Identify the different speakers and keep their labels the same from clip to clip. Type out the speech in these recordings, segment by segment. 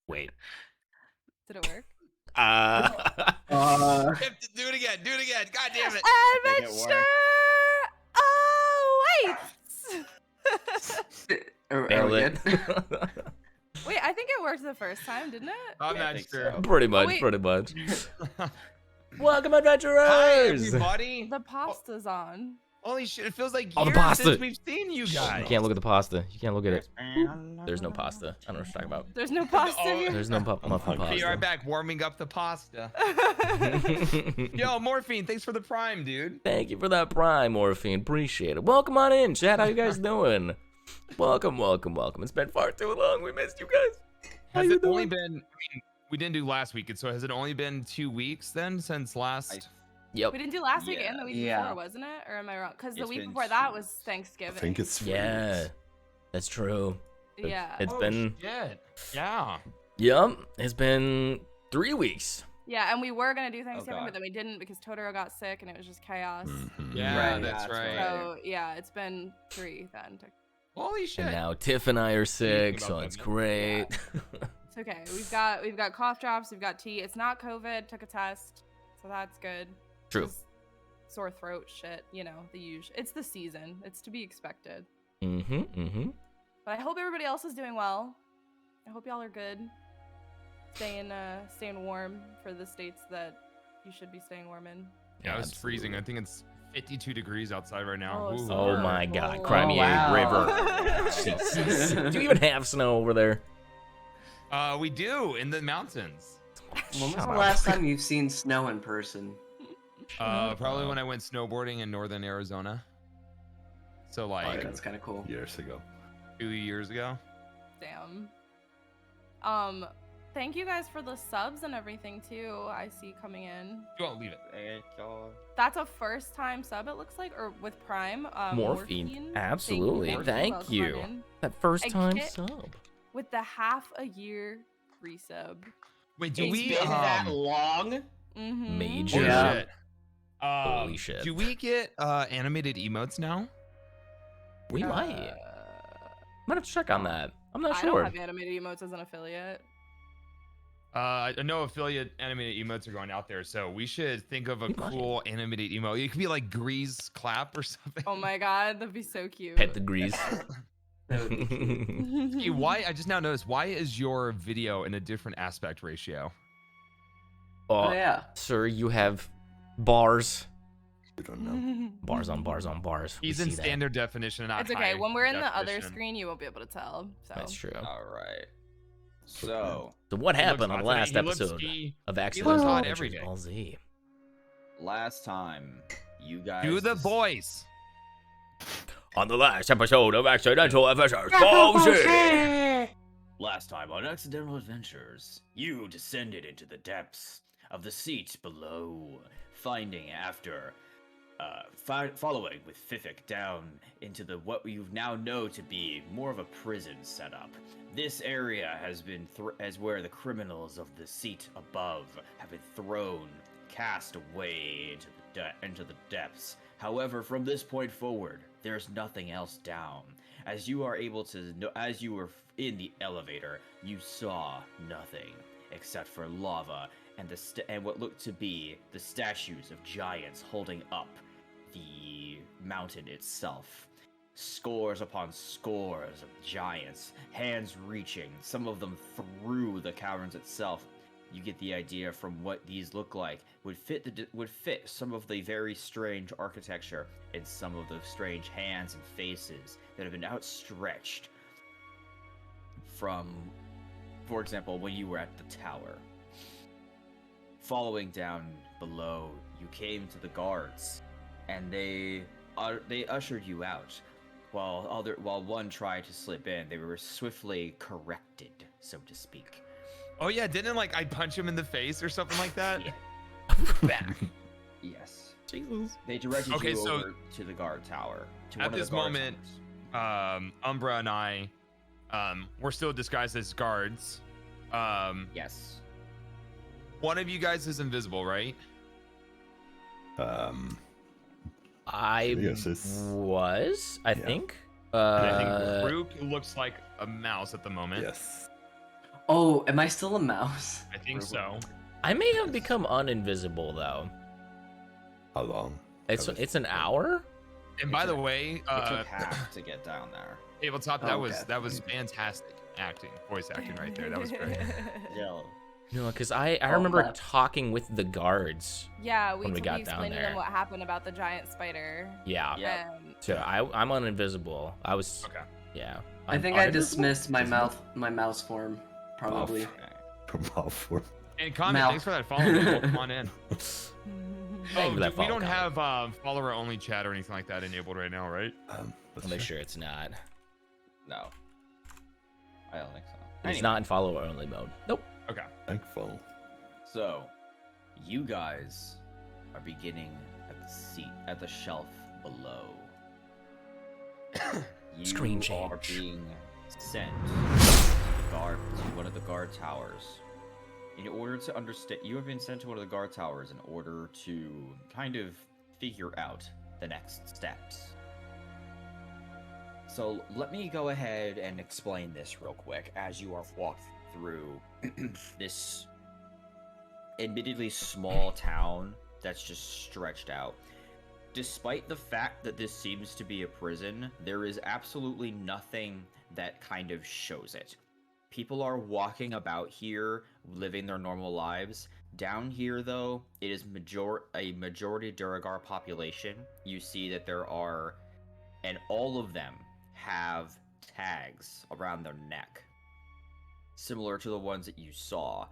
Speaker 1: Wait.
Speaker 2: Did it work?
Speaker 3: Do it again. Do it again. God damn it.
Speaker 2: Adventure! Oh, wait!
Speaker 1: Nailed it.
Speaker 2: Wait, I think it worked the first time, didn't it?
Speaker 3: I'm not sure.
Speaker 4: so.
Speaker 1: Pretty much,
Speaker 2: wait.
Speaker 1: pretty much. Welcome, adventurers!
Speaker 3: Hi, everybody.
Speaker 2: The pasta's on.
Speaker 3: Holy shit, it feels like
Speaker 1: Oh, the
Speaker 3: years
Speaker 1: pasta.
Speaker 3: since we've seen you
Speaker 1: You
Speaker 3: guys.
Speaker 1: can't look at the pasta. You can't look at it. There's no pasta. I don't know what you're talking about.
Speaker 2: There's no pasta
Speaker 3: Oh,
Speaker 2: here.
Speaker 1: There's no muffin
Speaker 3: Be right
Speaker 1: pasta.
Speaker 3: back, warming up the pasta. Yo, Morphine, thanks for the prime, dude.
Speaker 1: Thank you for that prime, Morphine. Appreciate it. Welcome on in, chat. How you guys doing? Welcome, welcome, welcome. It's been far too long. We missed you guys. How
Speaker 3: Has
Speaker 1: you
Speaker 3: it only
Speaker 1: doing?
Speaker 3: been, I mean, we didn't do last week, so has it only been 2 weeks then since last?
Speaker 1: Yep.
Speaker 2: We didn't do last week
Speaker 4: Yeah.
Speaker 2: and the week
Speaker 4: Yeah.
Speaker 2: before, wasn't it? Or am I wrong? Because the
Speaker 4: It's
Speaker 2: week
Speaker 4: been
Speaker 2: before that
Speaker 4: 2
Speaker 2: was Thanksgiving.
Speaker 5: I think it's 3
Speaker 1: Yeah,
Speaker 5: weeks.
Speaker 1: that's true.
Speaker 2: Yeah.
Speaker 1: It's
Speaker 3: Oh,
Speaker 1: been,
Speaker 3: shit. Yeah.
Speaker 1: yep, it's been 3 weeks.
Speaker 2: Yeah, and we were going to do Thanksgiving,
Speaker 4: God.
Speaker 2: but then we didn't because Totoro got sick and it was just chaos.
Speaker 3: Yeah,
Speaker 4: Right,
Speaker 3: that's
Speaker 4: that's
Speaker 3: right.
Speaker 4: right.
Speaker 2: So, yeah, it's been 3 then.
Speaker 3: Holy shit.
Speaker 1: And now Tiff and I are sick, so
Speaker 3: about
Speaker 1: it's
Speaker 3: that.
Speaker 1: great.
Speaker 2: It's okay. We've got cough drops, we've got tea. It's not COVID, took a test. So that's good.
Speaker 1: True.
Speaker 2: Just sore throat shit, you know, the usual. It's the season. It's to be expected. But I hope everybody else is doing well. I hope y'all are good. Staying warm for the states that you should be staying warm in.
Speaker 3: Yeah, it's freezing. I think it's 52 degrees outside right now.
Speaker 2: Oh,
Speaker 3: Ooh.
Speaker 2: so-
Speaker 1: Oh my god,
Speaker 2: Oh,
Speaker 1: Crimea
Speaker 4: wow.
Speaker 1: River. Jesus. Do you even have snow over there?
Speaker 3: We do in the mountains.
Speaker 4: When was
Speaker 1: Shut
Speaker 4: the
Speaker 1: up.
Speaker 4: last time you've seen snow in person?
Speaker 3: Probably when I went snowboarding in northern Arizona. So like
Speaker 4: That's kind of cool.
Speaker 5: Years ago.
Speaker 3: 2 years ago.
Speaker 2: Damn. Thank you guys for the subs and everything too. I see coming in.
Speaker 3: You won't leave it.
Speaker 2: That's a first time sub, it looks like, or with Prime.
Speaker 1: Morphine. Absolutely. Thank
Speaker 2: Welcome
Speaker 1: you.
Speaker 2: on in.
Speaker 1: That first
Speaker 2: I
Speaker 1: time
Speaker 2: get-
Speaker 1: sub.
Speaker 2: With the half a year resub.
Speaker 3: Wait, do
Speaker 4: It's
Speaker 3: we
Speaker 4: been that long?
Speaker 2: Mm-hmm.
Speaker 1: Major.
Speaker 3: Holy
Speaker 4: Yeah.
Speaker 3: shit.
Speaker 1: Holy shit.
Speaker 3: Do we get animated emotes now?
Speaker 1: We might. Might have to check on that. I'm not
Speaker 2: I
Speaker 1: sure.
Speaker 2: don't have animated emotes as an affiliate.
Speaker 3: I know affiliate animated emotes are going out there, so we should think of a
Speaker 1: We might.
Speaker 3: cool animated emote. It could be like Grease clap or something.
Speaker 2: Oh my god, that'd be so cute.
Speaker 1: Pet the grease.
Speaker 3: Hey, why? I just now noticed. Why is your video in a different aspect ratio?
Speaker 4: Oh
Speaker 1: Oh,
Speaker 4: yeah.
Speaker 1: sir, you have bars.
Speaker 5: I don't know.
Speaker 1: Bars on bars on bars. We
Speaker 3: He's in
Speaker 1: see that.
Speaker 3: standard definition, not
Speaker 2: It's okay.
Speaker 3: high
Speaker 2: When we're in the other
Speaker 3: definition.
Speaker 2: screen, you won't be able to tell. So
Speaker 1: That's true.
Speaker 4: All right. So
Speaker 1: So what
Speaker 3: He
Speaker 1: happened
Speaker 3: looks
Speaker 1: on the
Speaker 3: hot
Speaker 1: last
Speaker 3: today. He looks-
Speaker 1: episode
Speaker 3: he-
Speaker 1: of
Speaker 3: looks
Speaker 1: Accidental
Speaker 3: hot
Speaker 1: Adventures
Speaker 3: every day.
Speaker 1: Ball Z?
Speaker 6: Last time, you guys.
Speaker 3: Do the voice.
Speaker 1: On the last episode of Accidental Adventures Ball Z.
Speaker 6: Last time on Accidental Adventures, you descended into the depths of the seat below, finding after following with Fifik down into the what you now know to be more of a prison setup. This area has been as where the criminals of the seat above have been thrown, cast away into the depths. However, from this point forward, there's nothing else down. As you are able to know, as you were in the elevator, you saw nothing except for lava and and what looked to be the statues of giants holding up the mountain itself. Scores upon scores of giants, hands reaching, some of them through the caverns itself. You get the idea from what these look like would fit some of the very strange architecture and some of the strange hands and faces that have been outstretched from, for example, when you were at the tower. Following down below, you came to the guards, and they ushered you out. While one tried to slip in, they were swiftly corrected, so to speak.
Speaker 3: Oh yeah, didn't like I punch him in the face or something like that?
Speaker 6: Yeah.
Speaker 3: Back.
Speaker 6: Yes.
Speaker 1: Jesus.
Speaker 6: They directed
Speaker 3: Okay,
Speaker 6: you
Speaker 3: so
Speaker 6: over to the guard tower. To
Speaker 3: at
Speaker 6: one of
Speaker 3: this
Speaker 6: the guard
Speaker 3: moment,
Speaker 6: towers.
Speaker 3: Umbra and I, we're still disguised as guards.
Speaker 6: Yes.
Speaker 3: One of you guys is invisible, right?
Speaker 1: I
Speaker 5: Yes, it's-
Speaker 1: was, I
Speaker 5: Yeah.
Speaker 1: think.
Speaker 3: And I think Rook looks like a mouse at the moment.
Speaker 5: Yes.
Speaker 4: Oh, am I still a mouse?
Speaker 3: I think so.
Speaker 1: I may have become uninvisible though.
Speaker 5: How long?
Speaker 1: It's an hour.
Speaker 3: And by the way,
Speaker 6: It took half to get down there.
Speaker 3: Tabletop,
Speaker 4: Oh,
Speaker 3: that was fantastic acting, voice acting right there. That was great.
Speaker 6: Yo.
Speaker 1: No, because I
Speaker 4: Oh,
Speaker 1: remember
Speaker 4: left.
Speaker 1: talking with the guards.
Speaker 2: Yeah,
Speaker 1: When we
Speaker 2: we
Speaker 1: got down
Speaker 2: explained to
Speaker 1: there.
Speaker 2: them what happened about the giant spider.
Speaker 1: Yeah.
Speaker 6: Yeah.
Speaker 2: And
Speaker 1: So I'm uninvisible. I was.
Speaker 3: Okay.
Speaker 1: Yeah.
Speaker 4: I
Speaker 1: I'm
Speaker 4: think I
Speaker 1: uninvisible?
Speaker 4: dismissed my mouse form, probably.
Speaker 5: Malform.
Speaker 3: And Comet,
Speaker 4: Mal.
Speaker 3: thanks for that follow. Man. Come on in.
Speaker 1: Thank you for that
Speaker 3: We
Speaker 1: follow,
Speaker 3: don't
Speaker 1: Comet.
Speaker 3: have follower only chat or anything like that enabled right now, right?
Speaker 1: I'll make sure it's not.
Speaker 6: No. I don't think so.
Speaker 1: It's
Speaker 6: Anyway,
Speaker 1: not in follower only mode. Nope.
Speaker 3: Okay.
Speaker 5: Thankful.
Speaker 6: So, you guys are beginning at the seat, at the shelf below. You
Speaker 1: Screen
Speaker 6: are
Speaker 1: change.
Speaker 6: being sent to one of the guard towers. In order to understand, you have been sent to one of the guard towers in order to kind of figure out the next steps. So let me go ahead and explain this real quick as you are walking through this admittedly small town that's just stretched out. Despite the fact that this seems to be a prison, there is absolutely nothing that kind of shows it. People are walking about here, living their normal lives. Down here, though, it is a majority Duragar population. You see that there are, and all of them have tags around their neck, similar to the ones that you saw.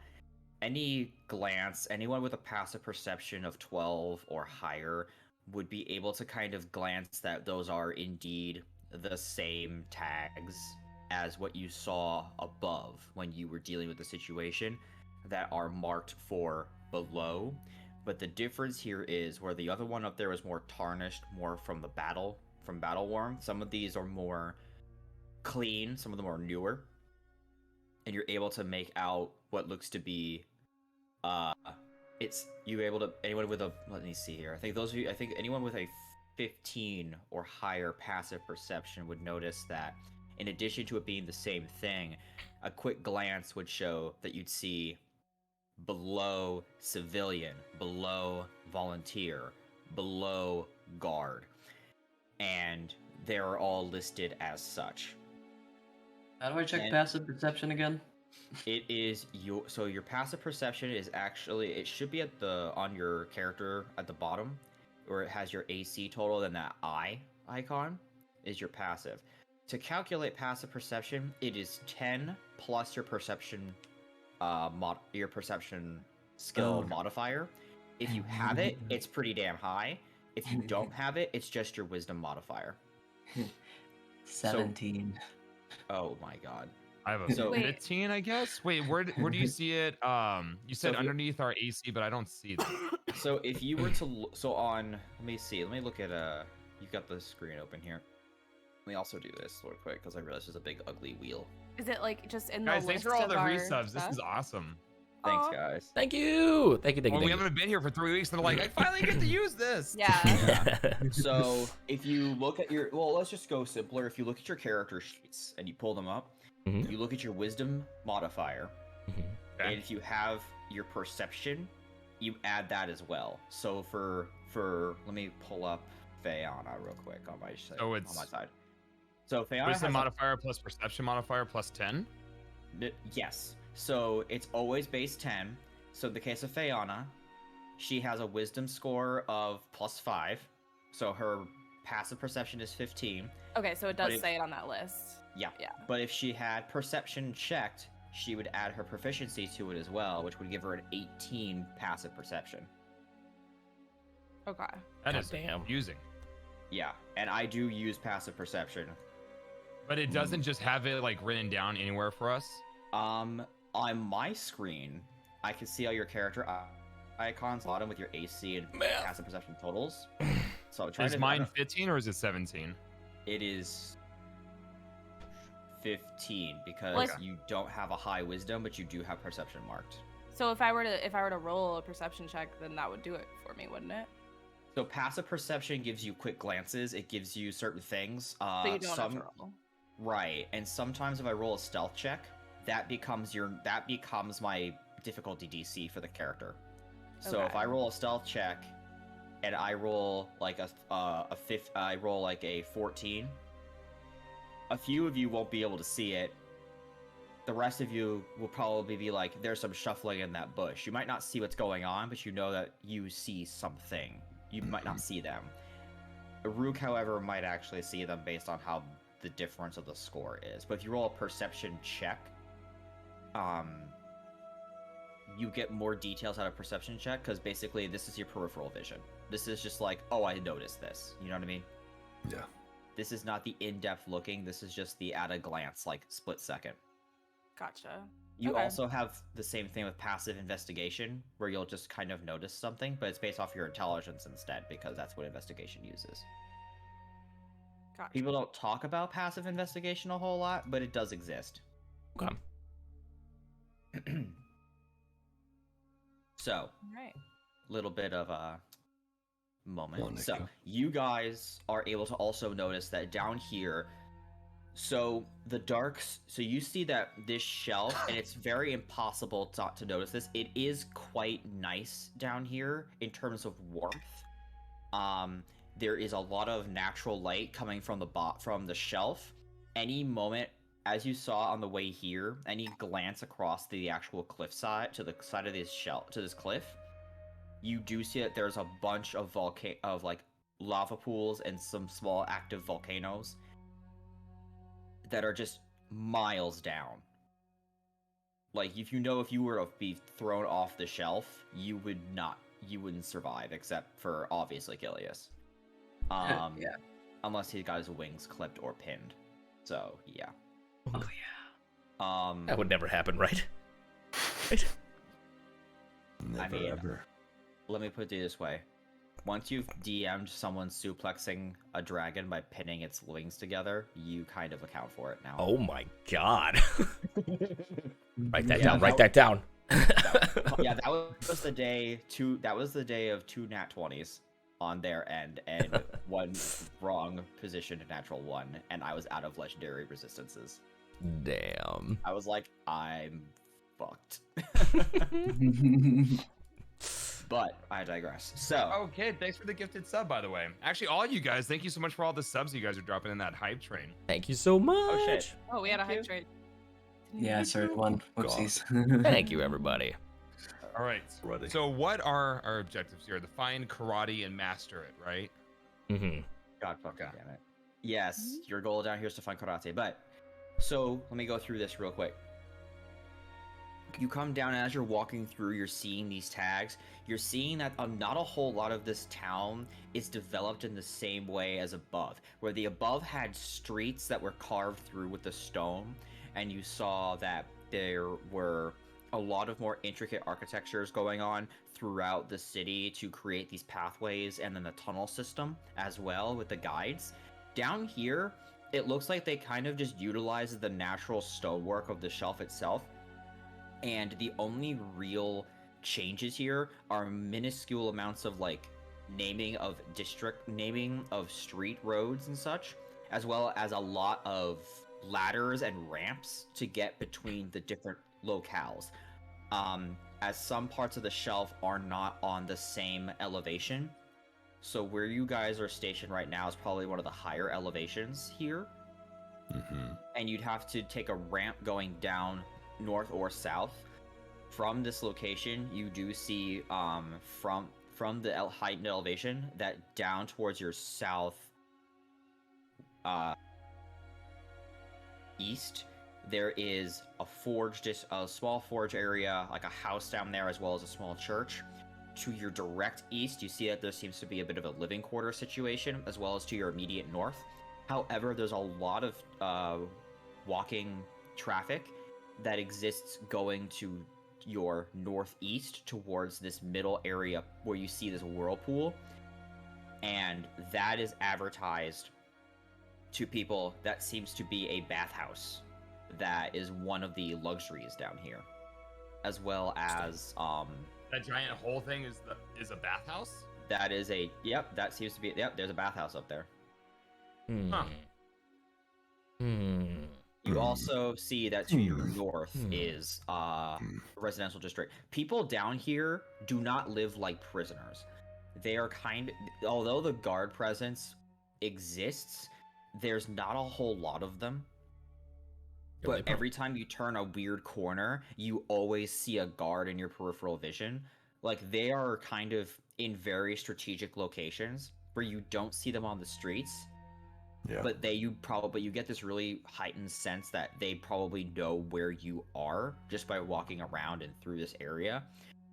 Speaker 6: Any glance, anyone with a passive perception of 12 or higher would be able to kind of glance that those are indeed the same tags as what you saw above when you were dealing with the situation that are marked for below. But the difference here is where the other one up there is more tarnished, more from the battle worn. Some of these are more clean, some of them are newer, and you're able to make out what looks to be anyone with a, let me see here. I think anyone with a 15 or higher passive perception would notice that in addition to it being the same thing, a quick glance would show that you'd see below civilian, below volunteer, below guard, and they're all listed as such.
Speaker 4: How do I check
Speaker 6: And-
Speaker 4: passive perception again?
Speaker 6: It is your passive perception is actually, it should be on your character at the bottom, where it has your AC total, then that eye icon is your passive. To calculate passive perception, it is 10 plus your perception skill modifier. If you have it, it's pretty damn high. If you don't have it, it's just your wisdom modifier.
Speaker 4: 17.
Speaker 6: Oh my god.
Speaker 3: I have a
Speaker 6: So-
Speaker 2: Wait.
Speaker 3: 15, I guess. Wait, where do you see it? You said
Speaker 6: if you-
Speaker 3: underneath our AC, but I don't see that.
Speaker 6: So if you were to let me see. Let me look at you've got the screen open here. Let me also do this real quick because I realized there's a big ugly wheel.
Speaker 2: is it like just in
Speaker 3: Guys,
Speaker 2: the
Speaker 3: thanks
Speaker 2: list
Speaker 3: for all
Speaker 2: of
Speaker 3: the
Speaker 2: our
Speaker 3: resubs. This
Speaker 2: stuff?
Speaker 3: is awesome.
Speaker 6: Thanks,
Speaker 2: Aw.
Speaker 6: guys.
Speaker 1: Thank you. Thank you. Thank you.
Speaker 3: Well, we
Speaker 1: Thank
Speaker 3: haven't been here for 3 weeks, and they're like, I finally get to use this.
Speaker 2: Yeah.
Speaker 1: you.
Speaker 6: So if you look at let's just go simpler. If you look at your character sheets and you pull them up,
Speaker 1: Mhm.
Speaker 6: you look at your wisdom modifier,
Speaker 1: Mhm.
Speaker 3: Okay.
Speaker 6: and if you have your perception, you add that as well. So for let me pull up Fayana real quick on my side.
Speaker 3: So
Speaker 6: on my side. So Fayana
Speaker 3: Wisdom
Speaker 6: has
Speaker 3: modifier plus perception modifier plus 10.
Speaker 6: yes. So it's always base 10. So in the case of Fayana, she has a wisdom score of +5. So her passive perception is 15.
Speaker 2: Okay, so it
Speaker 6: But
Speaker 2: does
Speaker 6: if-
Speaker 2: say it on that list.
Speaker 6: Yeah.
Speaker 2: Yeah.
Speaker 6: But if she had perception checked, she would add her proficiency to it as well, which would give her an 18 passive perception.
Speaker 2: Okay.
Speaker 3: That is
Speaker 1: Goddamn.
Speaker 3: confusing.
Speaker 6: Yeah, and I do use passive perception.
Speaker 3: But it doesn't just have it like written down anywhere for us.
Speaker 6: On my screen, I can see all your character icons bottom with your AC and
Speaker 1: Math.
Speaker 6: passive perception totals. So I'm trying
Speaker 3: Is
Speaker 6: to
Speaker 3: mine 15 or is it 17?
Speaker 6: It is 15 because
Speaker 2: Well,
Speaker 6: you don't have a high wisdom, but you do have perception marked.
Speaker 2: So if I were to roll a perception check, then that would do it for me, wouldn't it?
Speaker 6: So passive perception gives you quick glances. It gives you certain things.
Speaker 2: So you don't have to roll.
Speaker 6: Right, and sometimes if I roll a stealth check, that becomes my difficulty DC for the character. So if
Speaker 2: Okay.
Speaker 6: I roll a stealth check and I roll like I roll like a 14, a few of you won't be able to see it. The rest of you will probably be like, there's some shuffling in that bush. You might not see what's going on, but you know that you see something. You might not see them. Rook, however, might actually see them based on how the difference of the score is. But if you roll a perception check, you get more details out of perception check, because basically this is your peripheral vision. This is just like, oh, I noticed this. You know what I mean?
Speaker 5: Yeah.
Speaker 6: This is not the in-depth looking. This is just the at a glance, like split second.
Speaker 2: Gotcha.
Speaker 6: You
Speaker 2: Okay.
Speaker 6: also have the same thing with passive investigation, where you'll just kind of notice something, but it's based off your intelligence instead, because that's what investigation uses.
Speaker 2: Gotcha.
Speaker 6: People don't talk about passive investigation a whole lot, but it does exist.
Speaker 1: Okay.
Speaker 6: So,
Speaker 2: Right.
Speaker 6: little bit of a moment.
Speaker 5: Well,
Speaker 6: So,
Speaker 5: Nico.
Speaker 6: you guys are able to also notice that down here, so you see that this shelf, and it's very impossible to notice this. It is quite nice down here in terms of warmth. There is a lot of natural light coming from the shelf. Any moment, as you saw on the way here, any glance across the actual cliffside to the side of this cliff, you do see that there's a bunch of lava pools and some small active volcanoes that are just miles down. Like, if you were to be thrown off the shelf, you wouldn't survive, except for obviously Gilius.
Speaker 4: Yeah.
Speaker 6: Unless he got his wings clipped or pinned. So yeah.
Speaker 4: Oh yeah.
Speaker 1: That would never happen, right?
Speaker 5: Never
Speaker 6: mean,
Speaker 5: ever.
Speaker 6: Let me put it this way. Once you've DM'd someone suplexing a dragon by pinning its wings together, you kind of account for it now.
Speaker 1: Oh my god. Write that
Speaker 6: Yeah,
Speaker 1: down. Write that down.
Speaker 6: Yeah, that was the day of two nat 20s on their end, and one wrong position to natural 1, and I was out of legendary resistances.
Speaker 1: Damn.
Speaker 6: I was like, I'm fucked. But I digress. So,
Speaker 3: Okay, thanks for the gifted sub, by the way. Actually, all you guys, thank you so much for all the subs you guys are dropping in that hype train.
Speaker 1: Thank you so much.
Speaker 6: shit.
Speaker 2: Oh, we had a
Speaker 6: Thank
Speaker 2: hype
Speaker 6: you.
Speaker 2: trade.
Speaker 4: Yeah, I started one. Whoopsies.
Speaker 1: Thank you, everybody.
Speaker 3: All right.
Speaker 5: Ready.
Speaker 3: So what are our objectives here? To find karate and master it, right?
Speaker 1: Mm-hmm.
Speaker 6: God fucking damn it. Yes, your goal down here is to find karate, but so let me go through this real quick. You come down, and as you're walking through, you're seeing these tags. You're seeing that not a whole lot of this town is developed in the same way as above, where the above had streets that were carved through with the stone, and you saw that there were a lot of more intricate architectures going on throughout the city to create these pathways, and then the tunnel system as well with the guides. Down here, it looks like they kind of just utilize the natural stonework of the shelf itself, and the only real changes here are minuscule amounts of like naming of street roads and such, as well as a lot of ladders and ramps to get between the different locales, as some parts of the shelf are not on the same elevation. So where you guys are stationed right now is probably one of the higher elevations here, and you'd have to take a ramp going down north or south. From this location, you do see from the heightened elevation that down towards your south east, there is a small forge area, like a house down there, as well as a small church. To your direct east, you see that there seems to be a bit of a living quarter situation, as well as to your immediate north. However, there's a lot of walking traffic that exists going to your northeast towards this middle area where you see this whirlpool, and that is advertised to people. That seems to be a bathhouse that is one of the luxuries down here, as well as
Speaker 3: That giant hole thing is a bathhouse?
Speaker 6: that seems to be there's a bathhouse up there.
Speaker 3: Huh.
Speaker 6: You You also see that to your north is a residential district. People down here do not live like prisoners. They are although the guard presence exists, there's not a whole lot of them. But every time you turn a weird corner, you always see a guard in your peripheral vision. Like, they are kind of in very strategic locations where you don't see them on the streets.
Speaker 5: Yeah.
Speaker 6: But you get this really heightened sense that they probably know where you are just by walking around and through this area.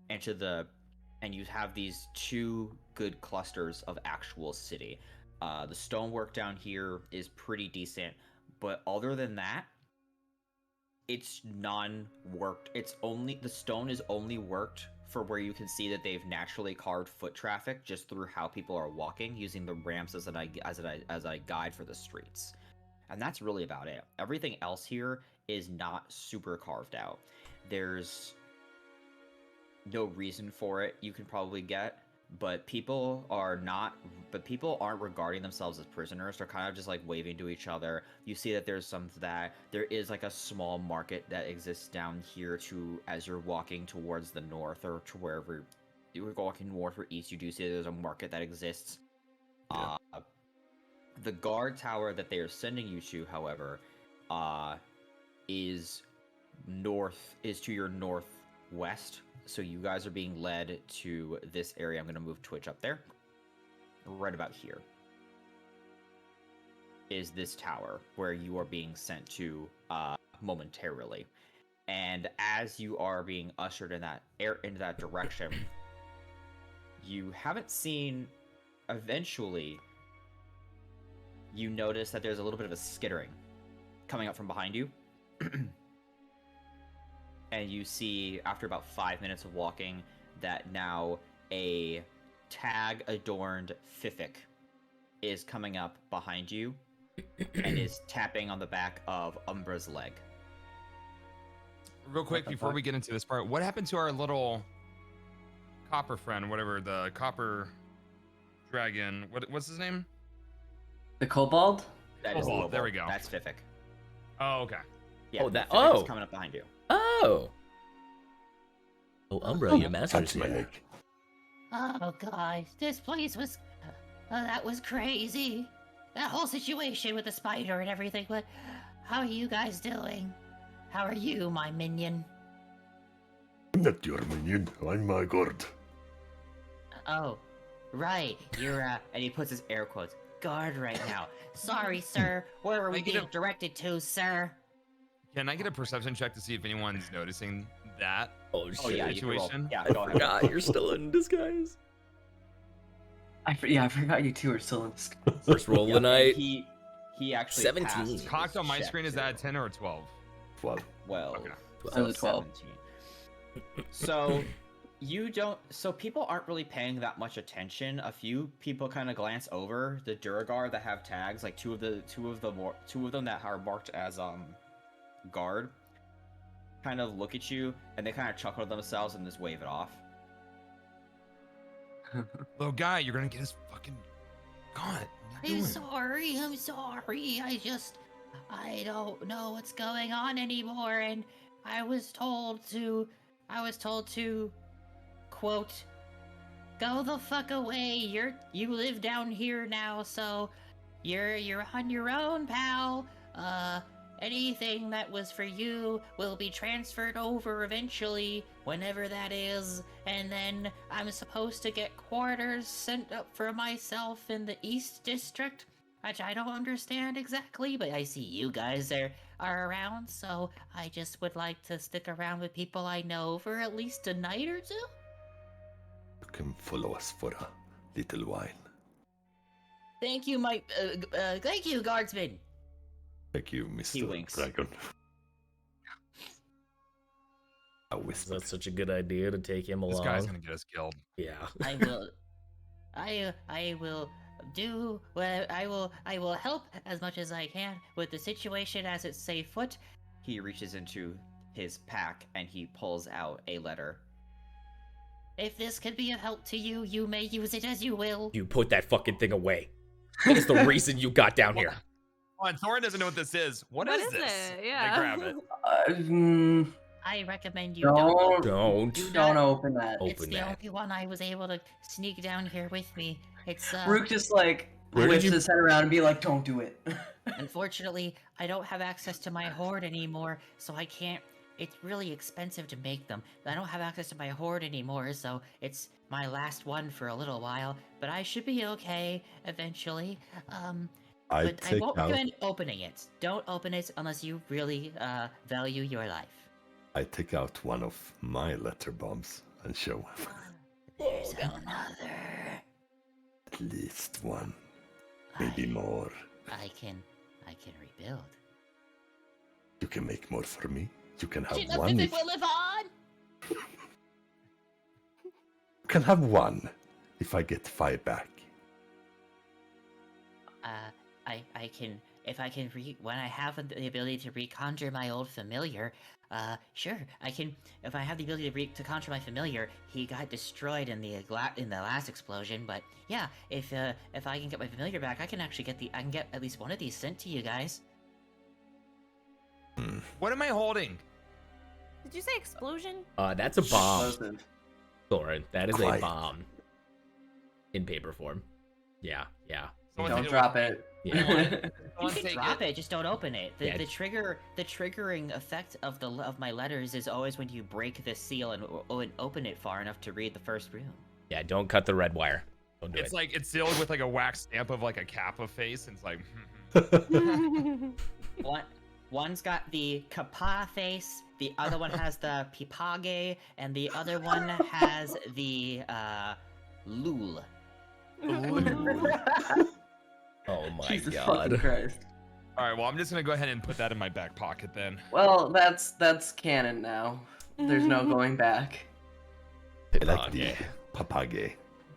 Speaker 6: And you have these two good clusters of actual city. The stonework down here is pretty decent, but other than that, it's non-worked. The stone is only worked for where you can see that they've naturally carved foot traffic just through how people are walking, using the ramps as a guide for the streets. And that's really about it. Everything else here is not super carved out. There's no reason for it you can probably get, but people aren't regarding themselves as prisoners. They're kind of just like waving to each other. You see that there is like a small market that exists down here as you're walking towards the north, or to wherever you're walking north or east, you do see there's a market that exists.
Speaker 5: Yeah.
Speaker 6: The guard tower that they are sending you to, however, is to your northwest. So you guys are being led to this area. I'm going to move Twitch up there. Right about here is this tower where you are being sent to momentarily. And as you are being ushered into that direction, you haven't seen. Eventually, you notice that there's a little bit of a skittering coming up from behind you. And you see, after about 5 minutes of walking, that now a tag-adorned Fiffic is coming up behind you and is tapping on the back of Umbra's leg.
Speaker 3: Real quick, before we get into this part, what happened to our little copper friend, whatever, the copper dragon? What's his name?
Speaker 4: The kobold?
Speaker 6: That is
Speaker 3: Kobold, there we go.
Speaker 6: That's Fiffic.
Speaker 3: Oh, okay.
Speaker 6: Yeah,
Speaker 1: Oh,
Speaker 6: is coming up behind you.
Speaker 1: Oh, Umbra, your master's
Speaker 5: Touch my
Speaker 1: here.
Speaker 5: leg.
Speaker 7: Oh, guys, this place was... that was crazy. That whole situation with the spider and everything, but how are you guys doing? How are you, my minion?
Speaker 5: I'm not your minion. I'm my guard.
Speaker 7: Oh, right, you're,
Speaker 6: And he puts his air quotes, guard right now.
Speaker 7: sorry, sir. Where are we being directed to, sir?
Speaker 3: Can I get a perception check to see if anyone's noticing that
Speaker 1: Oh shit!
Speaker 6: Oh, yeah, you can roll.
Speaker 3: situation?
Speaker 6: Yeah,
Speaker 1: I
Speaker 6: go ahead.
Speaker 1: forgot you're still in disguise.
Speaker 4: I forgot you two are still in this.
Speaker 1: First roll of
Speaker 6: Yeah,
Speaker 1: the night.
Speaker 6: He actually
Speaker 1: 17.
Speaker 6: passed
Speaker 3: Cocked
Speaker 6: his
Speaker 3: on my
Speaker 6: check,
Speaker 3: screen, is
Speaker 6: too.
Speaker 3: that a 10 or a 12?
Speaker 5: 12.
Speaker 6: Well,
Speaker 3: Okay.
Speaker 4: So the 12.
Speaker 6: 17. So so people aren't really paying that much attention. A few people kind of glance over the Duragar that have tags, like two of them that are marked as guard, kind of look at you and they kind of chuckle to themselves and just wave it off.
Speaker 3: Little guy, you're gonna get his fucking gun. What are you
Speaker 7: I'm
Speaker 3: doing?
Speaker 7: sorry. I don't know what's going on anymore, and I was told to, quote, go the fuck away. You live down here now, so you're on your own, pal. Anything that was for you will be transferred over eventually, whenever that is, and then I'm supposed to get quarters sent up for myself in the East District, which I don't understand exactly, but I see you guys are around, so I just would like to stick around with people I know for at least a night or two.
Speaker 5: You can follow us for a little while.
Speaker 7: Thank you, thank you, guardsman.
Speaker 5: Thank you,
Speaker 6: He
Speaker 5: Mr.
Speaker 6: winks.
Speaker 5: Dragon. I
Speaker 1: Is
Speaker 5: whisper.
Speaker 1: that such a good idea to take him
Speaker 3: This
Speaker 1: along?
Speaker 3: guy's gonna get us killed.
Speaker 1: Yeah.
Speaker 7: I will do what I will help as much as I can with the situation as it's safe foot.
Speaker 6: He reaches into his pack and he pulls out a letter.
Speaker 7: If this could be of help to you, you may use it as you will.
Speaker 1: You put that fucking thing away. That is the reason you got down here.
Speaker 3: on, Thorin doesn't know what this is. What is this?
Speaker 2: it?
Speaker 3: I
Speaker 2: Yeah.
Speaker 3: grab it.
Speaker 7: I recommend you don't.
Speaker 1: Don't
Speaker 7: open
Speaker 4: open that.
Speaker 7: It's
Speaker 1: open
Speaker 7: the
Speaker 1: that.
Speaker 7: only one I was able to sneak down here with me. It's
Speaker 4: Rook just like
Speaker 1: Where did
Speaker 4: whips
Speaker 1: you-
Speaker 4: his head around and be like, "Don't do it."
Speaker 7: Unfortunately, I don't have access to my hoard anymore, so I can't. It's really expensive to make them. I don't have access to my hoard anymore, so it's my last one for a little while. But I should be okay eventually. But I won't recommend opening it. Don't open it unless you really value your life.
Speaker 5: I take out one of my letter bombs and show him.
Speaker 7: There's another.
Speaker 5: At least one, maybe more.
Speaker 7: I can rebuild.
Speaker 5: You can make more for me. You can have
Speaker 7: Shit,
Speaker 5: one.
Speaker 7: will live on.
Speaker 5: You can have one if I get 5 back.
Speaker 7: I can if I can when I have the ability to reconjure my old familiar. Sure, I can. If I have the ability to conjure my familiar, he got destroyed in the last explosion. But yeah, if I can get my familiar back, I can actually get at least one of these sent to you guys.
Speaker 3: What am I holding?
Speaker 2: Did you say explosion?
Speaker 1: That's a bomb.
Speaker 4: Explosive.
Speaker 1: Thorin, that is a
Speaker 5: Quiet.
Speaker 1: bomb. In paper form. Yeah.
Speaker 3: Someone
Speaker 4: Don't
Speaker 3: take
Speaker 4: drop it.
Speaker 1: Yeah.
Speaker 7: You
Speaker 3: Someone
Speaker 7: can
Speaker 3: take
Speaker 7: drop it, just don't open it.
Speaker 1: Yeah.
Speaker 7: The triggering effect of my letters is always when you break the seal and open it far enough to read the first rune.
Speaker 1: Yeah, don't cut the red wire. Don't do
Speaker 3: It's
Speaker 1: it.
Speaker 3: like it's sealed with like a wax stamp of like a Kappa face, and it's like.
Speaker 7: One's got the Kappa face, the other one has the Pipage, and the other one has the Lul.
Speaker 1: Oh my
Speaker 4: Jesus
Speaker 1: god.
Speaker 4: fucking Christ.
Speaker 3: All right, well, I'm just gonna go ahead and put that in my back pocket then.
Speaker 4: Well, that's canon now. There's no going back.
Speaker 5: I like the
Speaker 1: Pipage.
Speaker 5: papage.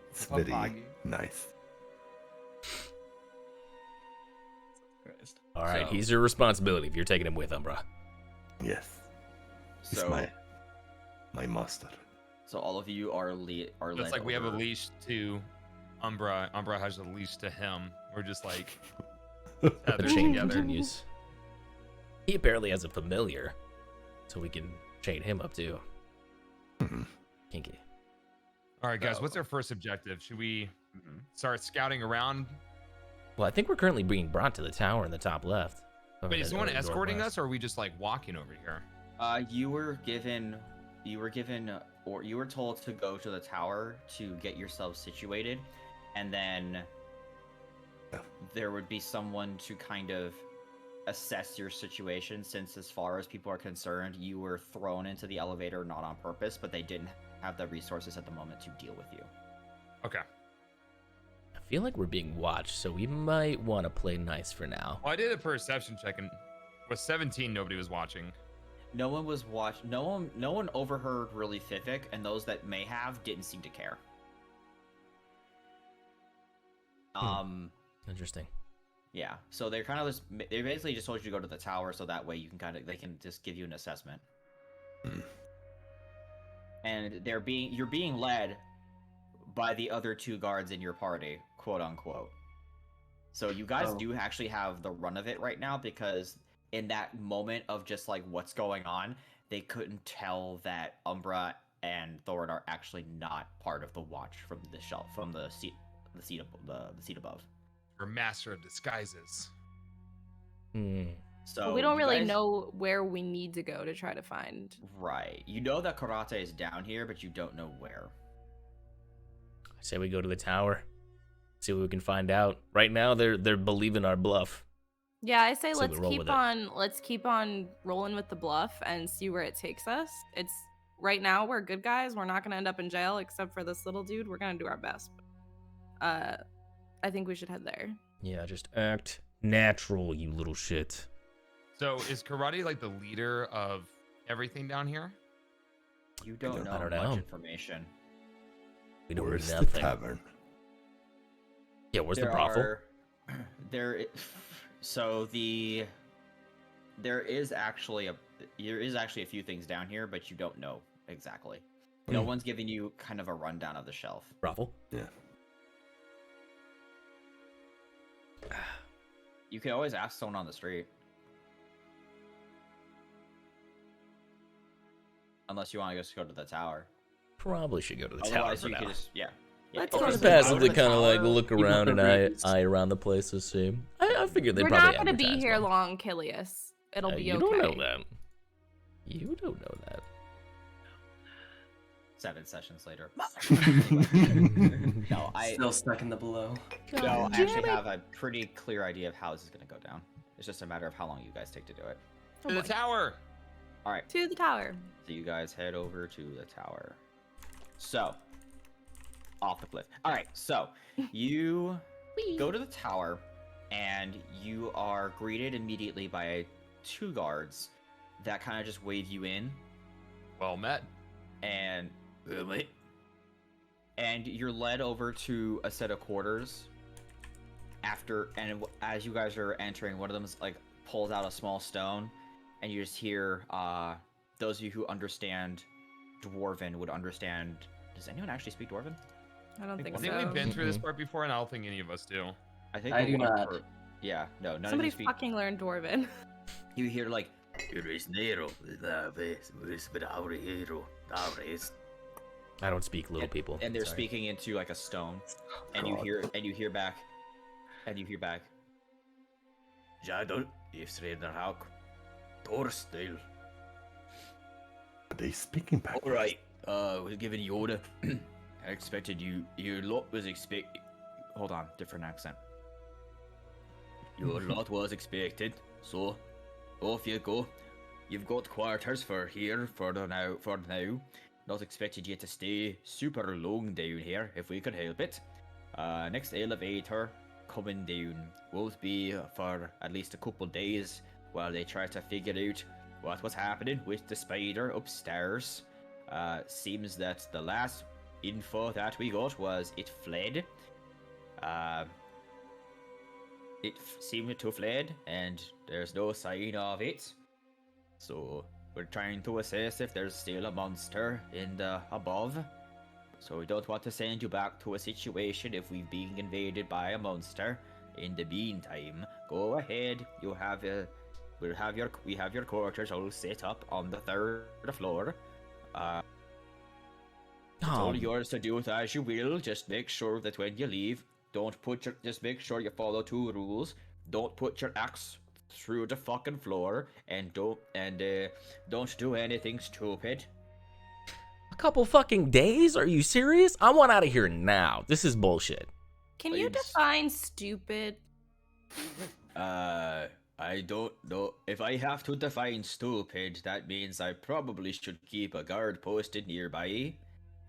Speaker 5: It's very
Speaker 3: Papage.
Speaker 5: nice.
Speaker 4: Christ.
Speaker 1: All right,
Speaker 6: So-
Speaker 1: he's your responsibility if you're taking him with Umbra.
Speaker 5: Yes, he's
Speaker 6: So,
Speaker 5: my master.
Speaker 6: so all of you are led.
Speaker 3: It's like we have a
Speaker 6: over-
Speaker 3: leash to Umbra. Umbra has a leash to him. We're just like
Speaker 1: The
Speaker 3: tethered
Speaker 1: chain
Speaker 3: together.
Speaker 1: continues. He apparently has a familiar, so we can chain him up too.
Speaker 5: Mhm.
Speaker 1: Kinky.
Speaker 3: All right, guys,
Speaker 6: So-
Speaker 3: what's our first objective? Should we
Speaker 6: Mhm.
Speaker 3: start scouting around?
Speaker 1: Well, I think we're currently being brought to the tower in the top left. Over
Speaker 3: Wait, is
Speaker 1: the-
Speaker 3: someone
Speaker 1: over the
Speaker 3: escorting
Speaker 1: northwest.
Speaker 3: us, or are we just like walking over here?
Speaker 6: You were given, or you were told to go to the tower to get yourself situated, and then
Speaker 5: Yeah.
Speaker 6: there would be someone to kind of assess your situation. Since, as far as people are concerned, you were thrown into the elevator not on purpose, but they didn't have the resources at the moment to deal with you.
Speaker 3: Okay.
Speaker 1: I feel like we're being watched, so we might want to play nice for now.
Speaker 3: Well, I did a perception check, and with 17, nobody was watching.
Speaker 6: No one was watched. No one overheard really Fivik, and those that may have didn't seem to care.
Speaker 1: Interesting.
Speaker 6: Yeah. So they're kind of just, they basically just told you to go to the tower, so that way you can they can just give you an assessment.
Speaker 5: Hmm.
Speaker 6: And you're being led by the other two guards in your party, quote unquote. So you guys
Speaker 4: Oh.
Speaker 6: do actually have the run of it right now, because in that moment of just like what's going on, they couldn't tell that Umbra and Thorin are actually not part of the watch from the shelf, from the seat above.
Speaker 3: We're master of disguises.
Speaker 1: Hmm.
Speaker 6: So
Speaker 2: we don't
Speaker 6: you
Speaker 2: really
Speaker 6: guys-
Speaker 2: know where we need to go to try to find.
Speaker 6: Right. You know that Karate is down here, but you don't know where.
Speaker 1: I say we go to the tower, see what we can find out. Right now, they're believing our bluff.
Speaker 2: Yeah, I say
Speaker 1: So
Speaker 2: let's
Speaker 1: we roll with it.
Speaker 2: let's keep on rolling with the bluff and see where it takes us. It's right now we're good guys. We're not gonna end up in jail except for this little dude. We're gonna do our best. I think we should head there.
Speaker 1: Yeah, just act natural, you little shit.
Speaker 3: So is Karate like the leader of everything down here?
Speaker 6: You don't
Speaker 1: I
Speaker 6: know
Speaker 1: don't
Speaker 6: much
Speaker 1: know.
Speaker 6: information.
Speaker 1: We don't
Speaker 5: Where's
Speaker 1: know
Speaker 5: the
Speaker 1: nothing.
Speaker 5: tavern?
Speaker 1: Yeah, where's the
Speaker 6: There
Speaker 1: brothel?
Speaker 6: are- there is actually a few things down here, but you don't know exactly. No
Speaker 5: Hmm.
Speaker 6: one's giving you kind of a rundown of the shelf.
Speaker 1: Brothel?
Speaker 5: Yeah.
Speaker 6: You can always ask someone on the street. Unless you want to just go to the tower.
Speaker 1: Probably should go to the tower
Speaker 6: Otherwise,
Speaker 1: for
Speaker 6: you
Speaker 1: now.
Speaker 6: could just yeah.
Speaker 2: Let's
Speaker 1: I'll
Speaker 2: go
Speaker 1: just
Speaker 2: to the tower.
Speaker 1: passively
Speaker 6: Go to the
Speaker 1: kind of like
Speaker 6: tower.
Speaker 1: look
Speaker 4: People
Speaker 1: around
Speaker 4: with
Speaker 1: and
Speaker 4: the roots.
Speaker 1: eye around the place to see. I figured they
Speaker 2: We're
Speaker 1: probably
Speaker 2: not gonna be
Speaker 1: advertise
Speaker 2: here
Speaker 1: well.
Speaker 2: long, Kilius. It'll be
Speaker 1: You
Speaker 2: okay.
Speaker 1: don't know that. You don't know that.
Speaker 6: 7 sessions later. No, I
Speaker 4: Still stuck in the below.
Speaker 6: no, I actually have a pretty clear idea of how this is gonna go down. It's just a matter of how long you guys take to do it.
Speaker 2: Oh
Speaker 3: To the
Speaker 2: boy.
Speaker 3: tower.
Speaker 6: All right,
Speaker 2: To the tower.
Speaker 6: so you guys head over to the tower. So, off the cliff. All right, so you go to the tower, and you are greeted immediately by 2 guards that kind of just wave you in,
Speaker 3: Well met.
Speaker 6: and you're led over to a set of quarters. As you guys are entering, one of them is like pulls out a small stone, and you just hear those of you who understand Dwarven would understand. Does anyone actually speak Dwarven?
Speaker 2: I don't think
Speaker 3: I
Speaker 2: so.
Speaker 3: think we've been through this
Speaker 1: Mhm.
Speaker 3: part before, and I don't think any of us do.
Speaker 6: I think
Speaker 4: I
Speaker 6: the
Speaker 4: do
Speaker 6: one
Speaker 4: not.
Speaker 6: yeah, no, none
Speaker 2: Somebody
Speaker 6: of you speak.
Speaker 2: fucking learn Dwarven.
Speaker 6: You hear like
Speaker 1: I don't speak little
Speaker 6: and,
Speaker 1: people.
Speaker 6: and they're
Speaker 1: Sorry.
Speaker 6: speaking into like a stone, and you
Speaker 5: God.
Speaker 6: hear back. Jadol, Hauk, Torsdale.
Speaker 5: Are they speaking back?
Speaker 6: All right. We're giving you order. I expected you. Your lot was expect. Hold on, different accent. Your lot was expected. So, off you go. You've got quarters for here for now. Not expected you to stay super long down here if we could help it. Next elevator coming down won't be for at least a couple days while they try to figure out what was happening with the spider upstairs. Seems that the last info that we got was it fled. Seemed to fled, and there's no sign of it. So we're trying to assess if there's still a monster in the above. So we don't want to send you back to a situation if we've been invaded by a monster. In the meantime, go ahead. We have your quarters all set up on the 3rd floor. It's all yours to do with as you will. Just make sure that when you leave, just make sure you follow 2 rules. Don't put your axe through the fucking floor, and don't do anything stupid.
Speaker 1: A couple fucking days? Are you serious? I want out of here now. This is bullshit.
Speaker 2: Can you
Speaker 6: Please.
Speaker 2: define stupid?
Speaker 6: I don't know. If I have to define stupid, that means I probably should keep a guard posted nearby.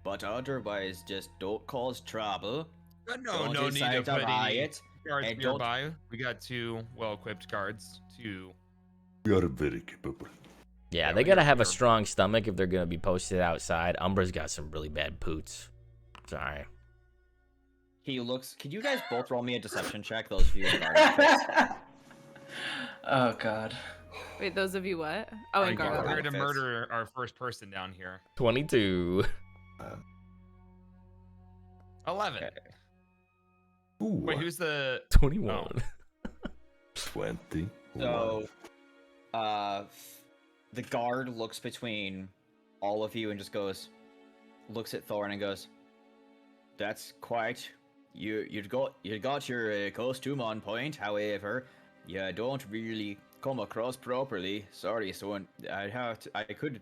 Speaker 6: But otherwise, just don't cause trouble.
Speaker 3: No
Speaker 6: Don't
Speaker 3: need to
Speaker 6: incite a
Speaker 3: put any
Speaker 6: riot.
Speaker 3: guards
Speaker 6: and don't-
Speaker 3: nearby. We got 2 well-equipped guards. 2.
Speaker 5: We are very capable.
Speaker 1: Yeah,
Speaker 3: Yeah,
Speaker 1: they
Speaker 3: we
Speaker 1: gotta
Speaker 3: are-
Speaker 1: have
Speaker 3: we
Speaker 1: a
Speaker 3: are-
Speaker 1: strong stomach if they're gonna be posted outside. Umbra's got some really bad poots. Sorry.
Speaker 6: He looks. Can you guys both roll me a deception check? Those of you in guard outfits.
Speaker 4: Oh god.
Speaker 2: Wait, those of you what? Oh,
Speaker 3: We're
Speaker 2: in
Speaker 6: guard
Speaker 2: guard.
Speaker 3: here to
Speaker 6: outfits.
Speaker 3: murder our first person down here.
Speaker 1: 22.
Speaker 3: 11.
Speaker 6: Okay.
Speaker 5: Ooh,
Speaker 3: Wait, who's the?
Speaker 1: 21.
Speaker 5: 20.
Speaker 6: So, the guard looks between all of you and just looks at Thorin and goes, "That's quite. You got your costume on point. However, you don't really come across properly. Sorry, son. I could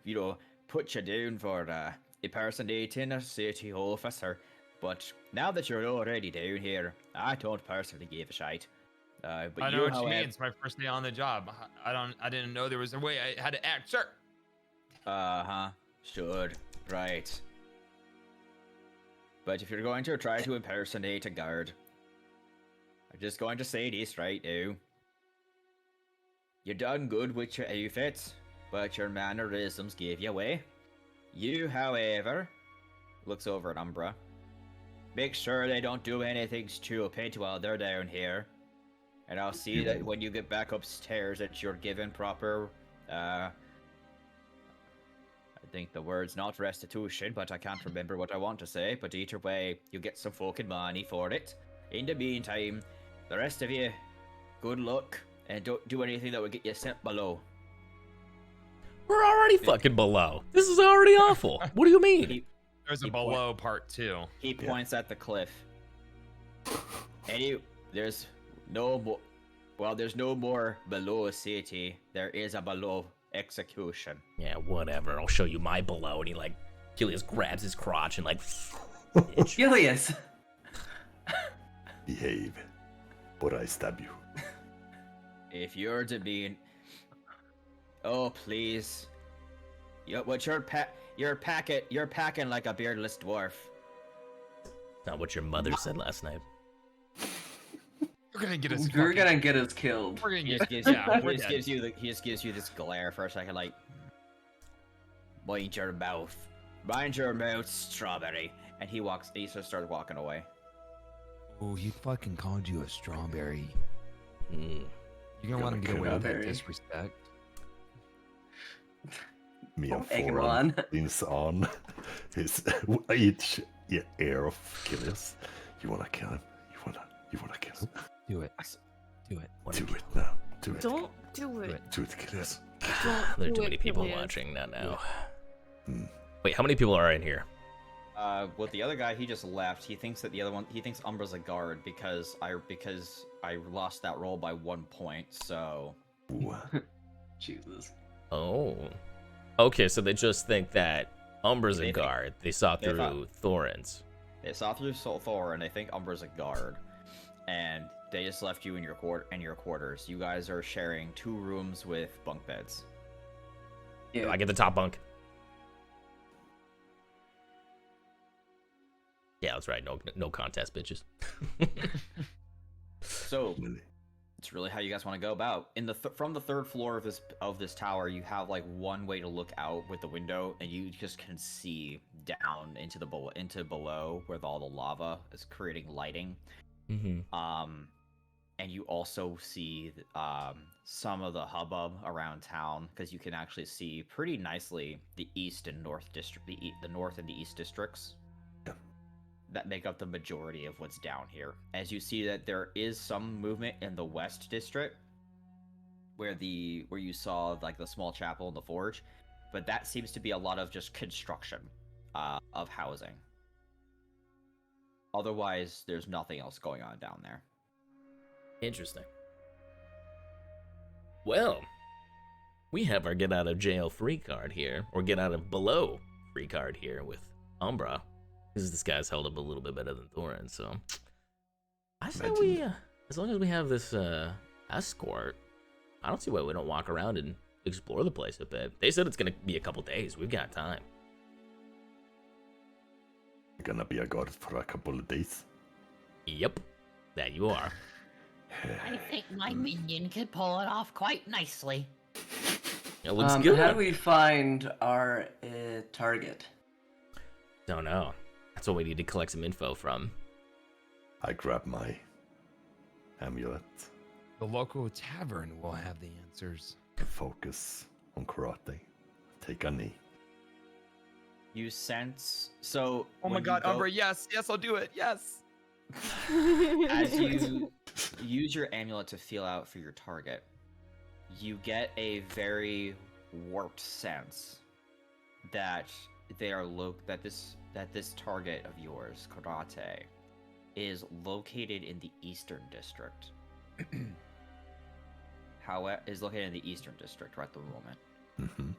Speaker 6: put you down for impersonating a city officer, but now that you're already down here, I don't personally give a shite." But
Speaker 3: I know what you
Speaker 6: however-
Speaker 3: mean. It's my first day on the job. I didn't know there was a way I had to act, sir.
Speaker 6: Sure. Right. But if you're going to try to impersonate a guard, I'm just going to say this right now. You done good with your outfits, but your mannerisms gave you away. You, however, looks over at Umbra. Make sure they don't do anything stupid while they're down here. And I'll see that when you get back upstairs that you're given proper, I think the word's not restitution, but I can't remember what I want to say, but either way, you get some fucking money for it. In the meantime, the rest of you, good luck, and don't do anything that would get you sent below.
Speaker 1: We're already fucking below. This is already awful. What do you mean?
Speaker 3: There's a
Speaker 6: He
Speaker 3: below part 2.
Speaker 6: He points at the cliff. There's no more. Well, there's no more below city. There is a below execution.
Speaker 1: Yeah, whatever. I'll show you my below. And he like, Helios grabs his crotch and like, bitch.
Speaker 4: Gilius!
Speaker 5: Behave, or I stab you.
Speaker 6: If you're to be, oh please, you're packing like a beardless dwarf.
Speaker 1: Not what your mother said last night.
Speaker 3: We're gonna get us.
Speaker 4: You're gonna get us killed.
Speaker 3: We're gonna
Speaker 6: He
Speaker 3: get.
Speaker 6: just gives you this glare for a second, like, mind your mouth, strawberry. And he starts walking away.
Speaker 8: Oh, he fucking called you a strawberry.
Speaker 1: Mm.
Speaker 8: You gonna let him get away with that
Speaker 4: Strawberry.
Speaker 8: disrespect?
Speaker 5: Me and
Speaker 4: Egg him
Speaker 5: Foran
Speaker 4: on.
Speaker 5: leans on his each ear of Gilius. You wanna kill him? You wanna kill him?
Speaker 8: Do it. Do it.
Speaker 5: Do it now. Do it.
Speaker 2: Don't do it.
Speaker 5: Do it, Gilius.
Speaker 2: Don't
Speaker 1: There are
Speaker 2: do
Speaker 1: too
Speaker 2: it,
Speaker 1: many people
Speaker 2: Helios.
Speaker 1: watching, not now.
Speaker 5: Hmm.
Speaker 1: Wait, how many people are in here?
Speaker 6: Well, the other guy, he just left. He thinks that he thinks Umbra's a guard because I lost that roll by 1 point. So
Speaker 5: Ooh.
Speaker 4: Jesus.
Speaker 1: Oh. Okay, so they just think that Umbra's a
Speaker 6: They think-
Speaker 1: guard. They saw
Speaker 6: they
Speaker 1: through
Speaker 6: thought-
Speaker 1: Thorin's.
Speaker 6: they saw through Thor, and they think Umbra's a guard, and they just left you in your quarters. You guys are sharing 2 rooms with bunk beds.
Speaker 4: Yeah.
Speaker 1: I get the top bunk. Yeah, that's right. No contest, bitches.
Speaker 6: So
Speaker 5: Really?
Speaker 6: it's really how you guys want to go about. From the 3rd floor of this tower, you have like one way to look out with the window, and you just can see down into below where all the lava is creating lighting.
Speaker 1: Mm-hmm.
Speaker 6: And you also see some of the hubbub around town, because you can actually see pretty nicely the east and north district, the north and the east districts.
Speaker 5: Yeah.
Speaker 6: That make up the majority of what's down here. As you see that there is some movement in the west district, where you saw like the small chapel and the forge, but that seems to be a lot of just construction of housing. Otherwise, there's nothing else going on down there.
Speaker 1: Interesting. Well, we have our get out of jail free card here, or get out of below free card here with Umbra. Because this guy's held up a little bit better than Thorin, so I say we, as long as we have this escort, I don't see why we don't walk around and explore the place a bit. They said it's gonna be a couple days. We've got time.
Speaker 5: You're gonna be a guard for a couple of days.
Speaker 1: Yep, that you are.
Speaker 7: I think my minion could pull it off quite nicely.
Speaker 1: It looks good.
Speaker 4: How do we find our target?
Speaker 1: Don't know. That's what we need to collect some info from.
Speaker 5: I grab my amulet
Speaker 8: The local tavern will have the answers.
Speaker 5: and focus on karate. Take a knee.
Speaker 6: You sense so.
Speaker 3: Oh my
Speaker 6: when you
Speaker 3: god,
Speaker 6: go-
Speaker 3: Umbra, yes, I'll do it, yes.
Speaker 6: As you use your amulet to feel out for your target, you get a very warped sense that that this target of yours, Karate, is located in the Eastern District. Is located in the Eastern District right at the moment.
Speaker 5: Mm-hmm.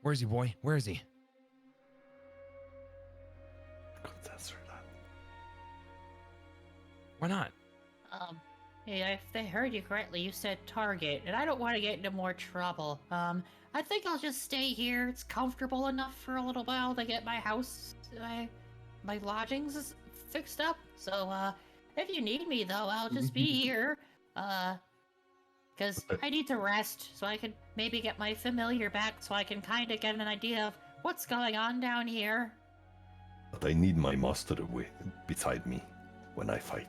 Speaker 8: Where is he, boy? Where is he?
Speaker 5: I can't answer that.
Speaker 8: Why not?
Speaker 7: Yeah, if they heard you correctly, you said target, and I don't want to get into more trouble. I think I'll just stay here. It's comfortable enough for a little while to get my house, my lodgings is fixed up. So, if you need me, though, I'll just be here. Because I need to rest, so I can maybe get my familiar back, so I can kind of get an idea of what's going on down here.
Speaker 5: But I need my master beside me when I fight.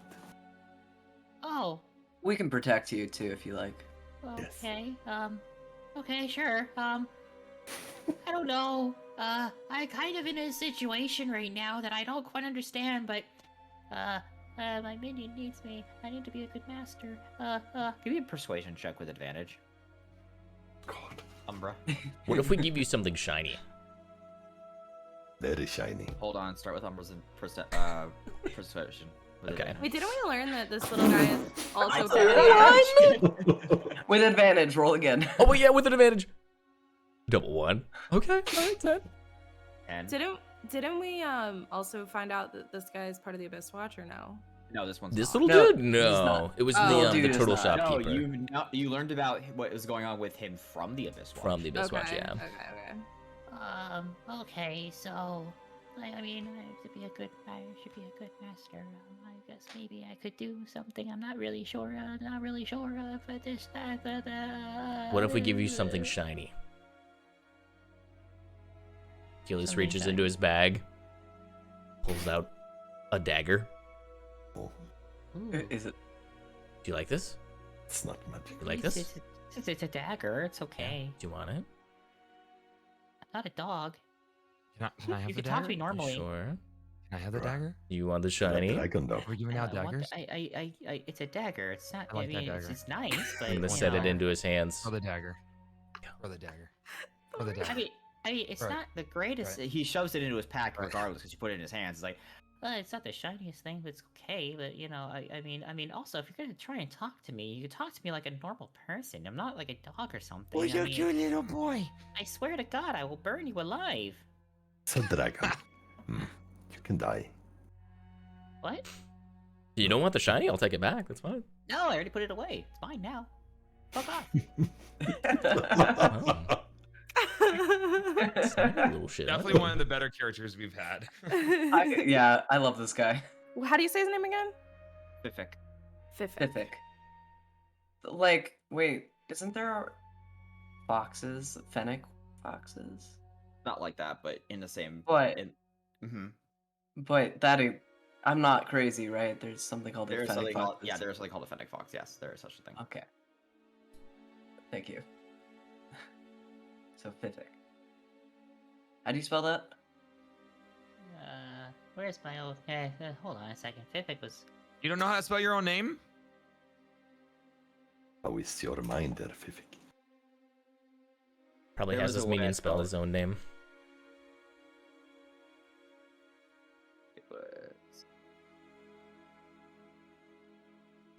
Speaker 7: Oh,
Speaker 4: We can protect you too if you like.
Speaker 5: Yes.
Speaker 7: okay. Okay, sure. I don't know. I'm kind of in a situation right now that I don't quite understand, but, My minion needs me. I need to be a good master.
Speaker 6: Give me a persuasion check with advantage,
Speaker 5: God,
Speaker 6: Umbra.
Speaker 1: What if we give you something shiny?
Speaker 5: very shiny.
Speaker 6: Hold on, start with Umbra's persuasion. With
Speaker 1: Okay.
Speaker 6: advantage.
Speaker 2: Wait, didn't we learn that this little guy is also
Speaker 4: I-
Speaker 2: very
Speaker 4: With advantage, roll again.
Speaker 1: Oh, but yeah, with an advantage. Double one. Okay, all right, 10.
Speaker 6: And
Speaker 2: Didn't we also find out that this guy is part of the Abyss Watch or no?
Speaker 6: no, this one's
Speaker 1: This
Speaker 6: not.
Speaker 1: little
Speaker 4: No,
Speaker 1: dude?
Speaker 4: he's
Speaker 1: No,
Speaker 4: not.
Speaker 1: it was
Speaker 2: Oh,
Speaker 1: the
Speaker 4: dude is
Speaker 1: turtle
Speaker 4: not.
Speaker 1: shopkeeper.
Speaker 6: No, you learned about what was going on with him from the Abyss Watch.
Speaker 1: From the Abyss Watch, yeah.
Speaker 2: Okay.
Speaker 7: Okay, so I mean, I should be a good master. I guess maybe I could do something. I'm not really sure. But this,
Speaker 1: What if we give you something shiny? Achilles
Speaker 4: Something
Speaker 1: reaches
Speaker 4: shiny.
Speaker 1: into his bag, pulls out a dagger.
Speaker 4: Is it?
Speaker 1: Do you like this?
Speaker 5: It's not magic.
Speaker 1: You like this?
Speaker 7: It's a dagger. It's okay.
Speaker 1: Do you want it?
Speaker 7: I'm not a dog.
Speaker 3: Can I have
Speaker 7: You
Speaker 3: the
Speaker 7: can talk to
Speaker 3: dagger?
Speaker 7: me normally.
Speaker 1: Sure.
Speaker 3: Can I have the dagger?
Speaker 1: You want the
Speaker 5: Like
Speaker 1: shiny?
Speaker 5: dragon dog.
Speaker 3: We're giving out
Speaker 7: I want
Speaker 3: daggers.
Speaker 7: it's a dagger. It's not.
Speaker 3: I like that
Speaker 7: mean,
Speaker 3: dagger.
Speaker 7: it's nice, but
Speaker 1: I'm gonna
Speaker 7: you
Speaker 1: set it
Speaker 7: know,
Speaker 1: into his hands.
Speaker 3: Throw the dagger. Throw the dagger. Throw the dagger.
Speaker 7: I mean, it's
Speaker 3: Right.
Speaker 7: not the greatest.
Speaker 3: Right.
Speaker 6: He shoves it into his pack
Speaker 3: Right.
Speaker 6: regardless because you put it in his hands. It's like,
Speaker 7: Well, it's not the shiniest thing, but it's okay. But you know, I mean, also, if you're gonna try and talk to me, you can talk to me like a normal person. I'm not like a dog or something.
Speaker 3: Oh,
Speaker 7: I
Speaker 3: you
Speaker 7: mean,
Speaker 3: cute little boy.
Speaker 7: I swear to God, I will burn you alive.
Speaker 5: It's a dragon. You can die.
Speaker 7: What?
Speaker 1: You don't want the shiny? I'll take it back. That's fine.
Speaker 7: No, I already put it away. It's mine now. Fuck off.
Speaker 1: Snotty little shit.
Speaker 3: Definitely one of the better characters we've had.
Speaker 4: Yeah, I love this guy.
Speaker 2: How do you say his name again?
Speaker 6: Fific.
Speaker 2: Fiffic.
Speaker 4: Like, wait, isn't there foxes? Fennec foxes?
Speaker 6: Not like that, but in the same.
Speaker 4: But
Speaker 6: Mm-hmm.
Speaker 4: but that I'm not crazy, right? There's something called the
Speaker 6: There's
Speaker 4: Fennec
Speaker 6: something called
Speaker 4: foxes.
Speaker 6: there's something called a fennec fox. Yes, there is such a thing.
Speaker 4: Okay. Thank you. So Fiffic. How do you spell that?
Speaker 7: Where's my old? Hold on a second. Fiffic was.
Speaker 3: You don't know how to spell your own name?
Speaker 5: How is your mind there, Fific?
Speaker 1: Probably
Speaker 6: There
Speaker 1: has
Speaker 6: was
Speaker 1: his
Speaker 6: a way I
Speaker 1: minion spell
Speaker 6: spelled
Speaker 1: his own name.
Speaker 6: It was.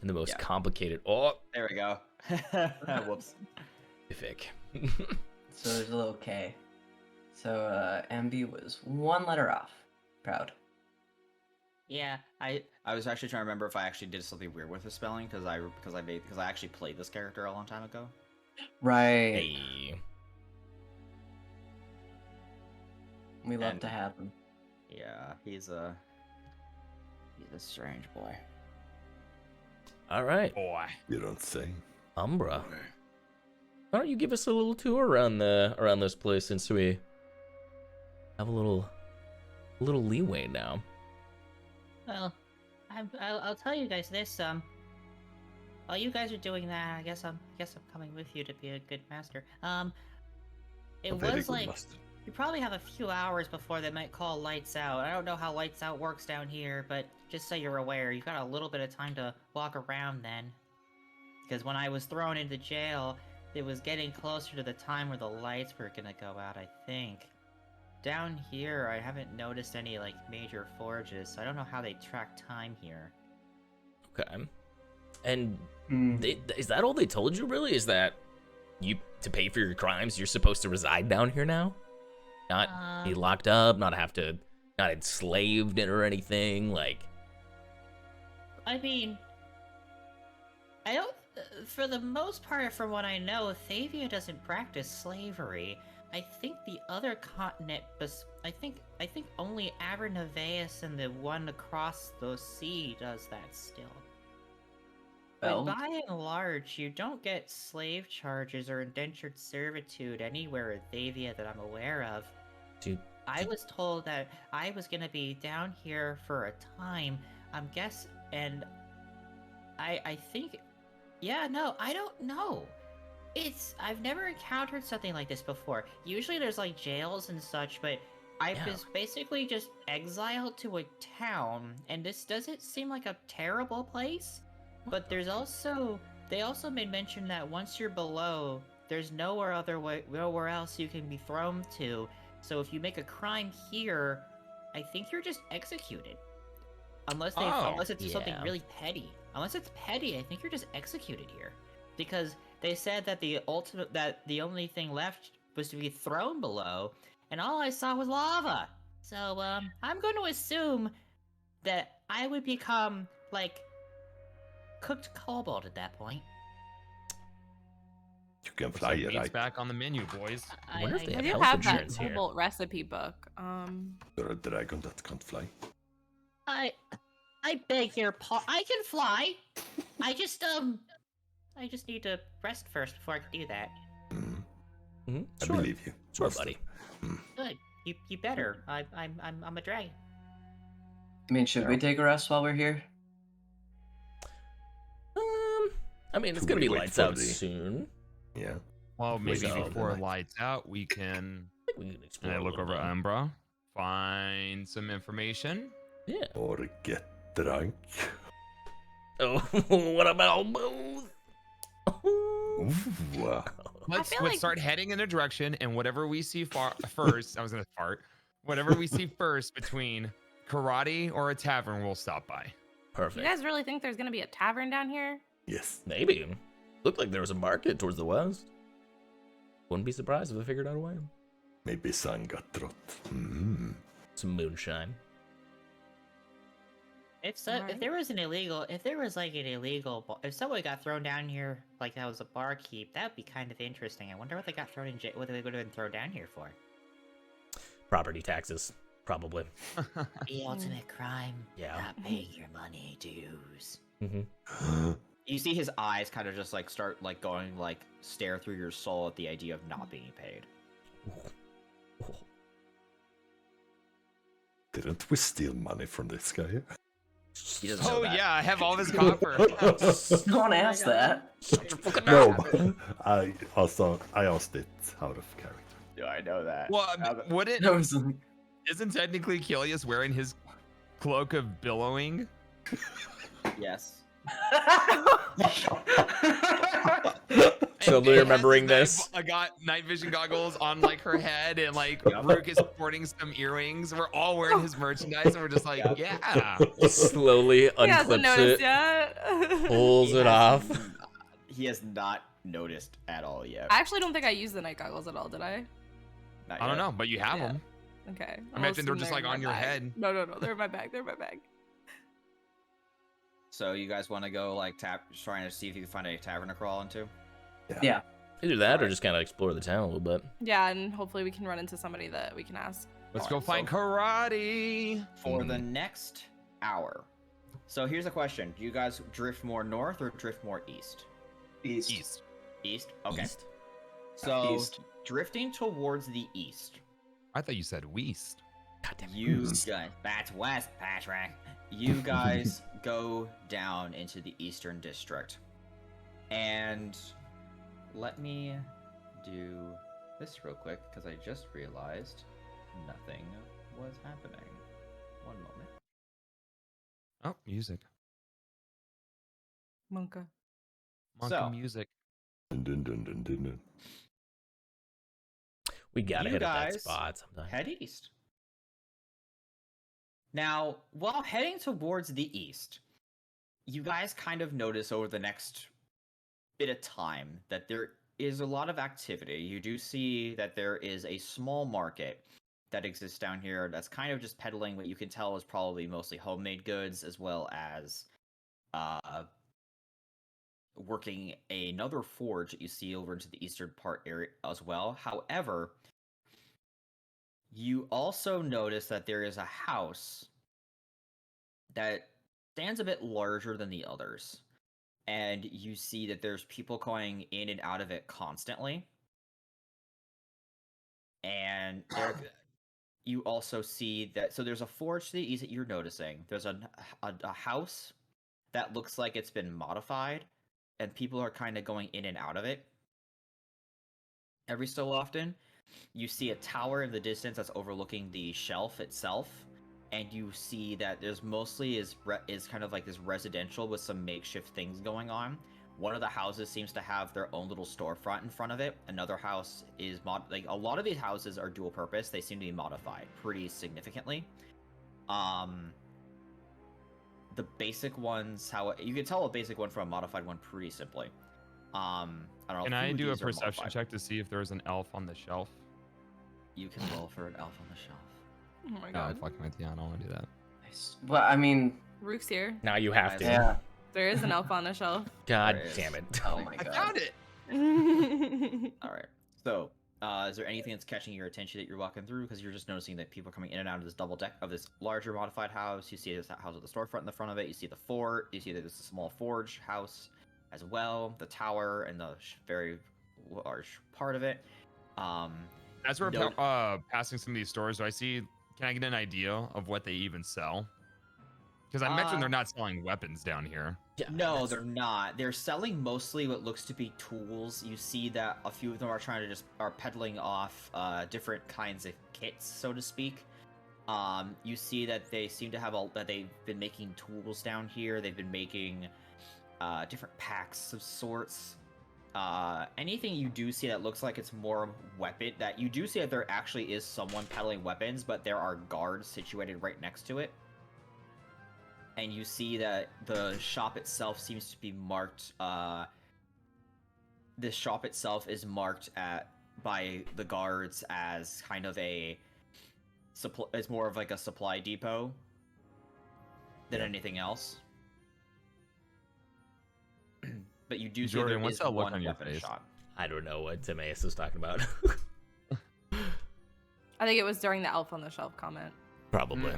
Speaker 1: In the most
Speaker 6: Yeah.
Speaker 1: complicated. Oh,
Speaker 6: There we go. Whoops.
Speaker 1: Fific.
Speaker 4: So there's a little K. So MB was one letter off. Proud.
Speaker 7: Yeah,
Speaker 6: I was actually trying to remember if I actually did something weird with the spelling because I actually played this character a long time ago.
Speaker 4: Right.
Speaker 1: Hey.
Speaker 4: We love
Speaker 6: And-
Speaker 4: to have him.
Speaker 6: Yeah, he's a strange boy.
Speaker 1: All right,
Speaker 3: Boy.
Speaker 5: You don't say.
Speaker 1: Umbra. Why don't you give us a little tour around this place since we have a little leeway now.
Speaker 7: well, I'll tell you guys this. While you guys are doing that, I guess I'm coming with you to be a good master. It
Speaker 5: A very
Speaker 7: was
Speaker 5: good
Speaker 7: like.
Speaker 5: master.
Speaker 7: You probably have a few hours before they might call lights out. I don't know how lights out works down here, but just so you're aware, you've got a little bit of time to walk around then. Because when I was thrown into jail, it was getting closer to the time where the lights were gonna go out, I think. Down here, I haven't noticed any, like, major forges, so I don't know how they track time here.
Speaker 1: Okay. And
Speaker 4: Hmm.
Speaker 1: is that all they told you? Really? Is that you to pay for your crimes? You're supposed to reside down here now, not be locked up, not enslaved or anything. Like,
Speaker 7: I mean, I don't. For the most part, from what I know, Thavia doesn't practice slavery. I think the other continent, I think only Abernaveus and the one across the sea does that still.
Speaker 4: Well,
Speaker 7: But by and large, you don't get slave charges or indentured servitude anywhere in Thavia that I'm aware of.
Speaker 1: dude,
Speaker 7: I was told that I was gonna be down here for a time. And I think, yeah, no, I don't know. I've never encountered something like this before. Usually there's like jails and such, but I
Speaker 1: Yeah.
Speaker 7: was basically just exiled to a town, and this doesn't seem like a terrible place. But there's also they also made mention that once you're below, there's nowhere else you can be thrown to. So if you make a crime here, I think you're just executed. Unless it's something
Speaker 1: Yeah.
Speaker 7: really petty. Unless it's petty, I think you're just executed here. Because they said that the only thing left was to be thrown below, and all I saw was lava. So I'm going to assume that I would become like cooked cobalt at that point.
Speaker 5: You can
Speaker 3: Looks
Speaker 5: fly
Speaker 3: like
Speaker 5: it,
Speaker 3: meat's
Speaker 5: right?
Speaker 3: back on the menu, boys.
Speaker 1: I wonder if they
Speaker 2: I
Speaker 1: have
Speaker 2: do
Speaker 1: health
Speaker 2: have that
Speaker 1: insurance here.
Speaker 2: cobalt recipe book.
Speaker 5: You're a dragon that can't fly.
Speaker 7: I beg your pardon. I can fly. I just need to rest first before I can do that.
Speaker 5: I
Speaker 1: Sure.
Speaker 5: believe you.
Speaker 1: Sure,
Speaker 5: Master.
Speaker 1: buddy.
Speaker 7: Good. You better. I'm a dragon.
Speaker 4: I mean, should we take a rest while we're here?
Speaker 1: I mean, it's
Speaker 5: Should
Speaker 1: gonna
Speaker 5: we
Speaker 1: be
Speaker 5: wait
Speaker 1: lights
Speaker 5: for
Speaker 1: out
Speaker 5: the-
Speaker 1: soon.
Speaker 5: Yeah.
Speaker 3: Well, maybe
Speaker 1: So-
Speaker 3: before lights out, we can.
Speaker 1: I think we can explore.
Speaker 3: And I
Speaker 1: a
Speaker 3: look
Speaker 1: little
Speaker 3: over
Speaker 1: bit.
Speaker 3: Umbra, find some information.
Speaker 1: Yeah.
Speaker 5: Or get drunk.
Speaker 1: Oh, what about both?
Speaker 5: Ooh,
Speaker 3: Let's
Speaker 2: feel like-
Speaker 3: start heading in a direction, and whatever we see first, I was gonna fart. Whatever we see first between karate or a tavern, we'll stop by.
Speaker 2: You
Speaker 1: Perfect.
Speaker 2: guys really think there's gonna be a tavern down here?
Speaker 5: yes.
Speaker 1: Maybe. Looked like there was a market towards the west. Wouldn't be surprised if I figured out a way.
Speaker 5: Maybe San got trot. Mm.
Speaker 1: Some moonshine.
Speaker 7: If
Speaker 2: Alright.
Speaker 7: there was if someone got thrown down here like that was a barkeep, that would be kind of interesting. I wonder what they got thrown in jail. What they would have been thrown down here for?
Speaker 1: Property taxes, probably.
Speaker 7: The ultimate crime.
Speaker 1: Yeah.
Speaker 7: Not paying your money dues.
Speaker 1: Mm-hmm.
Speaker 6: You see his eyes kind of just like start like going like stare through your soul at the idea of not being paid.
Speaker 5: Didn't we steal money from this guy?
Speaker 6: He doesn't know
Speaker 3: Oh
Speaker 6: that.
Speaker 3: yeah, I have all this copper.
Speaker 4: No one asked that.
Speaker 5: No, but I asked it out of character.
Speaker 6: Yeah, I know that.
Speaker 3: Well,
Speaker 6: Uh,
Speaker 4: That was
Speaker 3: isn't technically Kilius wearing his cloak of billowing?
Speaker 6: yes.
Speaker 1: So
Speaker 3: And
Speaker 1: Lou
Speaker 3: Faye
Speaker 1: remembering
Speaker 3: has
Speaker 1: this.
Speaker 3: I got night vision goggles on like her head, and like
Speaker 6: Yeah.
Speaker 3: Rook is sporting some earrings. We're all wearing his merchandise, and we're just like, yeah.
Speaker 1: Slowly
Speaker 2: He hasn't
Speaker 1: unclips
Speaker 2: noticed
Speaker 1: it,
Speaker 2: yet.
Speaker 1: pulls
Speaker 6: He
Speaker 1: it
Speaker 6: has-
Speaker 1: off.
Speaker 6: He has not noticed at all yet.
Speaker 2: I actually don't think I used the night goggles at all, did I?
Speaker 6: Not
Speaker 3: I don't
Speaker 6: yet.
Speaker 3: know, but you have
Speaker 2: Yeah.
Speaker 3: them.
Speaker 2: Okay.
Speaker 3: I
Speaker 2: I'll
Speaker 3: imagine they're
Speaker 2: assume
Speaker 3: just
Speaker 2: in
Speaker 3: like
Speaker 2: my
Speaker 3: on your
Speaker 2: bag.
Speaker 3: head.
Speaker 2: No, they're in my bag. They're in my bag.
Speaker 6: So you guys want to go like trying to see if you can find a tavern to crawl into?
Speaker 4: Yeah.
Speaker 1: Either that or just kind of explore the town a little bit.
Speaker 2: Yeah, and hopefully we can run into somebody that we can ask.
Speaker 3: Let's
Speaker 6: Alright,
Speaker 3: go find karate.
Speaker 6: For the next hour. So here's a question: do you guys drift more north or drift more east?
Speaker 3: East.
Speaker 6: East. Okay.
Speaker 1: East.
Speaker 6: So
Speaker 4: East.
Speaker 6: drifting towards the east.
Speaker 3: I thought you said west.
Speaker 1: Goddamn.
Speaker 6: You guys, that's west, Patrick. You guys go down into the eastern district. And let me do this real quick, because I just realized nothing was happening. One moment.
Speaker 3: Oh, music.
Speaker 2: Monka.
Speaker 3: Monkey
Speaker 6: So-
Speaker 3: music.
Speaker 5: Dun, dun, dun, dun, dun, dun.
Speaker 1: We gotta
Speaker 6: You
Speaker 1: hit at that
Speaker 6: guys
Speaker 1: spot sometime.
Speaker 6: Head east. Now, while heading towards the east, you guys kind of notice over the next bit of time that there is a lot of activity. You do see that there is a small market that exists down here that's kind of just peddling what you can tell is probably mostly homemade goods, as well as working another forge that you see over into the eastern part area as well. However, you also notice that there is a house that stands a bit larger than the others. And you see that there's people going in and out of it constantly. And you also see that, so there's a forge to the east that you're noticing. There's a house that looks like it's been modified, and people are kind of going in and out of it every so often. You see a tower in the distance that's overlooking the shelf itself, and you see that there's mostly is kind of like this residential with some makeshift things going on. One of the houses seems to have their own little storefront in front of it. Another house is like a lot of these houses are dual purpose. They seem to be modified pretty significantly. The basic ones, how you can tell a basic one from a modified one pretty simply. I don't know.
Speaker 3: Can I
Speaker 6: who
Speaker 3: do a
Speaker 6: these are
Speaker 3: perception
Speaker 6: modified.
Speaker 3: check to see if there's an elf on the shelf?
Speaker 6: You can roll for an elf on the shelf.
Speaker 2: Oh my
Speaker 3: No, I'm
Speaker 2: god.
Speaker 3: fucking with you. I don't want to do that.
Speaker 4: Nice. Well, I mean,
Speaker 2: Rook's here.
Speaker 1: Now you have to.
Speaker 4: yeah.
Speaker 2: There is an elf on the shelf.
Speaker 1: God
Speaker 6: There is.
Speaker 1: damn it.
Speaker 4: Oh my
Speaker 3: I
Speaker 4: god.
Speaker 3: found it.
Speaker 6: All right. So, is there anything that's catching your attention that you're walking through? Because you're just noticing that people are coming in and out of this double deck of this larger modified house. You see this house with the storefront in the front of it. You see the fort. You see that there's a small forge house as well. The tower and the very large part of it.
Speaker 3: As we're
Speaker 6: No-
Speaker 3: passing some of these stores, do I see? Can I get an idea of what they even sell? Because I mentioned they're not selling weapons down here.
Speaker 1: Yeah,
Speaker 6: No,
Speaker 1: that's-
Speaker 6: they're not. They're selling mostly what looks to be tools. You see that a few of them are trying to are peddling off different kinds of kits, so to speak. You see that they seem to have that they've been making tools down here. They've been making different packs of sorts. Anything you do see that looks like it's more weapon, that you do see that there actually is someone peddling weapons, but there are guards situated right next to it. And you see that the shop itself seems to be marked. The shop itself is marked by the guards as kind of a supply. It's more of like a supply depot than anything else. But you do see
Speaker 3: Jordan,
Speaker 6: there
Speaker 3: what's
Speaker 6: is
Speaker 3: that look
Speaker 6: one
Speaker 3: on your
Speaker 6: weapon
Speaker 3: face?
Speaker 6: shop.
Speaker 1: I don't know what Timaeus is talking about.
Speaker 2: I think it was during the elf on the shelf comment.
Speaker 1: Probably.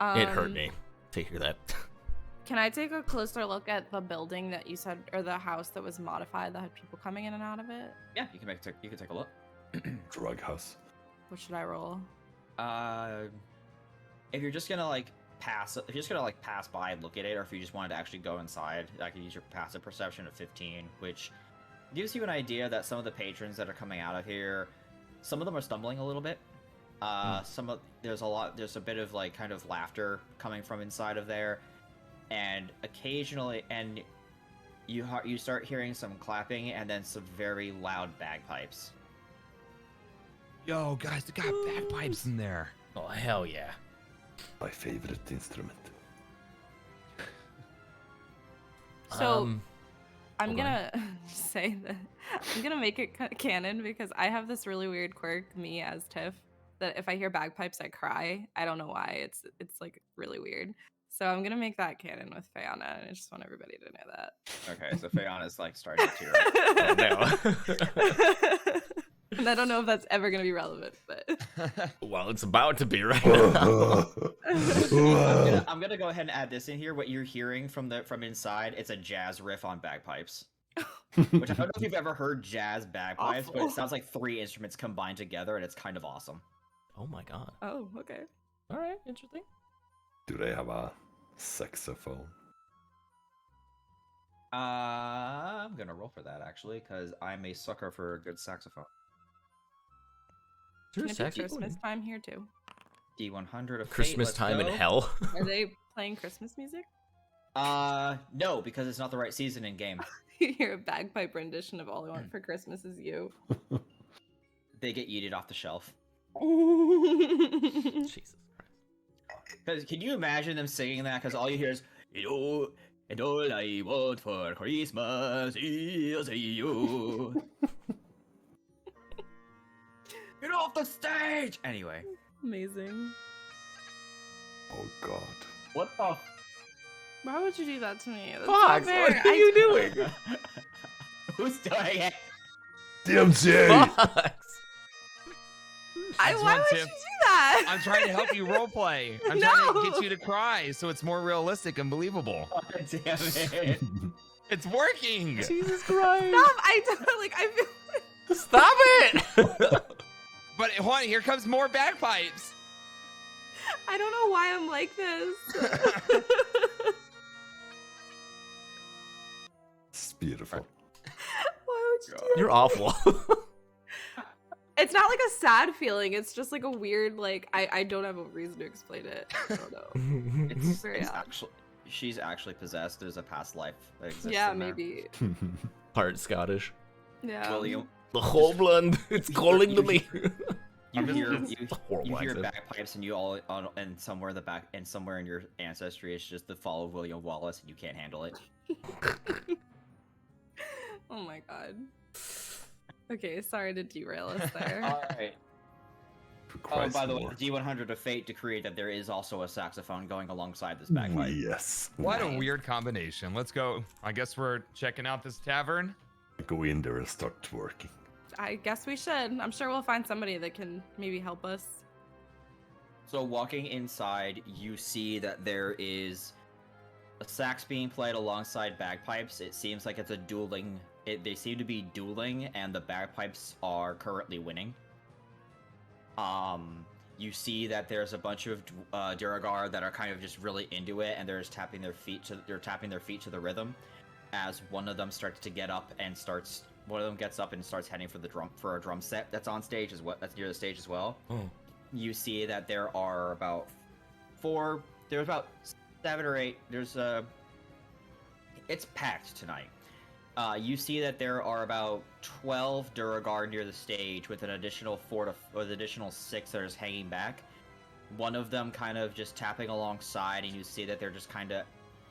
Speaker 1: It hurt me to hear that.
Speaker 2: Can I take a closer look at the building that you said, or the house that was modified that had people coming in and out of it?
Speaker 6: Yeah, you can take a look.
Speaker 5: Drug house.
Speaker 2: What should I roll?
Speaker 6: If you're just gonna like pass by and look at it, or if you just wanted to actually go inside, I could use your passive perception of 15, which gives you an idea that some of the patrons that are coming out of here, some of them are stumbling a little bit. There's a bit of like kind of laughter coming from inside of there, and occasionally, and you start hearing some clapping and then some very loud bagpipes.
Speaker 3: Yo, guys, they got bagpipes in there.
Speaker 1: Oh, hell yeah.
Speaker 5: My favorite instrument.
Speaker 2: So I'm
Speaker 1: hold
Speaker 2: gonna say that I'm gonna make it canon because I have this really weird quirk, me as Tiff, that if I hear bagpipes, I cry. I don't know why. It's like really weird. So I'm gonna make that canon with Fayana, and I just want everybody to know that.
Speaker 6: Okay, so Fayana's like starting to tear up.
Speaker 1: Oh, no.
Speaker 2: And I don't know if that's ever gonna be relevant, but
Speaker 1: Well, it's about to be right now.
Speaker 6: I'm gonna go ahead and add this in here. What you're hearing from inside, it's a jazz riff on bagpipes. Which I don't know if you've ever heard jazz bagpipes, but it
Speaker 2: Awful.
Speaker 6: sounds like 3 instruments combined together, and it's kind of awesome.
Speaker 1: Oh my god.
Speaker 2: oh, okay.
Speaker 1: All right, interesting.
Speaker 5: Do they have a saxophone?
Speaker 6: I'm gonna roll for that actually, because I'm a sucker for a good saxophone.
Speaker 2: Can it be Christmas time here too?
Speaker 6: D100 of
Speaker 1: Christmas
Speaker 6: fate,
Speaker 1: time in
Speaker 6: let's go.
Speaker 1: hell.
Speaker 2: Are they playing Christmas music?
Speaker 6: No, because it's not the right season in game.
Speaker 2: You hear a bagpipe rendition of "All I Want for Christmas Is You."
Speaker 6: They get yeeted off the shelf.
Speaker 1: Jesus Christ.
Speaker 6: Because can you imagine them singing that? Because all you hear is "You and all I want for Christmas is you." Get off the stage! Anyway,
Speaker 2: Amazing.
Speaker 5: Oh god.
Speaker 6: what the?
Speaker 2: Why would you do that to me? That's
Speaker 1: Fox,
Speaker 2: not fair.
Speaker 1: what are you doing?
Speaker 6: Who's doing it?
Speaker 5: DMCA!
Speaker 1: Fox.
Speaker 2: Why
Speaker 3: That's
Speaker 2: would
Speaker 3: one
Speaker 2: you
Speaker 3: tip.
Speaker 2: do that?
Speaker 3: I'm trying to help you roleplay. I'm trying to
Speaker 2: No.
Speaker 3: get you to cry so it's more realistic and believable.
Speaker 6: God damn it!
Speaker 3: It's working.
Speaker 1: Jesus Christ.
Speaker 2: Stop! I don't like. I feel.
Speaker 1: Stop it.
Speaker 3: But hold on, here comes more bagpipes.
Speaker 2: I don't know why I'm like this.
Speaker 5: It's beautiful.
Speaker 2: Why would you do that?
Speaker 1: You're awful.
Speaker 2: It's not like a sad feeling. It's just like a weird, like I don't have a reason to explain it. I don't know.
Speaker 6: It's,
Speaker 2: very
Speaker 6: it's
Speaker 2: odd.
Speaker 6: actually she's actually possessed. There's a past life that exists.
Speaker 2: Yeah,
Speaker 6: in there.
Speaker 2: maybe.
Speaker 1: Part Scottish.
Speaker 2: Yeah.
Speaker 6: William,
Speaker 1: The whole blood, it's calling to me.
Speaker 6: you hear
Speaker 1: It's a horrible
Speaker 6: you hear
Speaker 1: accent.
Speaker 6: bagpipes, and you all and somewhere in the back and somewhere in your ancestry is just the fall of William Wallace, and you can't handle it.
Speaker 2: Oh my god. Okay, sorry to derail us there.
Speaker 6: All right.
Speaker 5: For
Speaker 6: Oh,
Speaker 5: Christ's
Speaker 6: by the way,
Speaker 5: more.
Speaker 6: D100 of Fate decreed that there is also a saxophone going alongside this bagpipe.
Speaker 5: Yes.
Speaker 3: What a
Speaker 2: Nice.
Speaker 3: weird combination. Let's go. I guess we're checking out this tavern.
Speaker 5: Go in there and start twerking.
Speaker 2: I guess we should. I'm sure we'll find somebody that can maybe help us.
Speaker 6: So walking inside, you see that there is a sax being played alongside bagpipes. It seems like it's a dueling. They seem to be dueling, and the bagpipes are currently winning. You see that there's a bunch of Duragar that are kind of just really into it, and they're just tapping their feet to the rhythm. As one of them starts to get up and starts, one of them gets up and starts heading for a drum set that's on stage as well. That's near the stage as well.
Speaker 1: Oh.
Speaker 6: You see that there are about there's about 7 or 8. It's packed tonight. You see that there are about 12 Duragar near the stage, with an additional 6 that are just hanging back. One of them kind of just tapping alongside, and you see that they're just kind of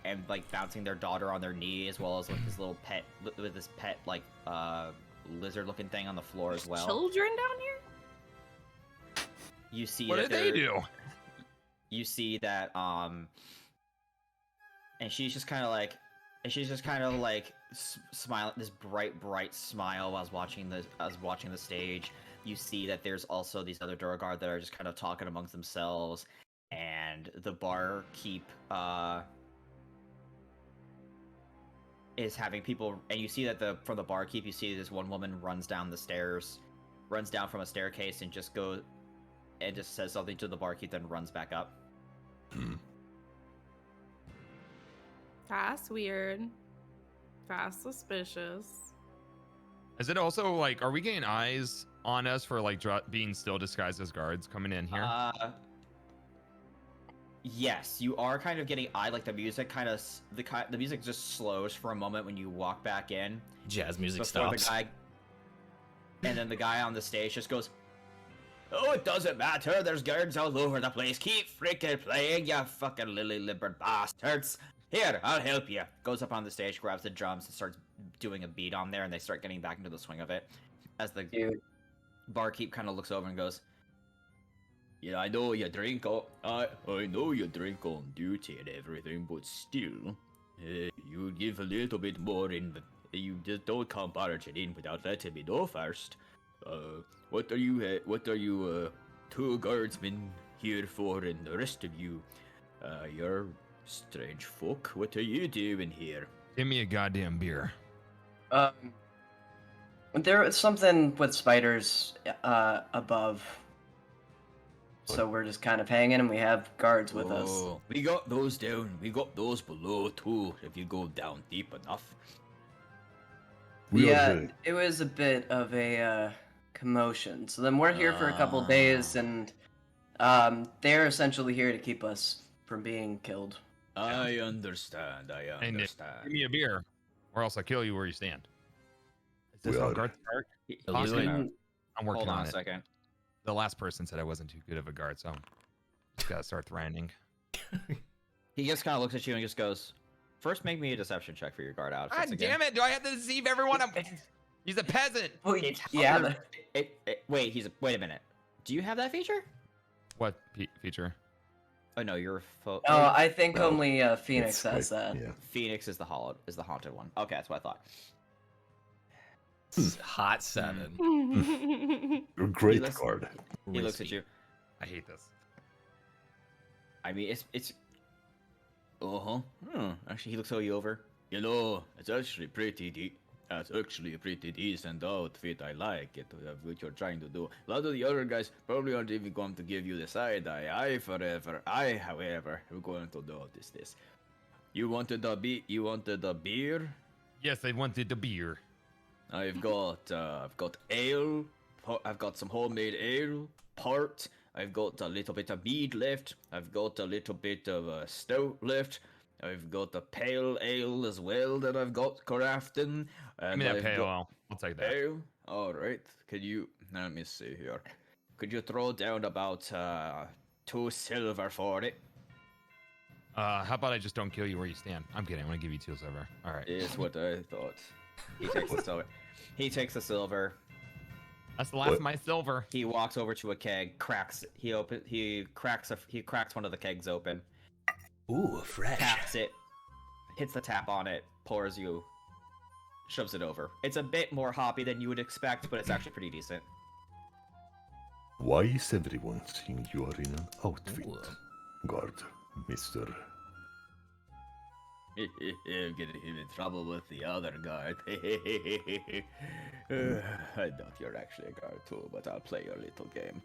Speaker 6: and like bouncing their daughter on their knee, as well as like this little pet with this pet like lizard-looking thing on the floor as well.
Speaker 2: Children down here?
Speaker 6: You see
Speaker 3: What
Speaker 6: that
Speaker 3: did they do?
Speaker 6: You see that and she's just kind of like smiling this bright smile while watching the stage. You see that there's also these other Duragar that are just kind of talking amongst themselves, and the barkeep is having people, and you see that from the barkeep, you see this one woman runs down from a staircase and just says something to the barkeep, then runs back up.
Speaker 2: That's weird. That's suspicious.
Speaker 3: Is it also like, are we getting eyes on us for like being still disguised as guards coming in here?
Speaker 6: Yes, you are kind of getting eye, like the music the music just slows for a moment when you walk back in.
Speaker 1: Jazz music
Speaker 6: before
Speaker 1: stops.
Speaker 6: And then the guy on the stage just goes, "Oh, it doesn't matter. There's guards all over the place. Keep freaking playing, you fucking lily-livered bastards. Here, I'll help you." Goes up on the stage, grabs the drums, and starts doing a beat on there, and they start getting back into the swing of it. As the barkeep kind of looks over and goes, "Yeah, I know you drink I know you drink on duty and everything, but still, you give a little bit more you just don't come barging in without letting me know first. What are you, 2 guardsmen here for, and the rest of you, you're strange folk. What are you doing here?"
Speaker 3: Give me a goddamn beer.
Speaker 4: There was something with spiders above, so we're just kind of hanging, and we have guards with us.
Speaker 6: Oh, we got those down. We got those below too, if you go down deep enough.
Speaker 4: Yeah, it was a bit of a commotion. So then we're here for a couple days, and they're essentially here to keep us from being killed.
Speaker 6: I understand.
Speaker 3: Hey, Nick, give me a beer, or else I'll kill you where you stand. Is this
Speaker 5: We
Speaker 3: how
Speaker 5: are-
Speaker 3: guards start?
Speaker 1: Illusion.
Speaker 3: I'm working
Speaker 6: Hold on
Speaker 3: on
Speaker 6: a
Speaker 3: it.
Speaker 6: second.
Speaker 3: The last person said I wasn't too good of a guard, so just gotta start grinding.
Speaker 6: He just kind of looks at you and just goes, "First, make me a deception check for your guard outfits
Speaker 3: God
Speaker 6: again."
Speaker 3: damn it! Do I have to deceive everyone? He's a peasant.
Speaker 4: Well,
Speaker 6: It's
Speaker 4: yeah.
Speaker 6: harder- wait a minute. Do you have that feature?
Speaker 3: What feature?
Speaker 6: Oh no, you're
Speaker 4: Oh, I think
Speaker 5: No,
Speaker 4: only Phoenix
Speaker 5: It's
Speaker 4: has
Speaker 5: like-
Speaker 4: that.
Speaker 5: Yeah.
Speaker 6: Phoenix is the haunted one. Okay, that's what I thought.
Speaker 1: Hot 7.
Speaker 5: You're a great
Speaker 6: looks-
Speaker 5: guard.
Speaker 6: He looks at
Speaker 1: Risky.
Speaker 6: you.
Speaker 3: I hate this.
Speaker 6: I mean, it's. Actually, he looks you over. You know, it's actually That's actually a pretty decent outfit. I like it. What you're trying to do. A lot of the other guys probably aren't even going to give you the side eye. I, however, am going to notice this. You wanted a beer?
Speaker 3: Yes, I wanted the beer.
Speaker 6: I've got ale, I've got some homemade ale, port. I've got a little bit of mead left. I've got a little bit of stout left. I've got a pale ale as well that I've got crafting.
Speaker 3: Give me that pale ale. I'll take that.
Speaker 6: Pale? All right. Could you? Let me see here. Could you throw down about 2 silver for it?
Speaker 3: How about I just don't kill you where you stand? I'm kidding. I'm gonna give you 2 silver. All right.
Speaker 6: Is what I thought. He takes the silver. He takes the silver.
Speaker 3: That's the last of my silver.
Speaker 6: He walks over to a keg, cracks it. He cracks one of the kegs open.
Speaker 1: Ooh, fresh.
Speaker 6: Taps it, hits the tap on it, pours you, shoves it over. It's a bit more hoppy than you would expect, but it's actually pretty decent.
Speaker 5: Why is everyone seeing you are in an outfit?
Speaker 1: Ooh.
Speaker 5: Guard, Mr.
Speaker 6: I'm getting him in trouble with the other guard. I doubt you're actually a guard too, but I'll play your little game.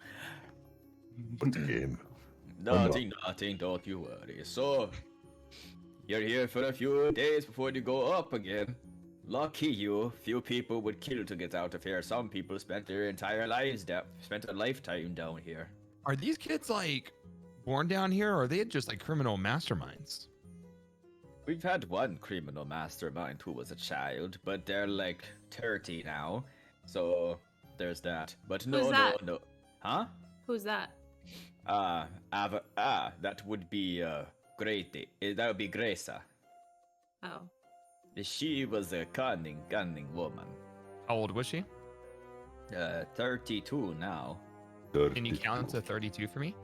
Speaker 5: What game?
Speaker 6: Nothing, don't you worry. So, you're here for a few days before you go up again. Lucky you, few people would kill to get out of here. Some people spent their entire lives spent a lifetime down here.
Speaker 3: Are these kids like born down here, or are they just like criminal masterminds?
Speaker 6: We've had one criminal mastermind who was a child, but they're like 30 now. So there's that. But no. Huh?
Speaker 2: Who's that?
Speaker 6: That would be Grete. That would be Gresa.
Speaker 2: Oh.
Speaker 6: She was a cunning woman.
Speaker 3: How old was she?
Speaker 6: 32 now.
Speaker 3: Can you count to 32 for me?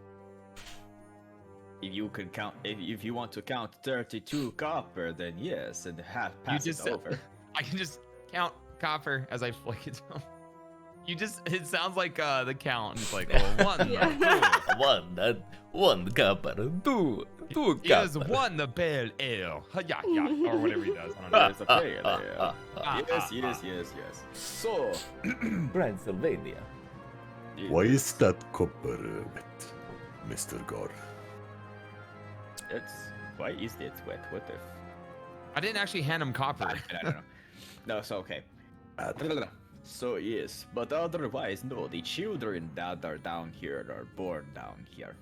Speaker 6: If you could count, if you want to count 32 copper, then yes, and pass it over.
Speaker 3: I can just count copper as I flick it down. It sounds like the count. It's like, well, 1,
Speaker 2: Yeah.
Speaker 1: one copper, two copper.
Speaker 3: He has won the pale ale. Yeah, or whatever he does. I don't know.
Speaker 6: It's a pale ale. Yes. So,
Speaker 1: Pennsylvania.
Speaker 5: Why is that copper wet, Mr. Guard?
Speaker 6: Why is it wet? What the?
Speaker 3: I didn't actually hand him copper.
Speaker 6: I don't know. No, it's okay. So yes, but otherwise, no. The children that are down here are born down here.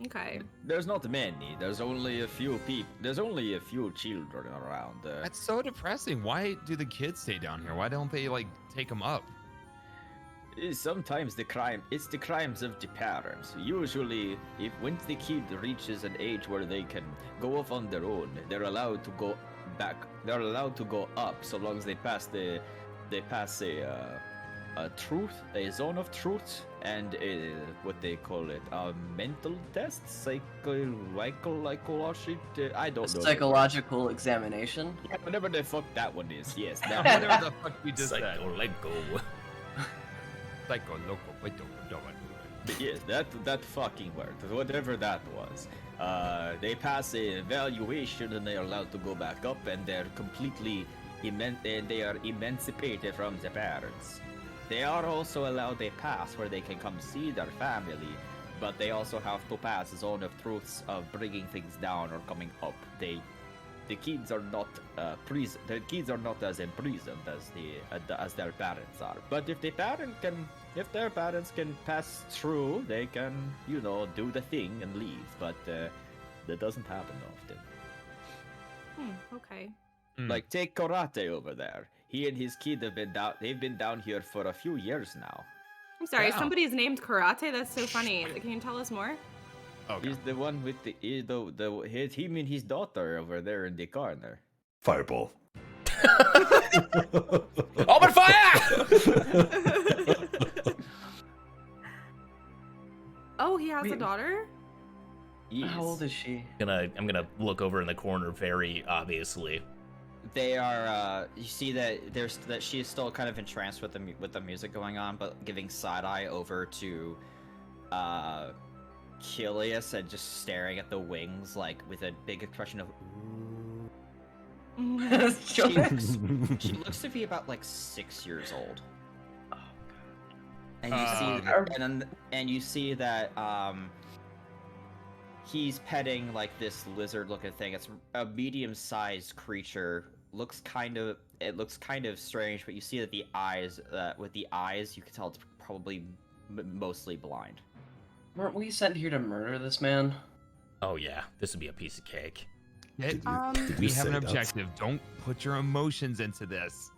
Speaker 2: Okay.
Speaker 6: There's not many. There's only a few people. There's only a few children around.
Speaker 3: That's so depressing. Why do the kids stay down here? Why don't they like take them up?
Speaker 6: Sometimes it's the crimes of the parents. Usually, once the kid reaches an age where they can go off on their own, they're allowed to go back. They're allowed to go up so long as they pass a zone of truth, and what they call it, a mental test, psychological. I don't know.
Speaker 4: Psychological examination.
Speaker 6: Yeah, whatever the fuck that one is. Yes, that one.
Speaker 3: Whatever the fuck you just said.
Speaker 1: Psycho loco.
Speaker 6: Yes, that fucking word, whatever that was. They pass a evaluation and they are allowed to go back up, and they're completely they are emancipated from the parents. They are also allowed a pass where they can come see their family, but they also have to pass a zone of truths of bringing things down or coming up. The kids are not The kids are not as imprisoned as their parents are. But if their parents can pass through, they can, do the thing and leave. But that doesn't happen often.
Speaker 2: Okay.
Speaker 6: Like take Karate over there. He and his kid they've been down here for a few years now.
Speaker 2: I'm sorry,
Speaker 3: Wow.
Speaker 2: somebody's named Karate? That's so funny. Can you tell us more?
Speaker 3: Okay.
Speaker 6: He's the one with him and his daughter over there in the corner.
Speaker 5: Fireball.
Speaker 1: Open fire!
Speaker 2: Oh, he has a
Speaker 4: Wait.
Speaker 2: daughter?
Speaker 6: Yes.
Speaker 4: How old is she?
Speaker 1: I'm gonna look over in the corner very obviously.
Speaker 6: They are. You see that she is still kind of entranced with the music going on, but giving side eye over to, Kilius and just staring at the wings like with a big expression of. Ooh. She looks to be about like 6 years old.
Speaker 4: Oh,
Speaker 6: And you see, and you see that he's petting like this lizard-looking thing. It's a medium-sized creature, looks kind of strange, but you see that the eyes you can tell it's probably mostly blind.
Speaker 4: Weren't we sent here to murder this man?
Speaker 1: Oh yeah, this would be a piece of cake.
Speaker 5: Did you, did
Speaker 3: We
Speaker 5: you
Speaker 3: have
Speaker 5: say
Speaker 3: an
Speaker 5: that?
Speaker 3: objective. Don't put your emotions into this.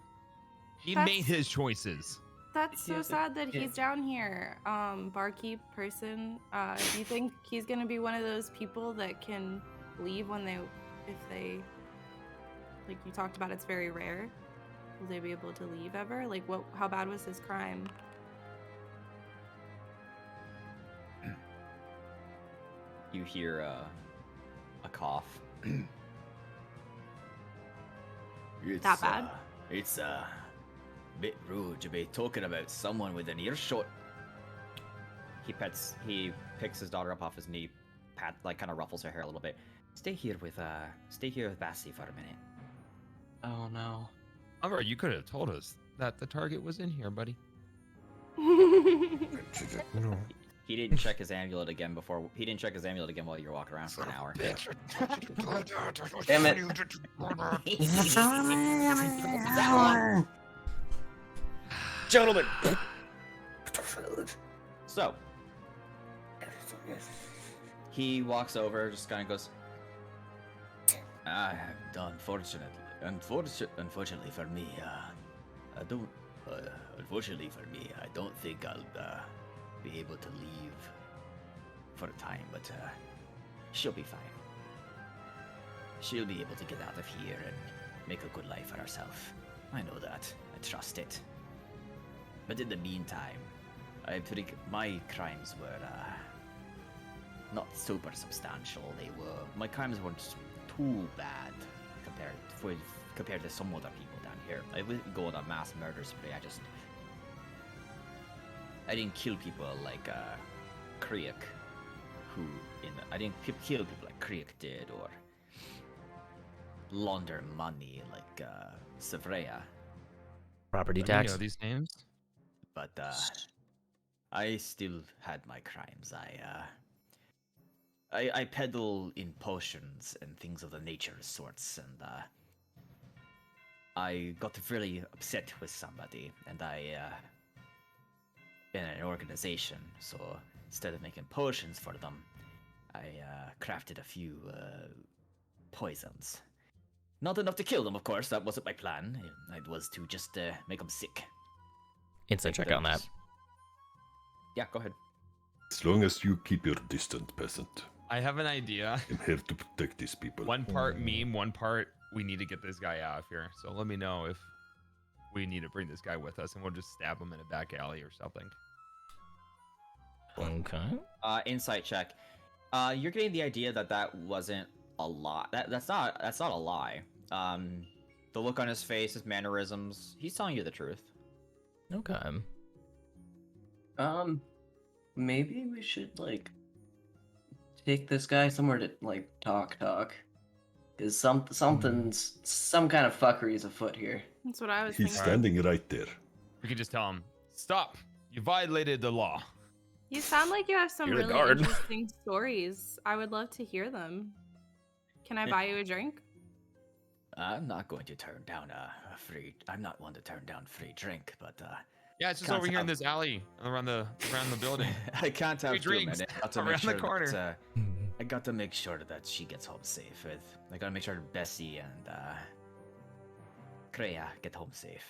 Speaker 3: He made his choices.
Speaker 2: That's so
Speaker 4: Yeah,
Speaker 2: sad that
Speaker 4: yeah.
Speaker 2: he's down here. Barkeep person, do you think he's gonna be one of those people that can leave if they, like you talked about, it's very rare. Will they be able to leave ever? Like, how bad was his crime?
Speaker 6: You hear a cough.
Speaker 2: That bad?
Speaker 6: It's a bit rude to be talking about someone with an earshot. He picks his daughter up off his knee, kind of ruffles her hair a little bit. Stay here with Bassie for a minute.
Speaker 4: Oh no.
Speaker 3: Umbra, you could have told us that the target was in here, buddy.
Speaker 5: No.
Speaker 6: He didn't check his amulet again while you were walking around for an hour.
Speaker 4: Damn it.
Speaker 1: Gentlemen.
Speaker 6: So he walks over, just kind of goes, unfortunately for me, I don't. Unfortunately for me, I don't think I'll be able to leave for a time, but she'll be fine. She'll be able to get out of here and make a good life for herself. I know that. I trust it. But in the meantime, my crimes were not super substantial. My crimes weren't too bad compared to some other people down here. I wouldn't go on a mass murder spree. I didn't kill people like Kriek, I didn't kill people like Kriek did, or launder money like Savreya.
Speaker 1: Property
Speaker 3: You
Speaker 1: tax.
Speaker 3: know these names?
Speaker 6: But I still had my crimes. I peddle in potions and things of the nature sorts, and I got really upset with somebody, and in an organization, so instead of making potions for them, I crafted a few poisons. Not enough to kill them, of course. That wasn't my plan. It was to just make them sick.
Speaker 1: Inside check on that.
Speaker 6: Yeah, go ahead.
Speaker 5: As long as you keep your distance, peasant.
Speaker 3: I have an idea.
Speaker 5: I'm here to protect these people.
Speaker 3: One part meme, one part we need to get this guy out of here. So let me know if we need to bring this guy with us, and we'll just stab him in a back alley or something.
Speaker 1: Okay.
Speaker 6: Insight check. You're getting the idea that wasn't a lie. That's not a lie. The look on his face, his mannerisms, he's telling you the truth.
Speaker 1: Okay.
Speaker 4: Maybe we should take this guy somewhere to talk. Cause some kind of fuckery is afoot here.
Speaker 2: That's what I was
Speaker 5: He's
Speaker 2: thinking.
Speaker 5: standing right there.
Speaker 3: We can just tell him, stop. You violated the law.
Speaker 2: You sound like you have some
Speaker 1: You're the
Speaker 2: really
Speaker 1: guard.
Speaker 2: interesting stories. I would love to hear them. Can I buy you a drink?
Speaker 6: I'm not going to turn down I'm not one to turn down free drink, but
Speaker 3: Yeah, it's just
Speaker 6: Can't
Speaker 3: over here in
Speaker 6: have-
Speaker 3: this alley around the building.
Speaker 6: I can't have
Speaker 3: Free
Speaker 6: too
Speaker 3: drinks
Speaker 6: many. I got to
Speaker 3: around
Speaker 6: make
Speaker 3: the
Speaker 6: sure
Speaker 3: corner.
Speaker 6: that, I got to make sure that she gets home safe. I gotta make sure Bessie and Kreia get home safe.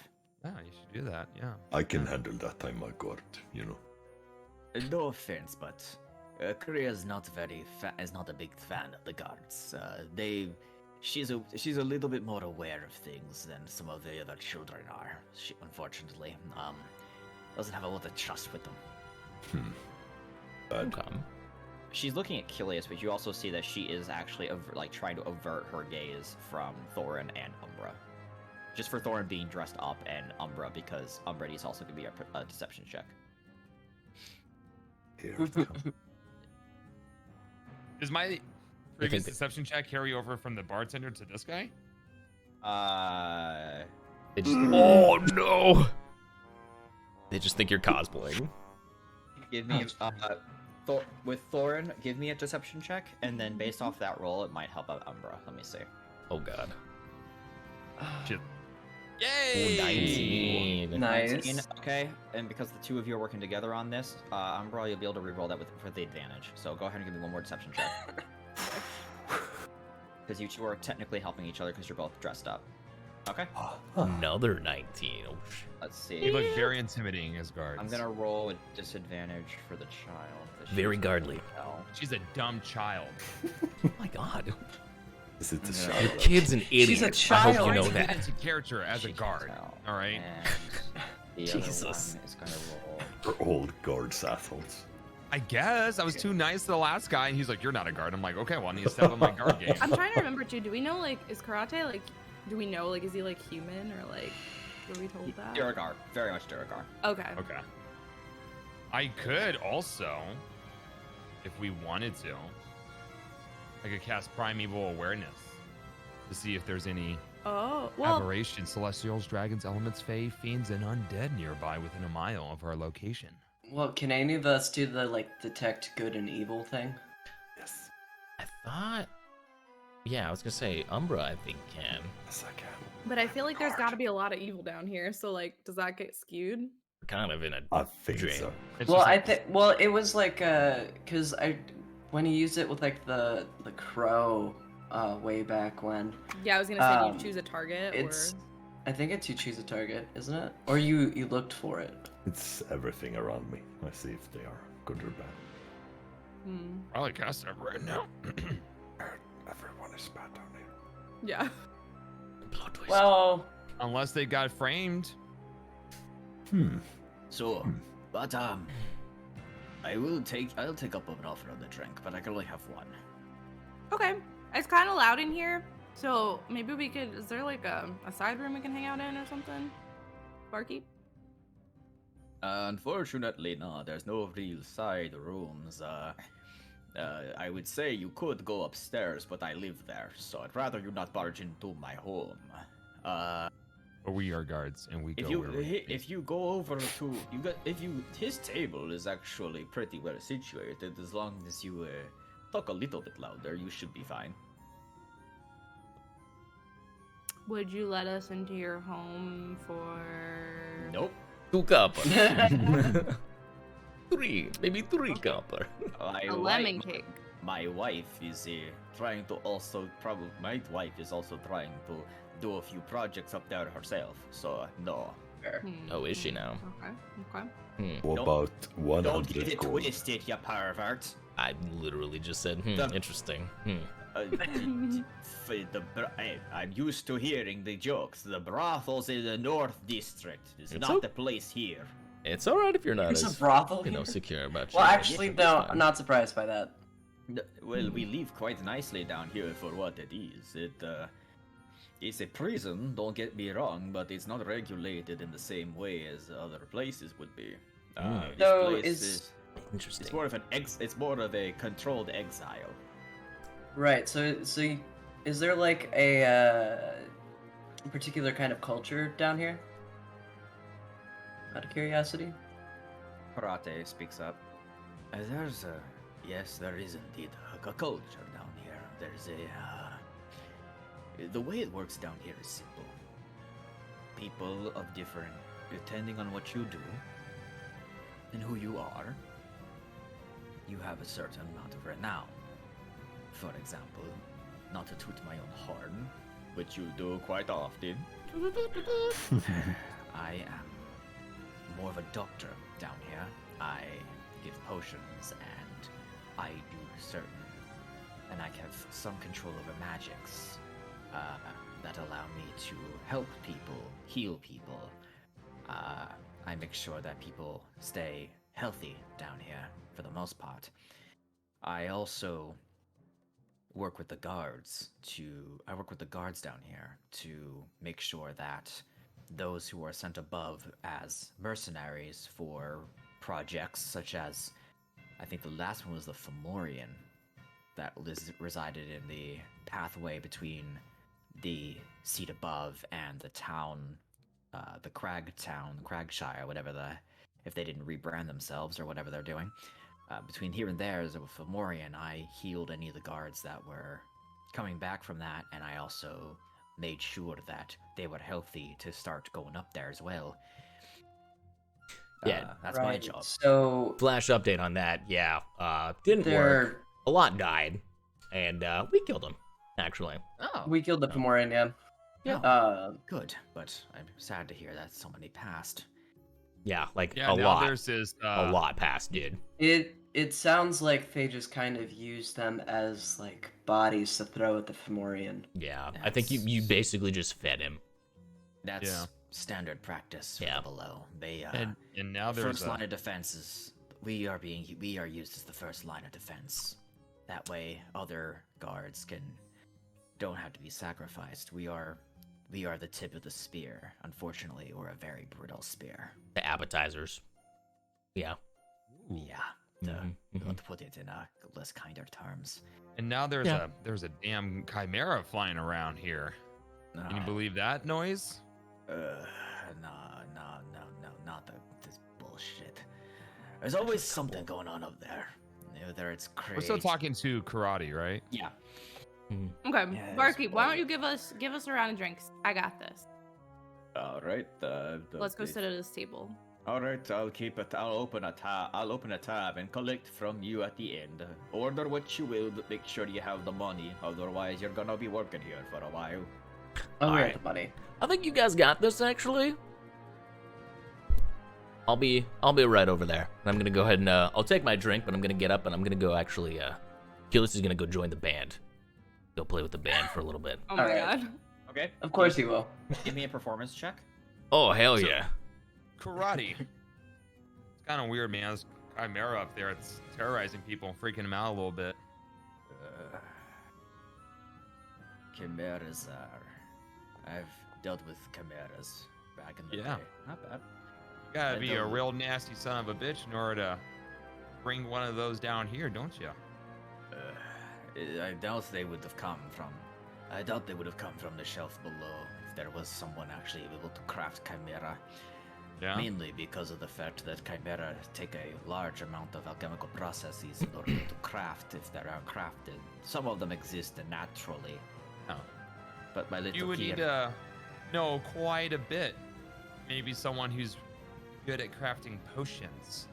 Speaker 3: Yeah, you should do that. Yeah.
Speaker 5: I can handle that. I'm a guard, you know.
Speaker 6: No offense, but Kreia is not a big fan of the guards. She's a little bit more aware of things than some of the other children are. She unfortunately doesn't have a lot of trust with them.
Speaker 5: Bad.
Speaker 1: Okay.
Speaker 6: She's looking at Kilius, but you also see that she is actually trying to avert her gaze from Thorin and Umbra. Just for Thorin being dressed up and Umbra, because Umbra is also going to be a deception check.
Speaker 5: Here it comes.
Speaker 3: Does my previous
Speaker 1: that-
Speaker 3: deception check carry over from the bartender to this guy?
Speaker 1: They just. Oh no! They just think you're cosplaying.
Speaker 6: Give me with Thorin, give me a deception check, and then based off that roll, it might help out Umbra. Let me see.
Speaker 1: Oh god.
Speaker 3: Shit.
Speaker 1: Ooh,
Speaker 3: Yay!
Speaker 1: 19.
Speaker 4: Nice.
Speaker 6: 19, okay, and because the two of you are working together on this, Umbra, you'll be able to reroll that for the advantage. So go ahead and give me one more deception check. Because you two are technically helping each other because you're both dressed up. Okay,
Speaker 1: Another 19. Oh,
Speaker 6: let's
Speaker 3: They
Speaker 6: see.
Speaker 3: look very intimidating as guards.
Speaker 6: I'm gonna roll a disadvantage for the child. 'cause
Speaker 1: Very
Speaker 6: she's
Speaker 1: godly.
Speaker 6: hell.
Speaker 3: She's a dumb child.
Speaker 1: Oh my god.
Speaker 5: Is it the
Speaker 6: Yeah.
Speaker 1: Your
Speaker 5: child?
Speaker 1: kid's an idiot.
Speaker 4: She's a
Speaker 1: I hope
Speaker 4: child.
Speaker 1: you know
Speaker 3: Get
Speaker 1: that.
Speaker 3: into character as a
Speaker 6: She can
Speaker 3: guard.
Speaker 6: tell.
Speaker 3: All right.
Speaker 6: And the
Speaker 1: Jesus.
Speaker 6: other one is gonna roll.
Speaker 5: For old guards assholes.
Speaker 3: I guess I was too nice to the last guy, and he's like, "You're not a guard." I'm like, "Okay, well, I need to step up my guard game."
Speaker 2: I'm trying to remember too. Do we know like is karate like? Do we know like is he like human or like? Were we told that?
Speaker 6: Duragar, very much Duragar.
Speaker 2: Okay.
Speaker 3: Okay. I could also, if we wanted to, I could cast Primeval Awareness to see if there's any
Speaker 2: Oh well.
Speaker 8: Aberrations, celestials, dragons, elements, fae, fiends, and undead nearby within a mile of our location.
Speaker 4: Well, can any of us do the like detect good and evil thing?
Speaker 5: Yes.
Speaker 1: I thought. Yeah, I was gonna say Umbra. I think can.
Speaker 5: Yes, I can.
Speaker 2: But I feel like there's got to be a lot of evil down here. So like, does that get skewed?
Speaker 1: We're kind of in a
Speaker 5: I think
Speaker 1: dream.
Speaker 5: so.
Speaker 3: It's
Speaker 4: Well,
Speaker 3: just
Speaker 4: I
Speaker 3: like-
Speaker 4: think. Well, it was like cause when he used it with like the crow, way back when.
Speaker 2: Yeah, I was gonna say, do
Speaker 4: Um,
Speaker 2: you choose a target
Speaker 4: It's.
Speaker 2: or?
Speaker 4: I think it's you choose a target, isn't it? Or you looked for it.
Speaker 5: It's everything around me. I see if they are good or bad.
Speaker 2: Hmm.
Speaker 3: Probably cast it right now.
Speaker 5: Everyone is bad down here.
Speaker 2: Yeah.
Speaker 1: Plot twist.
Speaker 4: Well,
Speaker 3: Unless they got framed.
Speaker 6: So, but I'll take up an offer on the drink, but I can only have one.
Speaker 2: Okay. It's kind of loud in here, so maybe we could. Is there like a side room we can hang out in or something? Barkeep.
Speaker 6: Unfortunately, no. There's no real side rooms. I would say you could go upstairs, but I live there, so I'd rather you not barge into my home.
Speaker 3: But we are guards, and we go
Speaker 6: If you
Speaker 3: where we
Speaker 6: if you go over to his table is actually pretty well situated. As long as you talk a little bit louder, you should be fine.
Speaker 2: Would you let us into your home for?
Speaker 6: Nope.
Speaker 1: 2 copper. 3, maybe 3 copper.
Speaker 2: A lemon cake.
Speaker 6: My wife is trying to also my wife is also trying to do a few projects up there herself. So no.
Speaker 1: Oh, is she now?
Speaker 2: Okay. Okay.
Speaker 1: Hmm.
Speaker 5: What
Speaker 6: Don't-
Speaker 5: about
Speaker 6: Don't get
Speaker 5: 100
Speaker 6: it
Speaker 5: gold?
Speaker 6: twisted, you pervert.
Speaker 1: I literally just said,
Speaker 6: The-
Speaker 1: interesting.
Speaker 6: I'm used to hearing the jokes. The brothel's in the North District. It's
Speaker 1: It's
Speaker 6: not
Speaker 1: o-
Speaker 6: the place here.
Speaker 1: It's alright if you're not
Speaker 4: there's a
Speaker 1: as,
Speaker 4: brothel.
Speaker 1: you know,
Speaker 4: here?
Speaker 1: secure about
Speaker 4: Well,
Speaker 1: your
Speaker 4: actually,
Speaker 1: relationship,
Speaker 4: no,
Speaker 1: it's
Speaker 4: I'm
Speaker 1: fine.
Speaker 4: not surprised by that.
Speaker 6: Well, we live quite nicely down here for what it is. It's a prison, don't get me wrong, but it's not regulated in the same way as other places would be. This
Speaker 4: So
Speaker 6: place
Speaker 4: is-
Speaker 1: Interesting.
Speaker 6: it's more of it's more of a controlled exile.
Speaker 4: Right. Is there like a particular kind of culture down here? Out of curiosity.
Speaker 6: Karate speaks up. There's a yes, there is indeed a culture down here. There's the way it works down here is simple. People of different, depending on what you do and who you are, you have a certain amount of renown. For example, not to toot my own horn, which you do quite often. I am more of a doctor down here. I give potions and I do and I have some control over magics that allow me to help people, heal people. I make sure that people stay healthy down here for the most part. I also work with the guards down here to make sure that those who are sent above as mercenaries for projects such as, I think the last one was the Fomorian that resided in the pathway between the seat above and the town, the Cragshire, if they didn't rebrand themselves or whatever they're doing. Between here and there, as a Fomorian, I healed any of the guards that were coming back from that, and I also made sure that they were healthy to start going up there as well.
Speaker 1: Yeah.
Speaker 6: That's my job.
Speaker 4: So
Speaker 1: Flash update on that. Yeah. Didn't work.
Speaker 4: there,
Speaker 1: A lot died, and we killed them. Actually.
Speaker 6: Oh,
Speaker 4: we killed the Fomorian, yeah.
Speaker 6: yeah. Good, but I'm sad to hear that so many passed.
Speaker 1: Yeah, like
Speaker 3: Yeah,
Speaker 1: a
Speaker 3: now
Speaker 1: lot.
Speaker 3: there's this.
Speaker 1: A lot passed, dude.
Speaker 4: It sounds like they just kind of use them as like bodies to throw at the Fomorian.
Speaker 1: Yeah, I think you basically just fed him.
Speaker 6: That's standard practice for the below. They
Speaker 3: and now there's
Speaker 6: first line of defense is we are used as the first line of defense. That way, other guards don't have to be sacrificed. We are the tip of the spear, unfortunately, or a very brittle spear.
Speaker 1: The appetizers. Yeah.
Speaker 6: Yeah, to put it in less kinder terms.
Speaker 3: And now there's a damn chimera flying around here. Can you believe that noise?
Speaker 6: No, not this bullshit. There's always something going on up there. Whether it's crazy.
Speaker 3: We're still talking to Karate, right?
Speaker 6: Yeah.
Speaker 2: Okay,
Speaker 6: Yes,
Speaker 2: Barkeep, why
Speaker 6: well-
Speaker 2: don't you give us a round of drinks? I got this.
Speaker 6: All right.
Speaker 2: Let's go sit at this table.
Speaker 6: All right, I'll keep it. I'll open a tab and collect from you at the end. Order what you will, but make sure you have the money. Otherwise, you're gonna be working here for a while.
Speaker 4: Oh, we
Speaker 1: Alright.
Speaker 4: have the money.
Speaker 1: I think you guys got this actually. I'll be right over there. And I'm gonna go ahead and I'll take my drink, but I'm gonna get up and I'm gonna go actually Keyless is gonna go join the band. Go play with the band for a little bit.
Speaker 2: Oh my
Speaker 4: Alright.
Speaker 2: god.
Speaker 6: Okay.
Speaker 4: Of course he will.
Speaker 6: Give me a performance check.
Speaker 1: Oh hell yeah.
Speaker 3: Karate. It's kind of weird, man. This chimera up there, it's terrorizing people, freaking them out a little bit.
Speaker 6: Chimeras are. I've dealt with chimeras back in the
Speaker 3: Yeah.
Speaker 6: day. Not bad.
Speaker 3: You gotta
Speaker 6: I
Speaker 3: be a
Speaker 6: know.
Speaker 3: real nasty son of a bitch in order to bring one of those down here, don't you?
Speaker 6: I doubt they would have come from. I doubt they would have come from the shelf below if there was someone actually able to craft chimera.
Speaker 3: Yeah.
Speaker 6: Mainly because of the fact that chimera take a large amount of alchemical processes in order to craft if they are crafted. Some of them exist naturally.
Speaker 3: Oh.
Speaker 6: But my little
Speaker 3: You would
Speaker 6: kid-
Speaker 3: need to know quite a bit. Maybe someone who's good at crafting potions.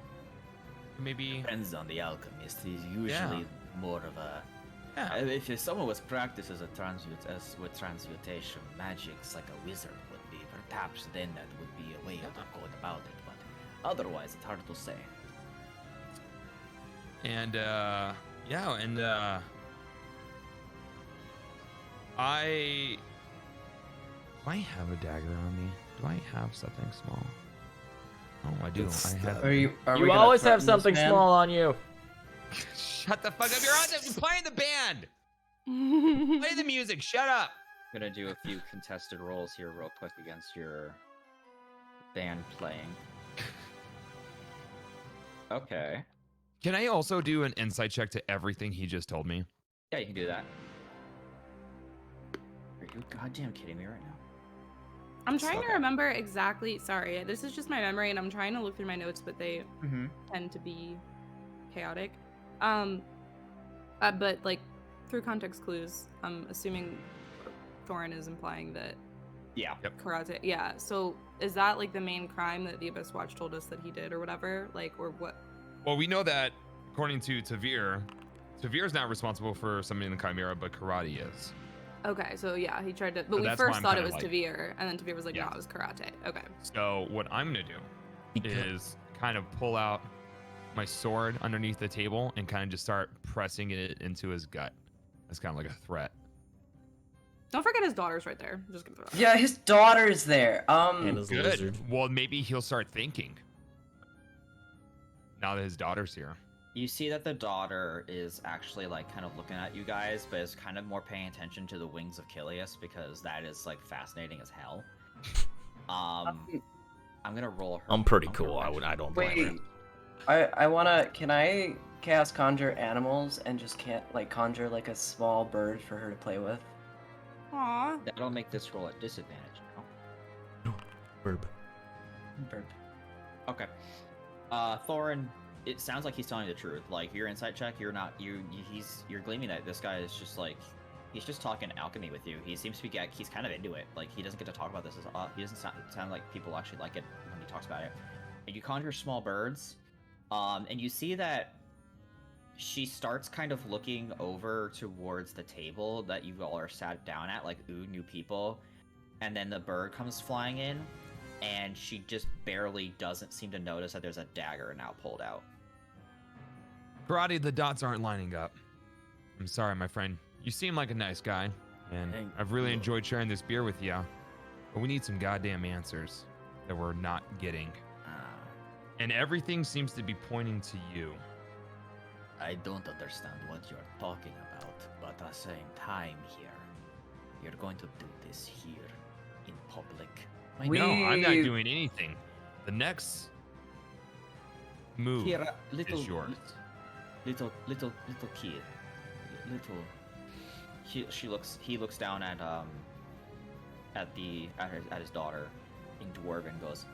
Speaker 3: Maybe.
Speaker 6: Depends on the alchemist. He's usually more of a.
Speaker 3: Yeah.
Speaker 6: If someone was practiced as with transmutation magics like a wizard would be, perhaps then that would be a way of going about it. But otherwise, it's hard to say.
Speaker 3: And I have a dagger on me. Do I have something small? Oh, I do.
Speaker 5: It's,
Speaker 3: I have.
Speaker 4: Are we
Speaker 1: You
Speaker 4: gonna
Speaker 1: always have
Speaker 4: threaten this
Speaker 1: something
Speaker 4: man?
Speaker 1: small on you.
Speaker 3: Shut the fuck up! You're playing the band. Play the music. Shut up.
Speaker 9: I'm gonna do a few contested rolls here real quick against your band playing. Okay.
Speaker 3: Can I also do an insight check to everything he just told me?
Speaker 9: Yeah, you can do that. Are you goddamn kidding me right now?
Speaker 2: I'm trying to
Speaker 9: Okay.
Speaker 2: remember exactly. Sorry, this is just my memory, and I'm trying to look through my notes, but they
Speaker 9: Mm-hmm.
Speaker 2: tend to be chaotic. But like through context clues, I'm assuming Thorin is implying that
Speaker 9: Yeah.
Speaker 2: karate. Yeah. So is that like the main crime that the Abyss Watch told us that he did, or whatever? Like, or what?
Speaker 3: Well, we know that according to Tavir, Tavir's not responsible for summoning the Chimera, but Karate is.
Speaker 2: Okay, so yeah, he tried to. But
Speaker 3: So
Speaker 2: we
Speaker 3: that's why
Speaker 2: first
Speaker 3: I'm
Speaker 2: thought it
Speaker 3: kinda
Speaker 2: was
Speaker 3: like-
Speaker 2: Tavir, and then Tavir was like,
Speaker 3: Yeah.
Speaker 2: no, it was karate. Okay.
Speaker 3: So what I'm gonna do is kind of pull out my sword underneath the table and kind of just start pressing it into his gut. That's kind of like a threat.
Speaker 2: Don't forget his daughter's right there. I'm just gonna throw it.
Speaker 4: Yeah, his daughter's there.
Speaker 1: And his
Speaker 3: Good.
Speaker 1: lizard.
Speaker 3: Well, maybe he'll start thinking now that his daughter's here.
Speaker 9: You see that the daughter is actually like kind of looking at you guys, but is kind of more paying attention to the wings of Kilius because that is like fascinating as hell. I'm gonna roll her.
Speaker 1: I'm pretty
Speaker 9: her
Speaker 1: cool. I don't blame
Speaker 4: Wait,
Speaker 1: her.
Speaker 4: can I cast conjure animals and just can't like conjure like a small bird for her to play with?
Speaker 2: Aw.
Speaker 9: That'll make this roll at disadvantage now.
Speaker 1: Verb.
Speaker 4: Bird.
Speaker 9: Okay. Thorin, it sounds like he's telling the truth. Like your insight check, you're not you're gleaming that this guy is just like He's just talking alchemy with you. He seems to be he's kind of into it. Like he doesn't get to talk about this he doesn't sound like people actually like it when he talks about it. And you conjure small birds, and you see that she starts kind of looking over towards the table that you all are sat down at, like, ooh, new people. And then the bird comes flying in, and she just barely doesn't seem to notice that there's a dagger now pulled out.
Speaker 8: Karate, the dots aren't lining up. I'm sorry, my friend. You seem like a nice guy, and I've really enjoyed sharing this beer with you. But we need some goddamn answers that we're not getting. And everything seems to be pointing to you.
Speaker 6: I don't understand what you're talking about, but at the same time here, you're going to do this here in public.
Speaker 8: No, I'm not doing anything. The next move
Speaker 6: Here,
Speaker 8: is yours.
Speaker 6: Little kid.
Speaker 9: He looks down at his daughter in Dwarven and goes,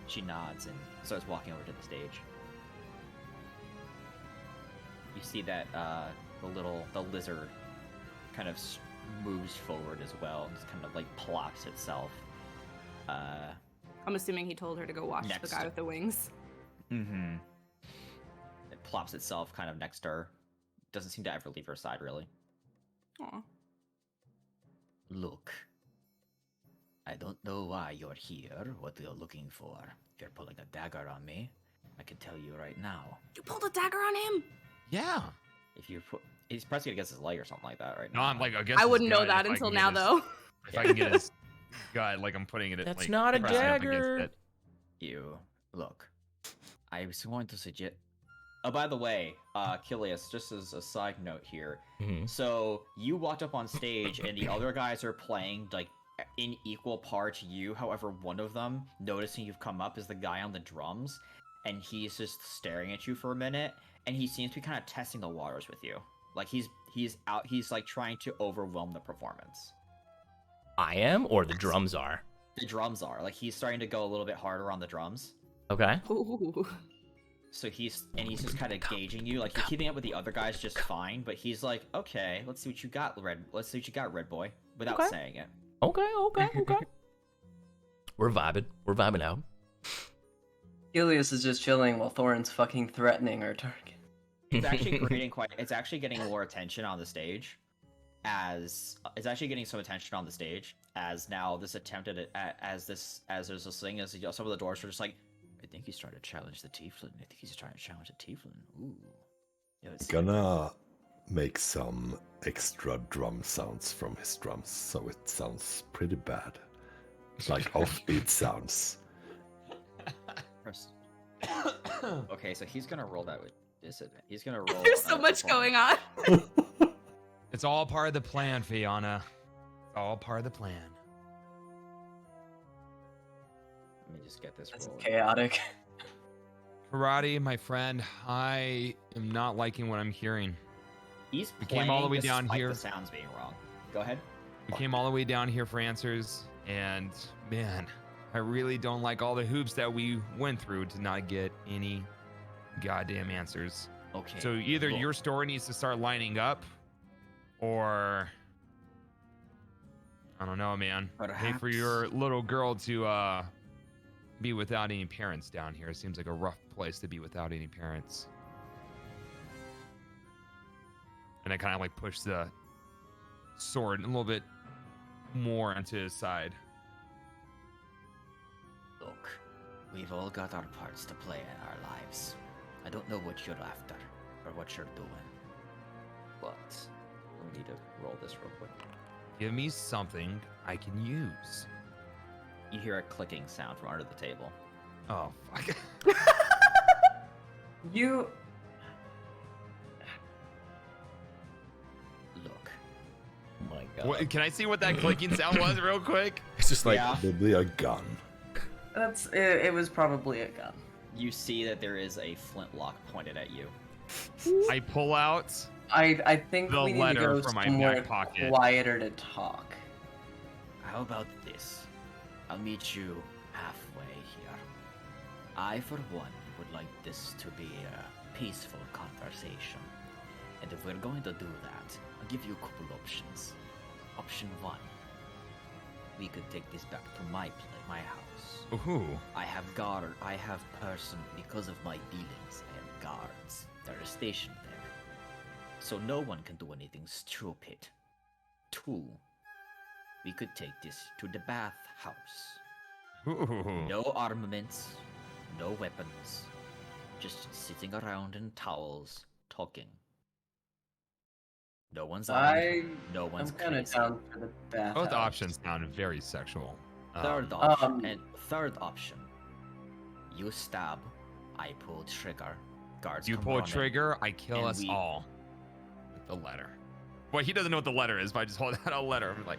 Speaker 9: She nods and starts walking over to the stage. You see that the lizard kind of moves forward as well, and just kind of like plops itself.
Speaker 2: I'm assuming he told her to go watch the guy with the wings.
Speaker 9: Mm-hmm. It plops itself kind of next to her. Doesn't seem to ever leave her side, really.
Speaker 2: Aw.
Speaker 6: Look, I don't know why you're here, what you're looking for. If you're pulling a dagger on me, I can tell you right now.
Speaker 2: You pulled a dagger on him?
Speaker 8: Yeah.
Speaker 9: If you put, he's pressing it against his leg or something like that, right?
Speaker 8: No, I'm like, against
Speaker 2: I
Speaker 8: his
Speaker 2: wouldn't know
Speaker 8: gut,
Speaker 2: that
Speaker 8: if I
Speaker 2: until
Speaker 8: can
Speaker 2: now,
Speaker 8: get his-
Speaker 2: though.
Speaker 8: If I can get his gut, like I'm putting it.
Speaker 1: That's
Speaker 8: like,
Speaker 1: not a
Speaker 8: pressing up against
Speaker 1: dagger.
Speaker 8: it.
Speaker 6: You, look, I was going to suggest...
Speaker 9: Oh, by the way, Kilius, just as a side note here.
Speaker 1: Mhm.
Speaker 9: So you walked up on stage, and the other guys are playing like in equal parts. You, however, one of them noticing you've come up is the guy on the drums, and he's just staring at you for a minute, and he seems to be kind of testing the waters with you. Like he's like trying to overwhelm the performance.
Speaker 1: I am, or the drums are.
Speaker 9: The drums are like he's starting to go a little bit harder on the drums.
Speaker 1: Okay.
Speaker 2: Ooh.
Speaker 9: So he's just kind of gauging you. Like you're keeping up with the other guys just fine, but he's like, okay, let's see what you got, Red. Let's see what you got, Red Boy, without
Speaker 1: Okay.
Speaker 9: saying it.
Speaker 1: Okay. We're vibing out.
Speaker 4: Helios is just chilling while Thorin's fucking threatening our target.
Speaker 9: It's actually creating it's actually getting more attention on the stage, as it's actually getting some attention on the stage as now this attempted as there's this thing as some of the doors are just like,
Speaker 6: I think he's trying to challenge the Tieflin. Ooh. Yeah, it's
Speaker 5: Gonna make some extra drum sounds from his drums, so it sounds pretty bad. Like offbeat sounds.
Speaker 9: okay, so he's gonna roll that with disadvantage. He's gonna roll.
Speaker 2: There's so much going on.
Speaker 8: It's all part of the plan, Fiona. It's all part of the plan.
Speaker 9: Let me just get this
Speaker 4: That's
Speaker 9: roll.
Speaker 4: chaotic.
Speaker 8: Karate, my friend, I am not liking what I'm hearing.
Speaker 9: He's
Speaker 8: We came all the way
Speaker 9: playing
Speaker 8: down
Speaker 9: despite
Speaker 8: here.
Speaker 9: The sounds being wrong. Go ahead.
Speaker 8: We came all the way down here for answers, and man, I really don't like all the hoops that we went through to not get any goddamn answers.
Speaker 6: okay.
Speaker 8: So either
Speaker 6: look,
Speaker 8: your story needs to start lining up, or I don't know, man. Pay for your little girl to be without any parents down here. It seems like a rough place to be without any parents. And I kind of like push the sword a little bit more onto his side.
Speaker 6: Look, we've all got our parts to play in our lives. I don't know what you're after or what you're doing, but
Speaker 9: We need to roll this real quick.
Speaker 8: Give me something I can use.
Speaker 9: You hear a clicking sound from under the table.
Speaker 8: Oh, fuck.
Speaker 4: You.
Speaker 6: look,
Speaker 1: Oh my god.
Speaker 8: What, can I see what that clicking sound was real quick?
Speaker 1: It's just like,
Speaker 9: Yeah.
Speaker 5: Probably a gun.
Speaker 4: That's. It was probably a gun.
Speaker 9: You see that there is a flintlock pointed at you.
Speaker 8: I pull out.
Speaker 4: I think
Speaker 8: The
Speaker 4: we need to
Speaker 8: letter
Speaker 4: go
Speaker 8: from my
Speaker 4: somewhere
Speaker 8: back pocket.
Speaker 4: quieter to talk.
Speaker 6: how about this? I'll meet you halfway here. I, for one, would like this to be peaceful conversation. And if we're going to do that, I'll give you a couple options. Option 1. We could take this back to my house.
Speaker 8: Ooh.
Speaker 6: I have because of my dealings, I have guards. They're stationed there. So no one can do anything stupid. 2. We could take this to the bathhouse.
Speaker 8: Ooh.
Speaker 6: No armaments, no weapons. Just sitting around in towels, talking. No one's armed, no one's
Speaker 4: I'm kind of
Speaker 6: crazy.
Speaker 4: down for the bathhouse.
Speaker 8: Both options sound very sexual.
Speaker 6: Third option. You stab, I pull trigger. Guards
Speaker 8: You
Speaker 6: come
Speaker 8: pull a
Speaker 6: running,
Speaker 8: trigger, I kill
Speaker 6: and
Speaker 8: us
Speaker 6: we-
Speaker 8: all. With the letter. Well, he doesn't know what the letter is, but I just hold out a letter. I'm like,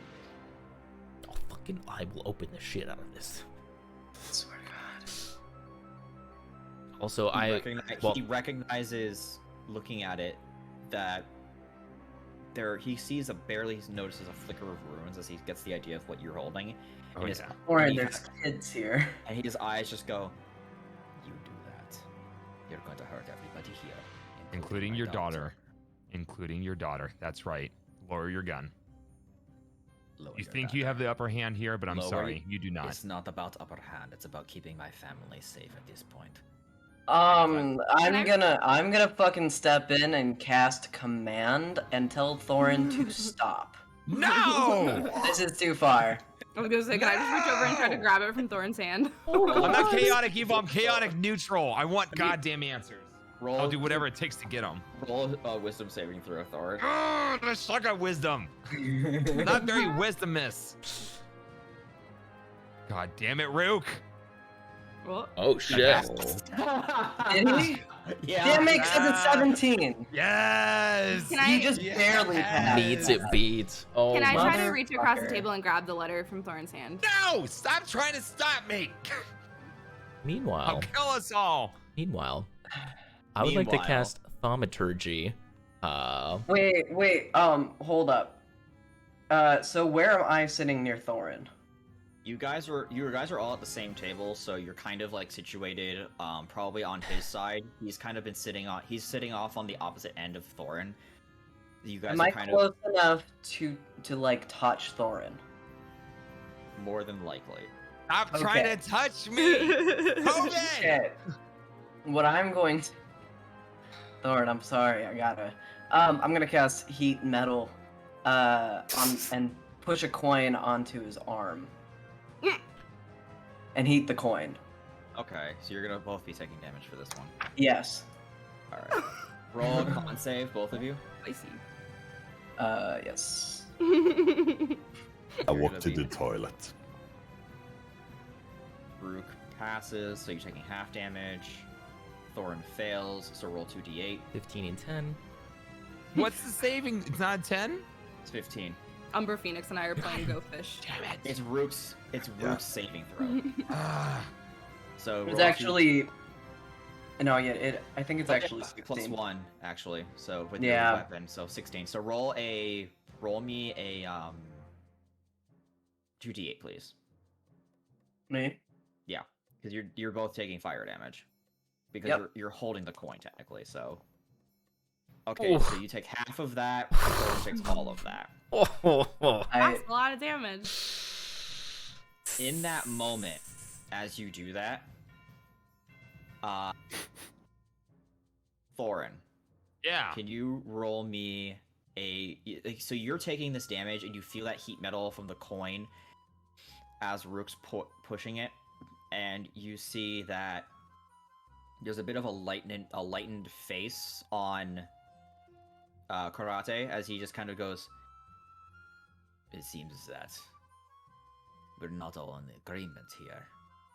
Speaker 1: I will open the shit out of this.
Speaker 4: I swear to God.
Speaker 1: Also,
Speaker 9: He recognizes, looking at it, that he sees barely notices a flicker of runes as he gets the idea of what you're holding.
Speaker 8: oh
Speaker 9: And his-
Speaker 8: yeah.
Speaker 4: Lauren, there's kids here.
Speaker 9: And his eyes just go,
Speaker 6: You do that. You're going to hurt everybody here.
Speaker 8: Including
Speaker 6: my
Speaker 8: your daughter. Including your daughter. That's right. Lower your gun.
Speaker 6: Lower
Speaker 8: You
Speaker 6: your
Speaker 8: think
Speaker 6: gun.
Speaker 8: you have the upper hand here, but I'm
Speaker 6: Lower
Speaker 8: sorry, you do not.
Speaker 6: It's not about upper hand. It's about keeping my family safe at this point.
Speaker 4: I'm
Speaker 2: I-
Speaker 4: gonna fucking step in and cast command and tell Thorin to stop.
Speaker 8: No!
Speaker 4: This is too far.
Speaker 2: I was gonna say, can I just reach over and try to
Speaker 8: No!
Speaker 2: grab it from Thorin's hand?
Speaker 8: I'm not chaotic evil, I'm chaotic neutral. I want goddamn answers.
Speaker 9: roll.
Speaker 8: I'll do whatever it takes to get them.
Speaker 9: Roll a wisdom saving throw, Thor.
Speaker 8: Oh, I suck at wisdom. Not very wisdomous. God damn it, Rook.
Speaker 2: Well,
Speaker 1: Oh shit!
Speaker 4: Did he?
Speaker 9: Yeah.
Speaker 4: Damn it, 'cause it's 17.
Speaker 8: Yes.
Speaker 2: Can I-
Speaker 4: You just barely passed.
Speaker 1: Needs it beats. Oh
Speaker 2: can I
Speaker 1: my.
Speaker 2: try to reach across the
Speaker 4: motherfucker.
Speaker 2: table and grab the letter from Thorin's hand?
Speaker 8: No! Stop trying to stop me. I'll
Speaker 1: Meanwhile,
Speaker 8: kill us all.
Speaker 1: I would like to
Speaker 9: Meanwhile.
Speaker 1: cast Thaumaturgy.
Speaker 4: Wait, hold up. So where am I sitting near Thorin?
Speaker 9: You guys are all at the same table, so you're kind of like situated, probably on his side. He's kind of been sitting off on the opposite end of Thorin. You guys
Speaker 4: Am
Speaker 9: are
Speaker 4: I
Speaker 9: kind
Speaker 4: close enough to like touch Thorin?
Speaker 9: of more than likely.
Speaker 8: Stop
Speaker 4: Okay.
Speaker 8: trying to touch me. COVID.
Speaker 4: Okay. What I'm going to... Thorin, I'm sorry, I gotta... I'm gonna cast Heat Metal, and push a coin onto his arm. And heat the coin.
Speaker 9: Okay, so you're gonna both be taking damage for this one.
Speaker 4: Yes.
Speaker 9: All right. Roll a con save, both of you.
Speaker 2: I see.
Speaker 4: Yes.
Speaker 5: I
Speaker 9: You're
Speaker 5: walk
Speaker 9: gonna
Speaker 5: to
Speaker 9: be-
Speaker 5: the toilet.
Speaker 9: Rook passes, so you're taking half damage. Thorin fails, so roll 2d8.
Speaker 1: 15 and 10.
Speaker 8: What's the saving? It's not 10?
Speaker 9: It's 15.
Speaker 2: Umber Phoenix and I are playing Go Fish.
Speaker 8: Damn it.
Speaker 9: It's Rook's saving throw.
Speaker 8: Ah.
Speaker 9: So
Speaker 4: It's
Speaker 9: roll two-
Speaker 4: actually... No, yeah, I think it's
Speaker 9: Oh, yeah,
Speaker 4: actually
Speaker 9: plus
Speaker 4: 16.
Speaker 9: 1 actually. So with your
Speaker 4: Yeah.
Speaker 9: weapon, so 16. So roll me a 2d8, please.
Speaker 4: Me?
Speaker 9: Yeah, because you're both taking fire damage because
Speaker 4: Yep.
Speaker 9: you're holding the coin technically. So okay, so you take half of that. Thor takes all of that.
Speaker 2: That's a lot of damage.
Speaker 9: In that moment, as you do that, Thorin,
Speaker 8: Yeah.
Speaker 9: can you roll me so you're taking this damage and you feel that heat metal from the coin as Rook's pushing it, and you see that there's a bit of a lightened face on Karate as he just kind of goes,
Speaker 6: It seems that we're not all in agreement here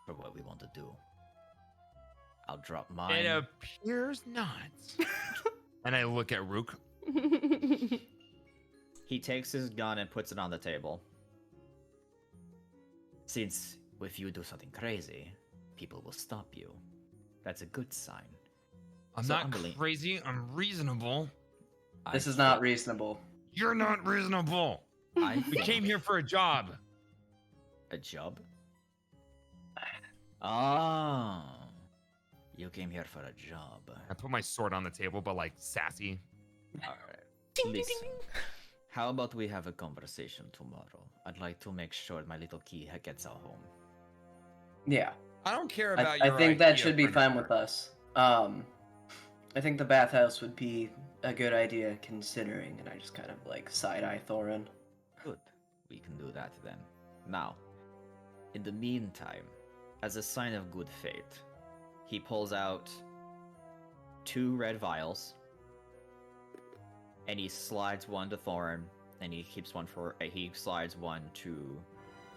Speaker 6: for what we want to do. I'll drop mine.
Speaker 8: It appears not. And I look at Rook.
Speaker 9: he takes his gun and puts it on the table.
Speaker 6: Since if you do something crazy, people will stop you. That's a good sign.
Speaker 8: I'm
Speaker 6: So
Speaker 8: not
Speaker 6: unbelievable.
Speaker 8: crazy. I'm reasonable.
Speaker 4: This is not reasonable.
Speaker 8: You're not reasonable.
Speaker 6: I
Speaker 8: We came here for a job.
Speaker 6: A job? Oh. You came here for a job.
Speaker 8: I put my sword on the table, but like sassy.
Speaker 6: All right. Listen. How about we have a conversation tomorrow? I'd like to make sure my little key gets out home.
Speaker 4: Yeah.
Speaker 8: I don't care
Speaker 4: I,
Speaker 8: about
Speaker 4: I
Speaker 8: your
Speaker 4: think that
Speaker 8: idea,
Speaker 4: should be fine
Speaker 8: Prince.
Speaker 4: with us. I think the bathhouse would be a good idea considering, and I just kind of like side-eye Thorin.
Speaker 6: Good. We can do that then. Now, in the meantime, as a sign of good faith, he pulls out 2 red vials, and he slides one to Thorin, and he keeps one for. He slides one to.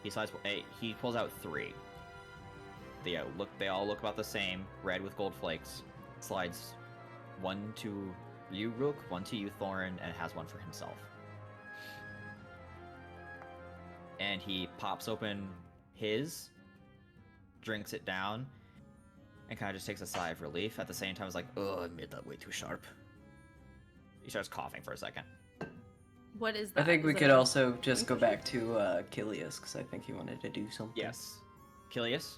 Speaker 6: He pulls out 3. They all look about the same, red with gold flakes. Slides one to you, Rook, one to you, Thorin, and has one for himself. And he pops open his, drinks it down, and kind of just takes a sigh of relief. At the same time, it's like, oh, I made that way too sharp. He starts coughing for a second.
Speaker 2: What is that?
Speaker 4: I think we
Speaker 2: Is it
Speaker 4: could
Speaker 2: a-
Speaker 4: also just go back to Kilius, because I think he wanted to do something.
Speaker 6: Yes. Kilius?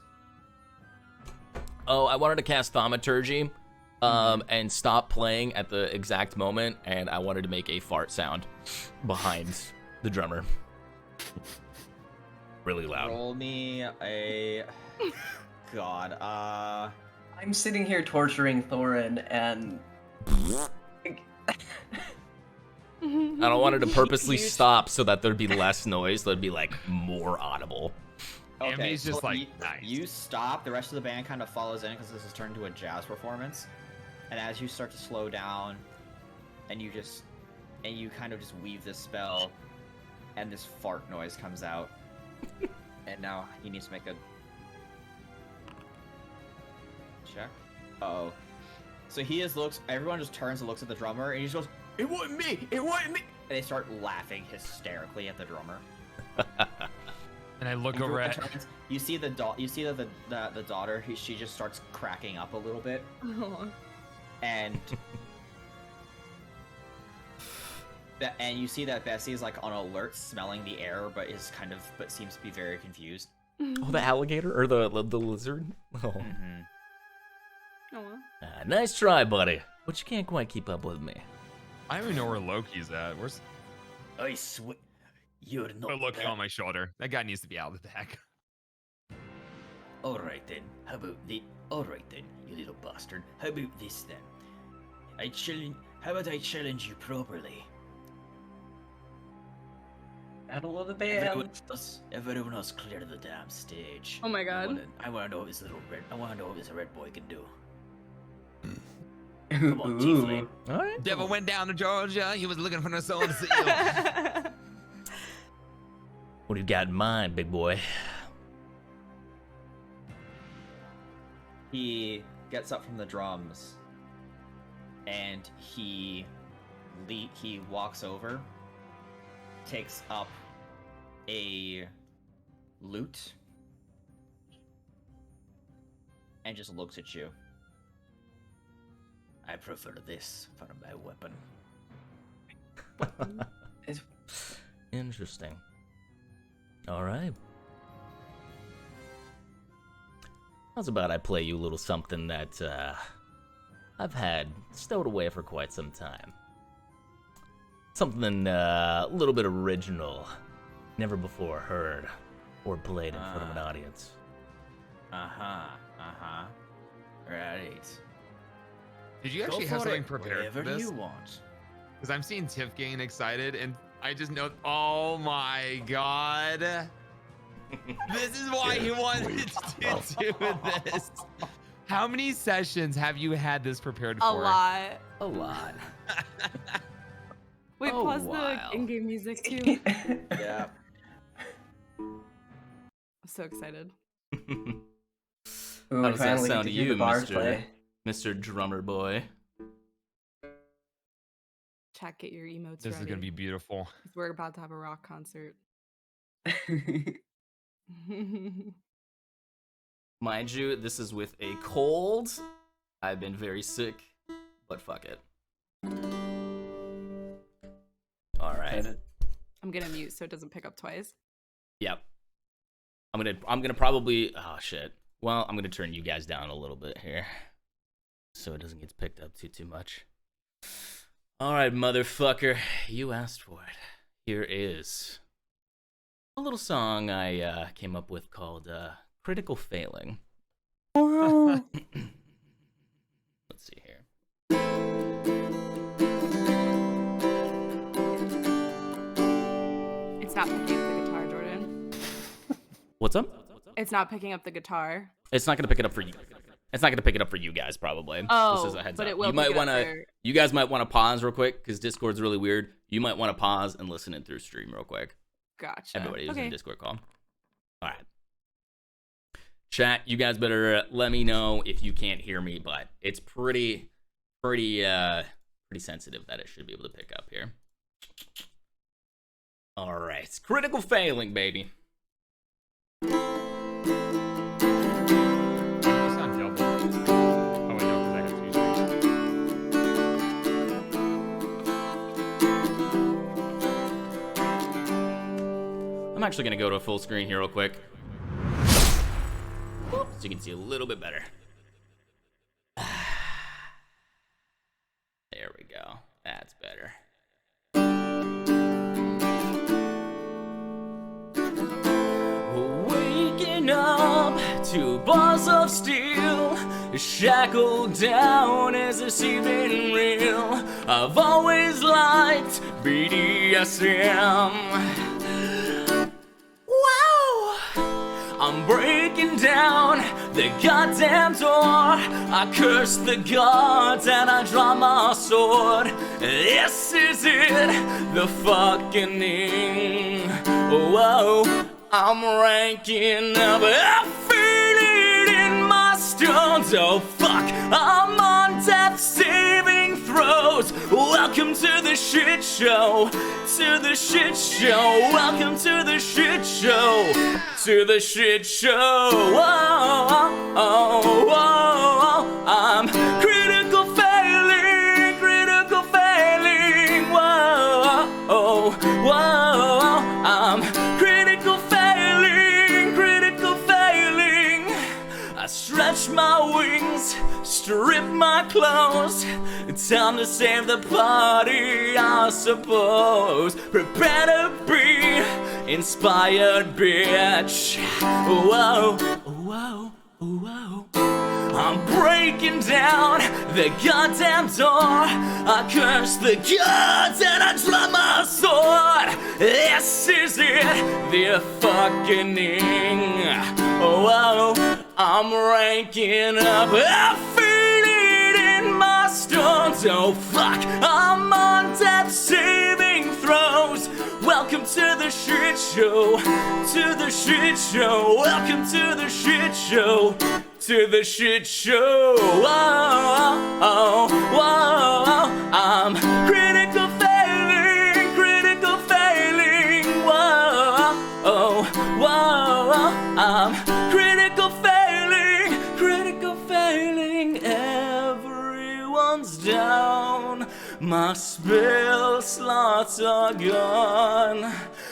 Speaker 1: Oh, I wanted to cast Thaumaturgy, and stop playing at the exact moment, and I wanted to make a fart sound behind the drummer. Really loud.
Speaker 6: Roll me a... God,
Speaker 4: I'm sitting here torturing Thorin, and...
Speaker 1: I don't want it to purposely stop so that there'd be less noise, so it'd be like more audible.
Speaker 8: And he's just
Speaker 6: so
Speaker 8: like, nice.
Speaker 6: You stop, the rest of the band kind of follows in because this has turned into a jazz performance. And as you start to slow down, and you kind of just weave this spell, and this fart noise comes out. And now he needs to make a check. Uh-oh. So everyone just turns and looks at the drummer, and he just goes, "It wasn't me! It wasn't me!" And they start laughing hysterically at the drummer.
Speaker 8: And I look
Speaker 6: And
Speaker 8: over
Speaker 6: Ruka
Speaker 8: at.
Speaker 6: turns, you see the daughter. She just starts cracking up a little bit,
Speaker 2: Oh.
Speaker 6: and and you see that Bessie is like on alert, smelling the air, but seems to be very confused.
Speaker 1: Oh, the alligator or the lizard? Oh.
Speaker 6: Mm-hmm.
Speaker 2: Oh, well.
Speaker 1: Nice try, buddy. But you can't quite keep up with me.
Speaker 8: I don't even know where Loki's at. Where's
Speaker 6: I swear, you're not.
Speaker 8: oh, Loki on my shoulder? That guy needs to be out of the deck.
Speaker 6: All right then. All right then, you little bastard. How about this then? How about I challenge you properly?
Speaker 4: Battle of the Bands.
Speaker 6: Everyone else clear the damn stage.
Speaker 2: Oh my god.
Speaker 6: I wanna know what this red boy can do. Come on, Tiefling.
Speaker 1: All right.
Speaker 8: Devil went down to Georgia. He was looking for the soul to seal.
Speaker 1: What do you got in mind, big boy?
Speaker 6: He gets up from the drums, and he walks over, takes up a lute, and just looks at you. I prefer this for my weapon.
Speaker 1: Interesting. All right. How's about I play you a little something that I've had stowed away for quite some time. Something a little bit original, never before heard or played in front of an audience.
Speaker 6: Right.
Speaker 8: Did you actually have something prepared for
Speaker 6: Whatever
Speaker 8: this?
Speaker 6: you want.
Speaker 8: Because I'm seeing Tiff getting excited, and I just know. Oh my god! This is why he wanted to do this. How many sessions have you had this prepared
Speaker 2: A
Speaker 8: for?
Speaker 2: lot.
Speaker 1: A lot.
Speaker 2: Wait,
Speaker 1: Oh,
Speaker 2: pause
Speaker 1: wow.
Speaker 2: the in-game music too.
Speaker 6: Yeah.
Speaker 2: I'm so excited.
Speaker 4: Ooh,
Speaker 1: How
Speaker 4: we
Speaker 1: does that
Speaker 4: finally get
Speaker 1: sound
Speaker 4: to
Speaker 1: to
Speaker 4: hear
Speaker 1: you,
Speaker 4: the bard
Speaker 1: Mr.
Speaker 4: play.
Speaker 1: Mr. Drummer Boy?
Speaker 2: Chat, get your emotes
Speaker 8: This
Speaker 2: ready.
Speaker 8: is gonna be beautiful.
Speaker 2: 'Cause we're about to have a rock concert.
Speaker 1: Mind you, this is with a cold. I've been very sick, but fuck it. All right.
Speaker 2: I'm gonna mute so it doesn't pick up twice.
Speaker 1: Yep. I'm gonna probably. Oh shit. Well, I'm gonna turn you guys down a little bit here. so it doesn't get picked up too much. All right, motherfucker, you asked for it. Here is a little song I came up with called Critical Failing. Let's see here.
Speaker 2: It's not picking up the guitar, Jordan.
Speaker 1: What's up?
Speaker 2: It's not picking up the guitar.
Speaker 1: It's not gonna pick it up for you. It's not gonna pick it up for you guys, probably.
Speaker 2: Oh,
Speaker 1: this is a heads
Speaker 2: but
Speaker 1: up.
Speaker 2: it will
Speaker 1: You might
Speaker 2: pick it up
Speaker 1: wanna.
Speaker 2: for-
Speaker 1: You guys might want to pause real quick because Discord's really weird. You might want to pause and listen it through stream real quick.
Speaker 2: Gotcha.
Speaker 1: Everybody who's in
Speaker 2: Okay.
Speaker 1: Discord call. All right. Chat, you guys better let me know if you can't hear me, but it's pretty sensitive that it should be able to pick up here. All right, Critical Failing, baby.
Speaker 3: You sound double. Oh wait, no, because I have two screens.
Speaker 1: I'm actually gonna go to a full screen here real quick, so you can see a little bit better. There we go. That's better. Waking up to bars of steel, shackled down, is this even real? I've always liked BDSM. Wow! I'm breaking down the goddamn door. I curse the gods and I draw my sword. This is it, the fucking thing. Whoa, I'm ranking up. I feel it in my stones. Oh fuck, I'm on death saving throws. Welcome to the shit show. To the shit show. Welcome to the shit show. To the shit show. Whoa, oh, whoa, I'm critical failing. Critical failing. Whoa, oh, whoa, I'm critical failing. Critical failing. I stretch my wings, strip my clothes. Time to save the party, I suppose. Prepare to be inspired, bitch. Whoa, whoa, whoa. I'm breaking down the goddamn door. I curse the gods and I draw my sword. This is it, the fucking thing. Whoa, I'm ranking up. I feel it in my stones. Oh fuck, I'm on death saving throws. Welcome to the shit show. To the shit show. Welcome to the shit show. To the shit show. Whoa, oh, whoa, I'm critical failing. Critical failing. Whoa, oh, whoa, I'm critical failing. Critical failing. Everyone's down. My spell slots are gone.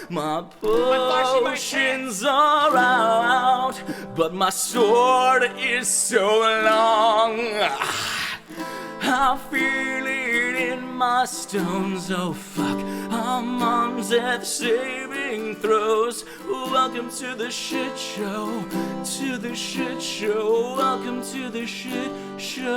Speaker 1: My potions are out, but my sword is so long. I feel it in my stones. Oh fuck, I'm on death saving throws. Welcome to the shit show. To the shit show. Welcome to the shit show.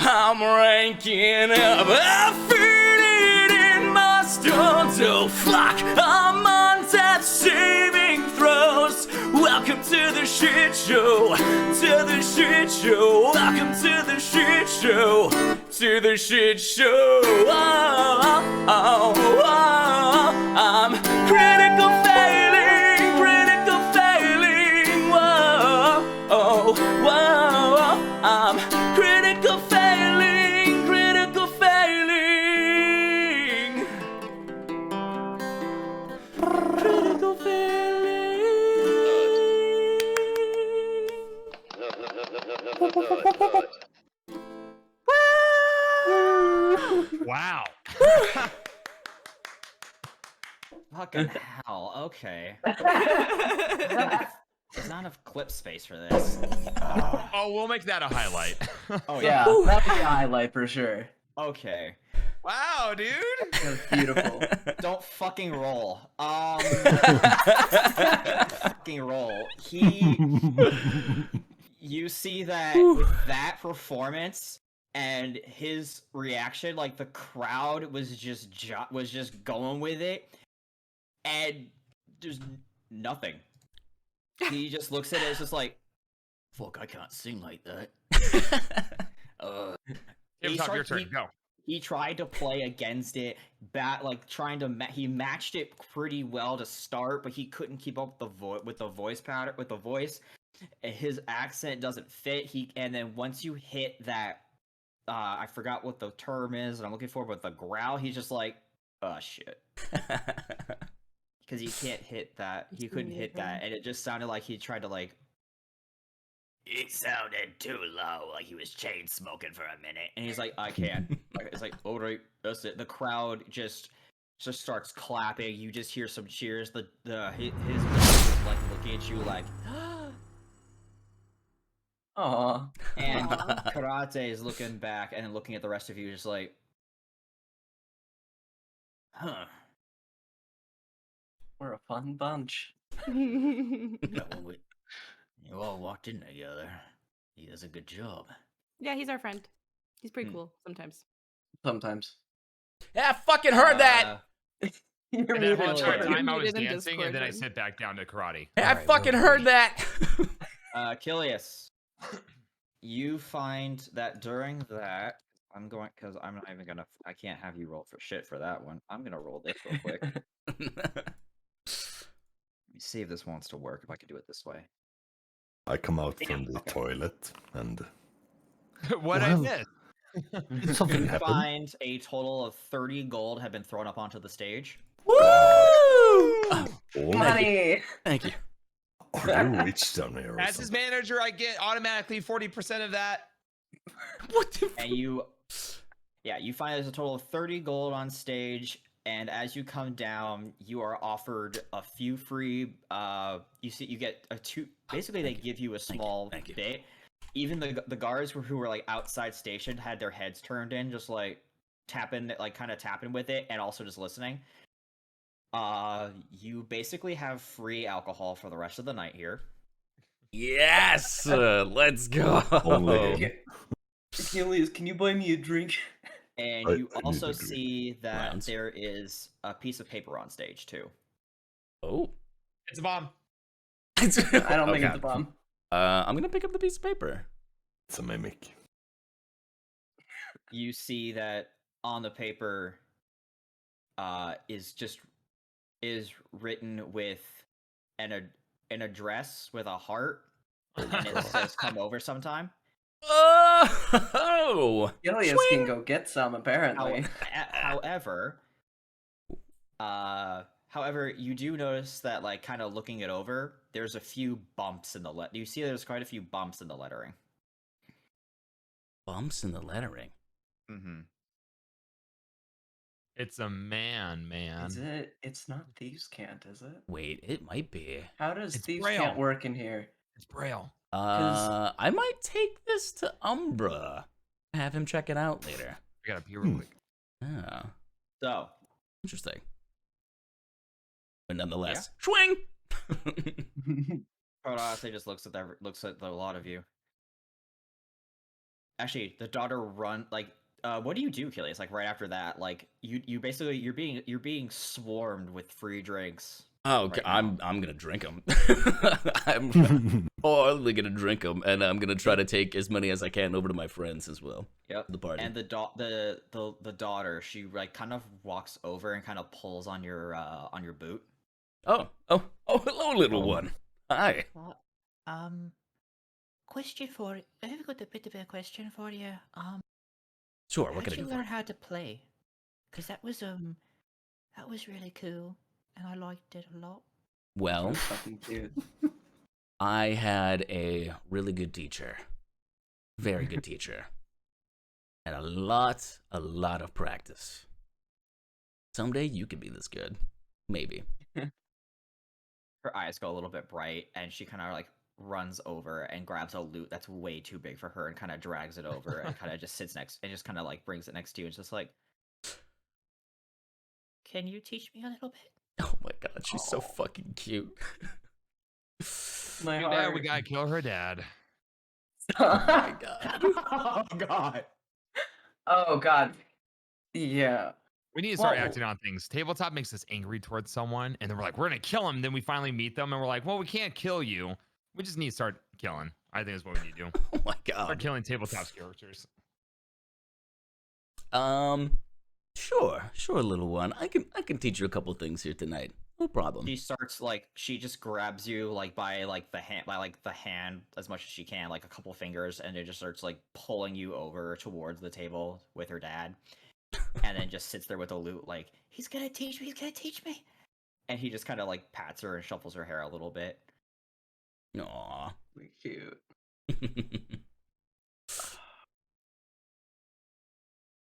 Speaker 1: I'm ranking up. I feel it in my stones. Oh fuck, I'm on death saving throws. Welcome to the shit show. To the shit show. Welcome to the shit show. To the shit show. Oh, oh, oh, oh. I'm critical failing. Critical failing. Whoa, oh, whoa. I'm critical failing. Critical failing. Critical failing.
Speaker 3: Wow.
Speaker 9: Fucking hell. Okay. Is there's not enough clip space for this.
Speaker 8: Oh, we'll make that a highlight.
Speaker 9: Oh
Speaker 4: Yeah, that'd be a highlight for sure.
Speaker 9: Okay.
Speaker 8: Wow, dude.
Speaker 4: That's beautiful.
Speaker 9: Don't fucking roll. Fucking roll. You see that with that performance and his reaction, like the crowd was just going with it, and there's nothing. He just looks at it, it's just like, fuck, I can't sing like that.
Speaker 8: Tabletop, your turn. Go.
Speaker 9: He tried to play against it, he matched it pretty well to start, but he couldn't keep up with the voice pattern, with the voice. His accent doesn't fit. And then once you hit that, I forgot what the term is, and I'm looking for, but the growl, he's just like, oh shit, because he can't hit that. He couldn't hit that, and it just sounded like he tried to like. It sounded too low, like he was chain smoking for a minute, and he's like, "I can't." It's like, "All right, that's it." The crowd just starts clapping. You just hear some cheers. His dog is like looking at you like,
Speaker 4: Aww.
Speaker 9: and Karate is looking back and looking at the rest of you, just like, "Huh."
Speaker 4: We're a fun bunch.
Speaker 6: You all walked in together. He does a good job.
Speaker 2: Yeah, he's our friend. He's pretty cool sometimes.
Speaker 4: Sometimes.
Speaker 1: Yeah, I fucking heard that.
Speaker 4: You're
Speaker 8: And that whole
Speaker 4: muted.
Speaker 8: entire time I was
Speaker 2: Muted in
Speaker 8: dancing, and then I
Speaker 2: Discord.
Speaker 8: sit back down to karate.
Speaker 1: Yeah, I fucking heard that.
Speaker 9: Kilius, you find that during that, because I'm not even gonna, I can't have you roll for shit for that one. I'm gonna roll this real quick. Let me see if this wants to work, if I can do it this way.
Speaker 5: I come out from the toilet and
Speaker 8: What
Speaker 5: Well,
Speaker 8: I missed.
Speaker 5: something
Speaker 9: You
Speaker 5: happened.
Speaker 9: find a total of 30 gold have been thrown up onto the stage.
Speaker 1: Woo!
Speaker 5: Oh,
Speaker 4: Money!
Speaker 1: Thank you.
Speaker 5: are you rich down here? Or
Speaker 8: As his
Speaker 5: something?
Speaker 8: manager, I get automatically 40% of that.
Speaker 1: What the
Speaker 9: And you find there's a total of 30 gold on stage. And as you come down, you are offered a few free. You get a two. Basically, they give you a small
Speaker 1: Thank you.
Speaker 9: bit. Even the guards who were like outside stationed had their heads turned in, just like tapping, like kind of tapping with it, and also just listening. You basically have free alcohol for the rest of the night here.
Speaker 1: Yes, let's go.
Speaker 5: Only-
Speaker 4: Achilles, can you buy me a drink?
Speaker 9: And
Speaker 5: I
Speaker 9: you
Speaker 5: need
Speaker 9: also
Speaker 5: to drink.
Speaker 9: see that
Speaker 1: Rounds.
Speaker 9: there is a piece of paper on stage too.
Speaker 1: Oh,
Speaker 8: It's a bomb.
Speaker 4: I don't think it's a bomb.
Speaker 1: I'm gonna pick up the piece of paper.
Speaker 5: It's a mimic.
Speaker 9: You see that on the paper is written with an address with a heart, and it says "Come over sometime."
Speaker 1: Oh,
Speaker 4: Ilias can go get some, apparently.
Speaker 9: However, you do notice that, like, kind of looking it over, there's a few bumps in the You see there's quite a few bumps in the lettering.
Speaker 1: bumps in the lettering.
Speaker 9: Mm-hmm.
Speaker 8: It's a man.
Speaker 4: Is it? It's not Thieves' Cant, is it?
Speaker 1: Wait, it might be.
Speaker 4: How does
Speaker 8: It's
Speaker 4: Thieves'
Speaker 8: Braille.
Speaker 4: Cant work in here?
Speaker 8: It's Braille.
Speaker 1: I might take this to Umbra. Have him check it out later.
Speaker 8: I gotta pee real quick.
Speaker 1: Yeah,
Speaker 9: So,
Speaker 1: interesting. But nonetheless, swing.
Speaker 9: Protoss just looks at the lot of you. Actually, the daughter what do you do, Kilius? Like right after that, like you basically you're being swarmed with free drinks.
Speaker 1: Oh,
Speaker 9: right
Speaker 1: I'm gonna drink them. I'm totally gonna drink them, and I'm gonna try to take as many as I can over to my friends as well.
Speaker 9: Yep.
Speaker 1: The party.
Speaker 9: And the daughter, she like kind of walks over and kind of pulls on your boot.
Speaker 1: Oh, hello, little one. Hi.
Speaker 7: Question for I've got a bit of a question for you.
Speaker 1: Sure,
Speaker 7: How'd
Speaker 1: what can I
Speaker 7: you
Speaker 1: do?
Speaker 7: learn how to play? Because that was really cool, and I liked it a lot.
Speaker 1: Well,
Speaker 4: Fucking cute.
Speaker 1: I had a really good teacher. Very good teacher. And a lot of practice. Someday you could be this good. Maybe.
Speaker 9: Her eyes go a little bit bright, and she kind of like runs over and grabs a loot that's way too big for her and kind of drags it over and kind of just sits next and just kind of like brings it next to you and just like, can you teach me a little bit?
Speaker 1: Oh my god, she's so fucking cute.
Speaker 4: My
Speaker 8: Your dad, we
Speaker 4: heart.
Speaker 8: gotta kill her dad.
Speaker 1: Oh my god.
Speaker 9: Oh god.
Speaker 4: Oh god. Yeah.
Speaker 8: We need to start
Speaker 4: Well-
Speaker 8: acting on things. Tabletop makes us angry towards someone, and then we're like, we're gonna kill him. Then we finally meet them, and we're like, well, we can't kill you. We just need to start killing. I think is what we need to do.
Speaker 1: Oh my
Speaker 8: Start
Speaker 1: god.
Speaker 8: killing tabletop's characters.
Speaker 1: Sure, little one. I can teach you a couple things here tonight. No problem.
Speaker 9: She starts like she just grabs you like by the hand as much as she can, like a couple fingers, and it just starts like pulling you over towards the table with her dad, and then just sits there with a loot like he's gonna teach me, and he just kind of like pats her and shuffles her hair a little bit.
Speaker 1: Aw.
Speaker 4: Cute.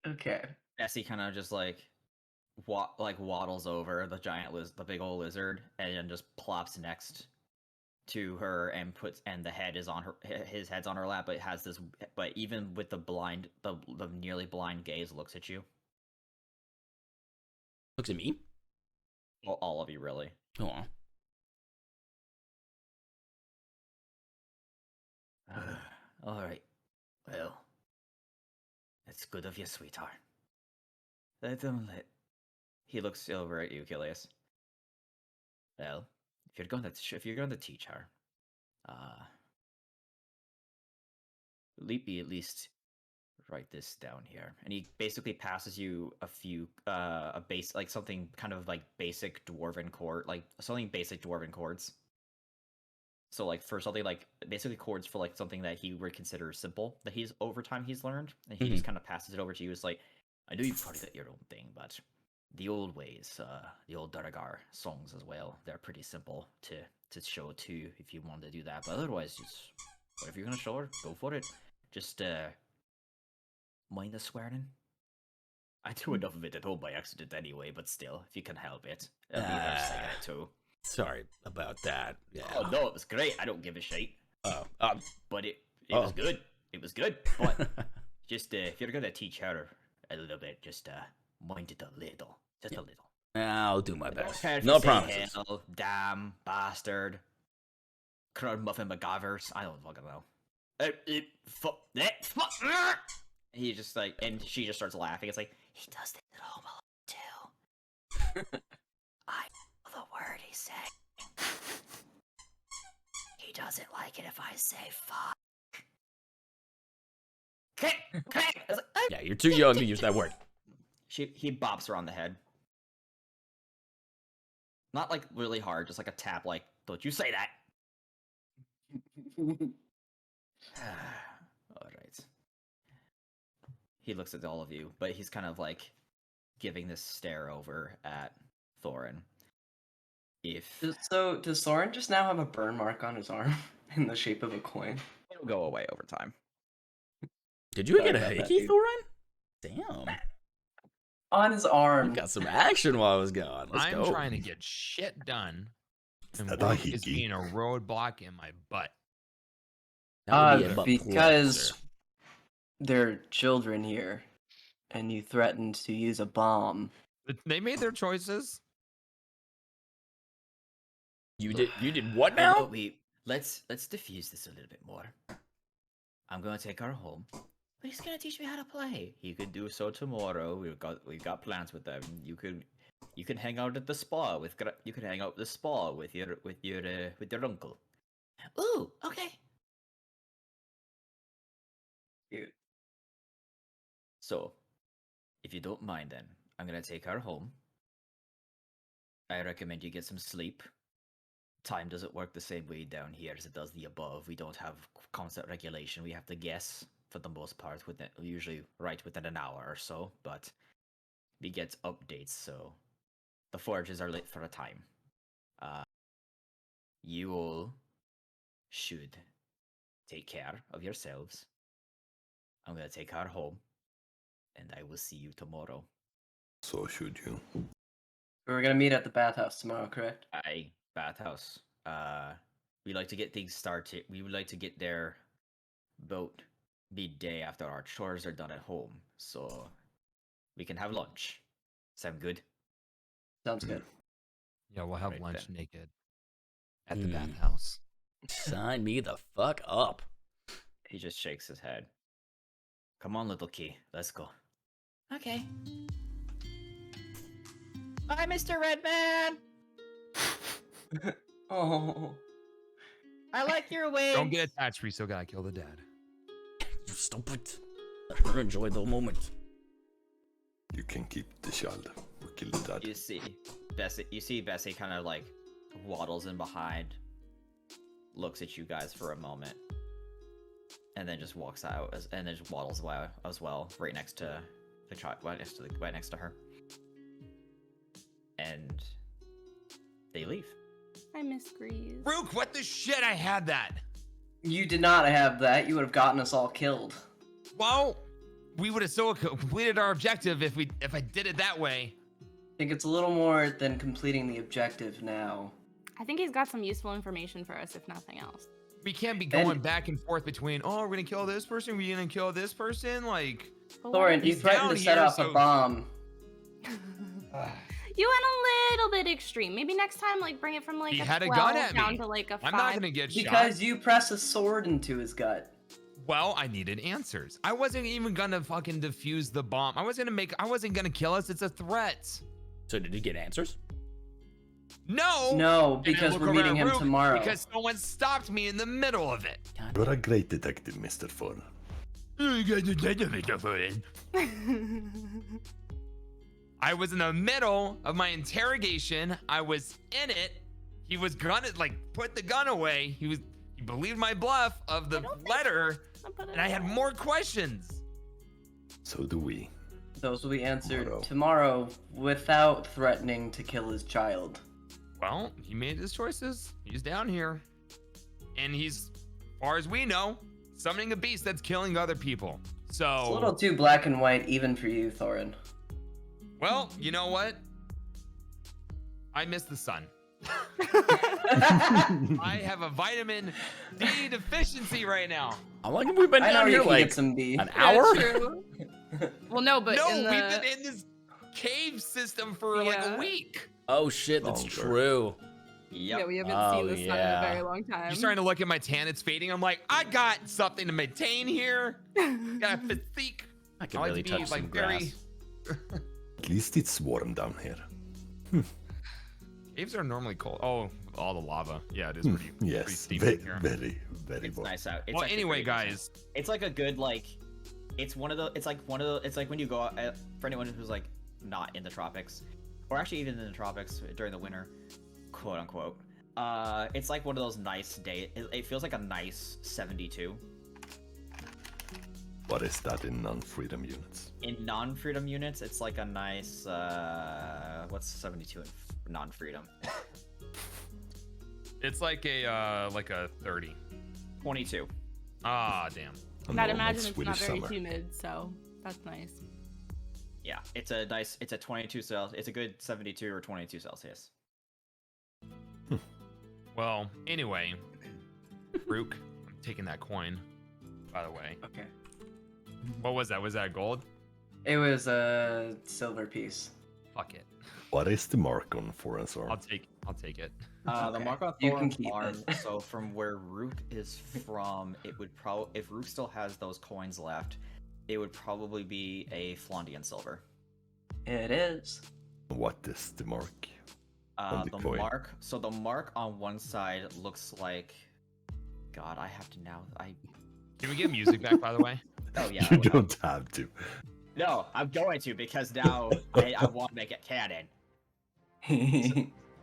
Speaker 4: Okay.
Speaker 9: Essie kind of just like waddles over the big old lizard, and then just plops next to her and the head is on his head's on her lap, but it has this, but even with the nearly blind gaze looks at you.
Speaker 1: Looks at me.
Speaker 9: Well, all of you really.
Speaker 1: Aw.
Speaker 6: All right. Well, that's good of you, sweetheart.
Speaker 9: He looks over at you, Achilles.
Speaker 6: Well, if you're going to teach her, at least write this down here.
Speaker 9: And he basically passes you something kind of like basic dwarven chords. So like for something like basically chords for like something that he would consider simple that he's learned, and he just kind of passes it over to you. It's like,
Speaker 6: I know you've probably got your own thing, but the old ways, the old Duragar songs as well, they're pretty simple to show too if you want to do that. But otherwise, just whatever you're gonna show her, go for it. Just mind the swearing. I do enough of it at home by accident anyway, but still, if you can help it, I'll be there saying it too.
Speaker 1: Sorry about that. Yeah.
Speaker 6: Oh no, it was great. I don't give a shit.
Speaker 1: Oh.
Speaker 6: But it was good. It was good. But just if you're gonna teach her a little bit, just mind it a little, just a little.
Speaker 1: I'll do my best.
Speaker 6: Care if
Speaker 1: No
Speaker 6: you say
Speaker 1: promises.
Speaker 6: hell, damn, bastard, crud muffin McGavers. I don't fucking know. Fuck.
Speaker 9: he just like, and she just starts laughing. It's like,
Speaker 7: He does this at home a lot too. I know the word he's saying. He doesn't like it if I say fuck.
Speaker 1: Yeah, you're too young to use that word.
Speaker 9: he bops her on the head. Not like really hard, just like a tap. Like, don't you say that.
Speaker 6: All right.
Speaker 9: He looks at all of you, but he's kind of like giving this stare over at Thorin.
Speaker 4: So does Soren just now have a burn mark on his arm in the shape of a coin?
Speaker 9: It'll go away over time.
Speaker 1: Did you
Speaker 4: Sorry
Speaker 1: get a
Speaker 4: about that,
Speaker 1: hickey,
Speaker 4: dude.
Speaker 1: Thorin? Damn.
Speaker 4: On his
Speaker 1: You
Speaker 4: arm.
Speaker 1: got some action while I was gone. Let's
Speaker 8: I'm
Speaker 1: go.
Speaker 8: trying to get shit done, and
Speaker 5: that a
Speaker 8: work is
Speaker 5: hickey?
Speaker 8: being a roadblock in my butt.
Speaker 1: That would be a butt plug,
Speaker 4: Because
Speaker 1: sir.
Speaker 4: there are children here, and you threatened to use a bomb.
Speaker 8: They made their choices.
Speaker 1: You did what
Speaker 6: How
Speaker 1: now?
Speaker 6: about let's diffuse this a little bit more. I'm gonna take her home. But he's gonna teach me how to play. He could do so tomorrow. We've got plans with them. You can hang out at the spa with your uncle.
Speaker 7: Ooh, okay.
Speaker 4: Cute.
Speaker 6: So, if you don't mind, then I'm gonna take her home. I recommend you get some sleep. Time doesn't work the same way down here as it does the above. We don't have constant regulation. We have to guess for the most part, usually right within an hour or so. But we get updates, so the forges are lit for a time. You all should take care of yourselves. I'm gonna take her home, and I will see you tomorrow.
Speaker 5: So should you.
Speaker 4: We're gonna meet at the bathhouse tomorrow, correct?
Speaker 6: Bathhouse.
Speaker 9: we like to get things started. We would like to get there about midday after our chores are done at home, so we can have lunch. Sound good?
Speaker 4: Sounds good.
Speaker 8: Yeah, we'll have
Speaker 9: Right
Speaker 8: lunch
Speaker 9: then.
Speaker 8: naked at the
Speaker 1: Mm.
Speaker 8: bathhouse.
Speaker 1: Sign me the fuck up.
Speaker 9: He just shakes his head. Come on, little key. Let's go.
Speaker 7: Okay. Bye, Mr. Redman.
Speaker 4: Oh.
Speaker 7: I like your wings.
Speaker 8: Don't get attached. We still gotta kill the dad.
Speaker 1: You stupid. Let her enjoy the moment.
Speaker 5: You can keep the child. Or kill the dad.
Speaker 9: You see Bessie kind of like waddles in behind, looks at you guys for a moment, and then just walks out and then just waddles away as well, right next to the child, right next to her. And they leave.
Speaker 2: I miss Grease.
Speaker 8: Rook, what the shit? I had that.
Speaker 4: You did not have that. You would have gotten us all killed.
Speaker 8: Well, we would have still completed our objective if I did it that way.
Speaker 4: I think it's a little more than completing the objective now.
Speaker 2: I think he's got some useful information for us, if nothing else.
Speaker 8: We can't be going back and forth between, oh, we're gonna kill this person, we're gonna kill this person. Like,
Speaker 4: Thorin, you
Speaker 8: he's
Speaker 4: threatened to
Speaker 8: down
Speaker 4: set
Speaker 8: here,
Speaker 4: off a
Speaker 8: so-
Speaker 4: bomb.
Speaker 2: You went a little bit extreme. Maybe next time, like, bring it from like
Speaker 8: He
Speaker 2: a
Speaker 8: had a
Speaker 2: 12
Speaker 8: gun at
Speaker 2: down
Speaker 8: me.
Speaker 2: to like a 5.
Speaker 8: I'm not gonna get shot.
Speaker 4: Because you press a sword into his gut.
Speaker 8: Well, I needed answers. I wasn't even gonna fucking defuse the bomb. I wasn't gonna kill us. It's a threat.
Speaker 1: So did you get answers?
Speaker 8: No.
Speaker 4: No,
Speaker 8: And then
Speaker 4: because
Speaker 8: look
Speaker 4: we're
Speaker 8: over
Speaker 4: meeting
Speaker 8: at
Speaker 4: him
Speaker 8: Rook
Speaker 4: tomorrow.
Speaker 8: Because someone stopped me in the middle of it.
Speaker 5: You're a great detective, Mr. Thorn.
Speaker 8: I was in the middle of my interrogation. I was in it. He was gonna put the gun away. He believed my bluff of the letter, and I had more questions.
Speaker 5: So do we.
Speaker 4: Those will be answered
Speaker 5: Tomorrow.
Speaker 4: tomorrow without threatening to kill his child.
Speaker 8: Well, he made his choices. He's down here. And he's, as far as we know, summoning a beast that's killing other people. So,
Speaker 4: It's a little too black and white even for you, Thorin.
Speaker 8: well, you know what? I miss the sun. I have a vitamin D deficiency right now.
Speaker 1: How long have we been
Speaker 4: I know
Speaker 1: down
Speaker 4: you
Speaker 1: here?
Speaker 4: can
Speaker 1: Like
Speaker 4: get some D.
Speaker 1: an
Speaker 2: Yeah,
Speaker 1: hour?
Speaker 2: true. Well, no, but
Speaker 8: No,
Speaker 2: in the...
Speaker 8: we've been in this cave system for like
Speaker 2: Yeah.
Speaker 8: a week.
Speaker 1: Oh shit, that's
Speaker 5: Longer.
Speaker 1: true.
Speaker 9: Yep.
Speaker 2: Yeah, we haven't
Speaker 1: Oh,
Speaker 2: seen the sun in
Speaker 1: yeah.
Speaker 2: a very long time.
Speaker 8: You're starting to look at my tan, it's fading. I'm like, I got something to maintain here. Got a physique.
Speaker 1: I can
Speaker 8: I like
Speaker 1: really
Speaker 8: to be
Speaker 1: touch some
Speaker 8: like
Speaker 1: grass.
Speaker 8: very.
Speaker 5: At least it's warm down here.
Speaker 8: Caves are normally cold. Oh, all the lava. Yeah, it is pretty. pretty
Speaker 5: Yes,
Speaker 8: steamy in here.
Speaker 5: very, very
Speaker 9: It's
Speaker 5: warm.
Speaker 9: nice out. It's
Speaker 8: Well,
Speaker 9: actually
Speaker 8: anyway,
Speaker 9: pretty nice out.
Speaker 8: guys.
Speaker 9: It's like a good like. It's like when you go out for anyone who's like not in the tropics, or actually even in the tropics during the winter, quote unquote. It's like one of those nice days. It feels like a nice 72.
Speaker 5: What is that in non-freedom units?
Speaker 9: In non-freedom units, it's like a nice what's 72 in non-freedom?
Speaker 8: It's like a 30.
Speaker 9: 22.
Speaker 8: Ah, damn.
Speaker 5: A
Speaker 2: I'd
Speaker 5: normal
Speaker 2: imagine it's not
Speaker 5: Swedish
Speaker 2: very
Speaker 5: summer.
Speaker 2: humid, so that's nice.
Speaker 9: Yeah, it's a 22 Celsius. It's a good 72 or 22 Celsius.
Speaker 8: Well, anyway, Rook, I'm taking that coin. By the way,
Speaker 4: Okay.
Speaker 8: what was that? Was that gold?
Speaker 4: It was a silver piece.
Speaker 8: Fuck it.
Speaker 5: What is the mark on Thorin's arm?
Speaker 8: I'll take it.
Speaker 9: The
Speaker 4: Okay,
Speaker 9: mark on
Speaker 4: you can
Speaker 9: Thorin's
Speaker 4: keep
Speaker 9: arm.
Speaker 4: it.
Speaker 9: So from where Rook is from, it would probably if Rook still has those coins left, it would probably be a Flondian silver.
Speaker 4: It is.
Speaker 5: What is the mark? On the
Speaker 9: The
Speaker 5: coin.
Speaker 9: mark. So the mark on one side looks like. God, I have to now.
Speaker 8: Can we get music back, by the way?
Speaker 9: Oh yeah.
Speaker 5: You don't have to.
Speaker 9: No, I'm going to because now I want to make it canon.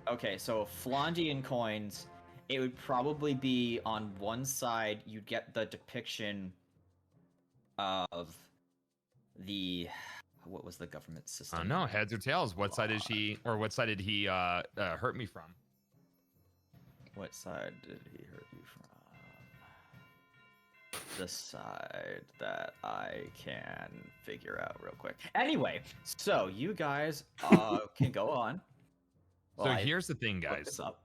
Speaker 9: Okay, so Flondian coins, it would probably be on one side, you'd get the depiction of the. What was the government
Speaker 8: I
Speaker 9: system?
Speaker 8: don't know. Heads or tails? What side is he, or what side did he hurt me from?
Speaker 9: What side did he hurt you from? The side that I can figure out real quick. Anyway, so you guys can go on.
Speaker 8: So
Speaker 9: while I
Speaker 8: here's the thing,
Speaker 9: look
Speaker 8: guys.
Speaker 9: this up.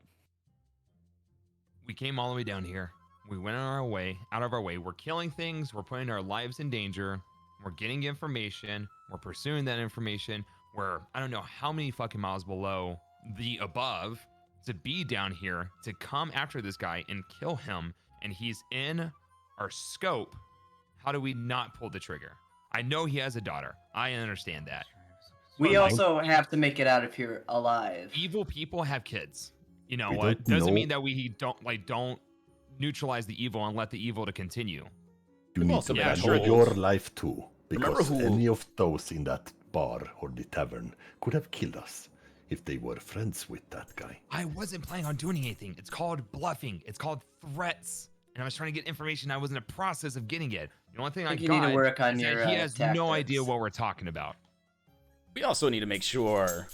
Speaker 8: we came all the way down here. We went on our way, out of our way. We're killing things. We're putting our lives in danger. We're getting information. We're pursuing that information. We're, I don't know how many fucking miles below the above to be down here to come after this guy and kill him. And he's in our scope. How do we not pull the trigger? I know he has a daughter. I understand that.
Speaker 4: We
Speaker 8: But, like,
Speaker 4: also have to make it out of here alive.
Speaker 8: evil people have kids. You know
Speaker 5: We
Speaker 8: what?
Speaker 5: don't
Speaker 8: Doesn't
Speaker 5: know.
Speaker 8: mean that we don't neutralize the evil and let the evil to continue.
Speaker 5: You need
Speaker 1: also
Speaker 5: to
Speaker 8: yeah,
Speaker 5: value
Speaker 8: sure.
Speaker 5: your life too,
Speaker 1: Remember
Speaker 5: because
Speaker 1: who-
Speaker 5: any of those in that bar or the tavern could have killed us if they were friends with that guy.
Speaker 8: I wasn't planning on doing anything. It's called bluffing. It's called threats. And I was trying to get information. I was in a process of getting it. The only thing I
Speaker 4: think you
Speaker 8: got
Speaker 4: need to work on
Speaker 8: is
Speaker 4: your,
Speaker 8: that he has no idea
Speaker 4: tactics.
Speaker 8: what we're talking about.
Speaker 1: We also need to make sure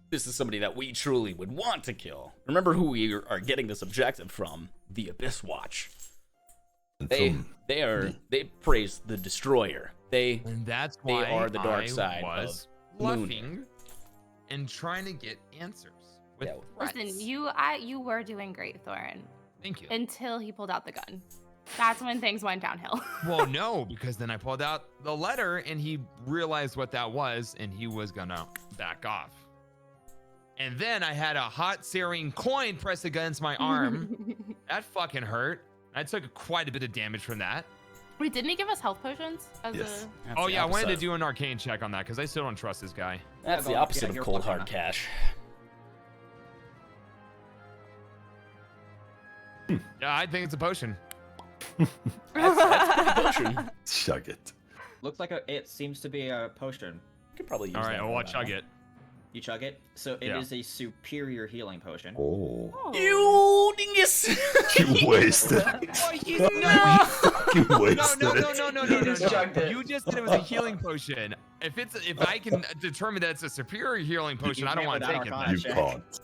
Speaker 1: this is somebody that we truly would want to kill. Remember who we are getting this objective from: the Abyss Watch.
Speaker 5: And
Speaker 1: They praise the Destroyer.
Speaker 8: And that's
Speaker 1: They
Speaker 8: why
Speaker 1: are the dark
Speaker 8: I
Speaker 1: side
Speaker 8: was
Speaker 1: of Moon.
Speaker 8: bluffing and trying to get answers with
Speaker 1: Yeah, with
Speaker 8: threats.
Speaker 2: Listen, you were doing great, Thorin,
Speaker 8: Thank you.
Speaker 2: until he pulled out the gun. That's when things went downhill.
Speaker 8: Well, no, because then I pulled out the letter and he realized what that was and he was gonna back off. And then I had a hot searing coin pressed against my arm. That fucking hurt. I took quite a bit of damage from that.
Speaker 2: Wait, didn't he give us health potions? As
Speaker 5: Yes.
Speaker 1: That's
Speaker 8: Oh
Speaker 1: the
Speaker 8: yeah, I wanted to
Speaker 1: opposite.
Speaker 8: do an arcane check on that because I still don't trust this guy.
Speaker 1: That's the
Speaker 9: Yeah,
Speaker 1: opposite of
Speaker 9: you're
Speaker 1: cold
Speaker 9: fine.
Speaker 1: hard cash.
Speaker 8: Yeah, I think it's a potion.
Speaker 1: That's pretty potion.
Speaker 5: chug it.
Speaker 9: Looks like it seems to be a potion.
Speaker 1: Could probably use
Speaker 8: All right,
Speaker 1: that
Speaker 8: well,
Speaker 1: for
Speaker 8: I'll chug
Speaker 1: now.
Speaker 8: it.
Speaker 9: You chug it. So it is
Speaker 8: Yeah.
Speaker 9: a superior healing potion.
Speaker 5: Oh,
Speaker 1: You dingus!
Speaker 5: you wasted.
Speaker 8: You
Speaker 5: You
Speaker 8: No,
Speaker 5: wasted
Speaker 8: no, no,
Speaker 5: it.
Speaker 8: no, no,
Speaker 4: You
Speaker 8: no,
Speaker 4: just
Speaker 8: no,
Speaker 4: chugged
Speaker 8: no.
Speaker 4: it.
Speaker 8: You just said it was a healing potion. If I can determine that it's a superior healing potion, I don't
Speaker 9: can't
Speaker 8: want to
Speaker 9: without
Speaker 8: take it.
Speaker 9: Arcana
Speaker 8: then.
Speaker 5: You
Speaker 9: check.
Speaker 5: can't.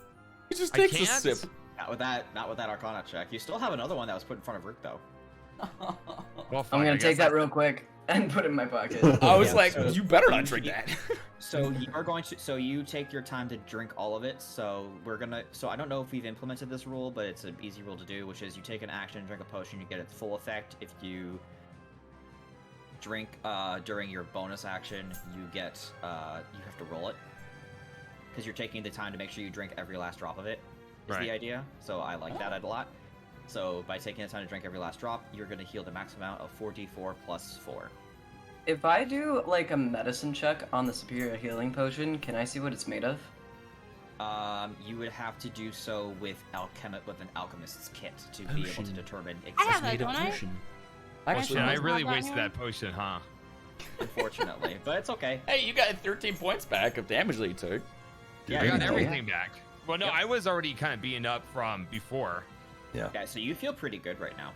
Speaker 1: He just
Speaker 8: I
Speaker 1: takes a
Speaker 8: can't?
Speaker 1: sip.
Speaker 9: Not with that Arcana check. You still have another one that was put in front of Rook though.
Speaker 8: Well,
Speaker 4: I'm
Speaker 8: fuck, I
Speaker 4: gonna take
Speaker 8: guess
Speaker 4: that real quick and put it in my pocket.
Speaker 1: I was
Speaker 9: Yeah,
Speaker 1: like,
Speaker 9: so-
Speaker 1: you better not drink that.
Speaker 9: So you are going to. So you take your time to drink all of it. So we're gonna. So I don't know if we've implemented this rule, but it's an easy rule to do, which is you take an action, drink a potion, you get its full effect. If you drink during your bonus action, you get you have to roll it because you're taking the time to make sure you drink every last drop of it. Is
Speaker 8: Right.
Speaker 9: the idea. So I like that a lot. So by taking the time to drink every last drop, you're going to heal the max amount of 4d4 plus 4.
Speaker 4: If I do like a medicine check on the superior healing potion, can I see what it's made of?
Speaker 9: You would have to do so with an alchemist's kit to be able to
Speaker 1: Potion.
Speaker 9: determine
Speaker 2: I have
Speaker 9: exactly.
Speaker 2: that, don't I?
Speaker 8: Oh, shit, I
Speaker 2: Actually,
Speaker 8: really
Speaker 2: have that
Speaker 8: wasted
Speaker 2: here?
Speaker 8: that potion, huh?
Speaker 9: Unfortunately, but it's okay.
Speaker 1: Hey, you got 13 points back of damage that you took.
Speaker 9: Yeah,
Speaker 8: I got
Speaker 9: you-
Speaker 8: everything back. Well, no,
Speaker 9: Yep.
Speaker 8: I was already kind of beaten up from before.
Speaker 9: Yeah, so you feel pretty good right now,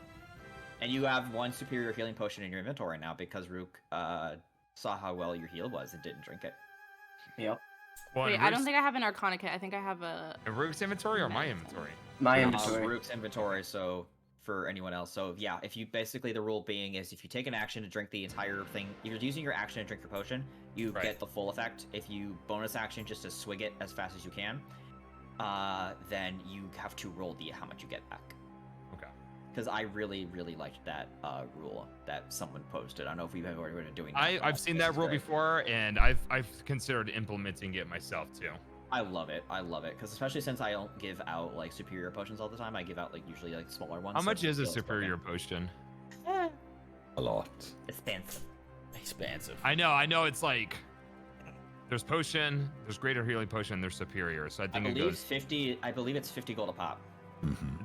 Speaker 9: and you have one superior healing potion in your inventory now because Rook saw how well your heal was and didn't drink it.
Speaker 4: Yep.
Speaker 8: Well,
Speaker 2: Wait,
Speaker 8: in
Speaker 2: I don't
Speaker 8: Rook's-
Speaker 2: think I have an Arcana kit. I think I have a.
Speaker 8: in Rook's inventory or my
Speaker 2: Medicine.
Speaker 8: inventory?
Speaker 4: My inventory.
Speaker 9: Rook's inventory. So for anyone else, so yeah, if you basically the rule being is if you take an action to drink the entire thing, if you're using your action to drink your potion, you
Speaker 8: Right.
Speaker 9: get the full effect. If you bonus action just to swig it as fast as you can, then you have to roll how much you get back.
Speaker 8: Okay.
Speaker 9: Because I really, really liked that rule that someone posted. I don't know if we've ever been doing.
Speaker 8: I've seen that rule before, and I've considered implementing it myself too.
Speaker 9: I love it. I love it because especially since I don't give out like superior potions all the time, I give out like usually like smaller ones.
Speaker 8: How
Speaker 9: so
Speaker 8: much
Speaker 9: it
Speaker 8: is a
Speaker 9: feels
Speaker 8: superior
Speaker 9: broken.
Speaker 8: potion?
Speaker 5: A lot.
Speaker 9: Expensive.
Speaker 1: Expansive.
Speaker 8: I know. It's like there's potion, there's greater healing potion, there's superior. So I
Speaker 9: I
Speaker 8: think it
Speaker 9: believe
Speaker 8: goes.
Speaker 9: 50. I believe it's 50 gold a pop.
Speaker 5: Mm-hmm.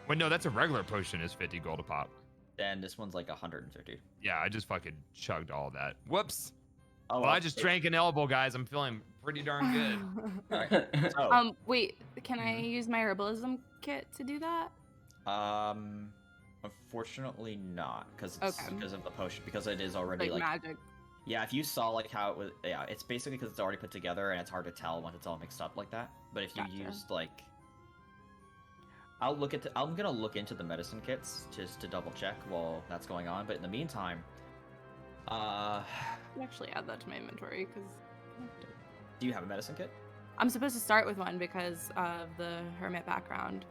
Speaker 8: Wait, no, that's a regular potion. Is 50 gold a pop.
Speaker 9: Then this one's like 150.
Speaker 8: Yeah, I just fucking chugged all that. Whoops.
Speaker 9: Oh,
Speaker 8: Well, I just drank an elbow, guys. I'm feeling pretty darn good.
Speaker 9: So,
Speaker 2: Wait, can I use my herbalism kit to do that?
Speaker 9: unfortunately not because
Speaker 2: Okay.
Speaker 9: because of the potion because it is already
Speaker 2: Like
Speaker 9: like
Speaker 2: magic.
Speaker 9: yeah. If you saw like how it was, yeah, it's basically because it's already put together and it's hard to tell once it's all mixed up like that. But if you
Speaker 2: Gotcha.
Speaker 9: used like, I'm gonna look into the medicine kits just to double check while that's going on. But in the meantime,
Speaker 2: I'll actually add that to my inventory because
Speaker 9: do you have a medicine kit?
Speaker 2: I'm supposed to start with one because of the hermit background.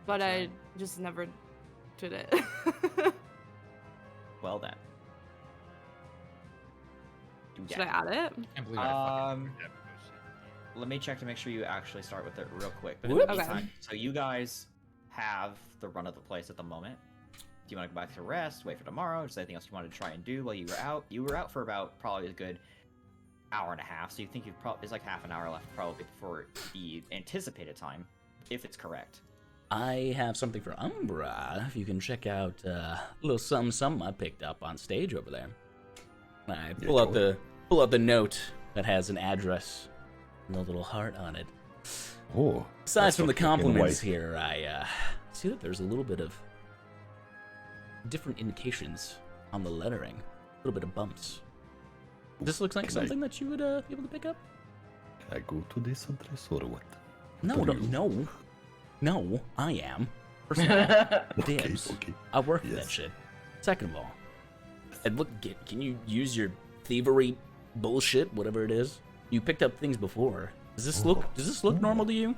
Speaker 2: But I just never did it.
Speaker 9: Well then.
Speaker 2: Should I add it?
Speaker 8: I can't believe I fucking did that bullshit.
Speaker 9: Let me check to make sure you actually start with it real quick. But in
Speaker 1: Whoop.
Speaker 9: the
Speaker 2: Okay.
Speaker 9: meantime, so you guys have the run of the place at the moment. Do you want to go back to rest, wait for tomorrow? Is there anything else you want to try and do while you were out? You were out for about probably a good hour and a half, so you think there's like half an hour left probably before the anticipated time, if it's correct.
Speaker 1: I have something for Umbra. If you can check out a little something I picked up on stage over there. I pull out the note that has an address and a little heart on it.
Speaker 5: Oh.
Speaker 1: Aside
Speaker 5: that's
Speaker 1: from the
Speaker 5: what you're gonna
Speaker 1: compliments
Speaker 5: wait.
Speaker 1: here, I see that there's a little bit of different indications on the lettering. A little bit of bumps. This looks like
Speaker 5: Can I-
Speaker 1: something that you would be able to pick up?
Speaker 5: Can I go to this address or what?
Speaker 1: No,
Speaker 5: Or
Speaker 1: no,
Speaker 5: you?
Speaker 1: no, I am. First of all,
Speaker 5: Okay,
Speaker 1: dibs.
Speaker 5: okay.
Speaker 1: I work for that
Speaker 5: Yes.
Speaker 1: shit. Second of all, and look, can you use your thievery bullshit, whatever it is? You picked up things before. Does this look normal to you?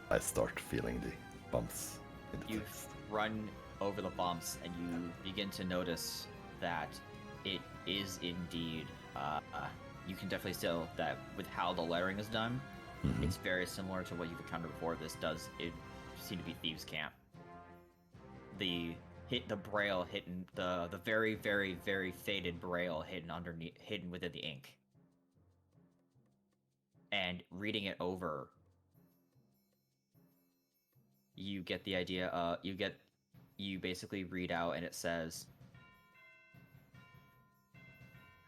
Speaker 5: I start feeling the bumps in the
Speaker 9: You
Speaker 5: text.
Speaker 9: run over the bumps and you begin to notice that it is indeed, you can definitely tell that with how the lettering is done,
Speaker 5: Mhm.
Speaker 9: it's very similar to what you've encountered before. It seem to be thieves' camp. The braille hidden, the very, very, very faded braille hidden within the ink. And reading it over, you get the idea. You basically read out, and it says,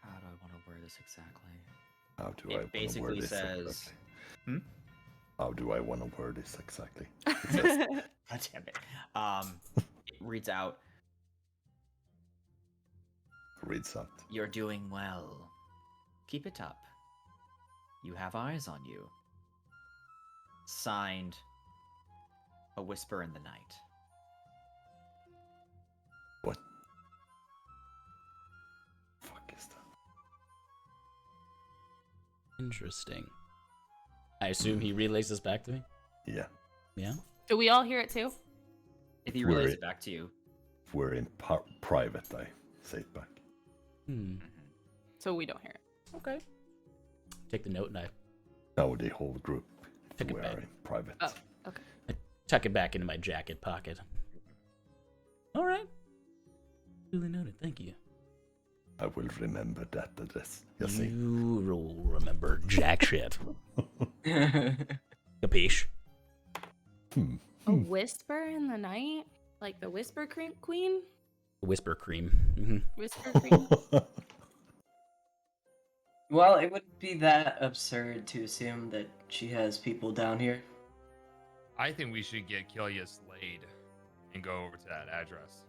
Speaker 9: "How do I want to word this exactly?"
Speaker 5: How do
Speaker 9: It
Speaker 5: I want to
Speaker 9: basically
Speaker 5: word this
Speaker 9: says-
Speaker 5: exactly?
Speaker 9: Hmm?
Speaker 5: How do I want to word this exactly? It says,
Speaker 9: God damn it. It reads out,
Speaker 5: reads out.
Speaker 9: "You're doing well. Keep it up. You have eyes on you." Signed, A Whisper in the Night.
Speaker 5: What? Fuck is that?
Speaker 1: Interesting. I assume he relays this back to me?
Speaker 5: Yeah.
Speaker 1: Yeah?
Speaker 2: Do we all hear it too?
Speaker 9: If he
Speaker 5: Where
Speaker 9: relays
Speaker 5: it-
Speaker 9: it back to you,
Speaker 5: If we're in private, I say it back.
Speaker 1: Hmm.
Speaker 2: So we don't hear it.
Speaker 1: Okay. Take the note and I
Speaker 5: Now the whole group,
Speaker 1: Take it
Speaker 5: we
Speaker 1: back.
Speaker 5: are in private.
Speaker 2: Oh, okay.
Speaker 1: tuck it back into my jacket pocket. All right. Duly noted. Thank you.
Speaker 5: I will remember that address. You see?
Speaker 1: You will remember jack shit. Capiche?
Speaker 2: A whisper in the night? Like the Whisper Queen?
Speaker 1: Whisper cream. Hmm.
Speaker 2: Whisper Queen?
Speaker 4: Well, it wouldn't be that absurd to assume that she has people down here.
Speaker 8: I think we should get Killia slayed and go over to that address.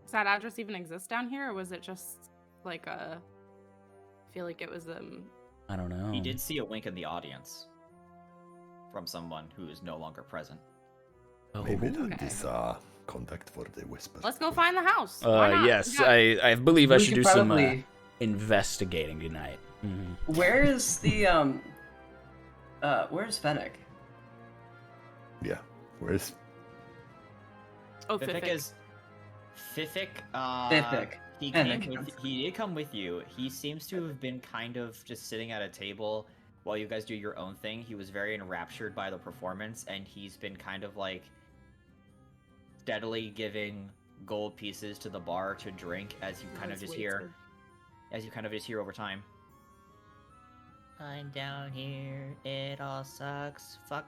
Speaker 2: Does that address even exist down here, or was it just like a? I feel like it was
Speaker 1: I don't know.
Speaker 9: he did see a wink in the audience from someone who is no longer present.
Speaker 1: Oh.
Speaker 5: Maybe that
Speaker 2: Okay.
Speaker 5: is contact for the whisper.
Speaker 2: Let's go find the house. Why not?
Speaker 1: Yes,
Speaker 2: Yeah.
Speaker 1: I believe I
Speaker 4: We
Speaker 1: should
Speaker 4: could
Speaker 1: do some
Speaker 4: probably-
Speaker 1: investigating tonight.
Speaker 4: Where is the where's Fennec?
Speaker 5: Yeah. Where's
Speaker 2: Oh,
Speaker 9: Fifik
Speaker 2: Fifik.
Speaker 9: is Fifik.
Speaker 4: Fifik.
Speaker 9: He
Speaker 4: Fennec.
Speaker 9: came with, he did come with you. He seems to have been kind of just sitting at a table while you guys do your own thing. He was very enraptured by the performance, and he's been kind of like steadily giving gold pieces to the bar to drink as you kind of
Speaker 2: Those
Speaker 9: just
Speaker 2: waits
Speaker 9: hear over time.
Speaker 7: I'm down here, it all sucks. Fuck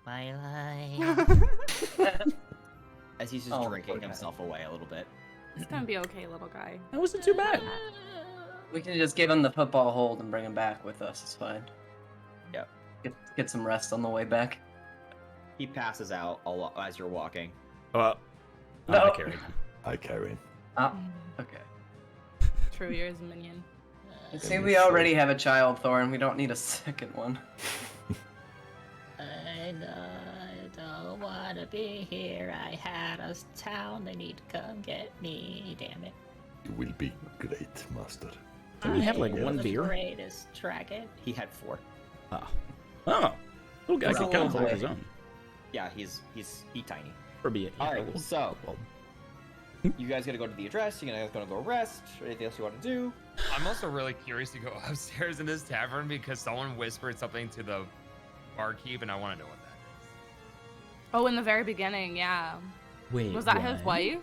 Speaker 7: my life.
Speaker 9: As he's just
Speaker 4: Oh,
Speaker 9: drinking
Speaker 4: poor guy.
Speaker 9: himself away a little bit.
Speaker 2: It's gonna be okay, little guy.
Speaker 1: That wasn't too bad.
Speaker 4: We can just give him the football hold and bring him back with us. It's fine.
Speaker 9: Yep.
Speaker 4: Get some rest on the way back.
Speaker 9: He passes out as you're walking.
Speaker 1: Well, I'm
Speaker 4: No.
Speaker 1: gonna carry him.
Speaker 5: I carry?
Speaker 4: Ah, okay.
Speaker 2: True, you're his minion.
Speaker 4: See, we already have a child, Thorin. We don't need a second one.
Speaker 7: I don't wanna be here. I had a town. They need to come get me. Damn it.
Speaker 5: You will be great, master.
Speaker 1: Do we have, like,
Speaker 7: I am
Speaker 1: one
Speaker 7: the
Speaker 1: beer?
Speaker 7: Greatest dragon.
Speaker 9: He had 4.
Speaker 1: Oh, Little guy
Speaker 4: He's
Speaker 1: can
Speaker 4: a
Speaker 1: kind of
Speaker 4: little
Speaker 1: hold his
Speaker 4: boy.
Speaker 1: own.
Speaker 9: Yeah, he's tiny.
Speaker 1: Or be it.
Speaker 9: All right, so you guys gonna go to the address? You guys gonna go rest? Or anything else you want to do?
Speaker 8: I'm also really curious to go upstairs in this tavern because someone whispered something to the barkeep, and I want to know what that is.
Speaker 2: Oh, in the very beginning, yeah.
Speaker 1: Wait,
Speaker 2: Was that
Speaker 1: what?
Speaker 2: his wife?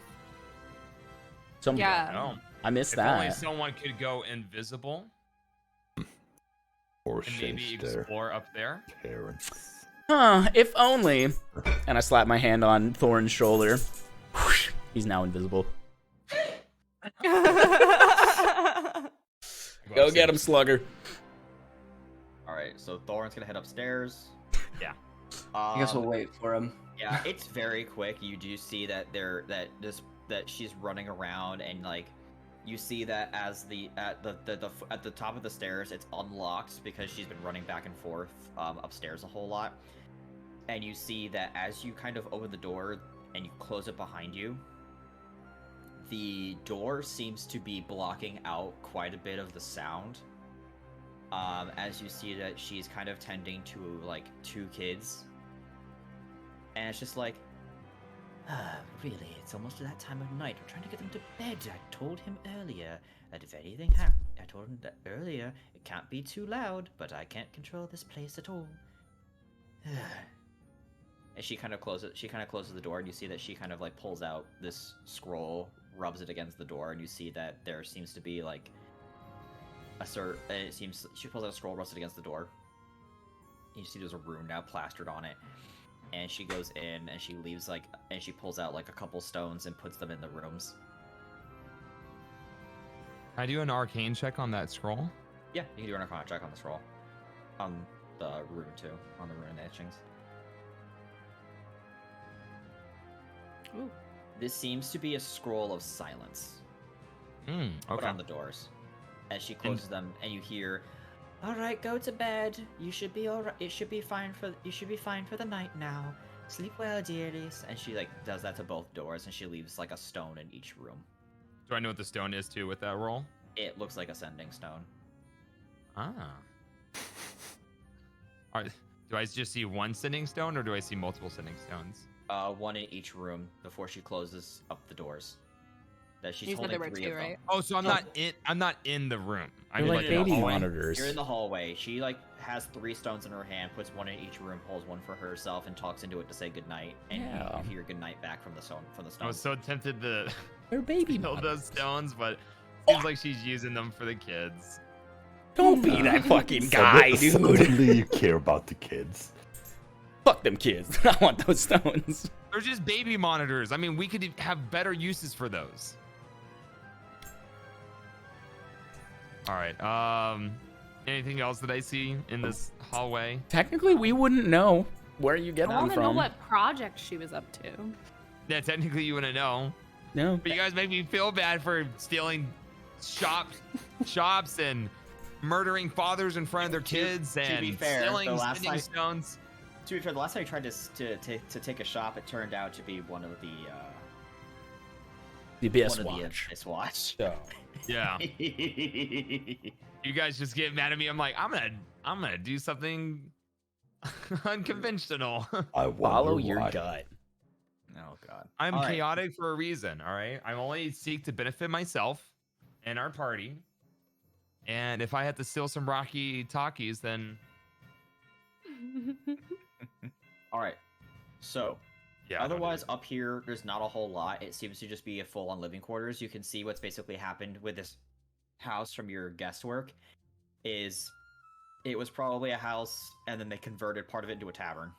Speaker 1: Somebody,
Speaker 2: Yeah.
Speaker 8: No.
Speaker 1: I missed
Speaker 8: If only
Speaker 1: that.
Speaker 8: someone could go invisible
Speaker 5: Or
Speaker 8: and maybe
Speaker 5: change their
Speaker 8: explore up there.
Speaker 5: parents.
Speaker 1: Huh, if only. And I slap my hand on Thorn's shoulder. Whoosh, he's now invisible. Go get him, Slugger.
Speaker 9: All right, so Thorin's gonna head upstairs.
Speaker 8: Yeah.
Speaker 4: I guess we'll wait for him.
Speaker 9: Yeah, it's very quick. You do see that that she's running around, and like you see that as at the top of the stairs, it's unlocked because she's been running back and forth upstairs a whole lot. And you see that as you kind of open the door and you close it behind you, the door seems to be blocking out quite a bit of the sound. As you see that she's kind of tending to like 2 kids. And it's just like, really, it's almost that time of night. I'm trying to get them to bed. I told him earlier that if anything happened, I told him that earlier it can't be too loud, but I can't control this place at all. And she kind of closes the door, and you see that she kind of like pulls out this scroll, rubs it against the door, and you see that there seems to be like she pulls out a scroll, rubs it against the door. And you see there's a rune now plastered on it. And she goes in and she leaves and she pulls out like a couple stones and puts them in the rooms.
Speaker 8: Can I do an arcane check on that scroll?
Speaker 9: Yeah, you can do an arcana check on the scroll. On the rune too, on the rune etchings.
Speaker 2: Ooh.
Speaker 9: This seems to be a scroll of silence.
Speaker 8: Okay.
Speaker 9: Put on the doors. As she closes them, and you hear, "All right, go to bed. You should be all right. You should be fine for the night now. Sleep well, dearies." And she like does that to both doors, and she leaves like a stone in each room.
Speaker 8: Do I know what the stone is too with that roll?
Speaker 9: It looks like a sending stone.
Speaker 8: Ah. Do I just see one sending stone, or do I see multiple sending stones?
Speaker 9: One in each room before she closes up the doors. That she's
Speaker 2: You said
Speaker 9: holding
Speaker 2: there were
Speaker 9: 3
Speaker 2: 2,
Speaker 9: of them.
Speaker 2: right?
Speaker 8: Oh, so I'm not in the room.
Speaker 1: They're
Speaker 8: I'm
Speaker 1: like
Speaker 8: in the
Speaker 1: baby
Speaker 8: hallway.
Speaker 1: monitors.
Speaker 9: You're in the hallway. She like has 3 stones in her hand, puts one in each room, pulls one for herself, and talks into it to say goodnight. And
Speaker 1: Yeah.
Speaker 9: you hear goodnight back from the stone.
Speaker 8: I was so tempted to
Speaker 1: They're baby
Speaker 8: kill
Speaker 1: monitors.
Speaker 8: those stones, but it seems like she's using them for the kids.
Speaker 1: Don't be that fucking guy, dude.
Speaker 5: Suddenly you care about the kids.
Speaker 1: Fuck them kids. I want those stones.
Speaker 8: They're just baby monitors. I mean, we could have better uses for those. All right. Anything else that I see in this hallway?
Speaker 1: Technically, we wouldn't know where you get
Speaker 2: I
Speaker 1: them
Speaker 2: want to know
Speaker 1: from.
Speaker 2: what project she was up to.
Speaker 8: Yeah, technically you wouldn't know.
Speaker 1: No.
Speaker 8: But you guys make me feel bad for stealing shops and murdering fathers in front of their kids and
Speaker 9: be fair,
Speaker 8: stealing
Speaker 9: the last
Speaker 8: sending
Speaker 9: time-
Speaker 8: stones.
Speaker 9: To be fair, the last time you tried to take a shop, it turned out to be one of the
Speaker 1: The Abyss
Speaker 9: one of the
Speaker 1: Watch.
Speaker 9: Abyss Watch.
Speaker 1: So,
Speaker 8: Yeah. You guys just get mad at me. I'm like, I'm gonna do something unconventional.
Speaker 5: I wonder
Speaker 1: follow your
Speaker 5: why.
Speaker 1: gut.
Speaker 9: Oh god.
Speaker 8: I'm
Speaker 9: All right.
Speaker 8: chaotic for a reason, all right? I only seek to benefit myself and our party. And if I have to steal some Rocky Talkies, then
Speaker 9: All right. So,
Speaker 8: yeah.
Speaker 9: otherwise, up here, there's not a whole lot. It seems to just be a full-on living quarters. You can see what's basically happened with this house from your guest work. Is it was probably a house, and then they converted part of it into a tavern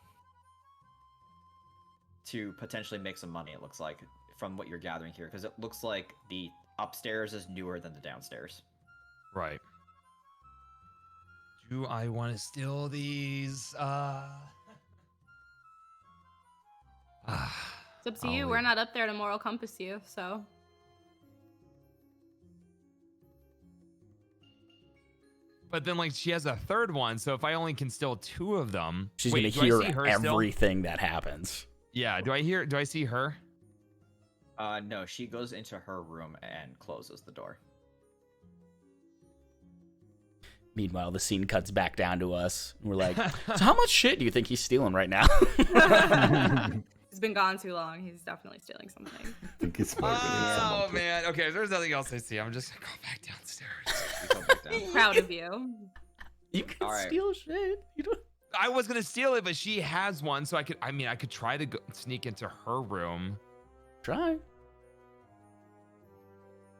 Speaker 9: to potentially make some money. It looks like from what you're gathering here, because it looks like the upstairs is newer than the downstairs.
Speaker 8: Right. Do I want to steal these?
Speaker 2: It's up to you. We're not up there to moral compass you, so.
Speaker 8: But then, like, she has a third one, so if I only can steal 2 of them,
Speaker 1: She's
Speaker 8: wait,
Speaker 1: gonna
Speaker 8: do I
Speaker 1: hear
Speaker 8: see her still?
Speaker 1: everything that happens.
Speaker 8: Yeah. Do I see her?
Speaker 9: No, she goes into her room and closes the door.
Speaker 10: Meanwhile, the scene cuts back down to us. And we're like, so how much shit do you think he's stealing right now?
Speaker 2: He's been gone too long. He's definitely stealing something.
Speaker 5: I think he's murdering someone.
Speaker 8: Oh man. Okay, if there's nothing else I see, I'm just gonna go back downstairs.
Speaker 9: You go back down.
Speaker 2: Proud of you.
Speaker 10: You can
Speaker 9: All right.
Speaker 10: steal shit. You don't.
Speaker 8: I was gonna steal it, but she has one, so I could try to sneak into her room.
Speaker 10: Try.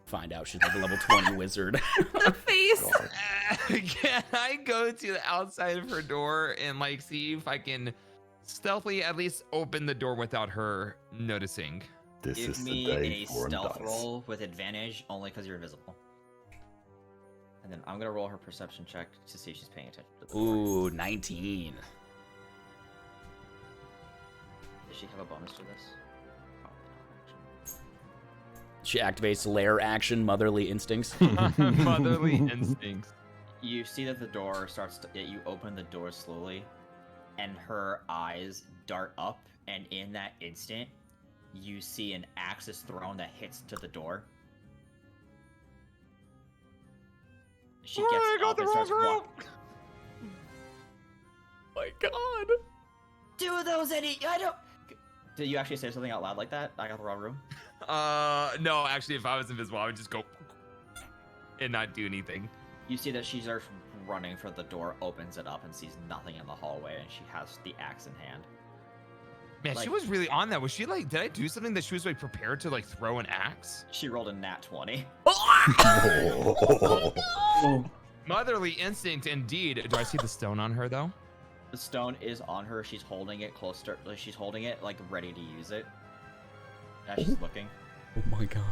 Speaker 10: Find out she's like a level 20 wizard.
Speaker 2: The face.
Speaker 8: Can I go to the outside of her door and like see if I can stealthily at least open the door without her noticing?
Speaker 5: This
Speaker 9: Give
Speaker 5: is the
Speaker 9: me
Speaker 5: day
Speaker 9: a
Speaker 5: for
Speaker 9: stealth
Speaker 5: dice.
Speaker 9: roll with advantage only because you're invisible. And then I'm gonna roll her perception check to see if she's paying attention to the door.
Speaker 10: Ooh, 19.
Speaker 9: Does she have a bonus to this? Oh, no,
Speaker 10: She activates lair action, motherly instincts.
Speaker 8: Motherly instincts.
Speaker 9: You see that the door starts to, you open the door slowly, and her eyes dart up, and in that instant, you see an axe is thrown that hits to the door. She gets up and starts walking.
Speaker 10: My God.
Speaker 9: Do those I don't. Did you actually say something out loud like that? I got the wrong room.
Speaker 8: No, actually, if I was invisible, I would just go and not do anything.
Speaker 9: You see that she starts running for the door, opens it up, and sees nothing in the hallway, and she has the axe in hand.
Speaker 8: Man, she
Speaker 9: Like-
Speaker 8: was really on that. Was she like, did I do something that she was like prepared to like throw an axe?
Speaker 9: She rolled a nat 20.
Speaker 8: Motherly instinct indeed. Do I see the stone on her though?
Speaker 9: The stone is on her. She's holding it close to. She's holding it like ready to use it. As she's looking.
Speaker 10: Oh my God.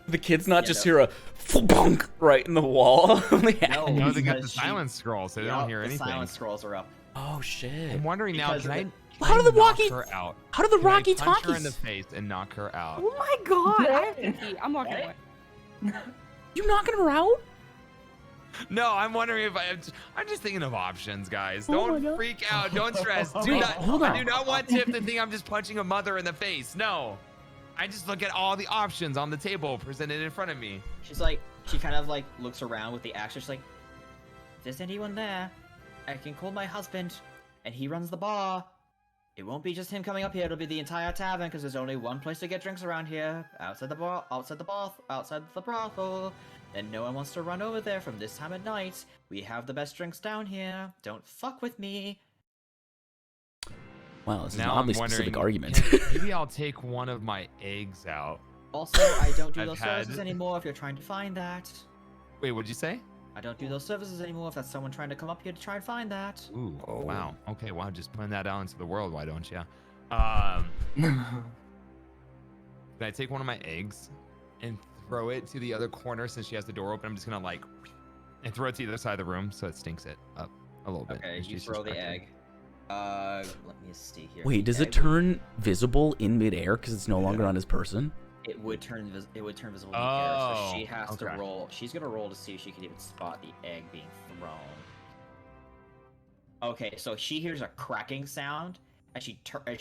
Speaker 10: The kids not
Speaker 9: Yeah,
Speaker 10: just
Speaker 9: no.
Speaker 10: hear a bunk right in the wall.
Speaker 9: No,
Speaker 8: No, they got the
Speaker 9: because she-
Speaker 8: silence scroll, so they
Speaker 9: Yup,
Speaker 8: don't hear
Speaker 9: the
Speaker 8: anything.
Speaker 9: silence scrolls are up.
Speaker 10: Oh shit.
Speaker 8: I'm wondering now,
Speaker 9: Because
Speaker 8: can I,
Speaker 9: of
Speaker 8: can
Speaker 10: How
Speaker 8: I
Speaker 10: do the
Speaker 8: knock
Speaker 10: walkie-
Speaker 8: her out?
Speaker 10: How do the
Speaker 8: Can I
Speaker 10: Rocky
Speaker 8: punch her in the
Speaker 10: Talkies?
Speaker 8: face and knock her out?
Speaker 2: Oh my God. I have to pee. I'm walking away.
Speaker 10: You knocking her out?
Speaker 8: No, I'm wondering if I'm just thinking of options, guys.
Speaker 10: Oh my
Speaker 8: Don't
Speaker 10: God.
Speaker 8: freak out. Don't stress. Do
Speaker 10: Wait,
Speaker 8: not.
Speaker 10: hold
Speaker 8: I
Speaker 10: on.
Speaker 8: do not want Tiff to think I'm just punching a mother in the face. No, I just look at all the options on the table presented in front of me.
Speaker 9: She's like, she kind of like looks around with the axe. She's like, if there's anyone there, I can call my husband, and he runs the bar. It won't be just him coming up here. It'll be the entire tavern because there's only one place to get drinks around here. Outside the bar, outside the brothel. And no one wants to run over there from this time of night. We have the best drinks down here. Don't fuck with me.
Speaker 10: Wow, this is
Speaker 8: Now
Speaker 10: an oddly
Speaker 8: I'm wondering,
Speaker 10: specific argument.
Speaker 8: maybe I'll take one of my eggs out.
Speaker 9: Also, I don't do
Speaker 8: I've
Speaker 9: those
Speaker 8: had-
Speaker 9: services anymore if you're trying to find that.
Speaker 8: Wait, what'd you say?
Speaker 9: I don't do those services anymore if that's someone trying to come up here to try and find that.
Speaker 8: Ooh,
Speaker 5: Oh.
Speaker 8: wow. Okay, wow, just putting that out into the world, why don't you? Can I take one of my eggs and throw it to the other corner since she has the door open? I'm just gonna like and throw it to the other side of the room so it stinks it up a little bit.
Speaker 9: Okay,
Speaker 8: and
Speaker 9: you
Speaker 8: she's
Speaker 9: throw the
Speaker 8: distracted.
Speaker 9: egg. Let me see here.
Speaker 10: Wait, does
Speaker 9: The
Speaker 10: it
Speaker 9: egg would-
Speaker 10: turn visible in midair because it's no longer on his person?
Speaker 9: It would turn visible in the air, so she
Speaker 8: Oh,
Speaker 9: has to
Speaker 8: okay.
Speaker 9: roll. She's gonna roll to see if she can even spot the egg being thrown. Okay, so she hears a cracking sound, and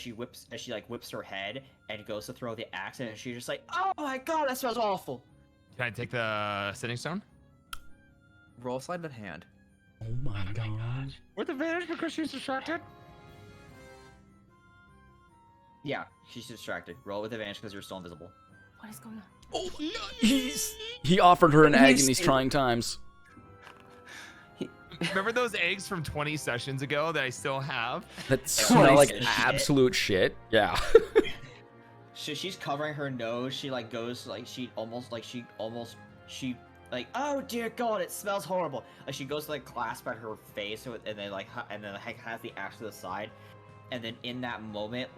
Speaker 9: she whips her head and goes to throw the axe, and she's just like, "Oh my god, that smells awful."
Speaker 8: Can I take the sitting stone?
Speaker 11: Roll sleight of hand.
Speaker 10: Oh my God.
Speaker 8: With advantage because she's distracted?
Speaker 9: Yeah, she's distracted. Roll with advantage because you're still invisible.
Speaker 2: What is going on?
Speaker 10: Oh, he offered her an egg in these
Speaker 4: He's-
Speaker 10: trying times.
Speaker 8: Remember those eggs from 20 sessions ago that I still have?
Speaker 10: That smell like
Speaker 9: shit.
Speaker 10: absolute shit. Yeah.
Speaker 9: So she's covering her nose. She like goes like she like, oh dear god, it smells horrible. Like she goes to like clasp at her face and then has the axe to the side, and then in that moment,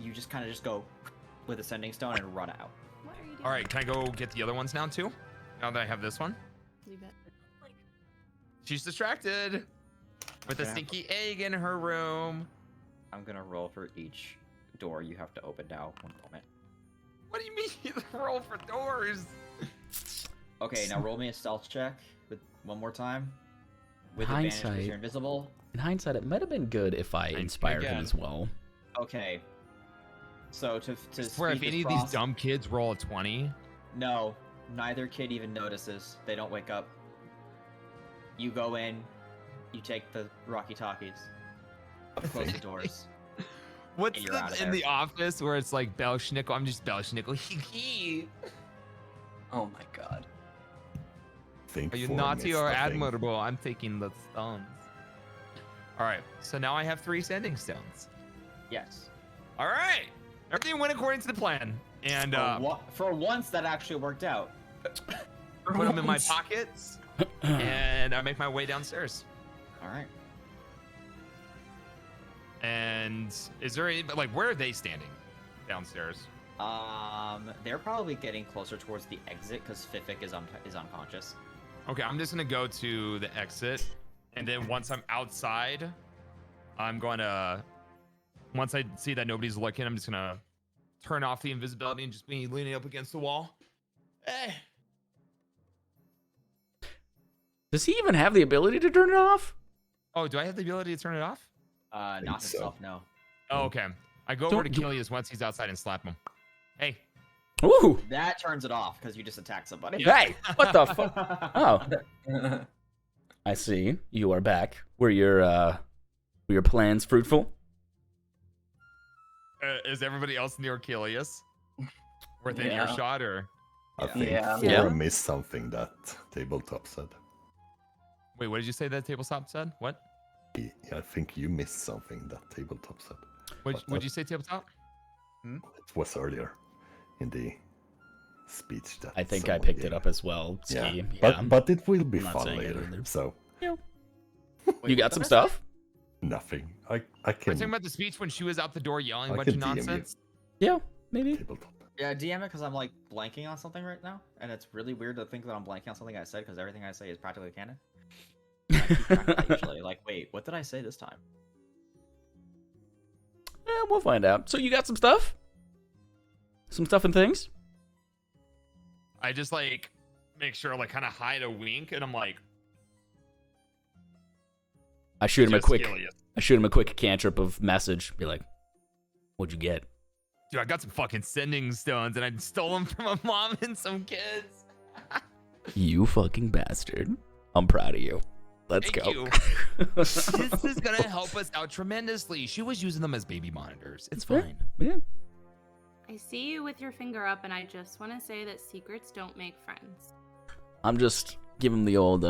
Speaker 9: you just kind of just go with a sending stone and run out.
Speaker 2: What are you doing?
Speaker 8: All right, can I go get the other ones now too? Now that I have this one?
Speaker 2: Leave it.
Speaker 8: She's distracted with a
Speaker 9: Okay.
Speaker 8: stinky egg in her room.
Speaker 9: I'm gonna roll for each door you have to open now. One moment.
Speaker 8: What do you mean roll for doors?
Speaker 9: Okay, now roll me a stealth check with one more time. With advantage because
Speaker 10: Hindsight.
Speaker 9: you're invisible.
Speaker 10: In hindsight, it might have been good if I inspired him
Speaker 8: again.
Speaker 10: as well.
Speaker 9: Okay. So to
Speaker 8: I swear, if
Speaker 9: speed
Speaker 8: any
Speaker 9: this
Speaker 8: of these
Speaker 9: process-
Speaker 8: dumb kids roll a 20,
Speaker 9: No, neither kid even notices. They don't wake up. You go in, you take the Rocky Talkies, close the doors.
Speaker 8: What's
Speaker 9: and you're out of
Speaker 8: in
Speaker 9: there.
Speaker 8: the office where it's like Belschnickel? I'm just Belschnickel.
Speaker 4: Oh my god.
Speaker 5: Think
Speaker 8: Are you
Speaker 5: for
Speaker 8: naughty
Speaker 5: mist,
Speaker 8: or
Speaker 5: I think.
Speaker 8: admirable? I'm taking the stones. All right, so now I have 3 sending stones.
Speaker 9: Yes.
Speaker 8: All right, everything went according to the plan, and
Speaker 9: For once, that actually worked out.
Speaker 8: put them in my pockets, and I make my way downstairs.
Speaker 9: All right.
Speaker 8: And is there any, like, where are they standing downstairs?
Speaker 9: They're probably getting closer towards the exit because Fifik is unconscious.
Speaker 8: Okay, I'm just gonna go to the exit, and then once I'm outside, I'm gonna, once I see that nobody's looking, I'm just gonna turn off the invisibility and just be leaning up against the wall. Eh.
Speaker 10: Does he even have the ability to turn it off?
Speaker 8: Oh, do I have the ability to turn it off?
Speaker 9: Not
Speaker 5: so.
Speaker 9: himself, no.
Speaker 8: Oh, okay. I go over to Kilius once he's outside and slap him. Hey.
Speaker 10: Ooh.
Speaker 9: That turns it off because you just attacked somebody.
Speaker 10: Hey, what the fuck? Oh. I see. You are back. Were your plans fruitful?
Speaker 8: Is everybody else near Kilius? Within
Speaker 4: Yeah.
Speaker 8: earshot, or?
Speaker 5: I think
Speaker 4: Yeah.
Speaker 5: Flora missed something that Tabletop said.
Speaker 8: Wait, what did you say that tabletop said? What?
Speaker 5: I think you missed something that Tabletop said.
Speaker 8: What'd you say, tabletop?
Speaker 5: It was earlier in the speech that
Speaker 10: I think I
Speaker 5: someone
Speaker 10: picked
Speaker 5: gave.
Speaker 10: it up as well.
Speaker 5: Yeah,
Speaker 10: Ski.
Speaker 5: but it will be
Speaker 10: I'm not
Speaker 5: fun
Speaker 10: saying it
Speaker 5: later.
Speaker 10: either.
Speaker 5: So
Speaker 10: You got some stuff?
Speaker 5: nothing. I
Speaker 8: Are you
Speaker 5: can
Speaker 8: talking about the speech when she was out the door yelling a
Speaker 5: I
Speaker 8: bunch of
Speaker 5: can DM you.
Speaker 8: nonsense?
Speaker 10: Yeah, maybe.
Speaker 5: Tabletop.
Speaker 9: Yeah, DM it because I'm like blanking on something right now, and it's really weird to think that I'm blanking on something I said because everything I say is practically canon. I keep track of that usually. Like, wait, what did I say this time?
Speaker 10: Yeah, we'll find out. So you got some stuff? Some stuff and things?
Speaker 8: I just like make sure like kind of hide a wink, and I'm like,
Speaker 10: I shoot him a
Speaker 8: just
Speaker 10: quick.
Speaker 8: Kilius.
Speaker 10: I shoot him a quick cantrip of message. Be like, "What'd you get?"
Speaker 8: Dude, I got some fucking sending stones, and I stole them from my mom and some kids.
Speaker 10: You fucking bastard! I'm proud of you. Let's
Speaker 8: Thank
Speaker 10: go.
Speaker 8: you. This is gonna help us out tremendously. She was using them as baby monitors. It's fine.
Speaker 10: Yeah.
Speaker 2: I see you with your finger up, and I just want to say that secrets don't make friends.
Speaker 10: I'm just giving the old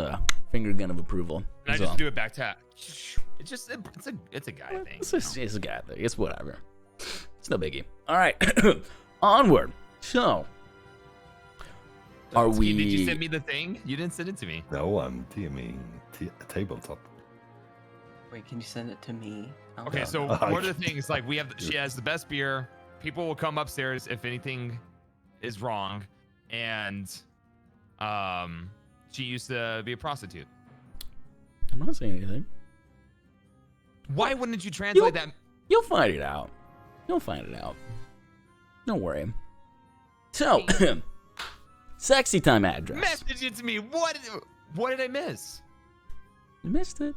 Speaker 10: finger gun of approval.
Speaker 8: And I
Speaker 10: So,
Speaker 8: just do it back tap. It's just it's a guy thing.
Speaker 10: It's a guy thing. It's whatever. It's no biggie. All right, onward. So, are we?
Speaker 8: Did you send me the thing? You didn't send it to me.
Speaker 5: No, I'm DMing Tabletop.
Speaker 4: Wait, can you send it to me? Oh.
Speaker 8: Okay, so one of the things, like, we have, she has the best beer. People will come upstairs if anything is wrong, and she used to be a prostitute.
Speaker 10: I'm not saying anything.
Speaker 8: Why wouldn't you translate that?
Speaker 10: You'll find it out. You'll find it out. Don't worry. So, sexy time address.
Speaker 8: Message it to me. What did I miss?
Speaker 10: You missed it.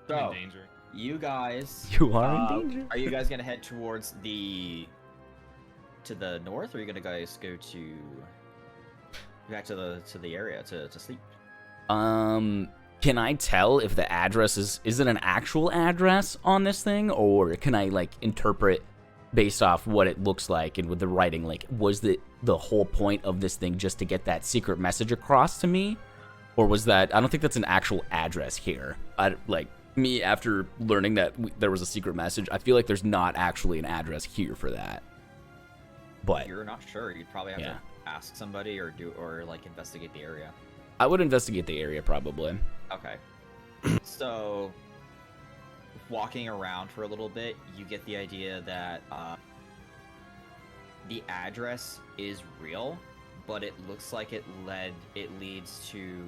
Speaker 8: I'm
Speaker 9: So,
Speaker 8: in danger.
Speaker 9: you guys.
Speaker 10: You are in danger.
Speaker 9: Are you guys gonna head towards to the north, or are you gonna guys go to back to the area to sleep?
Speaker 10: Can I tell if the address is it an actual address on this thing, or can I like interpret based off what it looks like and with the writing? Like, was the whole point of this thing just to get that secret message across to me, or was that? I don't think that's an actual address here. Me after learning that there was a secret message, I feel like there's not actually an address here for that. But
Speaker 9: You're not sure. You'd probably have to ask somebody or like investigate the area.
Speaker 10: I would investigate the area probably.
Speaker 9: Okay. So, walking around for a little bit, you get the idea that the address is real, but it looks like it leads to.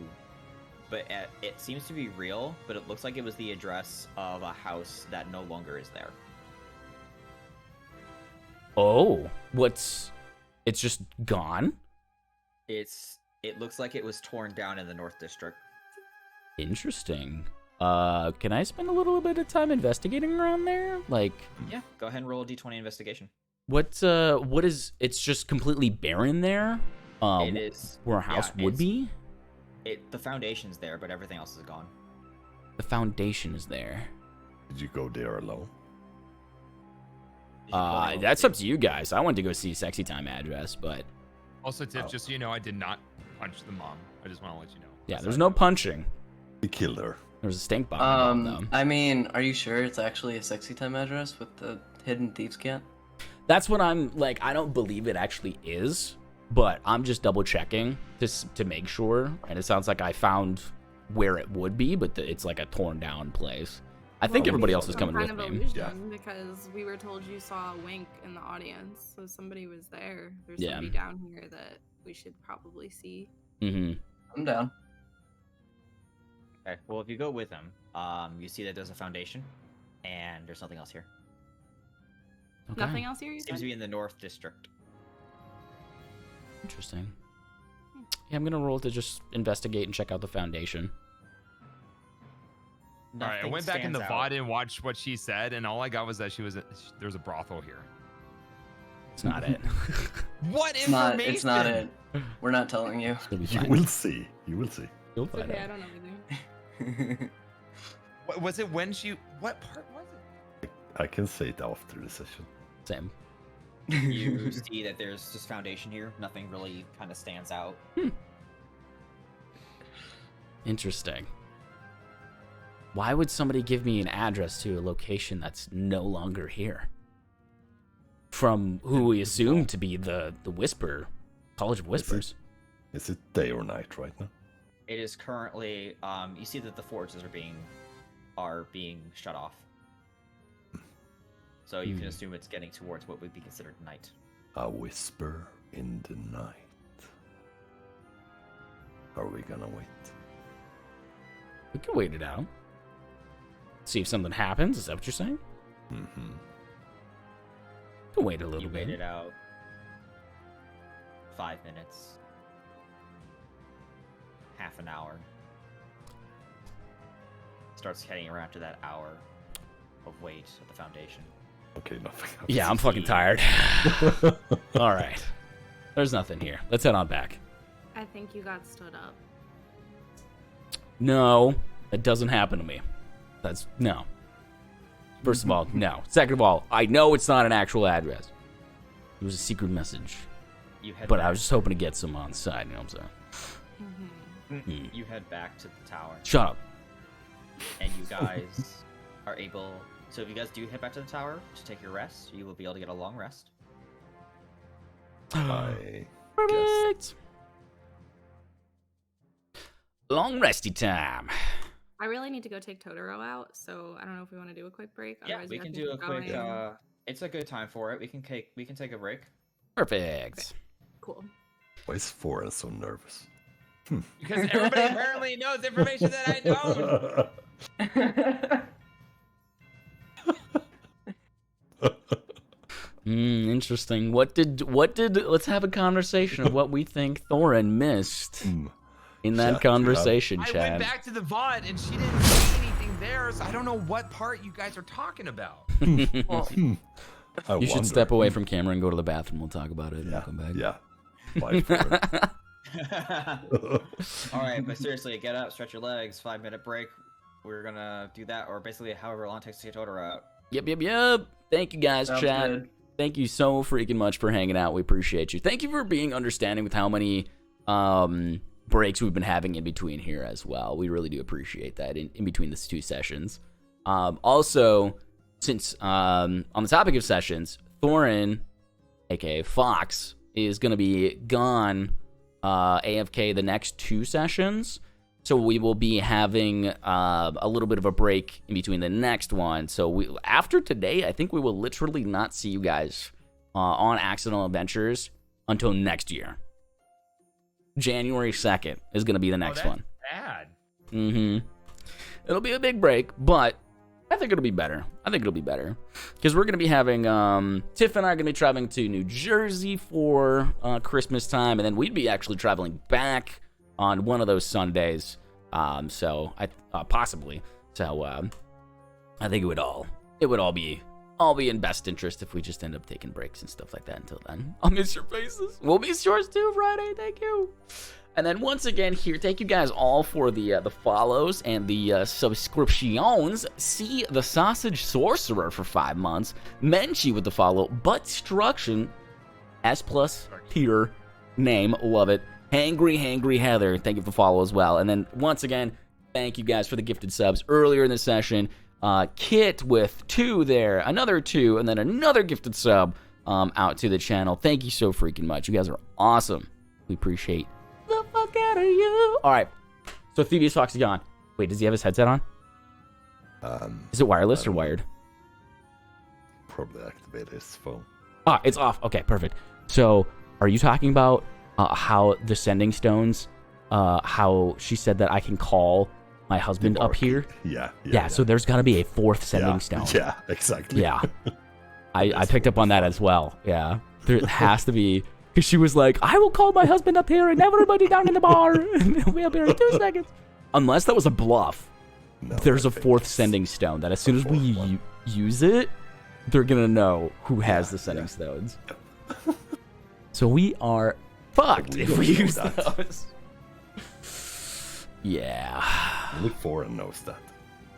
Speaker 9: But it seems to be real, but it looks like it was the address of a house that no longer is there.
Speaker 10: Oh, it's just gone?
Speaker 9: It looks like it was torn down in the North District.
Speaker 10: Interesting. Can I spend a little bit of time investigating around there? Like,
Speaker 9: Yeah, go ahead and roll a d20 investigation.
Speaker 10: what is, it's just completely barren there?
Speaker 9: It is
Speaker 10: Where a house would be?
Speaker 9: The foundation's there, but everything else is gone.
Speaker 10: The foundation is there.
Speaker 5: Did you go there alone?
Speaker 10: That's up to you guys. I wanted to go see Sexy Time address, but
Speaker 8: Also, Tiff, just so you know, I did not punch the mom. I just want to let you know.
Speaker 10: yeah, there's no punching.
Speaker 5: We killed her.
Speaker 10: There's a stink bomb. though.
Speaker 4: I mean, are you sure it's actually a Sexy Time address with the hidden thieves can't?
Speaker 10: That's what I'm like. I don't believe it actually is, but I'm just double checking to make sure. And it sounds like I found where it would be, but it's like a torn down place. I think everybody else is coming with me.
Speaker 2: Illusion, because we were told you saw a wink in the audience, so somebody was there. There's somebody down here that we should probably see.
Speaker 10: Mm-hmm.
Speaker 4: I'm down.
Speaker 9: Okay. Well, if you go with him, you see that there's a foundation, and there's nothing else here.
Speaker 10: Okay.
Speaker 2: Nothing else here. You
Speaker 9: Seems
Speaker 2: said?
Speaker 9: to be in the North District.
Speaker 10: Interesting. Yeah, I'm gonna roll to just investigate and check out the foundation.
Speaker 8: All right, I went back in the VOD and watched what she said, and all I got was that there's a brothel here.
Speaker 10: It's not it.
Speaker 8: What
Speaker 4: It's
Speaker 8: information?
Speaker 4: it's not it. We're not telling you.
Speaker 5: You will see. You will see.
Speaker 10: You'll
Speaker 2: It's
Speaker 10: find
Speaker 2: okay, I
Speaker 10: out.
Speaker 2: don't know anything.
Speaker 8: What was it when she? What part was it?
Speaker 5: I can say it after the session.
Speaker 10: Same.
Speaker 9: You see that there's just foundation here. Nothing really kind of stands out.
Speaker 10: Interesting. Why would somebody give me an address to a location that's no longer here? From who we assume to be the Whisper, College of Whispers.
Speaker 5: Is it day or night right now?
Speaker 9: It is currently. You see that the forges are being shut off. So you can assume it's getting towards what would be considered night.
Speaker 5: A whisper in the night. Are we gonna wait?
Speaker 10: We can wait it out. See if something happens. Is that what you're saying?
Speaker 5: Mm-hmm.
Speaker 10: We can wait a little
Speaker 9: You
Speaker 10: bit.
Speaker 9: wait it out. 5 minutes. Half an hour. Starts heading around to that hour of wait at the foundation.
Speaker 5: Okay, nothing happens.
Speaker 10: Yeah, I'm fucking tired. All right. There's nothing here. Let's head on back.
Speaker 2: I think you got stood up.
Speaker 10: No, that doesn't happen to me. That's no. First of all, no. Second of all, I know it's not an actual address. It was a secret message. But I was just hoping to get some on side, you know what I'm saying?
Speaker 9: You head back to the tower.
Speaker 10: Shut up.
Speaker 9: And you guys are able. So if you guys do head back to the tower to take your rest, you will be able to get a long rest.
Speaker 5: I
Speaker 10: Perfect. Long resty time.
Speaker 2: I really need to go take Totoro out, so I don't know if we want to do a quick break.
Speaker 9: Yeah,
Speaker 2: Otherwise
Speaker 9: we
Speaker 2: guys
Speaker 9: can do a
Speaker 2: keep
Speaker 9: quick.
Speaker 2: going.
Speaker 9: It's a good time for it. We can take a break.
Speaker 10: Perfect.
Speaker 2: Cool.
Speaker 5: Why is Foreign so nervous?
Speaker 8: Because everybody apparently knows information that I don't.
Speaker 10: Interesting. What did let's have a conversation of what we think Thorin missed in that conversation,
Speaker 8: I went
Speaker 10: Chad.
Speaker 8: back to the VOD and she didn't say anything there, so I don't know what part you guys are talking about.
Speaker 10: You should
Speaker 5: wonder.
Speaker 10: step away from camera and go to the bathroom. We'll talk about it and come back.
Speaker 5: Yeah. Bye, Foreign.
Speaker 9: All right, but seriously, get up, stretch your legs. 5-minute break. We're gonna do that, or basically however long it takes to get Totoro out.
Speaker 10: Yep. Thank you guys,
Speaker 4: Sounds
Speaker 10: chat.
Speaker 4: good.
Speaker 10: Thank you so freaking much for hanging out. We appreciate you. Thank you for being understanding with how many breaks we've been having in between here as well. We really do appreciate that in between these two sessions. Also, since on the topic of sessions, Thorin, aka Fox, is going to be gone AFK the next 2 sessions. So we will be having a little bit of a break in between the next one. So after today, I think we will literally not see you guys on Accidental Adventures until next year. January 2nd is going to be the next one.
Speaker 8: Bad.
Speaker 10: It'll be a big break, but I think it'll be better. Because we're going to be having, Tiff and I are going to be traveling to New Jersey for Christmas time, and then we'd be actually traveling back on one of those Sundays, possibly. So I think it would all be in best interest if we just end up taking breaks and stuff like that until then. I'll miss your faces. We'll miss yours too, Friday. Thank you. And then once again here, thank you guys all for the follows and the subscriptions. See the Sausage Sorcerer for 5 months. Menchie with the follow. Buttstruction, S+ tier name, love it. Hangry Heather, thank you for the follow as well. And then once again, thank you guys for the gifted subs earlier in the session. Kit with 2 there, another 2, and then another gifted sub out to the channel. Thank you so freaking much. You guys are awesome. We appreciate the fuck out of you. All right, so Thievius Fox is gone. Wait, does he have his headset on? Is it wireless or wired?
Speaker 5: Probably activate his phone.
Speaker 10: Ah, it's off. Okay, perfect. So, are you talking about how the sending stones, how she said that I can call my husband up here?
Speaker 5: Yeah.
Speaker 10: So there's got to be a 4th sending stone.
Speaker 5: Yeah, exactly.
Speaker 10: Yeah. I picked up on that as well. Yeah. There has to be, because she was like, I will call my husband up here and everybody down in the bar. We'll be here in 2 seconds. Unless that was a bluff.
Speaker 5: No,
Speaker 10: there's a 4th sending stone that as soon as we use it, they're going to know who has the sending stones. So we are fucked if we use those. Yeah.
Speaker 5: Only Foreign knows that.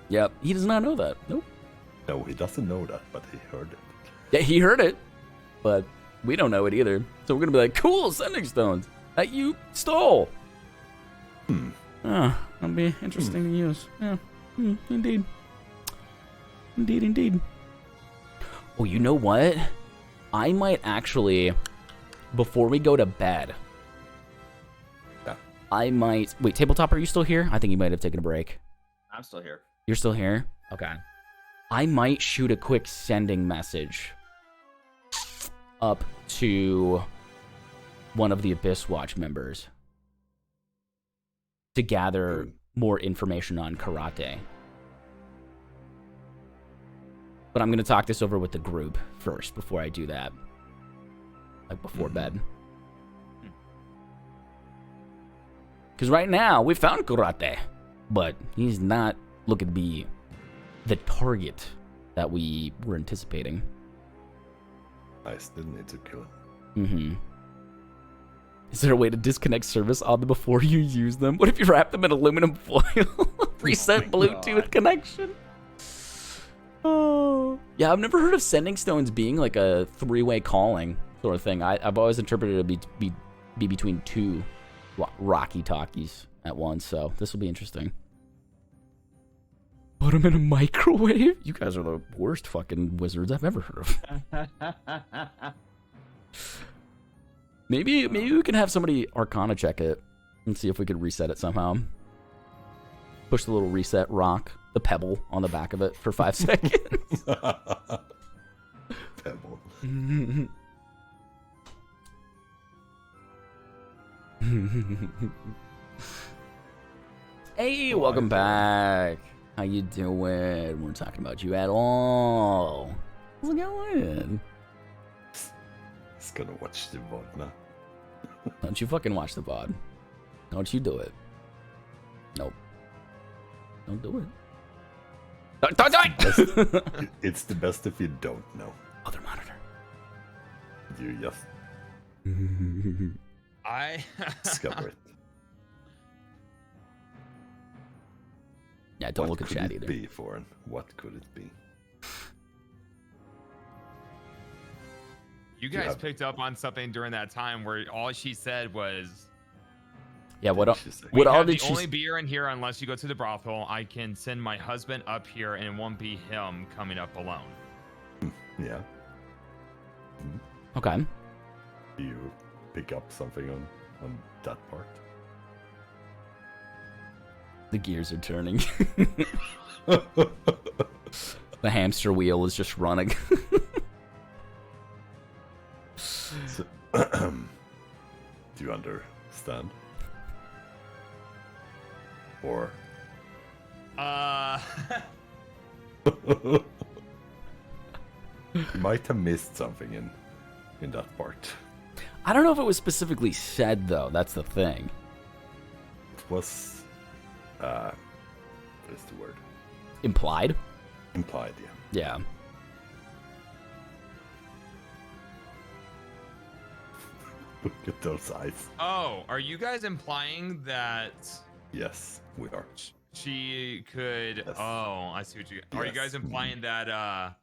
Speaker 10: Yep. He does not know that. Nope.
Speaker 5: No, he doesn't know that, but he heard it.
Speaker 10: Yeah, he heard it, but we don't know it either. So we're going to be like, cool, sending stones that you stole. That'll be interesting to use. Yeah. Indeed. Indeed. Oh, you know what? I might actually, before we go to bed, I might... Wait, Tabletop, are you still here? I think you might have taken a break.
Speaker 9: I'm still here.
Speaker 10: You're still here? Okay. I might shoot a quick sending message up to one of the Abyss Watch members to gather more information on karate. But I'm going to talk this over with the group first before I do that. Like before bed. Because right now, we found karate, but he's not looking to be the target that we were anticipating.
Speaker 5: I still need to kill him.
Speaker 10: Is there a way to disconnect service on them before you use them? What if you wrap them in aluminum foil? Reset Bluetooth connection? Oh. Yeah, I've never heard of sending stones being like a 3-way calling sort of thing. I've always interpreted it to be between 2 Rocky Talkies at once, so this will be interesting. Put them in a microwave? You guys are the worst fucking wizards I've ever heard of. Maybe we can have somebody Arcana check it and see if we could reset it somehow. Push the little reset rock, the pebble on the back of it for 5 seconds.
Speaker 5: Pebble.
Speaker 10: Hey, welcome back. How you doing? We're talking about you at all. How's it going?
Speaker 5: He's gonna watch the VOD now.
Speaker 10: Don't you fucking watch the VOD. Don't you do it. Nope. Don't do it. Don't do it!
Speaker 5: It's the best if you don't know.
Speaker 10: Other monitor.
Speaker 5: You just
Speaker 3: I
Speaker 5: discover it.
Speaker 10: Yeah, don't look at chat either.
Speaker 5: What could it be, Foreign? What could it be?
Speaker 3: You guys picked up on something during that time where all she said was,
Speaker 10: yeah, what all
Speaker 3: did she only beer in here unless you go to the brothel. I can send my husband up here and it won't be him coming up alone.
Speaker 5: Yeah.
Speaker 10: Okay.
Speaker 5: Do you pick up something on that part?
Speaker 10: The gears are turning. The hamster wheel is just running.
Speaker 5: So, do you understand? Or you might have missed something in that part.
Speaker 10: I don't know if it was specifically said though. That's the thing.
Speaker 5: It was what is the word?
Speaker 10: Implied?
Speaker 5: Implied, yeah.
Speaker 10: Yeah.
Speaker 5: Look at those eyes.
Speaker 8: Oh, are you guys implying that
Speaker 5: Yes, we are.
Speaker 8: she could?
Speaker 5: Yes.
Speaker 8: Oh, I see what you. Are you
Speaker 5: Yes.
Speaker 8: guys implying that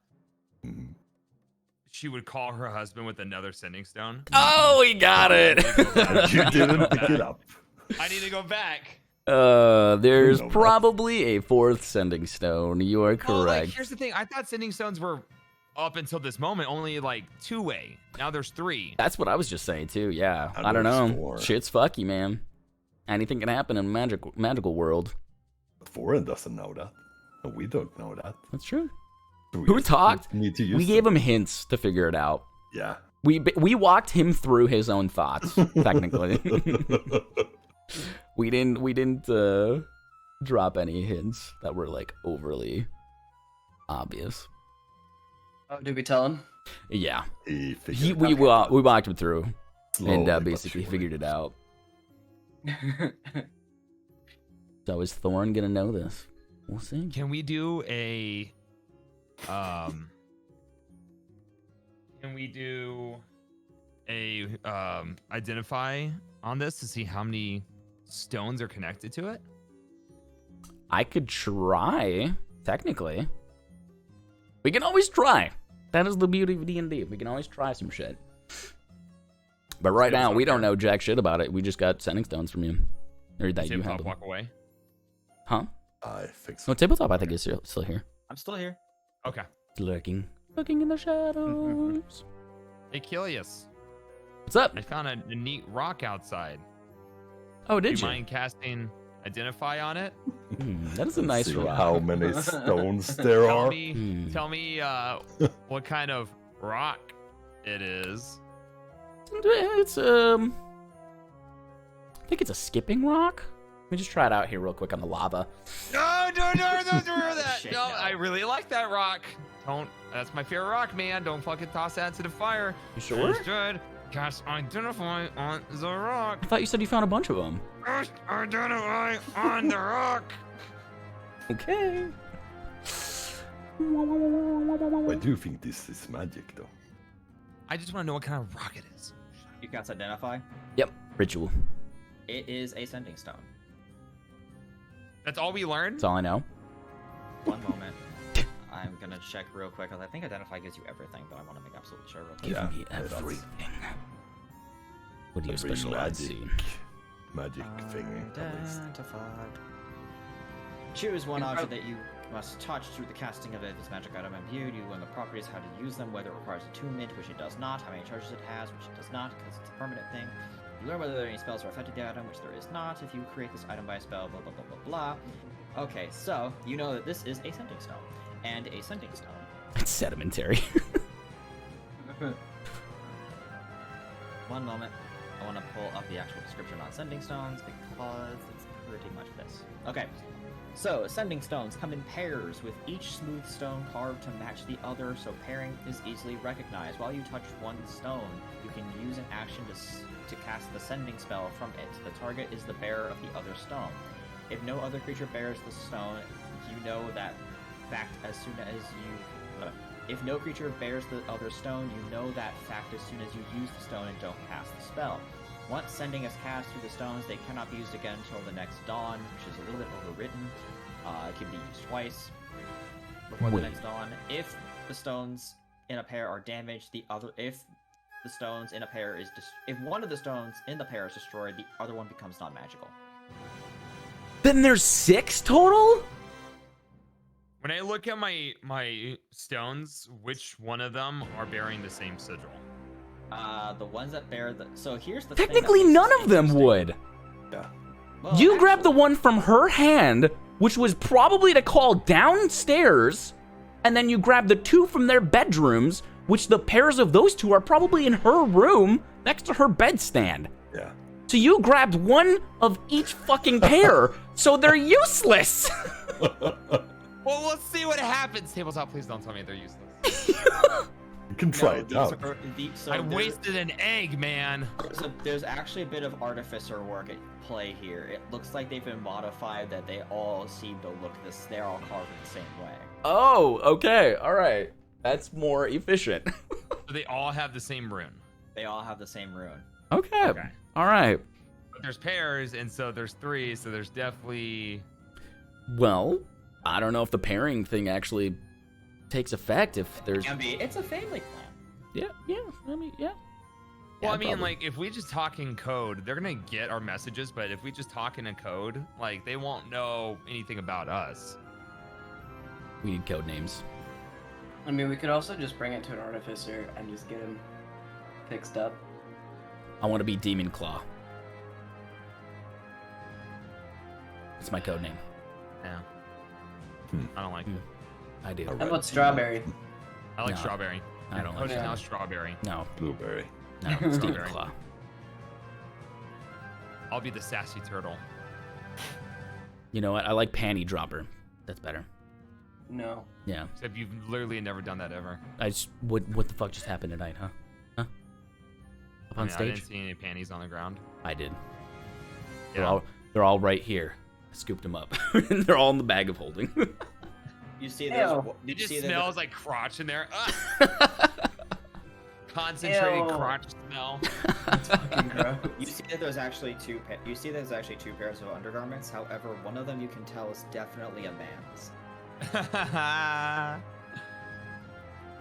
Speaker 5: Mm.
Speaker 8: she would call her husband with another sending stone?
Speaker 10: Oh, he got it.
Speaker 5: You didn't pick it up.
Speaker 8: I need to go back.
Speaker 10: There's
Speaker 5: No,
Speaker 10: probably a fourth sending stone. You are
Speaker 8: Well, like,
Speaker 10: correct.
Speaker 8: here's the thing. I thought sending stones were up until this moment only like 2-way. Now there's 3.
Speaker 10: That's what I was just saying too. Yeah,
Speaker 5: And
Speaker 10: I don't
Speaker 5: there's
Speaker 10: know.
Speaker 5: 4.
Speaker 10: Shit's fucky, man. Anything can happen in magical world.
Speaker 5: Foreign doesn't know that. And we don't know that.
Speaker 10: That's true.
Speaker 5: So we
Speaker 10: Who
Speaker 5: just
Speaker 10: talked?
Speaker 5: Need to use
Speaker 10: We gave him hints to figure it out.
Speaker 5: Yeah.
Speaker 10: We walked him through his own thoughts. Technically, we didn't drop any hints that were like overly obvious.
Speaker 4: Oh, did we tell him?
Speaker 10: Yeah,
Speaker 5: He figured
Speaker 10: we
Speaker 5: it out.
Speaker 10: walked him through
Speaker 5: Slowly
Speaker 10: and
Speaker 5: but
Speaker 10: basically
Speaker 5: surely.
Speaker 10: figured it out. So is Thorn gonna know this? We'll see.
Speaker 8: Can we do a identify on this to see how many stones are connected to it?
Speaker 10: I could try. Technically, we can always try. That is the beauty of D&D. We can always try some shit. But right now, we don't know jack shit about it. We just got sending stones from you, or that you have.
Speaker 8: Tabletop walk away.
Speaker 10: Huh?
Speaker 5: I think so.
Speaker 10: No, tabletop. I think is still here.
Speaker 9: I'm still here.
Speaker 8: Okay.
Speaker 10: Lurking in the shadows.
Speaker 8: Hey, Kilius.
Speaker 10: What's up?
Speaker 8: I found a neat rock outside.
Speaker 10: Oh,
Speaker 8: Do
Speaker 10: did
Speaker 8: you
Speaker 10: you?
Speaker 8: mind casting identify on it?
Speaker 10: That is a nice
Speaker 5: See
Speaker 10: rock.
Speaker 5: how many stones there
Speaker 8: Tell
Speaker 5: are.
Speaker 8: me, tell me what kind of rock it is.
Speaker 10: It's I think it's a skipping rock. Let me just try it out here real quick on the lava.
Speaker 8: No, don't do that.
Speaker 9: Shit,
Speaker 8: No,
Speaker 9: no.
Speaker 8: I really like that rock. That's my favorite rock, man. Don't fucking toss that to the fire.
Speaker 10: You sure?
Speaker 8: Instead, cast identify on the rock.
Speaker 10: I thought you said you found a bunch of them.
Speaker 8: Cast identify on the rock.
Speaker 10: Okay.
Speaker 5: I do think this is magic, though.
Speaker 8: I just want to know what kind of rock it is.
Speaker 9: You cast identify.
Speaker 10: Yep. Ritual.
Speaker 9: It is a sending stone.
Speaker 8: That's all we learned?
Speaker 10: That's all I know.
Speaker 9: One moment. I'm gonna check real quick because I think identify gives you everything, but I want to make absolutely sure real quick.
Speaker 10: Give
Speaker 5: Yeah,
Speaker 10: me
Speaker 5: that's
Speaker 10: everything. What do you
Speaker 5: Every
Speaker 10: specialize in?
Speaker 5: magic thing, at least.
Speaker 9: Identify. Choose one object that you must touch through the casting of it. If it's magic item imbued, you learn the properties, how to use them, whether it requires attunement, which it does not, how many charges it has, which it does not, because it's a permanent thing. You learn whether there are any spells that are affected the item, which there is not. If you create this item by a spell, blah blah blah blah blah. Okay, so you know that this is a sending stone, and a sending stone.
Speaker 10: It's sedimentary.
Speaker 9: One moment. I want to pull up the actual description on sending stones because it's pretty much this. Okay. So, sending stones come in pairs, with each smooth stone carved to match the other, so pairing is easily recognized. While you touch one stone, you can use an action to cast the sending spell from it. The target is the bearer of the other stone. If no other creature bears the stone, you know that fact as soon as you... if no creature bears the other stone, you know that fact as soon as you use the stone and don't cast the spell. Once sending is cast through the stones, they cannot be used again until the next dawn, which is a little bit overwritten. It can be used twice before the next dawn. If the stones in a pair are damaged, if the stones in a pair is if one of the stones in the pair is destroyed, the other one becomes non-magical.
Speaker 10: Then there's 6 total?
Speaker 8: When I look at my stones, which one of them are bearing the same sigil?
Speaker 9: The ones that bear the... So here's the
Speaker 10: Technically,
Speaker 9: thing that
Speaker 10: none
Speaker 9: makes
Speaker 10: of
Speaker 9: this
Speaker 10: them
Speaker 9: interesting.
Speaker 10: would.
Speaker 5: Yeah.
Speaker 9: Well,
Speaker 10: You grabbed the
Speaker 9: actually-
Speaker 10: one from her hand, which was probably to call downstairs, and then you grabbed the 2 from their bedrooms, which the pairs of those 2 are probably in her room next to her bedstand.
Speaker 5: Yeah.
Speaker 10: So you grabbed one of each fucking pair, so they're useless.
Speaker 8: Well, let's see what happens. Tabletop, please don't tell me they're useless.
Speaker 5: You can try it
Speaker 9: these
Speaker 5: out.
Speaker 9: are- so
Speaker 8: I
Speaker 9: there-
Speaker 8: wasted an egg, man.
Speaker 9: So there's actually a bit of artificer work at play here. It looks like they've been modified that they all seem to look this. They're all carved in the same way.
Speaker 10: Oh, okay, all right. That's more efficient.
Speaker 8: So they all have the same rune.
Speaker 9: They all have the same rune.
Speaker 10: Okay.
Speaker 3: Okay.
Speaker 10: All right.
Speaker 3: But there's pairs, and so there's 3, so there's definitely.
Speaker 10: Well, I don't know if the pairing thing actually takes effect. If there's.
Speaker 9: It's a family clan.
Speaker 10: Yeah. I mean, yeah.
Speaker 3: Well,
Speaker 10: Yeah,
Speaker 3: I mean,
Speaker 10: probably.
Speaker 3: like, if we just talk in code, they're gonna get our messages, but if we just talk in a code, like, they won't know anything about us.
Speaker 10: We need code names.
Speaker 4: I mean, we could also just bring it to an artificer and just get him fixed up.
Speaker 10: I want to be Demon Claw. It's my code name.
Speaker 3: Yeah.
Speaker 5: Hmm.
Speaker 3: I don't like
Speaker 10: Hmm.
Speaker 3: it.
Speaker 10: I do.
Speaker 5: All
Speaker 4: How
Speaker 5: right.
Speaker 4: about strawberry?
Speaker 3: I like
Speaker 10: No.
Speaker 3: strawberry.
Speaker 10: I don't
Speaker 3: Code
Speaker 10: like
Speaker 3: is now
Speaker 10: that.
Speaker 3: strawberry.
Speaker 10: No,
Speaker 5: Blueberry.
Speaker 10: no, it's Demon
Speaker 3: Strawberry.
Speaker 10: Claw.
Speaker 3: I'll be the sassy turtle.
Speaker 10: You know what? I like Panty Dropper. That's better.
Speaker 4: No.
Speaker 10: Yeah.
Speaker 3: Except you've literally never done that ever.
Speaker 10: What the fuck just happened tonight, huh? Huh? Up on
Speaker 3: I
Speaker 10: stage?
Speaker 3: didn't see any panties on the ground.
Speaker 10: I did.
Speaker 3: Yeah.
Speaker 10: They're all right here. I scooped them up. They're all in the bag of holding.
Speaker 9: You see
Speaker 4: Ew.
Speaker 9: those?
Speaker 3: It
Speaker 9: Did you
Speaker 3: just
Speaker 9: see
Speaker 3: smells like crotch in there. Concentrated
Speaker 4: Ew.
Speaker 3: crotch smell.
Speaker 4: That's fucking gross.
Speaker 9: You see that there's actually two. You see there's actually 2 pairs of undergarments. However, one of them you can tell is definitely a man's.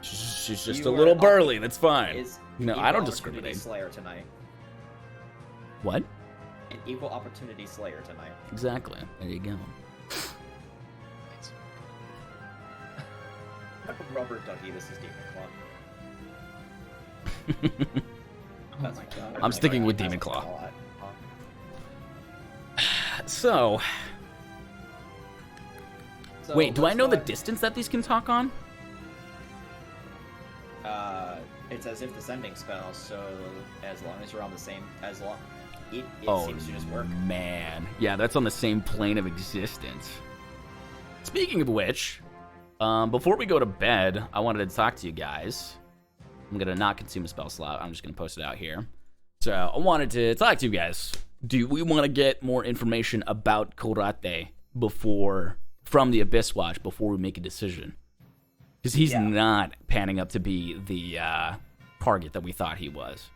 Speaker 10: She's just
Speaker 9: You
Speaker 10: a
Speaker 9: are
Speaker 10: little
Speaker 9: up-
Speaker 10: burly. That's fine.
Speaker 9: Is
Speaker 10: No,
Speaker 9: equal
Speaker 10: I don't
Speaker 9: opportunity
Speaker 10: discriminate.
Speaker 9: Slayer tonight.
Speaker 10: What?
Speaker 9: An equal opportunity Slayer tonight.
Speaker 10: Exactly. There you go.
Speaker 9: Rubber ducky. This is Demon Claw.
Speaker 4: Oh my god.
Speaker 10: I'm sticking with Demon Claw. So, wait, do I know the distance that these can talk on?
Speaker 9: It's as if the sending spell. So as long as you're on the same, it
Speaker 10: Oh,
Speaker 9: seems to just work.
Speaker 10: man. Yeah, that's on the same plane of existence. Speaking of which, before we go to bed, I wanted to talk to you guys. I'm going to not consume a spell slot. I'm just going to post it out here. So I wanted to talk to you guys. Do we want to get more information about Karate from the Abyss Watch before we make a decision? Because he's not panning up to be the target that we thought he was.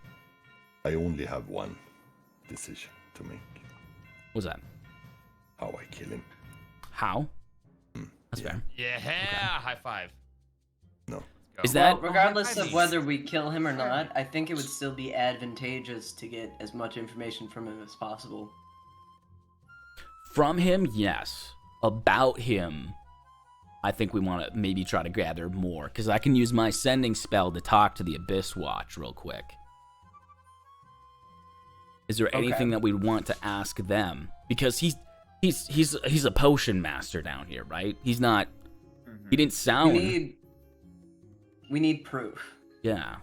Speaker 5: I only have one decision to make.
Speaker 10: What's that?
Speaker 5: How I kill him.
Speaker 10: How? That's fair.
Speaker 3: Yeah, high five.
Speaker 5: No.
Speaker 3: Go.
Speaker 10: Is that
Speaker 4: Regardless of whether we kill him or not, I think it would still be advantageous to get as much information from him as possible.
Speaker 10: from him? Yes. About him, I think we want to maybe try to gather more, because I can use my sending spell to talk to the Abyss Watch real quick. Is there anything that we'd want to ask them? Because he's a potion master down here, right? He's not. He didn't sound.
Speaker 4: We need proof.
Speaker 10: Yeah.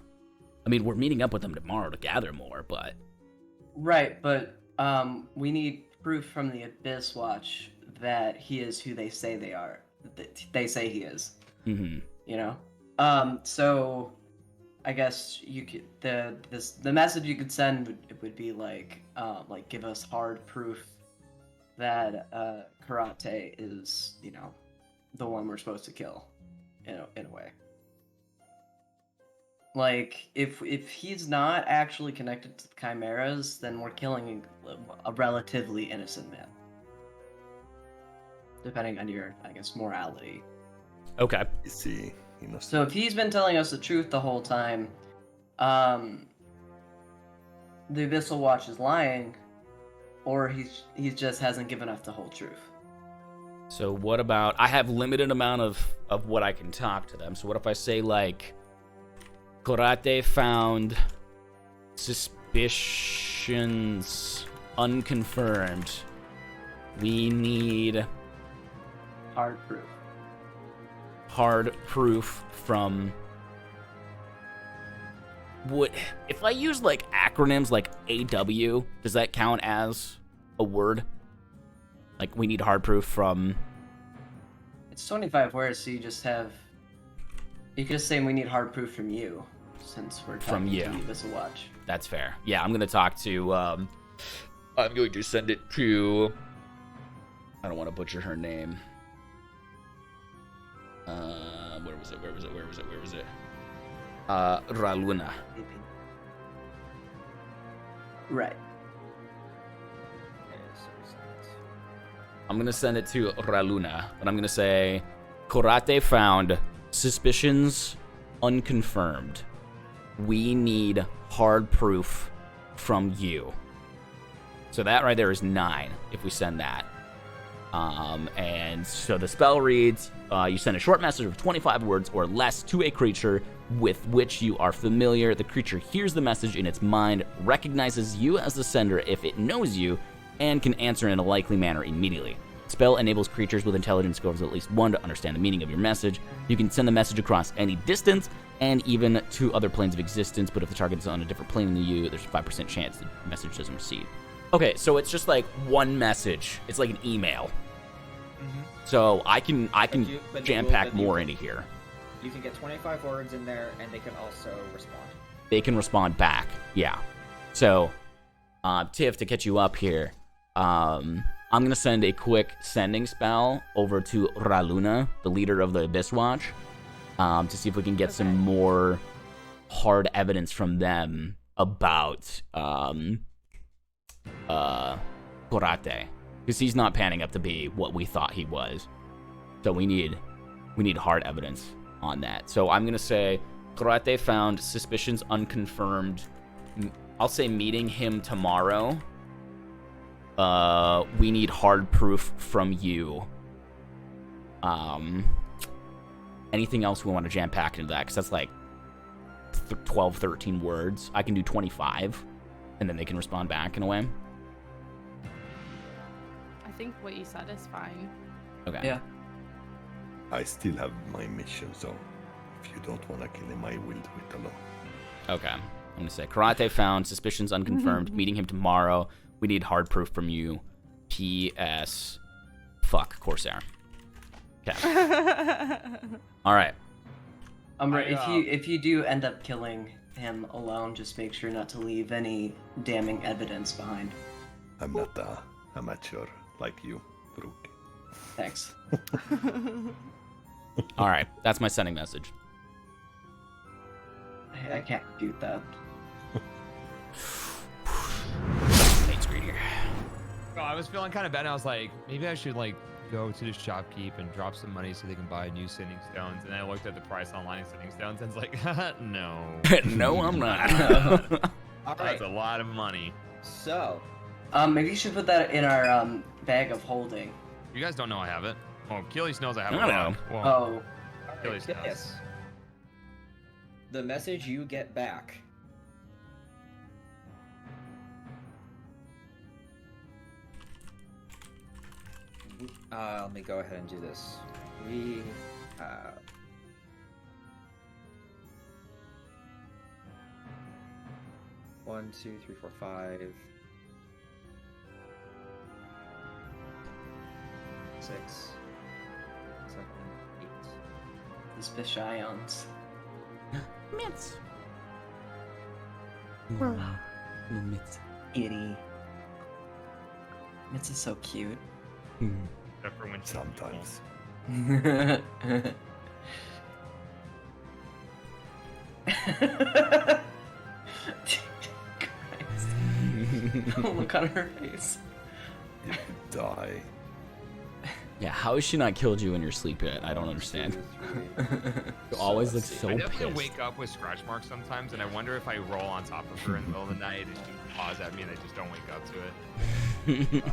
Speaker 10: I mean, we're meeting up with them tomorrow to gather more, but.
Speaker 4: Right, but we need proof from the Abyss Watch that he is who they say they are. That they say he is.
Speaker 10: Mm-hmm.
Speaker 4: You know. So, I guess you could the message you could send would be like give us hard proof that Karate is, you know, the one we're supposed to kill, in a way. Like, if he's not actually connected to the Chimeras, then we're killing a relatively innocent man. Depending on your, I guess, morality.
Speaker 10: Okay.
Speaker 5: Is he innocent?
Speaker 4: So if he's been telling us the truth the whole time, the Abyssal Watch is lying, or he just hasn't given us the whole truth.
Speaker 10: So what about, I have limited amount of what I can talk to them. So what if I say, like, Karate found suspicions unconfirmed. We need
Speaker 4: hard proof.
Speaker 10: Hard proof from what if I use like acronyms like AW, does that count as a word? Like we need hard proof from.
Speaker 4: It's 25 words, so you could just say we need hard proof from you, since we're talking
Speaker 10: From you.
Speaker 4: to the Abyssal Watch.
Speaker 10: That's fair. Yeah, I'm gonna talk to I'm going to send it to, I don't want to butcher her name. Where was it? Raluna.
Speaker 4: Right.
Speaker 10: I'm gonna send it to Raluna, but I'm gonna say, Karate found, suspicions unconfirmed. We need hard proof from you. So that right there is 9 if we send that. And so the spell reads, you send a short message of 25 words or less to a creature with which you are familiar. The creature hears the message in its mind, recognizes you as the sender if it knows you, and can answer in a likely manner immediately. Spell enables creatures with intelligence scores of at least 1 to understand the meaning of your message. You can send the message across any distance and even to other planes of existence, but if the target is on a different plane than you, there's a 5% chance the message doesn't receive. Okay, so it's just like one message. It's like an email. So I can jam pack more into here.
Speaker 9: You can get 25 words in there, and they can also respond.
Speaker 10: They can respond back. Yeah. So, Tiff, to catch you up here, I'm gonna send a quick sending spell over to Raluna, the leader of the Abyss Watch, to see if we can get some more hard evidence from them about Karate, because he's not panning up to be what we thought he was. So we need hard evidence on that. So I'm gonna say Karate found, suspicions unconfirmed. I'll say meeting him tomorrow. We need hard proof from you. Anything else we want to jam pack into that? Because that's like 12, 13 words. I can do 25, and then they can respond back in a way.
Speaker 2: I think what you said is fine.
Speaker 10: Okay.
Speaker 4: Yeah.
Speaker 5: I still have my mission, so if you don't want to kill him, I will do it alone.
Speaker 10: Okay. I'm going to say Karate found, suspicions unconfirmed, meeting him tomorrow. We need hard proof from you. P.S. Fuck, Corsair. Okay. All right.
Speaker 4: If you do end up killing him alone, just make sure not to leave any damning evidence behind.
Speaker 5: I'm not amateur like you, Brooke.
Speaker 4: Thanks.
Speaker 10: All right. That's my sending message.
Speaker 4: I can't do that.
Speaker 10: Main screen here.
Speaker 8: Oh, I was feeling kind of bad. And I was like, maybe I should like go to the shopkeep and drop some money so they can buy new sending stones. And I looked at the price online of sending stones and it's like, no.
Speaker 10: No, I'm not.
Speaker 9: All right.
Speaker 8: That's a lot of money.
Speaker 9: So,
Speaker 4: maybe you should put that in our bag of holding.
Speaker 8: You guys don't know I have it. Oh, Achilles knows I have it.
Speaker 10: I know.
Speaker 8: Well,
Speaker 4: Oh.
Speaker 8: Achilles knows.
Speaker 9: yes. The message you get back. Let me go ahead and do this. We one, 2, 3, 4, 5, 6, 7, 8.
Speaker 4: These fish ions.
Speaker 10: Mitts. Mitts.
Speaker 4: Kitty. Mitts is so cute.
Speaker 8: Except for when she's
Speaker 5: Sometimes.
Speaker 4: Look on her face.
Speaker 5: You die.
Speaker 10: Yeah, how has she not killed you in your sleep yet? I don't understand. You always look so
Speaker 8: I definitely
Speaker 10: pissed.
Speaker 8: wake up with scratch marks sometimes, and I wonder if I roll on top of her in the middle of the night and she paws at me and I just don't wake up to it.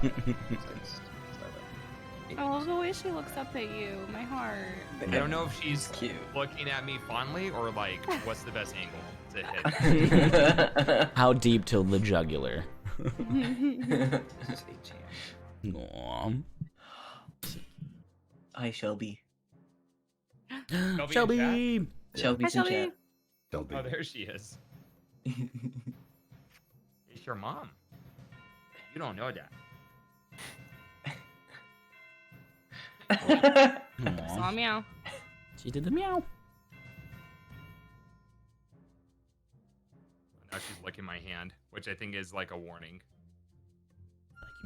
Speaker 2: I love the way she looks up at you. My heart.
Speaker 8: I don't know if she's
Speaker 4: Cute.
Speaker 8: looking at me fondly or like, what's the best angle to hit?
Speaker 10: How deep till the jugular?
Speaker 9: This is 18.
Speaker 10: Aw.
Speaker 4: Hi, Shelby.
Speaker 8: Shelby in
Speaker 10: Shelby!
Speaker 4: Shelby's
Speaker 2: Hi,
Speaker 4: in
Speaker 2: Shelby.
Speaker 4: chat.
Speaker 5: Shelby.
Speaker 8: Oh, there she is. It's your mom. You don't know that.
Speaker 2: Saw
Speaker 10: Aw.
Speaker 2: meow.
Speaker 10: She did the meow.
Speaker 8: Now she's licking my hand, which I think is like a warning.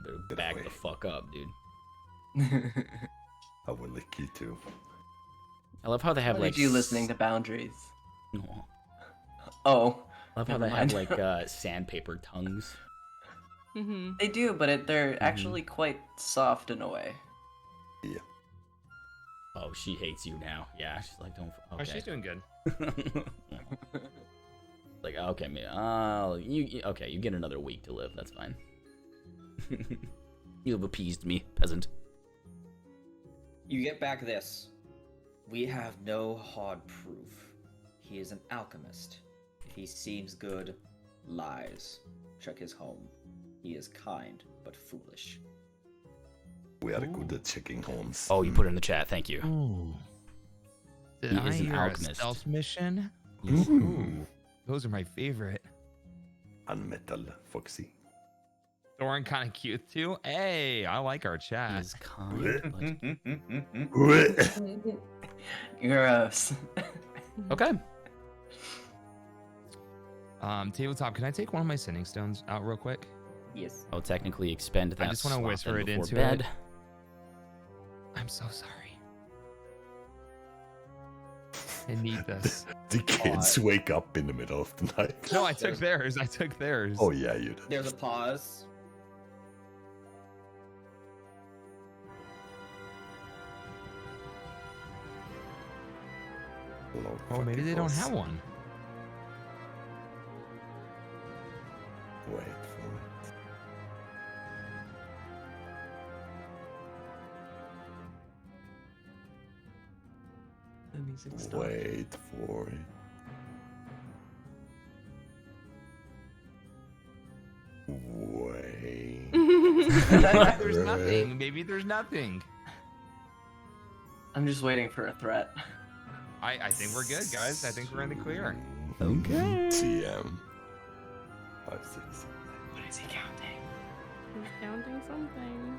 Speaker 10: Like, you better back the fuck up, dude.
Speaker 5: I will lick you too.
Speaker 10: I love how they have
Speaker 4: What
Speaker 10: like.
Speaker 4: did you listening to Boundaries?
Speaker 10: Aw.
Speaker 4: Oh.
Speaker 10: I love how
Speaker 4: Never
Speaker 10: they have
Speaker 4: mind.
Speaker 10: like sandpaper tongues.
Speaker 2: Mm-hmm.
Speaker 4: They do, but they're actually quite soft in a way.
Speaker 5: Yeah.
Speaker 10: Oh, she hates you now. Yeah, she's like, don't. Okay.
Speaker 3: Oh, she's doing good.
Speaker 10: Like, okay, okay, you get another week to live. That's fine. You have appeased me, peasant.
Speaker 9: You get back this. We have no hard proof. He is an alchemist. If he seems good, lies. Check his home. He is kind, but foolish.
Speaker 5: We are good at checking homes.
Speaker 10: Oh, you put it in the chat. Thank you.
Speaker 8: Ooh. Did
Speaker 10: He
Speaker 8: I
Speaker 10: is an
Speaker 8: hear
Speaker 10: alchemist.
Speaker 8: a stealth mission?
Speaker 5: Ooh.
Speaker 8: Ooh. Those are my favorite.
Speaker 5: And metal, Foxy.
Speaker 8: Thorin kind of cute too. Hey, I like our chat.
Speaker 10: He's kind.
Speaker 4: Gross.
Speaker 10: Okay.
Speaker 8: Tabletop, can I take one of my sending stones out real quick?
Speaker 9: Yes.
Speaker 10: I'll technically expend that.
Speaker 8: I just want to
Speaker 10: slot
Speaker 8: whisper
Speaker 10: then
Speaker 8: it
Speaker 10: before
Speaker 8: into
Speaker 10: bed.
Speaker 8: it. I'm so sorry. I need this.
Speaker 5: The kids wake up in the middle of the night.
Speaker 8: No, I took theirs.
Speaker 5: Oh yeah, you did.
Speaker 9: There's a pause.
Speaker 5: Lord
Speaker 8: Oh, maybe
Speaker 5: fucking
Speaker 8: they don't
Speaker 5: boss.
Speaker 8: have one.
Speaker 5: Wait for it.
Speaker 4: The music stopped.
Speaker 5: Wait for it. Wait.
Speaker 8: There's nothing. Maybe there's nothing.
Speaker 4: I'm just waiting for a threat.
Speaker 8: I think we're good, guys. I think we're in the clear.
Speaker 10: Okay.
Speaker 5: TM. 5, 6.
Speaker 4: What is he counting?
Speaker 2: He's counting something.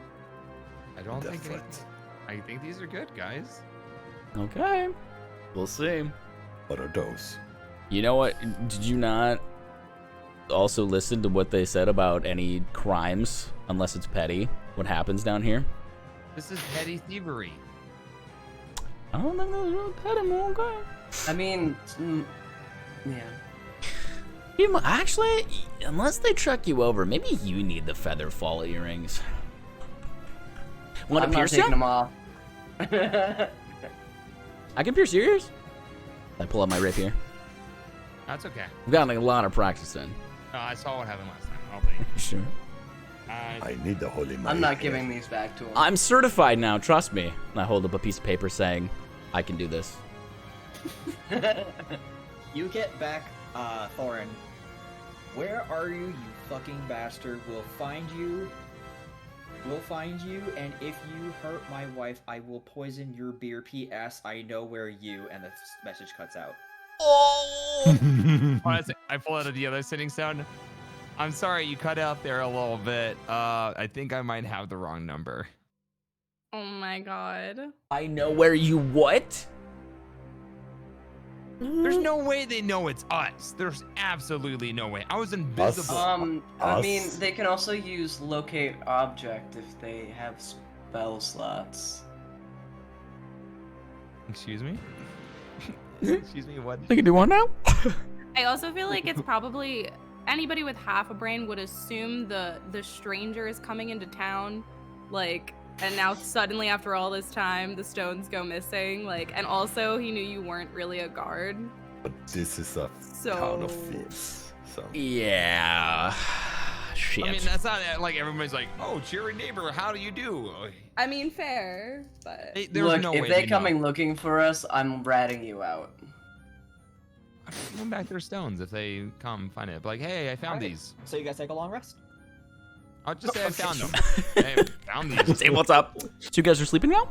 Speaker 8: I don't think.
Speaker 5: Death
Speaker 8: I think these are good, guys.
Speaker 10: Okay. We'll see.
Speaker 5: What are those?
Speaker 10: You know what? Did you not also listen to what they said about any crimes, unless it's petty? What happens down here?
Speaker 8: This is petty thievery.
Speaker 10: I don't think that's really petty, man. Okay.
Speaker 4: I mean, yeah.
Speaker 10: Actually, unless they truck you over, maybe you need the feather fall earrings. Want
Speaker 4: I'm
Speaker 10: to
Speaker 4: not
Speaker 10: pierce
Speaker 4: taking
Speaker 10: you?
Speaker 4: them off.
Speaker 10: I can pierce your ears. I pull out my rapier.
Speaker 8: That's okay.
Speaker 10: I've gotten a lot of practice in.
Speaker 8: I saw what happened last time. I'll pay.
Speaker 10: Sure.
Speaker 5: I need the holy
Speaker 4: I'm not giving these back to him.
Speaker 10: I'm certified now, trust me. And I hold up a piece of paper saying, I can do this.
Speaker 9: You get back, Thorin. Where are you, you fucking bastard? We'll find you. We'll find you, and if you hurt my wife, I will poison your beer. P.S. I know where you, and the message cuts out.
Speaker 10: Oh!
Speaker 8: I pull out the other sitting sound. I'm sorry, you cut out there a little bit. I think I might have the wrong number.
Speaker 2: Oh my god.
Speaker 10: I know where you what?
Speaker 8: There's no way they know it's us. There's absolutely no way. I was invisible.
Speaker 4: I mean, they can also use locate object if they have spell slots.
Speaker 8: Excuse me? Excuse me, what?
Speaker 10: They can do one now?
Speaker 2: I also feel like it's probably anybody with half a brain would assume the stranger is coming into town, like, and now suddenly after all this time the stones go missing, like, and also he knew you weren't really a guard.
Speaker 5: But this is a town of thieves, so.
Speaker 10: Yeah. Shit.
Speaker 8: I mean, that's not like everybody's like, oh, cheery neighbor, how do you do?
Speaker 2: I mean, fair, but
Speaker 8: There's
Speaker 4: Look,
Speaker 8: no
Speaker 4: if
Speaker 8: way
Speaker 4: they
Speaker 8: know.
Speaker 4: coming looking for us, I'm ratting you out.
Speaker 8: I'm going back their stones if they come find it. Like, hey, I found
Speaker 9: Alright.
Speaker 8: these.
Speaker 9: So you guys take a long rest?
Speaker 8: I'll just say I found them. Hey, found these.
Speaker 10: Say what's up. So you guys are sleeping now?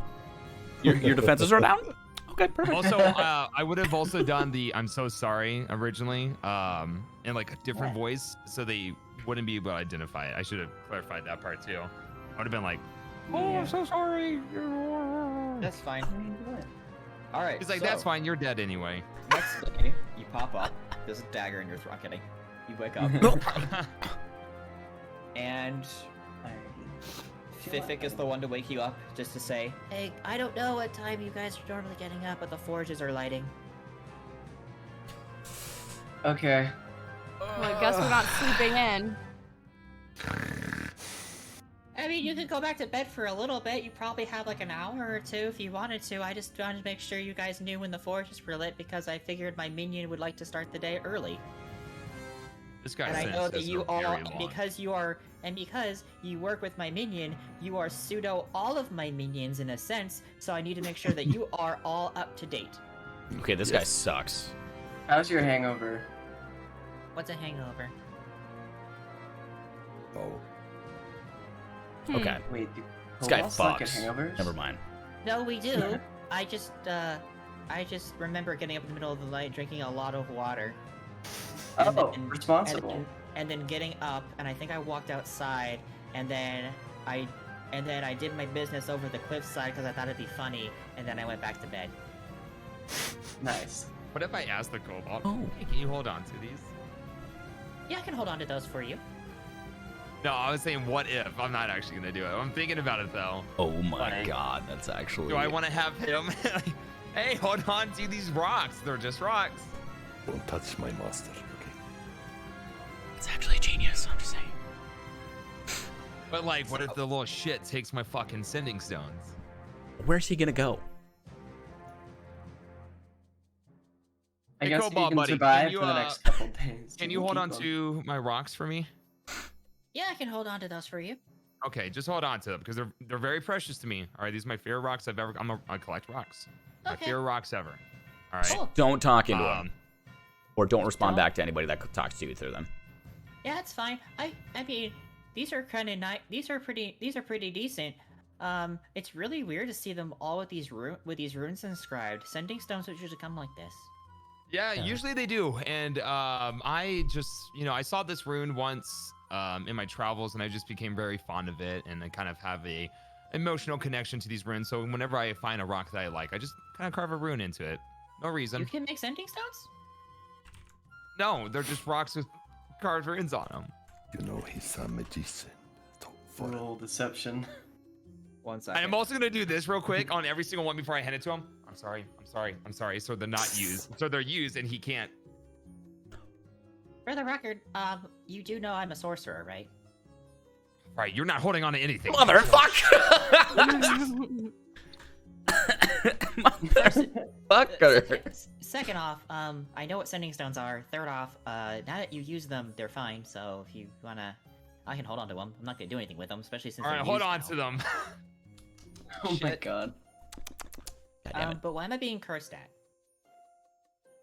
Speaker 10: Your defenses are down? Okay, perfect.
Speaker 8: Also, I would have also done the I'm so sorry originally, in like a different voice, so they wouldn't be able to identify it. I should have clarified that part too. I would have been like, oh, I'm so sorry.
Speaker 9: That's fine. All right.
Speaker 8: He's like,
Speaker 9: so,
Speaker 8: that's fine. You're dead anyway.
Speaker 9: Next day, you pop up. There's a dagger in your throat. I'm kidding. You wake up. And Fifik is the one to wake you up, just to say,
Speaker 7: Hey, I don't know what time you guys are normally getting up, but the forges are lighting.
Speaker 4: Okay.
Speaker 2: well, I guess we're not sleeping in.
Speaker 7: I mean, you could go back to bed for a little bit. You probably have like an hour or two if you wanted to. I just wanted to make sure you guys knew when the forges were lit because I figured my minion would like to start the day early.
Speaker 8: This guy
Speaker 7: And I
Speaker 8: says
Speaker 7: know that
Speaker 8: this
Speaker 7: you
Speaker 8: for
Speaker 7: all,
Speaker 8: very long.
Speaker 7: because you work with my minion, you are pseudo all of my minions in a sense. So I need to make sure that you are all up to date.
Speaker 10: Okay, this guy sucks.
Speaker 4: How's your hangover?
Speaker 7: What's a hangover?
Speaker 5: Oh,
Speaker 10: Okay.
Speaker 4: Wait, do
Speaker 10: This guy
Speaker 4: kobolds not get
Speaker 10: fucks.
Speaker 4: hangovers?
Speaker 10: Never mind.
Speaker 7: No, we do. I just remember getting up in the middle of the night, drinking a lot of water.
Speaker 4: Oh, responsible.
Speaker 7: And then getting up, and I think I walked outside, and then I did my business over the cliffside because I thought it'd be funny, and then I went back to bed.
Speaker 4: Nice.
Speaker 8: What if I ask the kobold?
Speaker 10: Oh.
Speaker 8: Hey, can you hold on to these?
Speaker 7: Yeah, I can hold on to those for you.
Speaker 8: No, I was saying what if. I'm not actually gonna do it. I'm thinking about it though.
Speaker 10: Oh my
Speaker 7: Funny.
Speaker 10: god, that's actually.
Speaker 8: Do I want to have him? Hey, hold on to these rocks. They're just rocks.
Speaker 5: don't touch my master. Okay.
Speaker 10: It's actually genius. I'm just saying.
Speaker 8: But like, what if the little shit takes my fucking sending stones?
Speaker 10: Where's he gonna go?
Speaker 4: I
Speaker 8: Hey,
Speaker 4: guess
Speaker 8: Cobalt
Speaker 4: if you can
Speaker 8: buddy,
Speaker 4: survive
Speaker 8: can you,
Speaker 4: for the next couple days.
Speaker 8: Can
Speaker 4: you
Speaker 8: you hold
Speaker 4: keep
Speaker 8: on
Speaker 4: them.
Speaker 8: to my rocks for me?
Speaker 7: Yeah, I can hold on to those for you.
Speaker 8: Okay, just hold on to them because they're very precious to me. All right, these are my favorite rocks I've ever. I collect rocks. My
Speaker 7: Okay.
Speaker 8: favorite rocks ever. All right.
Speaker 7: Cool.
Speaker 10: Don't talk into him, or don't respond
Speaker 7: don't.
Speaker 10: back to anybody that talks to you through them.
Speaker 7: Yeah, it's fine. I mean, these are kind of nice. These are pretty decent. It's really weird to see them all with these runes inscribed. Sending stones would usually come like this.
Speaker 8: Yeah, usually they do. And I just, I saw this rune once in my travels, and I just became very fond of it, and I kind of have a emotional connection to these runes. So whenever I find a rock that I like, I just kind of carve a rune into it. No reason.
Speaker 7: You can make sending stones?
Speaker 8: No, they're just rocks with carved runes on them.
Speaker 5: You know he's a magician. Don't fall.
Speaker 4: Roll deception.
Speaker 11: 1 second.
Speaker 8: I'm also gonna do this real quick on every single one before I hand it to him. I'm sorry. So they're not used. So they're used, and he can't.
Speaker 7: For the record, you do know I'm a sorcerer, right?
Speaker 8: Right, you're not holding on to anything.
Speaker 10: Motherfucker! Motherfucker!
Speaker 7: Second off, I know what sending stones are. Third off, now that you use them, they're fine. So if you wanna, I can hold on to them. I'm not gonna do anything with them, especially since.
Speaker 8: All right,
Speaker 7: they're
Speaker 8: hold
Speaker 7: used
Speaker 8: on
Speaker 7: now.
Speaker 8: to them.
Speaker 4: Oh my
Speaker 7: Shit.
Speaker 4: god.
Speaker 10: God damn it.
Speaker 7: But why am I being cursed at?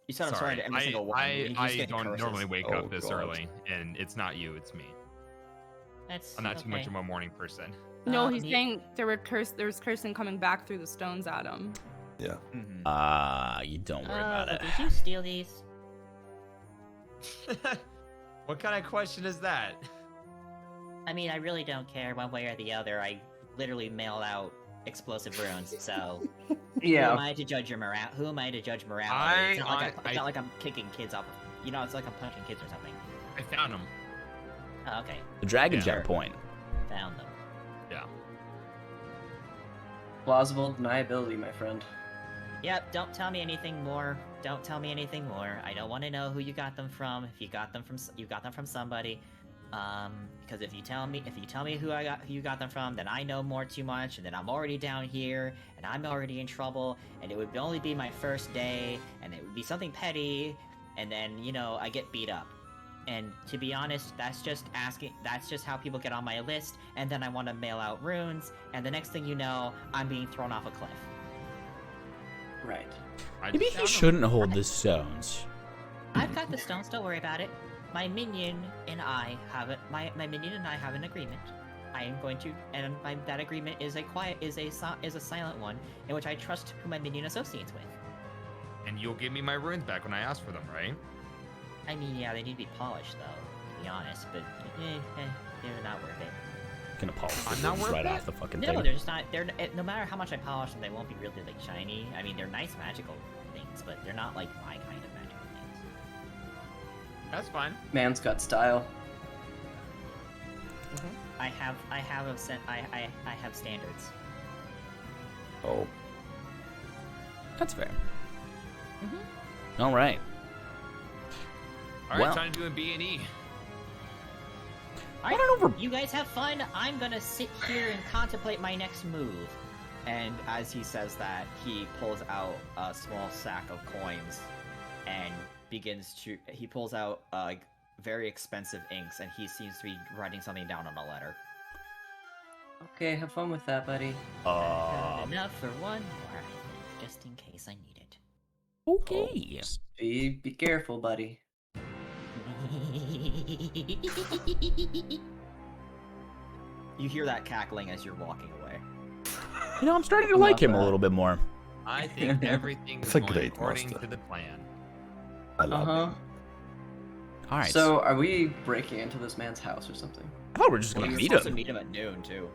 Speaker 9: You said I'm sorry to every single one. and you just
Speaker 8: I
Speaker 9: get
Speaker 8: don't
Speaker 9: curses.
Speaker 8: normally wake
Speaker 5: Oh,
Speaker 8: up this
Speaker 5: God.
Speaker 8: early, and it's not you, it's me.
Speaker 7: That's
Speaker 8: I'm not too much
Speaker 7: okay.
Speaker 8: of a morning person.
Speaker 2: No, he's
Speaker 7: Me-
Speaker 2: saying there was cursing coming back through the stones at him.
Speaker 5: Yeah.
Speaker 9: Mhm.
Speaker 10: You don't worry about it.
Speaker 7: Did you steal these?
Speaker 8: What kind of question is that?
Speaker 7: I mean, I really don't care one way or the other. I literally mailed out explosive runes, so who am
Speaker 4: Yeah.
Speaker 7: I to judge your morale? Who am I to judge morality?
Speaker 8: I-
Speaker 7: It's not like
Speaker 8: I-
Speaker 7: it's not like I'm kicking kids off. It's like I'm punching kids or something.
Speaker 8: I found him.
Speaker 7: Oh, okay,
Speaker 10: The dragon
Speaker 8: Yeah.
Speaker 10: gem point.
Speaker 7: found them.
Speaker 8: Yeah.
Speaker 4: Plausible deniability, my friend.
Speaker 7: Yep. Don't tell me anything more. Don't tell me anything more. I don't want to know who you got them from. If you got them from somebody. Because if you tell me who you got them from, then I know more too much, and then I'm already down here, and I'm already in trouble, and it would only be my first day, and it would be something petty, and then I get beat up. And to be honest, that's just how people get on my list, and then I want to mail out runes, and the next thing you know, I'm being thrown off a cliff.
Speaker 4: Right.
Speaker 8: I
Speaker 10: Maybe
Speaker 8: just
Speaker 10: he
Speaker 8: found him.
Speaker 10: shouldn't hold the stones.
Speaker 7: I've got the stones, don't worry about it. My minion and I have an agreement. I am going to, and that agreement is a silent one in which I trust who my minion associates with.
Speaker 8: And you'll give me my runes back when I ask for them, right?
Speaker 7: I mean, yeah, they need to be polished though, to be honest, but they're not worth it.
Speaker 10: Gonna polish
Speaker 8: I'm
Speaker 10: the
Speaker 8: not
Speaker 10: runes
Speaker 8: worth
Speaker 10: right
Speaker 8: it?
Speaker 10: off the fucking
Speaker 7: No,
Speaker 10: thing.
Speaker 7: they're just not. No matter how much I polish them, they won't be really like shiny. I mean, they're nice magical things, but they're not like my kind of magical things.
Speaker 8: That's fine.
Speaker 4: Man's got style.
Speaker 7: I have standards.
Speaker 5: Oh,
Speaker 10: That's fair.
Speaker 7: Mm-hmm.
Speaker 10: All right.
Speaker 8: All right,
Speaker 10: Well-
Speaker 8: time to do a B&E.
Speaker 7: All right,
Speaker 10: Run over.
Speaker 7: you guys have fun. I'm gonna sit here and contemplate my next move.
Speaker 9: And as he says that, he pulls out a small sack of coins and he pulls out very expensive inks, and he seems to be writing something down on a letter.
Speaker 4: Okay, have fun with that, buddy.
Speaker 7: Enough for one more, I think, just in case I need it.
Speaker 10: Okay.
Speaker 4: Be careful, buddy.
Speaker 9: You hear that cackling as you're walking away.
Speaker 10: You know, I'm starting to like him a little bit more.
Speaker 8: I think everything is
Speaker 5: It's a
Speaker 8: going
Speaker 5: great
Speaker 8: according
Speaker 5: master.
Speaker 8: to the plan.
Speaker 5: I love him.
Speaker 10: All right.
Speaker 4: So, are we breaking into this man's house or something?
Speaker 10: I thought we were just
Speaker 9: Well,
Speaker 10: gonna
Speaker 9: you're
Speaker 10: meet
Speaker 9: supposed to
Speaker 10: him.
Speaker 9: meet him at noon too.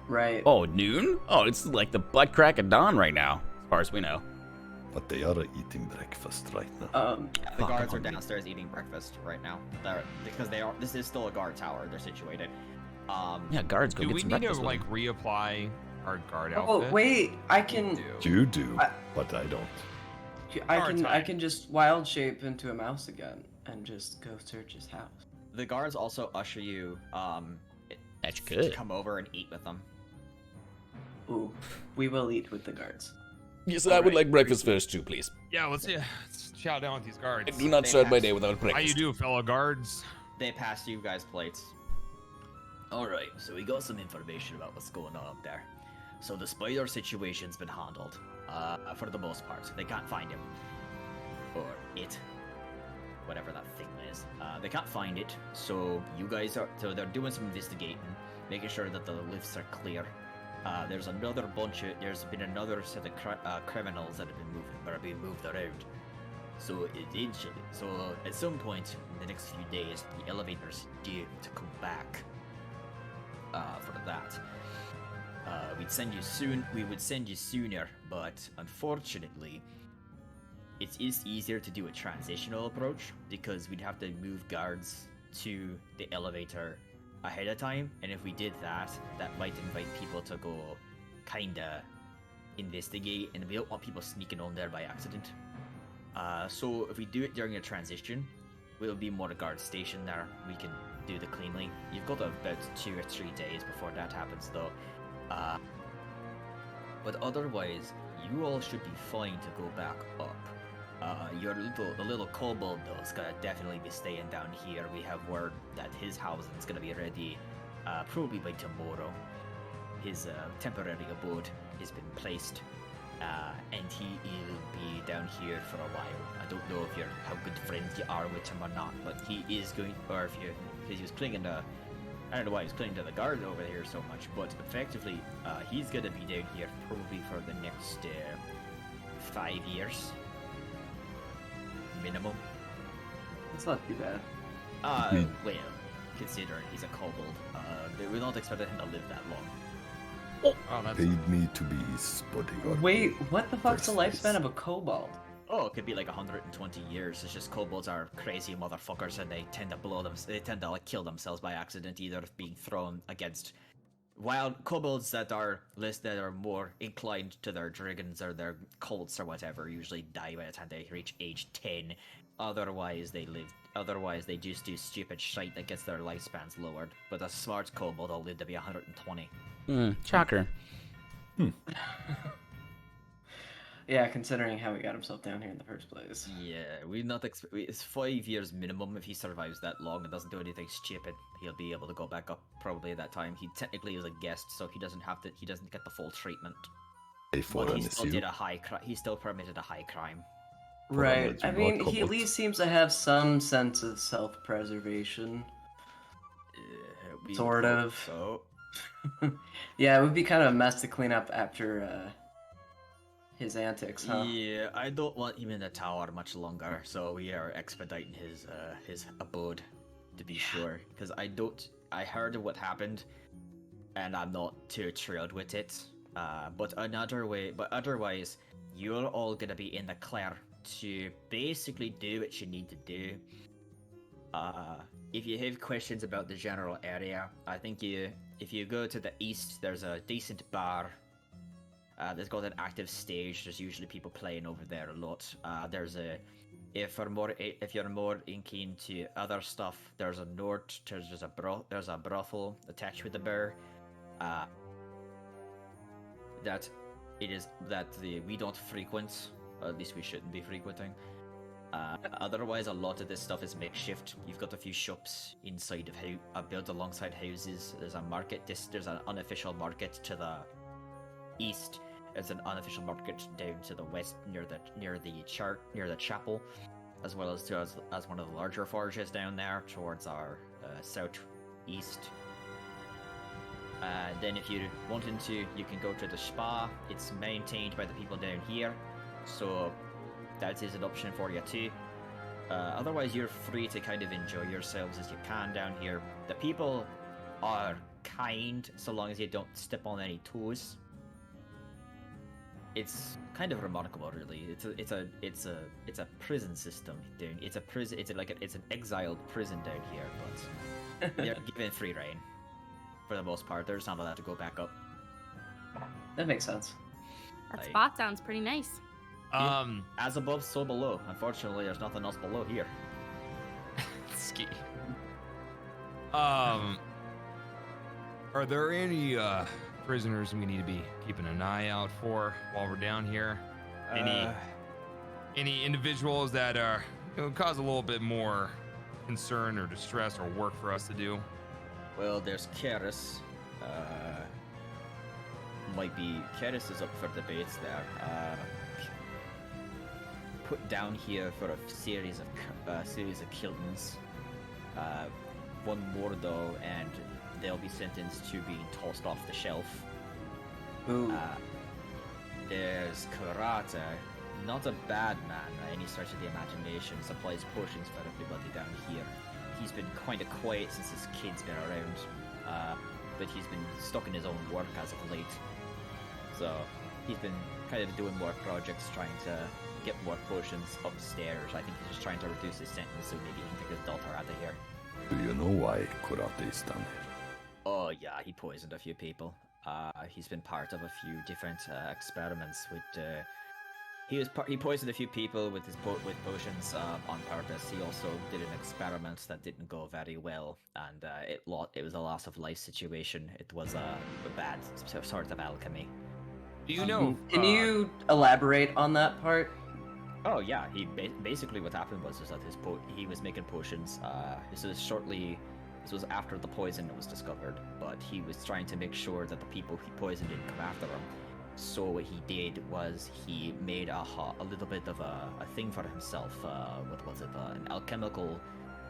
Speaker 4: Right.
Speaker 10: Oh, noon? Oh, it's like the butt crack of dawn right now, as far as we know.
Speaker 5: But they are eating breakfast right now.
Speaker 9: Yeah, the guards are downstairs eating breakfast right now. This is still a guard tower. They're situated.
Speaker 10: Yeah, guards go
Speaker 8: Do
Speaker 10: get
Speaker 8: we
Speaker 10: some
Speaker 8: need to
Speaker 10: breakfast.
Speaker 8: like reapply our guard
Speaker 4: Oh
Speaker 8: outfit?
Speaker 4: wait, I can.
Speaker 5: You do, but I don't.
Speaker 4: I can just wild shape into a mouse again and just go search his house.
Speaker 9: The guards also usher you
Speaker 10: That's
Speaker 9: to
Speaker 10: good.
Speaker 9: come over and eat with them.
Speaker 4: Ooh, we will eat with the guards.
Speaker 1: Yes, I would like breakfast first too, please.
Speaker 8: Yeah, let's chow down with these guards.
Speaker 1: I do not
Speaker 9: They
Speaker 1: start my
Speaker 9: pass-
Speaker 1: day without
Speaker 8: How
Speaker 1: breakfast.
Speaker 8: you do, fellow guards?
Speaker 9: They pass you guys plates.
Speaker 6: Alright, so we got some information about what's going on up there. So the spider situation's been handled, for the most part. They can't find him. Or it. Whatever that thing is. They can't find it, so they're doing some investigating, making sure that the lifts are clear. There's been another set of criminals that are being moved around. So at some point in the next few days, the elevator's due to come back. For that, we would send you sooner, but unfortunately, it is easier to do a transitional approach because we'd have to move guards to the elevator ahead of time, and if we did that, that might invite people to go kinda investigate, and we don't want people sneaking on there by accident. So if we do it during a transition, we'll be more guards stationed there. We can do the cleanly. You've got about 2 or 3 days before that happens, though. But otherwise, you all should be fine to go back up. The little kobold though is gonna definitely be staying down here. We have word that his housing is gonna be ready, probably by tomorrow. His temporary abode has been placed, and he will be down here for a while. I don't know how good friends you are with him or not, but he is going, because he was clinging to. I don't know why he was clinging to the guard over here so much, but effectively, he's gonna be down here probably for the next 5 years. Minimum.
Speaker 4: That's not too bad.
Speaker 9: Well, considering he's a kobold, we're not expecting him to live that long.
Speaker 8: Oh, that's
Speaker 5: Paid me to be his bodyguard.
Speaker 4: Wait, what the fuck's the
Speaker 5: First
Speaker 4: lifespan
Speaker 5: place.
Speaker 4: of a kobold?
Speaker 9: Oh, it could be like 120 years. It's just kobolds are crazy motherfuckers, and they tend to They tend to like kill themselves by accident, either being thrown against wild kobolds that are more inclined to their dragons or their cults or whatever. Usually die by the time they reach age 10. Otherwise, they just do stupid shite that gets their lifespans lowered. But a smart kobold will live to be 120.
Speaker 10: Shocker.
Speaker 4: Yeah, considering how he got himself down here in the first place.
Speaker 9: Yeah, it's 5 years minimum. If he survives that long and doesn't do anything stupid, he'll be able to go back up probably at that time. He technically is a guest, so he doesn't get the full treatment. But he still did he still permitted a high crime.
Speaker 4: Right. I mean, he at
Speaker 5: kobolds.
Speaker 4: least seems to have some sense of self-preservation.
Speaker 9: We
Speaker 4: Sort
Speaker 9: would
Speaker 4: of.
Speaker 9: hope So.
Speaker 4: Yeah, it would be kind of a mess to clean up after his antics, huh?
Speaker 9: Yeah, I don't want him in the tower much longer, so we are expediting his abode to be sure. Because I heard what happened, and I'm not too thrilled with it. But otherwise, you're all gonna be in the clear to basically do what you need to do. If you have questions about the general area, I think if you go to the east, there's a decent bar. There's got an active stage. There's usually people playing over there a lot. There's a if you're more keen to other stuff, there's a there's a brothel attached with the bar. That we don't frequent, or at least we shouldn't be frequenting. Otherwise, a lot of this stuff is makeshift. You've got a few shops inside of built alongside houses. There's a market. There's an unofficial market to the east. There's an unofficial market down to the west near the chapel, as well as as one of the larger forages down there towards our southeast. Then if you're wanting to, you can go to the spa. It's maintained by the people down here, so that is an option for you too. Otherwise, you're free to kind of enjoy yourselves as you can down here. The people are kind, so long as you don't step on any toes. It's kind of remarkable, really. It's a prison system down. It's an exiled prison down here, but they're given free reign for the most part. They're just not allowed to go back up.
Speaker 4: That makes sense.
Speaker 2: That spot sounds pretty nice.
Speaker 9: As above, so below. Unfortunately, there's nothing else below here.
Speaker 8: Ski. Are there any prisoners we need to be keeping an eye out for while we're down here? Any individuals that cause a little bit more concern or distress or work for us to do?
Speaker 9: Well, there's Karis. Karis is up for debates there. Put down here for a series of killings. One more though, and they'll be sentenced to being tossed off the shelf.
Speaker 4: Ooh.
Speaker 9: There's Karata, not a bad man by any stretch of the imagination. Supplies potions for everybody down here. He's been kind of quiet since his kid's been around, but he's been stuck in his own work as of late. So he's been kind of doing more projects, trying to get more potions upstairs. I think he's just trying to reduce his sentence so maybe he can take his daughter out of here.
Speaker 5: Do you know why Kurate is done here?
Speaker 9: Oh yeah, he poisoned a few people. He's been part of a few different experiments with. He poisoned a few people with potions on purpose. He also did an experiment that didn't go very well, and it was a loss of life situation. It was a bad sort of alchemy.
Speaker 8: Do you know?
Speaker 4: Can you elaborate on that part?
Speaker 9: Oh yeah, basically what happened was that he was making potions. This was after the poison was discovered, but he was trying to make sure that the people he poisoned didn't come after him. So what he did was he made a little bit of a thing for himself. What was it? An alchemical,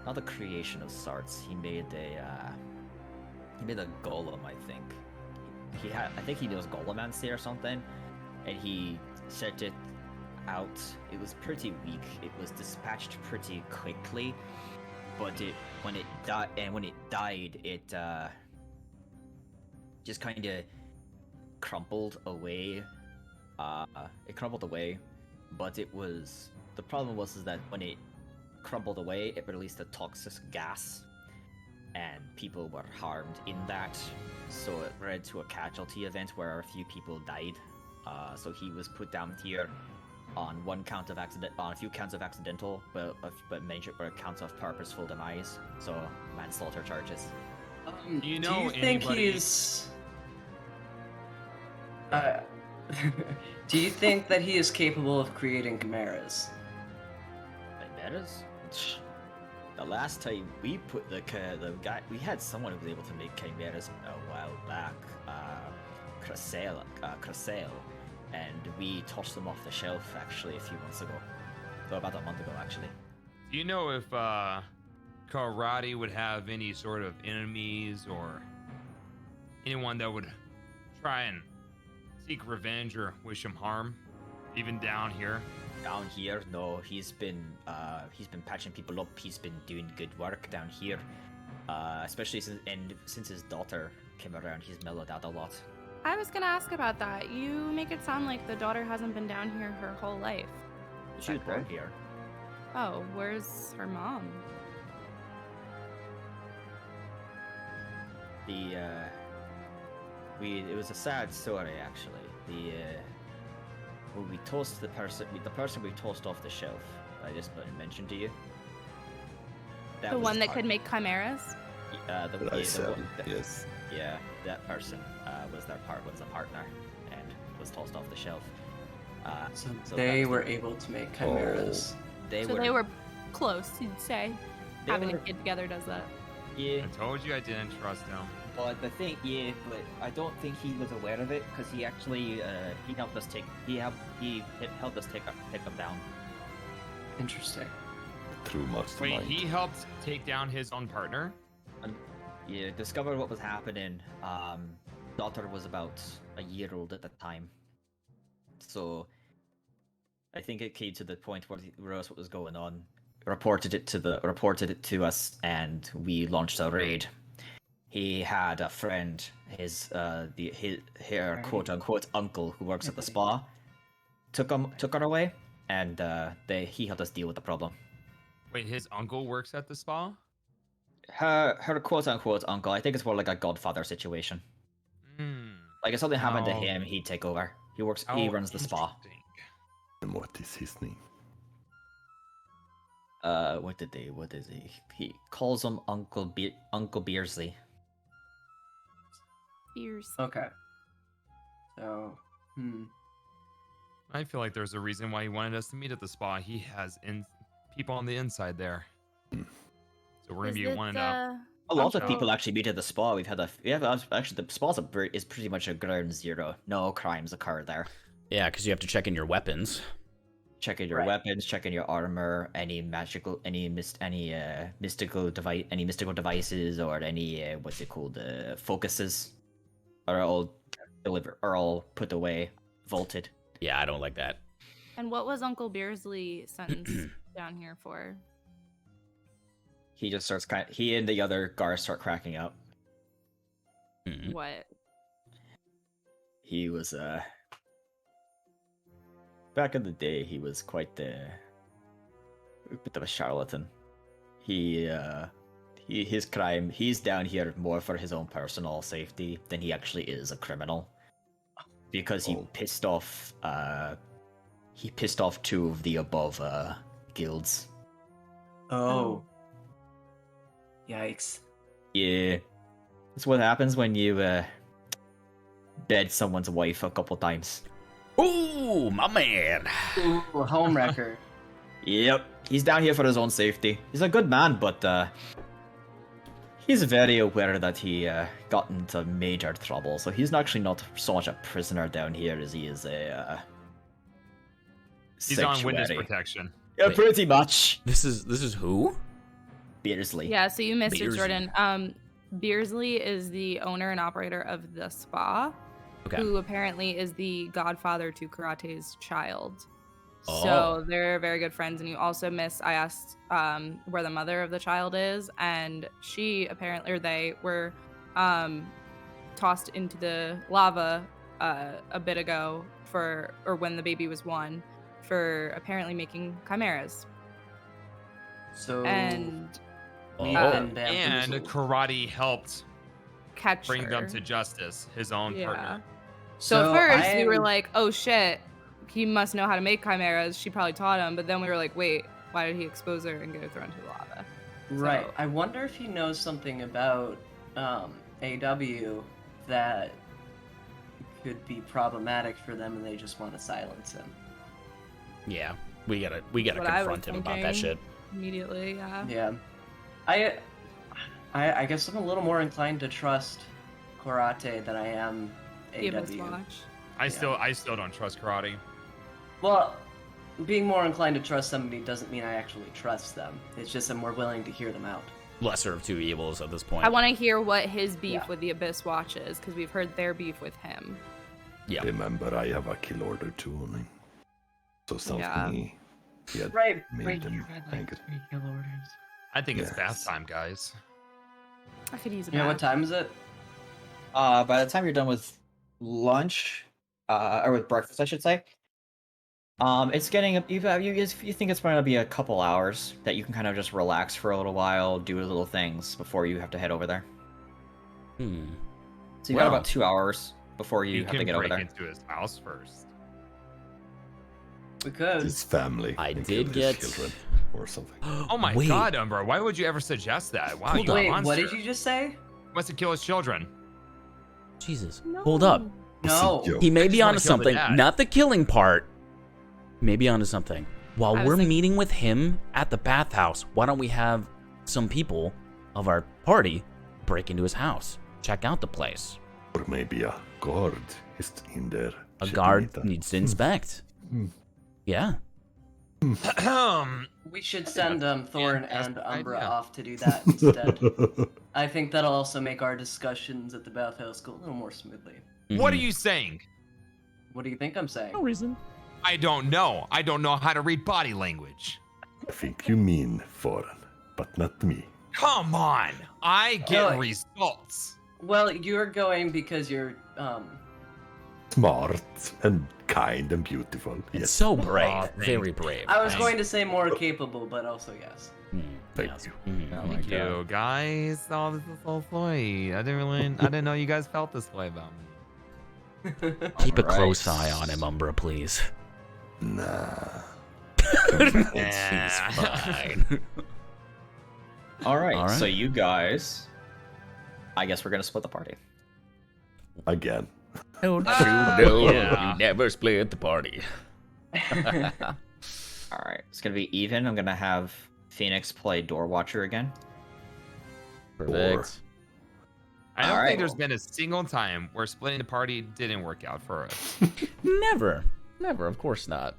Speaker 9: not a creation of sorts. He made a golem, I think. I think he knows Golomancy or something, and he set it out. It was pretty weak. It was dispatched pretty quickly, but when it died, it just kind of crumpled away. It crumpled away, but the problem was that when it crumpled away, it released a toxic gas, and people were harmed in that. So it led to a casualty event where a few people died. So he was put down here on a few counts of accidental, but major counts of purposeful demise. So manslaughter charges.
Speaker 4: Do you think he's? Do you think that he is capable of creating chimeras?
Speaker 9: Chimeras? The last time we put the guy, we had someone who was able to make chimeras a while back, Crasale, and we tossed them off the shelf actually a few months ago. So about a month ago, actually.
Speaker 8: Do you know if Karate would have any sort of enemies or anyone that would try and seek revenge or wish him harm, even down here?
Speaker 9: Down here, no. He's been patching people up. He's been doing good work down here, especially since his daughter came around. He's mellowed out a lot.
Speaker 2: I was gonna ask about that. You make it sound like the daughter hasn't been down here her whole life.
Speaker 9: She was born here.
Speaker 2: Oh, where's her mom?
Speaker 9: It was a sad story actually. When we tossed the person we tossed off the shelf, I just mentioned to you. That
Speaker 2: The
Speaker 9: was
Speaker 2: one that could make chimeras.
Speaker 5: Yes.
Speaker 9: Yeah, that person was a partner and was tossed off the shelf.
Speaker 4: So
Speaker 9: that
Speaker 4: they
Speaker 9: was
Speaker 4: were able to make chimeras.
Speaker 9: They
Speaker 2: So they were close, you'd say.
Speaker 9: They
Speaker 2: Having
Speaker 9: were-
Speaker 2: a kid together does that.
Speaker 9: Yeah,
Speaker 8: I told you I didn't trust him.
Speaker 9: but the thing, yeah, but I don't think he was aware of it because he actually he helped us take helped us take them down.
Speaker 4: Interesting.
Speaker 5: True
Speaker 8: Wait,
Speaker 5: mastermind.
Speaker 8: he helped take down his own partner?
Speaker 9: Yeah, discovered what was happening. Daughter was about a year old at the time, so I think it came to the point where he realized what was going on, reported it to us, and we launched a raid. He had a friend, her quote unquote uncle who works at the spa, took her away, and he helped us deal with the problem.
Speaker 8: Wait, his uncle works at the spa?
Speaker 9: Her quote unquote uncle, I think it's more like a godfather situation. Like if something happened to
Speaker 8: Oh.
Speaker 9: him, he'd take over. He
Speaker 8: Oh,
Speaker 9: runs the spa.
Speaker 8: interesting.
Speaker 5: And what is his name?
Speaker 9: What is he? He calls him Uncle Beersley.
Speaker 2: Ears.
Speaker 4: Okay. So,
Speaker 8: I feel like there's a reason why he wanted us to meet at the spa. He has people on the inside there. So we're gonna be one and up.
Speaker 9: A lot of
Speaker 2: Oh.
Speaker 9: people actually meet at the spa. Actually the spa's is pretty much a ground zero. No crimes occur there.
Speaker 10: Yeah, because you have to check in your weapons.
Speaker 9: Checking your weapons, checking your armor, any mystical devices, or any what's it called, focuses, are all put away, vaulted.
Speaker 10: Yeah, I don't like that.
Speaker 2: And what was Uncle Beersley sentenced down here for?
Speaker 9: He just starts he and the other guards start cracking up.
Speaker 2: What?
Speaker 9: He was back in the day, he was quite a bit of a charlatan. His crime, he's down here more for his own personal safety than he actually is a criminal. Because he pissed off two of the above guilds.
Speaker 4: oh. Yikes.
Speaker 9: Yeah. That's what happens when you bed someone's wife a couple times.
Speaker 10: Ooh, my man.
Speaker 4: Ooh, homewrecker.
Speaker 9: Yep, he's down here for his own safety. He's a good man, but he's very aware that he got into major trouble. So he's actually not so much a prisoner down here as he is a
Speaker 8: He's on witness
Speaker 9: sanctuary.
Speaker 8: protection.
Speaker 9: Yeah,
Speaker 10: Wait.
Speaker 9: pretty much.
Speaker 10: This is who?
Speaker 9: Beersley.
Speaker 2: Yeah, so you missed it,
Speaker 10: Beersley.
Speaker 2: Jordan. Beersley is the owner and operator of the spa,
Speaker 10: Okay.
Speaker 2: who apparently is the godfather to Karate's child.
Speaker 10: Oh.
Speaker 2: So they're very good friends. And you also missed, I asked where the mother of the child is, and she apparently, or they were tossed into the lava a bit ago or when the baby was 1, for apparently making chimeras.
Speaker 4: So
Speaker 2: And
Speaker 4: we've
Speaker 10: Oh.
Speaker 4: been
Speaker 8: And
Speaker 4: bamboozled.
Speaker 8: karate helped
Speaker 2: catch
Speaker 8: bring
Speaker 2: her.
Speaker 8: them to justice, his own partner.
Speaker 2: So at first we were
Speaker 4: I'm-
Speaker 2: like, oh shit, he must know how to make chimeras. She probably taught him. But then we were like, wait, why did he expose her and get her thrown into the lava?
Speaker 4: Right.
Speaker 2: So-
Speaker 4: I wonder if he knows something about AW that could be problematic for them, and they just want to silence him.
Speaker 10: Yeah, we gotta
Speaker 2: What I was
Speaker 10: confront him about that
Speaker 2: thinking.
Speaker 10: shit.
Speaker 2: Immediately, yeah.
Speaker 4: Yeah. I guess I'm a little more inclined to trust Karate than I am
Speaker 2: The Abyss
Speaker 4: AW.
Speaker 2: Watch.
Speaker 8: I still don't trust karate.
Speaker 4: Well, being more inclined to trust somebody doesn't mean I actually trust them. It's just I'm more willing to hear them out.
Speaker 10: Lesser of two evils at this point.
Speaker 2: I want to hear what his beef
Speaker 4: Yeah.
Speaker 2: with the Abyss Watch is, because we've heard their beef with him.
Speaker 10: Yeah.
Speaker 5: Remember, I have a kill order too on me. So something he had
Speaker 4: Right.
Speaker 5: made them angry.
Speaker 8: I think it's bath
Speaker 5: Yes.
Speaker 8: time, guys.
Speaker 2: I could use a
Speaker 4: You know what
Speaker 2: bath.
Speaker 4: time is it?
Speaker 9: By the time you're done with lunch, or with breakfast, I should say, it's getting you think it's going to be a couple hours that you can kind of just relax for a little while, do little things before you have to head over there. So you got
Speaker 10: Well,
Speaker 9: about 2 hours before you
Speaker 8: He
Speaker 9: have to
Speaker 8: can
Speaker 9: get over
Speaker 8: break
Speaker 9: there.
Speaker 8: into his house first.
Speaker 4: We could.
Speaker 5: his family.
Speaker 10: I
Speaker 5: and
Speaker 10: did
Speaker 5: kill his
Speaker 10: get.
Speaker 5: children or something.
Speaker 8: Oh my
Speaker 10: Wait.
Speaker 8: god, Umbra, why would you ever suggest that? Wow,
Speaker 10: Hold
Speaker 8: you're a
Speaker 4: Wait,
Speaker 8: monster.
Speaker 4: what did you just say?
Speaker 8: He wants to kill his children.
Speaker 10: Jesus.
Speaker 2: No.
Speaker 10: Hold up.
Speaker 4: No.
Speaker 5: Yo,
Speaker 10: He may
Speaker 8: I
Speaker 10: be
Speaker 8: just wanna
Speaker 10: onto
Speaker 8: kill the
Speaker 10: something.
Speaker 8: dad.
Speaker 10: Not the killing part. Maybe onto something. While
Speaker 2: I was
Speaker 10: we're
Speaker 2: thinking-
Speaker 10: meeting with him at the bathhouse, why don't we have some people of our party break into his house, check out the place?
Speaker 5: Or maybe a guard is in there.
Speaker 10: A
Speaker 5: checking
Speaker 10: guard
Speaker 5: it out.
Speaker 10: needs to inspect. Yeah.
Speaker 4: We should send Thorn and
Speaker 8: fantastic
Speaker 4: Umbra
Speaker 8: idea.
Speaker 4: off to do that instead. I think that'll also make our discussions at the bathhouse go a little more smoothly.
Speaker 8: What are
Speaker 10: Mhm.
Speaker 8: you saying?
Speaker 4: What do you think I'm saying?
Speaker 10: No reason.
Speaker 8: I don't know. I don't know how to read body language.
Speaker 5: I think you mean foreign, but not me.
Speaker 8: Come on. I get
Speaker 4: No.
Speaker 8: results.
Speaker 4: Well, you're going because you're
Speaker 5: Smart and kind and beautiful.
Speaker 10: It's
Speaker 5: Yes,
Speaker 10: so brave.
Speaker 8: Aw, thanks.
Speaker 10: Very brave.
Speaker 4: I was
Speaker 8: Thanks.
Speaker 4: going to say more capable, but also yes.
Speaker 5: Thank
Speaker 10: Yes.
Speaker 5: you.
Speaker 10: Mhm.
Speaker 9: Oh my
Speaker 8: Thank
Speaker 9: god.
Speaker 8: you, guys. Oh, this is so sweet. I didn't know you guys felt this way about me.
Speaker 10: Keep a
Speaker 9: Alright.
Speaker 10: close eye on him, Umbra, please.
Speaker 5: Nah.
Speaker 10: He's fine.
Speaker 9: All right,
Speaker 10: All
Speaker 9: so
Speaker 10: right.
Speaker 9: you guys, I guess we're gonna split the party.
Speaker 5: Again.
Speaker 10: Don't
Speaker 8: Ah,
Speaker 10: you know
Speaker 8: yeah.
Speaker 10: you never split the party.
Speaker 9: All right, it's gonna be even. I'm gonna have Phoenix play Door Watcher again.
Speaker 10: Perfect.
Speaker 8: I don't
Speaker 9: Alright.
Speaker 8: think there's been a single time where splitting the party didn't work out for us.
Speaker 10: Never. Never, of course not.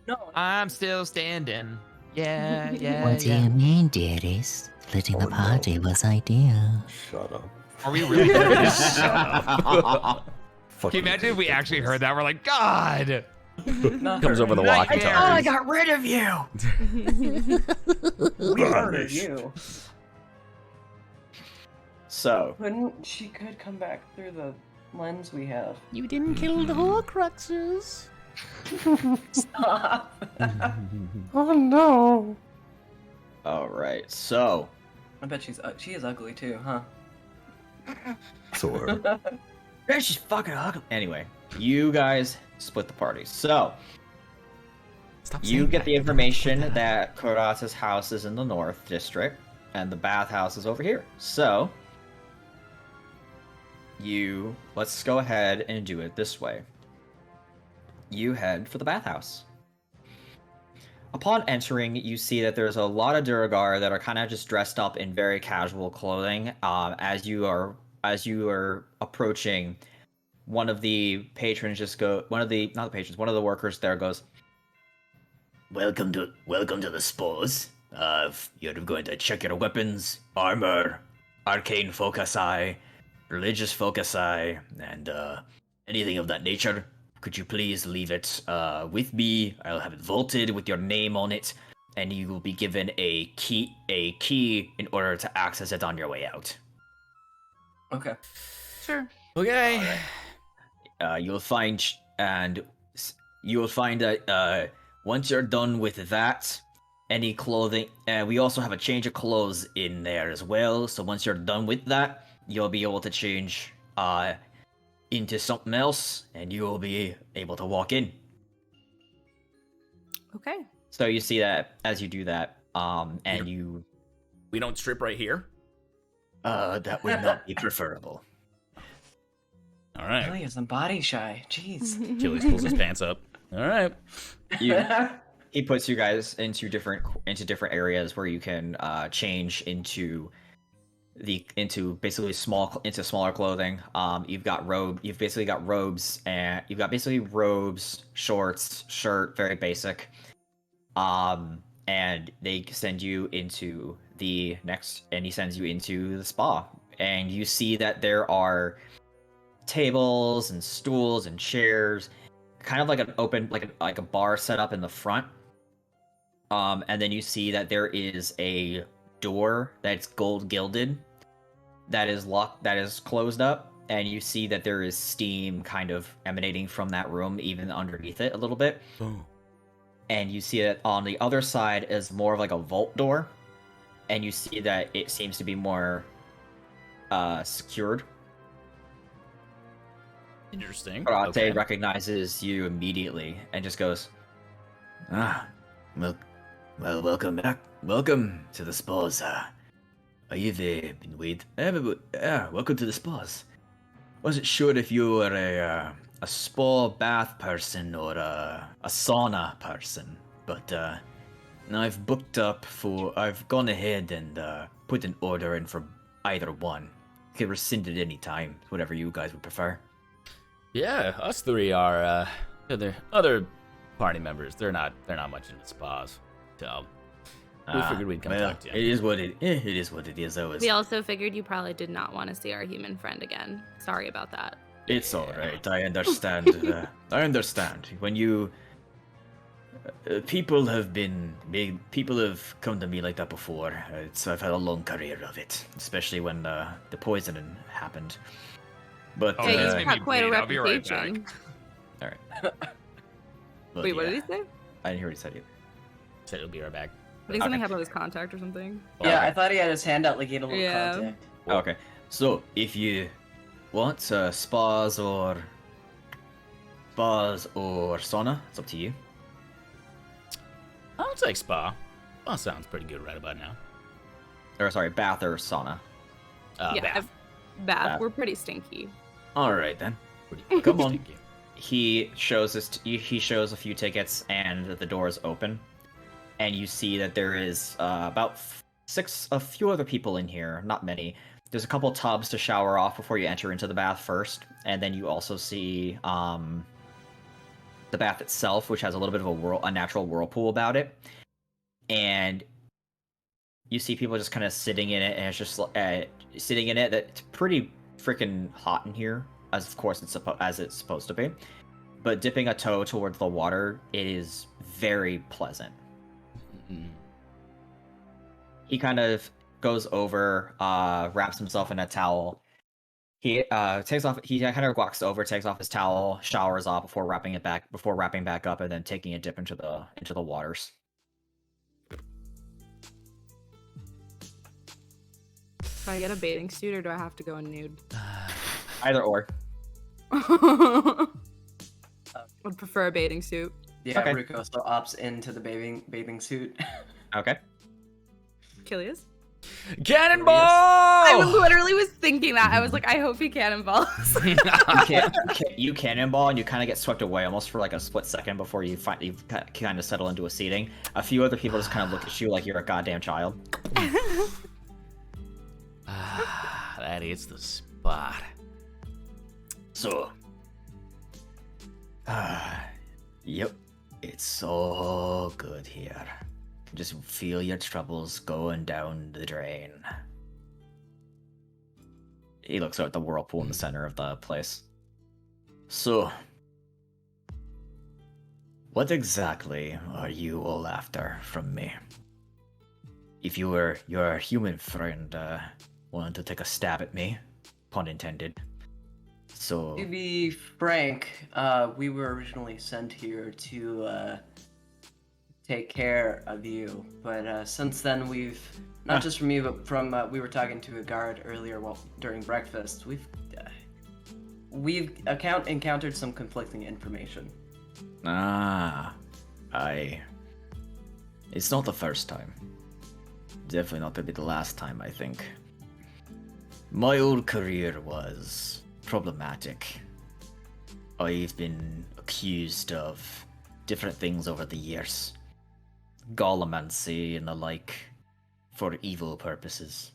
Speaker 4: No,
Speaker 8: I'm still standing. Yeah, yeah,
Speaker 12: What do
Speaker 8: yeah.
Speaker 12: you mean, dearest? Splitting the
Speaker 5: Oh, no.
Speaker 12: party was ideal.
Speaker 5: Shut up.
Speaker 8: Are we really doing this?
Speaker 9: Can
Speaker 5: Fucking
Speaker 8: you imagine if we
Speaker 5: hate that
Speaker 8: actually
Speaker 5: voice.
Speaker 8: heard that? We're like, God!
Speaker 10: Comes over the
Speaker 8: Nightmare.
Speaker 10: walkie-talkie.
Speaker 9: got rid of you.
Speaker 4: we murdered
Speaker 5: Vanished.
Speaker 4: you.
Speaker 9: So,
Speaker 4: She could come back through the lens we have.
Speaker 10: You didn't kill the Horcruxes.
Speaker 4: Stop.
Speaker 5: Oh no.
Speaker 9: all right, so
Speaker 4: I bet she is ugly too, huh?
Speaker 5: So her.
Speaker 9: yeah, she's fucking ugly. Anyway, you guys split the party. So
Speaker 10: Stop
Speaker 9: you
Speaker 10: saying
Speaker 9: get
Speaker 10: that.
Speaker 9: the information that Kurata's house is in the North District, and the bathhouse is over here. So let's go ahead and do it this way. You head for the bathhouse. Upon entering, you see that there's a lot of Duragar that are kind of just dressed up in very casual clothing. As you are approaching, one of the patrons one of the workers there goes,
Speaker 6: Welcome to the spores. You're going to check your weapons, armor, arcane focusi, religious focusi, and anything of that nature. Could you please leave it with me? I'll have it vaulted with your name on it, and you will be given a key in order to access it on your way out.
Speaker 4: Okay.
Speaker 2: Sure.
Speaker 10: Okay.
Speaker 6: You'll find that once you're done with that, any clothing, we also have a change of clothes in there as well. So once you're done with that, you'll be able to change into something else, and you will be able to walk in.
Speaker 2: Okay.
Speaker 9: so you see that as you do that, and you
Speaker 10: We don't strip right here.
Speaker 6: That would not be preferable.
Speaker 10: All right.
Speaker 4: Really isn't body shy. Jeez.
Speaker 10: Achilles pulls his pants up. All right.
Speaker 9: he puts you guys into different areas where you can change into basically smaller clothing. You've basically got robes, and you've got basically robes, shorts, shirt, very basic. And they send you into the next, and he sends you into the spa, and you see that there are tables and stools and chairs, kind of like an open, like a bar set up in the front. And then you see that there is a door that's gold gilded that is locked, that is closed up, and you see that there is steam kind of emanating from that room, even underneath it a little bit.
Speaker 10: Oh.
Speaker 9: And you see that on the other side is more of like a vault door, and you see that it seems to be more secured.
Speaker 10: Interesting.
Speaker 9: Karate
Speaker 10: Okay.
Speaker 9: recognizes you immediately and just goes,
Speaker 6: Well, welcome back. Welcome to the spas. You've been waiting. Welcome to the spas. Wasn't sure if you were a spa bath person or a sauna person, but now I've booked up for. I've gone ahead and put an order in for either one. You can rescind at any time, whatever you guys would prefer.
Speaker 10: Yeah, us three are other party members. They're not much into spas, so we figured we'd come talk to you.
Speaker 6: It is what it is. What it is.
Speaker 2: We also figured you probably did not want to see our human friend again. Sorry about that.
Speaker 6: It's all right. I understand. I understand. When you people have come to me like that before. I've had a long career of it, especially when the poisoning happened. But
Speaker 2: yeah, he's got quite a reputation.
Speaker 6: All right.
Speaker 2: Wait, what did he say?
Speaker 6: I didn't hear what he said either.
Speaker 10: Said he'll be right back.
Speaker 2: I think something happened with his contact or something.
Speaker 4: Yeah, I thought he had his hand out like he had a little contact.
Speaker 6: Okay, so if you want spas or sauna, it's up to you.
Speaker 10: I'll take spa. Spa sounds pretty good right about now.
Speaker 9: Or sorry, bath or sauna.
Speaker 10: Bath.
Speaker 2: Bath. We're pretty stinky.
Speaker 6: All right then.
Speaker 10: Pretty
Speaker 6: Come on.
Speaker 10: stinky.
Speaker 9: He shows a few tickets, and the doors open, and you see that there is about a few other people in here. Not many. There's a couple tubs to shower off before you enter into the bath first, and then you also see the bath itself, which has a little bit of a natural whirlpool about it, and you see people just kind of sitting in it, and it's just sitting in it. It's pretty freaking hot in here, as of course as it's supposed to be. But dipping a toe towards the water, it is very pleasant.
Speaker 10: Mm-hmm.
Speaker 9: He kind of goes over, wraps himself in a towel. He takes off. He kind of walks over, takes off his towel, showers off before wrapping back up, and then taking a dip into the waters.
Speaker 2: Do I get a bathing suit or do I have to go in nude?
Speaker 9: Either or.
Speaker 2: Would prefer a bathing suit.
Speaker 4: Yeah,
Speaker 9: Okay.
Speaker 4: Ruko still opts into the bathing suit.
Speaker 9: Okay.
Speaker 2: Kilius?
Speaker 10: Cannonball!
Speaker 2: I literally was thinking that. I was like, I hope he cannonballs.
Speaker 9: You cannonball, and you kind of get swept away almost for like a split second before you kind of settle into a seating. A few other people just kind of look at you like you're a goddamn child.
Speaker 10: That is the spot.
Speaker 6: So,
Speaker 9: Yep.
Speaker 6: it's so good here. Just feel your troubles going down the drain.
Speaker 9: He looks out at the whirlpool in the center of the place.
Speaker 6: So, what exactly are you all after from me? If you were your human friend wanted to take a stab at me, pun intended. So,
Speaker 4: To be frank, we were originally sent here to take care of you, but since then we've not just from you, but from we were talking to a guard earlier during breakfast. We've encountered some conflicting information.
Speaker 6: It's not the first time. Definitely not gonna be the last time, I think. My old career was problematic. I've been accused of different things over the years. Golemancy and the like, for evil purposes.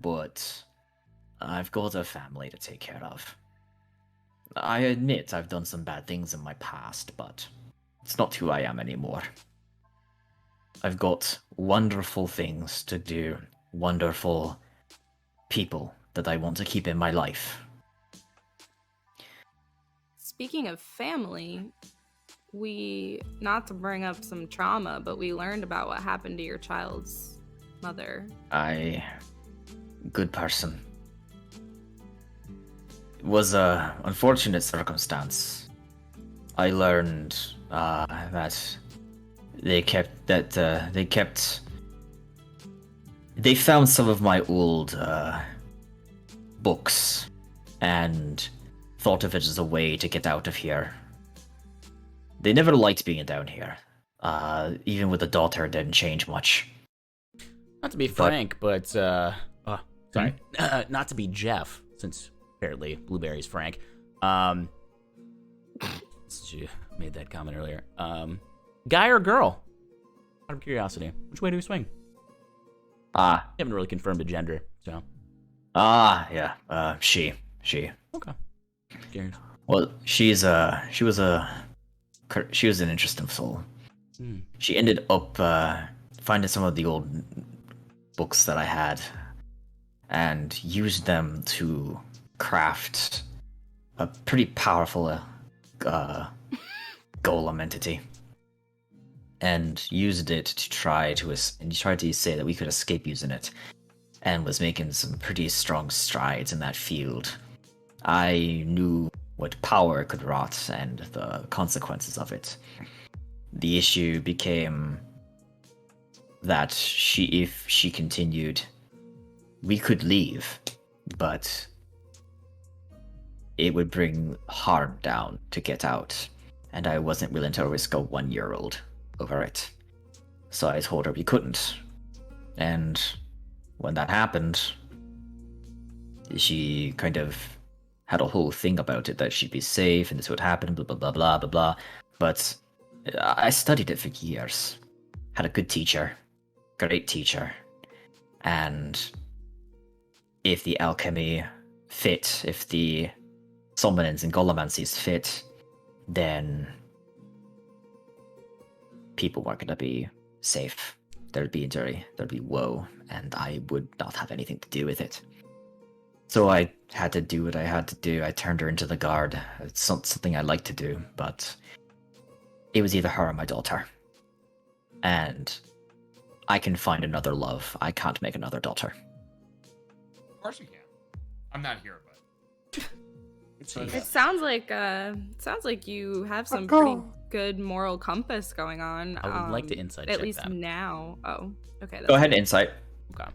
Speaker 6: But I've got a family to take care of. I admit I've done some bad things in my past, but it's not who I am anymore. I've got wonderful things to do, wonderful people that I want to keep in my life.
Speaker 2: Speaking of family, not to bring up some trauma, but we learned about what happened to your child's mother.
Speaker 6: Good person. It was a unfortunate circumstance. I learned that they found some of my old books and thought of it as a way to get out of here. they never liked being down here. Even with the daughter, it didn't change much.
Speaker 10: Not to be frank, but sorry, not to be Jeff, since apparently Blueberry's Frank. Since you made that comment earlier, guy or girl? Out of curiosity, which way do we swing? You haven't really confirmed a gender, so.
Speaker 6: Yeah. She.
Speaker 10: Okay. Curious.
Speaker 6: Well, she was an interesting soul. She ended up finding some of the old books that I had and used them to craft a pretty powerful golem entity, and used it to try to say that we could escape using it, and was making some pretty strong strides in that field. I knew what power could wrought and the consequences of it. The issue became that if she continued, we could leave, but it would bring harm down to get out, and I wasn't willing to risk a 1-year-old over it. So I told her we couldn't. And when that happened, she kind of had a whole thing about it, that she'd be safe and this would happen, blah, blah, blah, blah, blah, blah. But I studied it for years. Had a good teacher. Great teacher. And if the alchemy fit, if the summonings and golemancies fit, then people weren't going to be safe. There'd be injury, there'd be woe, and I would not have anything to do with it. So I had to do what I had to do. I turned her into the guard. It's something I like to do, but it was either her or my daughter. And I can find another love. I can't make another daughter.
Speaker 8: Of course you can. I'm not here, but
Speaker 2: It sounds like you have some pretty good moral compass going on.
Speaker 10: I would like to insight check
Speaker 2: at least
Speaker 10: that.
Speaker 2: now. Oh, okay.
Speaker 6: Go ahead, insight.
Speaker 10: Okay.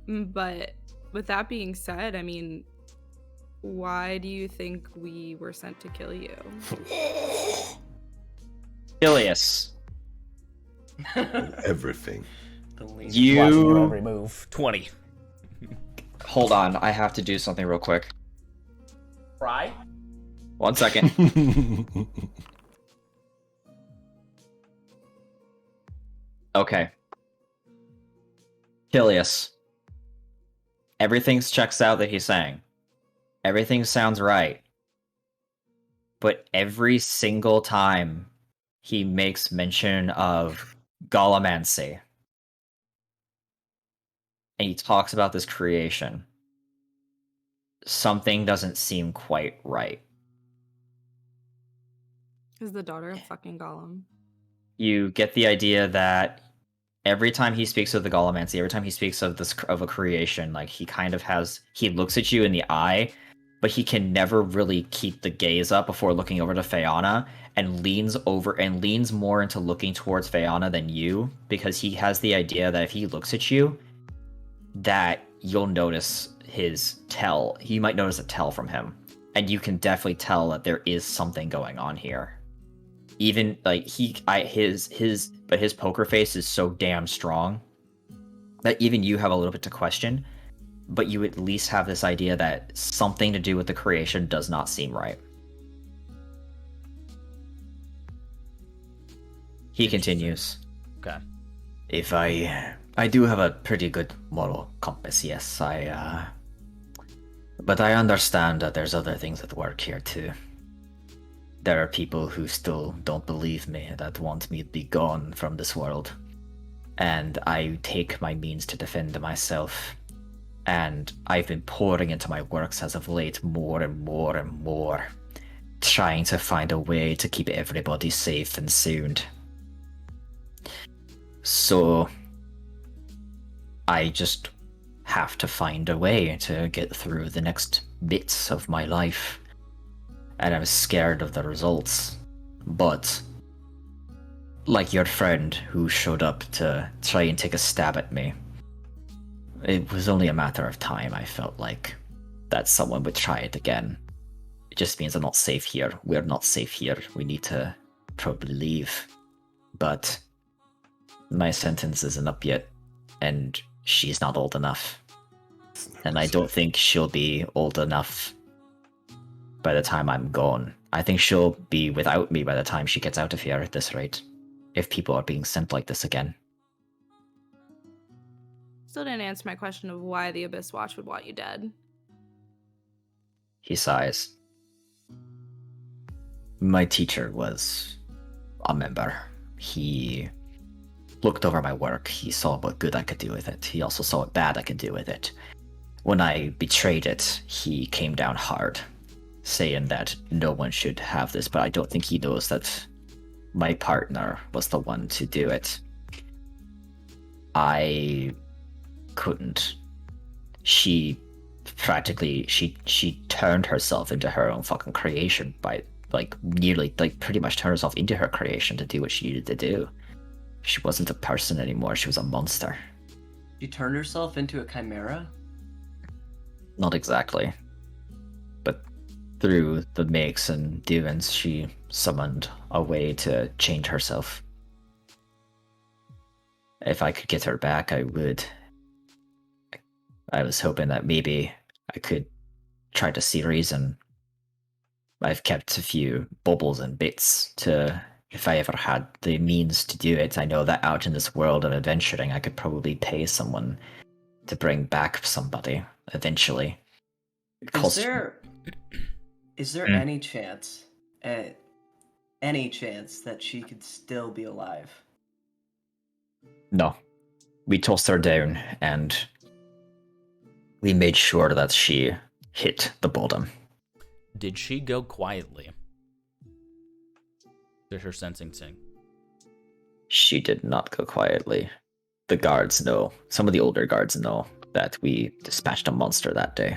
Speaker 2: But with that being said, I mean, why do you think we were sent to kill you?
Speaker 6: Ilias.
Speaker 5: Everything.
Speaker 10: Watching
Speaker 6: You
Speaker 10: your every move. 20.
Speaker 6: hold on. I have to do something real quick.
Speaker 10: Fry?
Speaker 6: 1 second. Okay. Kilius. Everything checks out that he's saying. Everything sounds right. But every single time he makes mention of Golomancy, and he talks about this creation, something doesn't seem quite right.
Speaker 2: Is the daughter of fucking Gollum?
Speaker 6: You get the idea that every time he speaks of the Golomancy, every time he speaks of a creation, like he looks at you in the eye, but he can never really keep the gaze up before looking over to Fayana, and leans more into looking towards Fayana than you, because he has the idea that if he looks at you, that you'll notice you might notice a tell from him, and you can definitely tell that there is something going on here. Even like his poker face is so damn strong that even you have a little bit to question, but you at least have this idea that something to do with the creation does not seem right. He continues.
Speaker 10: Okay.
Speaker 6: If I do have a pretty good moral compass, yes, but I understand that there's other things at work here too. There are people who still don't believe me, that want me to be gone from this world. And I take my means to defend myself. And I've been pouring into my works as of late more and more and more, trying to find a way to keep everybody safe and sound. So I just have to find a way to get through the next bits of my life. And I'm scared of the results. But like your friend who showed up to try and take a stab at me, it was only a matter of time, I felt like, that someone would try it again. It just means I'm not safe here. We're not safe here. We need to probably leave. But my sentence isn't up yet, and she's not old enough. And I don't think she'll be old enough by the time I'm gone. I think she'll be without me by the time she gets out of here at this rate, if people are being sent like this again.
Speaker 2: Still didn't answer my question of why the Abyss Watch would want you dead.
Speaker 6: He sighs. My teacher was a member. He looked over my work. He saw what good I could do with it. He also saw what bad I could do with it. When I betrayed it, he came down hard, saying that no one should have this, but I don't think he knows that my partner was the one to do it. I couldn't. She turned herself into her own fucking creation by pretty much turned herself into her creation to do what she needed to do. She wasn't a person anymore, she was a monster.
Speaker 4: She turned herself into a chimera?
Speaker 6: Not exactly. But through the makes and doings, she summoned a way to change herself. If I could get her back, I would. I was hoping that maybe I could try to see reason. I've kept a few baubles and bits to, if I ever had the means to do it. I know that out in this world of adventuring, I could probably pay someone to bring back somebody eventually.
Speaker 4: Is there any chance, that she could still be alive?
Speaker 6: No. We tossed her down, and we made sure that she hit the bottom.
Speaker 10: Did she go quietly? Did her sensing sing?
Speaker 6: She did not go quietly. The guards know. Some of the older guards know that we dispatched a monster that day.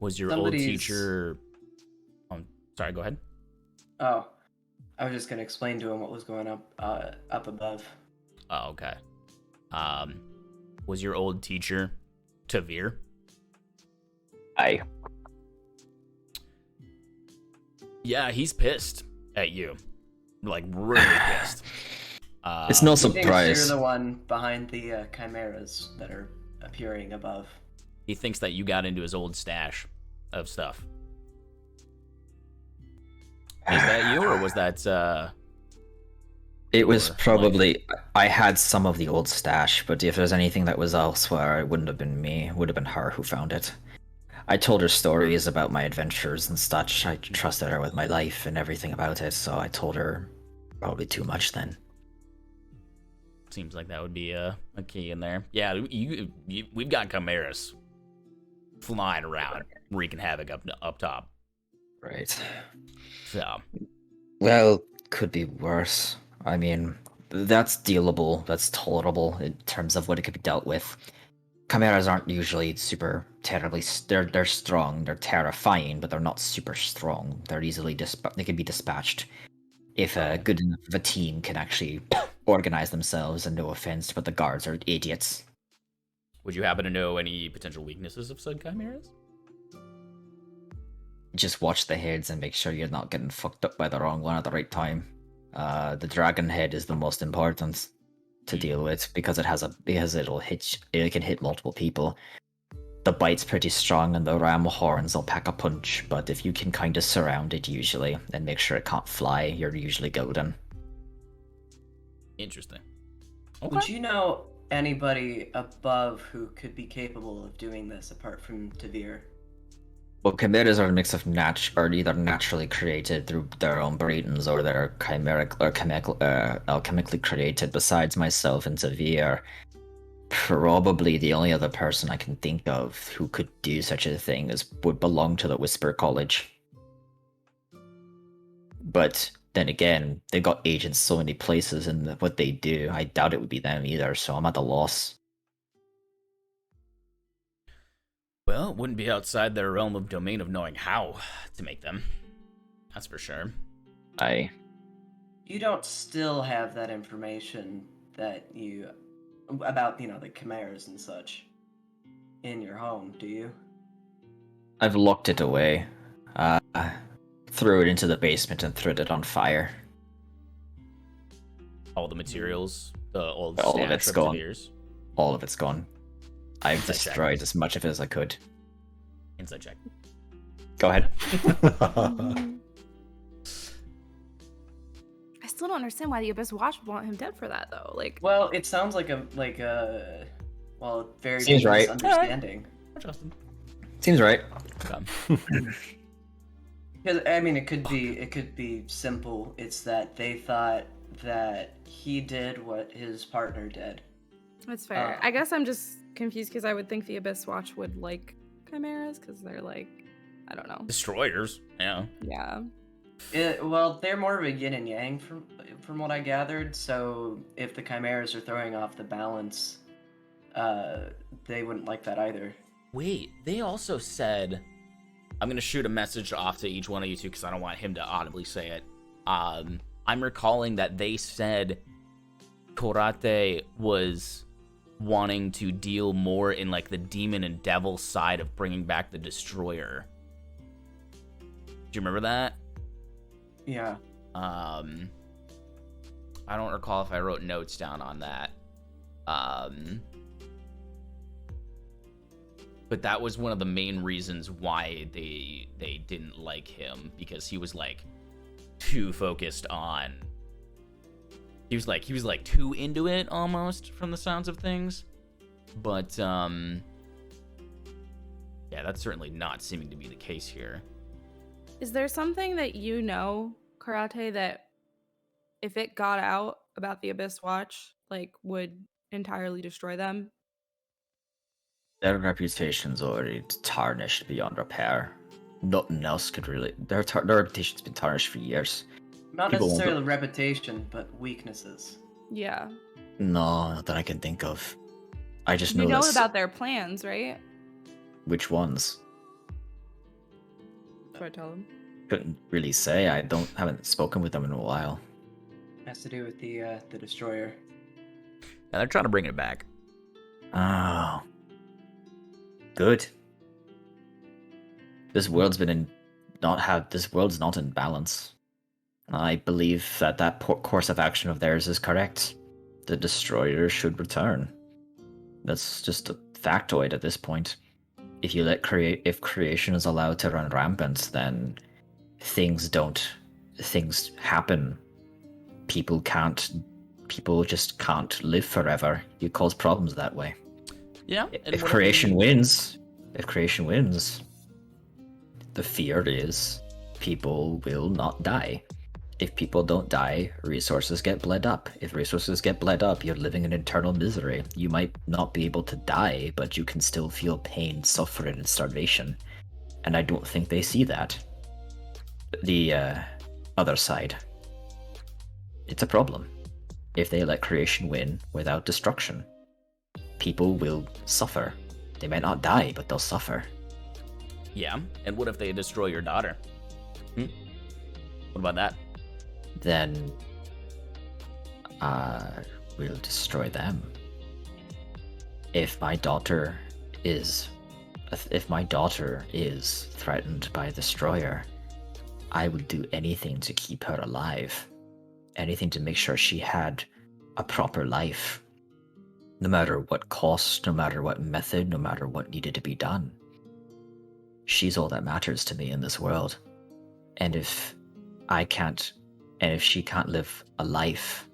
Speaker 10: Was your old teacher... Oh, sorry, go ahead.
Speaker 4: Oh, I was just going to explain to him what was going up above.
Speaker 10: Oh, okay. Was your old teacher Tavir?
Speaker 6: Aye.
Speaker 10: Yeah, he's pissed at you. Like, really pissed.
Speaker 6: It's no
Speaker 4: He
Speaker 6: surprise.
Speaker 4: thinks you're the one behind the chimeras that are appearing above.
Speaker 10: He thinks that you got into his old stash of stuff. Is that you, or was that,
Speaker 6: It was probably... I had some of the old stash, but if there's anything that was elsewhere, it wouldn't have been me. It would have been her who found it. I told her stories about my adventures and such. I trusted her with my life and everything about it, so I told her probably too much then.
Speaker 10: Seems like that would be a key in there. Yeah, we've got chimeras flying around, wreaking havoc up top.
Speaker 6: Right.
Speaker 10: So.
Speaker 6: Well, could be worse. I mean, that's dealable. That's tolerable in terms of what it could be dealt with. Chimeras aren't usually super terribly... They're strong. They're terrifying, but they're not super strong. They're easily they can be dispatched if a good enough of a team can actually organize themselves. And no offense, but the guards are idiots.
Speaker 10: Would you happen to know any potential weaknesses of said chimeras?
Speaker 6: Just watch the heads and make sure you're not getting fucked up by the wrong one at the right time. The dragon head is the most important to deal with because it can hit multiple people. The bite's pretty strong and the ram horns will pack a punch, but if you can kind of surround it usually and make sure it can't fly, you're usually golden.
Speaker 10: Interesting.
Speaker 4: Okay. Would you know anybody above who could be capable of doing this apart from Tavir?
Speaker 6: Well, chimeras are a mix of either naturally created through their own breedings or they're alchemically created. Besides myself and Tavir, probably the only other person I can think of who could do such a thing would belong to the Whisper College. But then again, they got agents so many places in what they do. I doubt it would be them either, so I'm at a loss.
Speaker 10: Well, it wouldn't be outside their realm of domain of knowing how to make them. That's for sure.
Speaker 6: Aye.
Speaker 4: You don't still have that information about, the chimeras and such. in your home, do you?
Speaker 9: I've locked it away. Threw it into the basement and threw it on fire.
Speaker 1: All the materials, the old
Speaker 9: All
Speaker 1: stash
Speaker 9: of it's
Speaker 1: of
Speaker 9: gone.
Speaker 1: Tavir's.
Speaker 9: All of it's gone. I've
Speaker 1: Inside check.
Speaker 9: destroyed as much of it as I could.
Speaker 1: Inside check.
Speaker 9: Go ahead.
Speaker 2: I still don't understand why the Abyss Watch would want him dead for that, though. Like,
Speaker 4: Well, it sounds like a very
Speaker 9: Seems
Speaker 4: big
Speaker 9: right.
Speaker 4: misunderstanding.
Speaker 1: Justin.
Speaker 9: Seems right.
Speaker 4: Because I mean, it could be simple. It's that they thought that he did what his partner did.
Speaker 2: that's fair. I guess I'm just confused because I would think the Abyss Watch would like chimeras because they're like, I don't know.
Speaker 1: Destroyers. Yeah.
Speaker 2: Yeah.
Speaker 4: Well, they're more of a yin and yang from what I gathered. So if the chimeras are throwing off the balance, they wouldn't like that either.
Speaker 1: Wait, they also said, I'm going to shoot a message off to each one of you two because I don't want him to audibly say it. I'm recalling that they said Karate was wanting to deal more in like the demon and devil side of bringing back the destroyer. Do you remember that?
Speaker 4: Yeah.
Speaker 1: I don't recall if I wrote notes down on that. But that was one of the main reasons why they didn't like him, because he was like too focused on, he was like too into it almost from the sounds of things. But yeah, that's certainly not seeming to be the case here.
Speaker 2: Is there something that you know, Karate, that if it got out about the Abyss Watch, like, would entirely destroy them?
Speaker 9: Their reputation's already tarnished beyond repair. Nothing else could really. Their reputation's been tarnished for years.
Speaker 4: Not
Speaker 9: People won't
Speaker 4: necessarily reputation, but weaknesses.
Speaker 2: Yeah.
Speaker 9: No, not that I can think of. I just
Speaker 2: You
Speaker 9: know
Speaker 2: know
Speaker 9: this.
Speaker 2: about their plans, right?
Speaker 9: Which ones?
Speaker 2: So I tell them.
Speaker 9: Couldn't really say. Haven't spoken with them in a while.
Speaker 4: Has to do with the destroyer.
Speaker 1: Yeah, they're trying to bring it back.
Speaker 9: Oh. Good. This world's not in balance. I believe that course of action of theirs is correct. The destroyer should return. That's just a factoid at this point. If creation is allowed to run rampant, then things happen. People just can't live forever. You cause problems that way.
Speaker 1: Yeah.
Speaker 9: If creation wins, the fear is people will not die. If people don't die, resources get bled up. If resources get bled up, you're living in eternal misery. You might not be able to die, but you can still feel pain, suffering, and starvation. And I don't think they see that. The other side. It's a problem. If they let creation win without destruction, people will suffer. They might not die, but they'll suffer.
Speaker 1: Yeah, and what if they destroy your daughter? What about that?
Speaker 9: Then we'll destroy them. If my daughter is threatened by a destroyer, I would do anything to keep her alive. Anything to make sure she had a proper life. No matter what cost, no matter what method, no matter what needed to be done. She's all that matters to me in this world. And if she can't live a life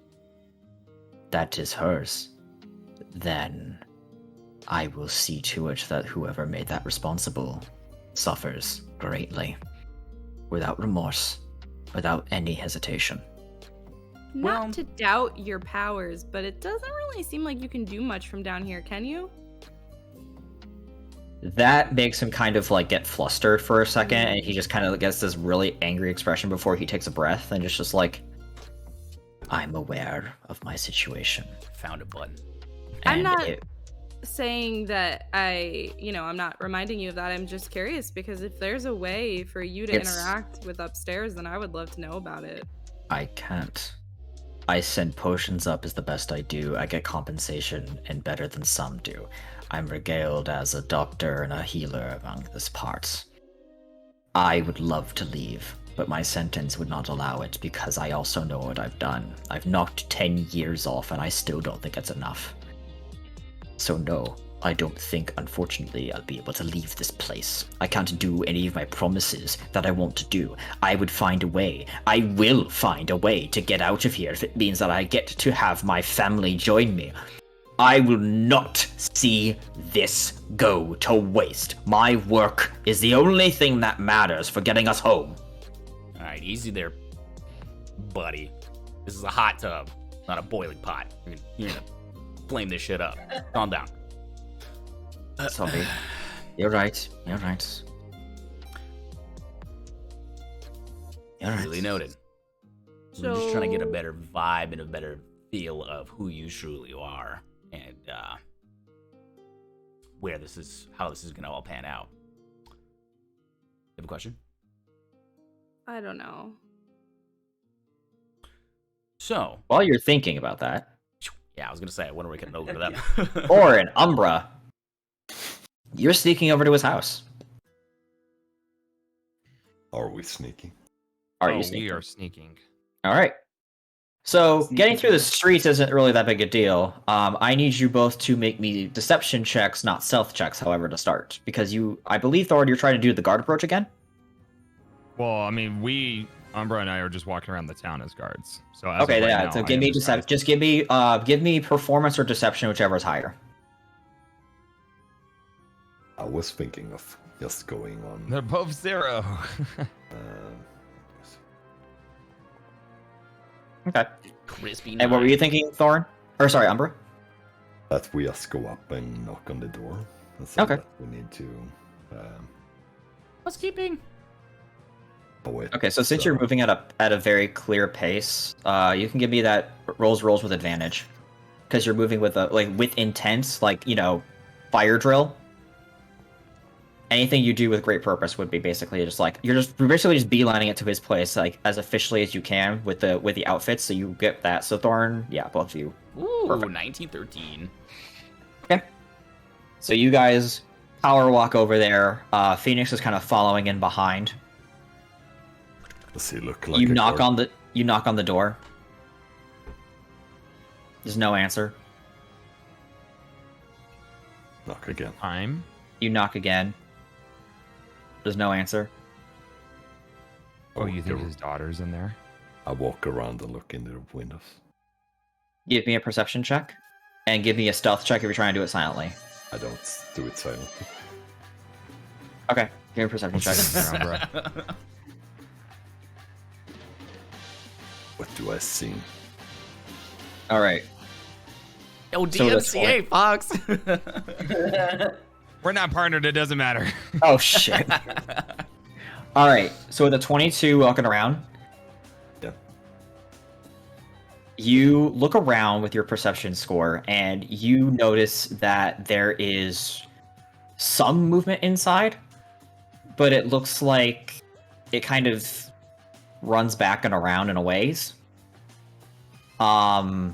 Speaker 9: that is hers, then I will see to it that whoever made that responsible suffers greatly. Without remorse, without any hesitation.
Speaker 2: Not to doubt your powers, but it doesn't really seem like you can do much from down here, can you?
Speaker 9: That makes him kind of like get flustered for a second, and he just kind of gets this really angry expression before he takes a breath, and it's just like, I'm aware of my situation.
Speaker 1: Found a button.
Speaker 2: I'm not saying that I'm not reminding you of that. I'm just curious because if there's a way for you to interact with upstairs, then I would love to know about it.
Speaker 9: I can't. I send potions up is the best I do. I get compensation and better than some do. I'm regaled as a doctor and a healer among this parts. I would love to leave, but my sentence would not allow it because I also know what I've done. I've knocked 10 years off and I still don't think it's enough. So no, I don't think, unfortunately, I'll be able to leave this place. I can't do any of my promises that I want to do. I would find a way. I will find a way to get out of here if it means that I get to have my family join me. I will not see this go to waste. My work is the only thing that matters for getting us home.
Speaker 10: All right, easy there, buddy. This is a hot tub, not a boiling pot. You're gonna flame this shit up. Calm down.
Speaker 9: Sorry. You're right. You're right.
Speaker 10: Really noted. I'm just trying to get a better vibe and a better feel of who you truly are and how this is gonna all pan out. You have a question?
Speaker 2: I don't know.
Speaker 10: So,
Speaker 9: while you're thinking about that,
Speaker 10: yeah, I was gonna say, when are we getting over to them?
Speaker 9: or an Umbra, you're sneaking over to his house.
Speaker 5: Are we sneaking?
Speaker 9: Are you sneaking?
Speaker 8: We are sneaking.
Speaker 9: All right. So getting through the streets isn't really that big a deal. I need you both to make me deception checks, not stealth checks, however, to start. Because I believe, Thor, you're trying to do the guard approach again?
Speaker 3: Well, I mean, Umbra and I are just walking around the town as guards. So as
Speaker 9: okay,
Speaker 3: of right
Speaker 9: yeah.
Speaker 3: now,
Speaker 9: So give me just give me performance or deception, whichever is higher.
Speaker 5: I was thinking of just going on.
Speaker 8: They're both 0.
Speaker 9: Okay.
Speaker 10: Crispy.
Speaker 9: And what were you thinking, Thorn? Or sorry, Umbra?
Speaker 5: That we just go up and knock on the door. And say
Speaker 9: Okay.
Speaker 5: that we need to.
Speaker 10: Housekeeping.
Speaker 9: Okay, so since you're moving at a very clear pace, you can give me that rolls with advantage, because you're moving with with intent, fire drill. Anything you do with great purpose would be basically just you're basically just beelining it to his place as efficiently as you can with the outfits, so you get that. So Thorn, yeah, both of you.
Speaker 10: Ooh,
Speaker 9: Perfect.
Speaker 10: 1913.
Speaker 9: Okay. So you guys power walk over there. Phoenix is kind of following in behind.
Speaker 5: Does he look like
Speaker 9: You
Speaker 5: a
Speaker 9: knock
Speaker 5: guard?
Speaker 9: on the door. There's no answer.
Speaker 5: Knock again.
Speaker 9: You knock again. There's no answer.
Speaker 8: Oh, you think his daughter's in there?
Speaker 5: I walk around and look in the windows.
Speaker 9: Give me a perception check, and give me a stealth check if you're trying to do it silently.
Speaker 5: I don't do it silently.
Speaker 9: Okay, give me a perception check.
Speaker 5: What do I see?
Speaker 9: All right.
Speaker 10: Oh,
Speaker 9: So that's
Speaker 10: DMCA, Fox.
Speaker 8: We're not partnered. It doesn't matter.
Speaker 9: Oh shit. All right. So with a 22 walking around,
Speaker 5: yeah,
Speaker 9: you look around with your perception score, and you notice that there is some movement inside, but it looks like it kind of runs back and around in a ways. And